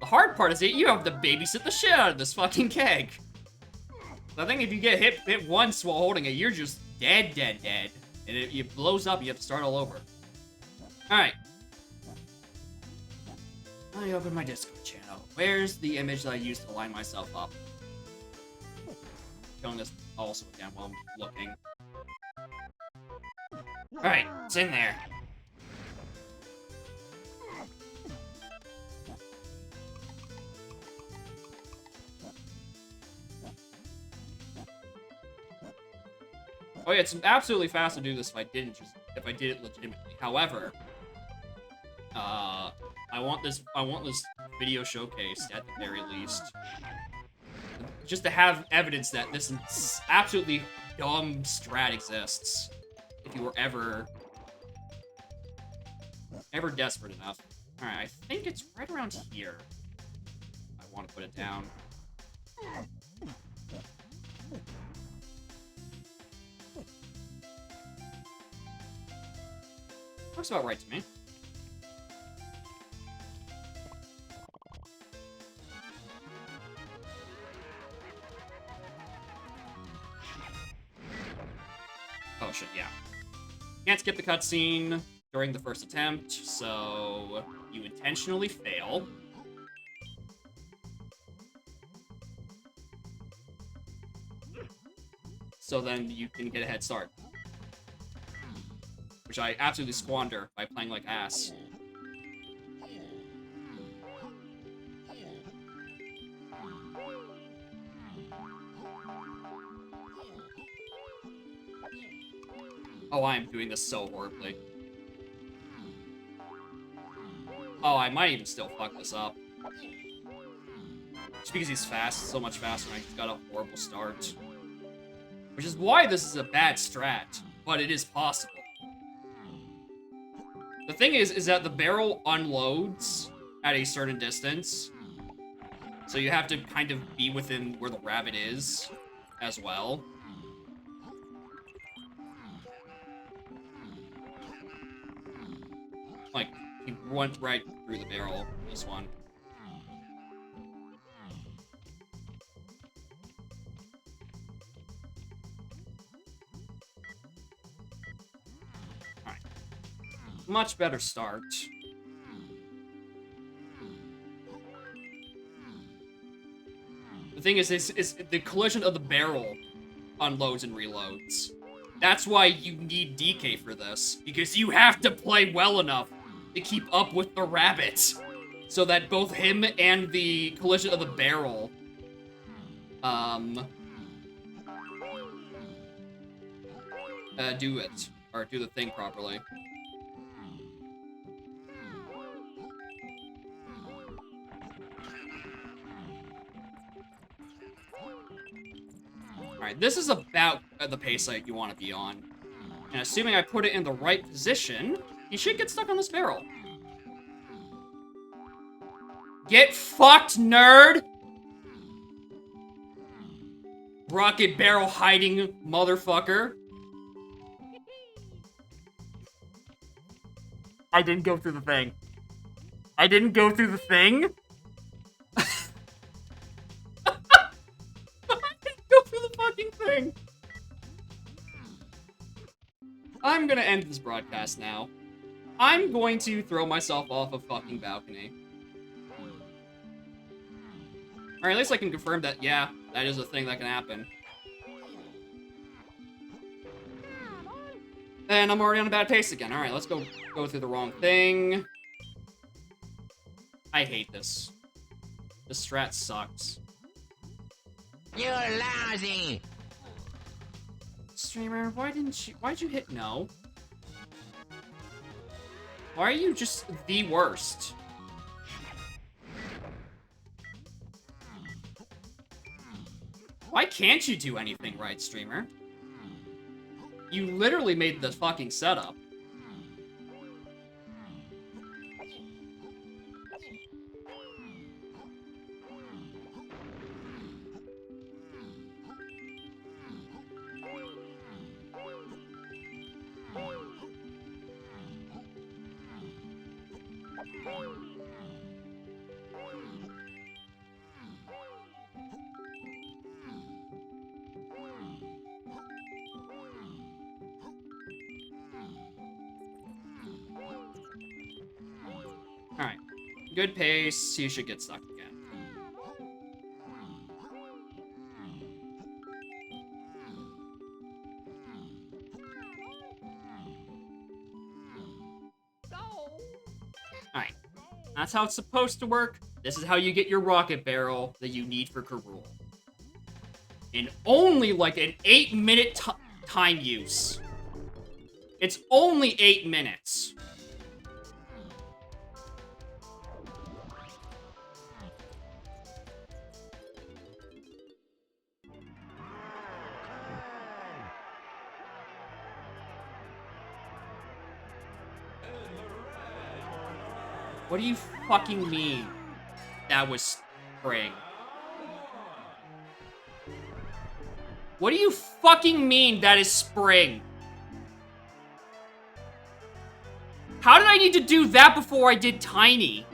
The hard part is that you have to babysit the shit out of this fucking keg. I think if you get hit once while holding it, you're just dead. And if it blows up, you have to start all over. Alright. I open my Discord channel. Where's the image that I used to line myself up? Showing this also again while I'm looking. Alright, it's in there. Oh yeah, it's absolutely fast to do this if I did it legitimately. However, I want this video showcased at the very least. Just to have evidence that this absolutely dumb strat exists. If you were ever desperate enough. Alright, I think it's right around here. I want to put it down. Looks about right to me. Oh shit, yeah. Can't skip the cutscene during the first attempt, so you intentionally fail. So then you can get a head start. Which I absolutely squander by playing like ass. Oh, I am doing this so horribly. Oh, I might even still fuck this up. Just because he's fast, so much faster, and I got a horrible start. Which is why this is a bad strat, but it is possible. The thing is that the barrel unloads at a certain distance. So you have to kind of be within where the rabbit is as well. Like, he went right through the barrel, this one. Much better start. The thing is the collision of the barrel unloads and reloads. That's why you need DK for this, because you have to play well enough to keep up with the rabbit. so that both him and the collision of the barrel, do it, or do the thing properly. Alright, this is about the pace that you want to be on. And assuming I put it in the right position, he should get stuck on this barrel. Get fucked, nerd! Rocket barrel hiding motherfucker. I didn't go through the thing. I didn't go through the thing? Go through the fucking thing. I'm gonna end this broadcast now. I'm going to throw myself off a fucking balcony. Or at least I can confirm that, yeah, that is a thing that can happen. And I'm already on a bad pace again. Alright, let's go through the wrong thing. I hate this. This strat sucks. You're lousy. Streamer, why'd you hit no? Why are you just the worst? Why can't you do anything right, streamer? You literally made the fucking setup. Alright. Good pace. You should get stuck again. Alright. That's how it's supposed to work. This is how you get your rocket barrel that you need for Karul. In only like an 8-minute time use. It's only 8 minutes. What do you fucking mean that was spring? What do you fucking mean that is spring? How did I need to do that before I did tiny?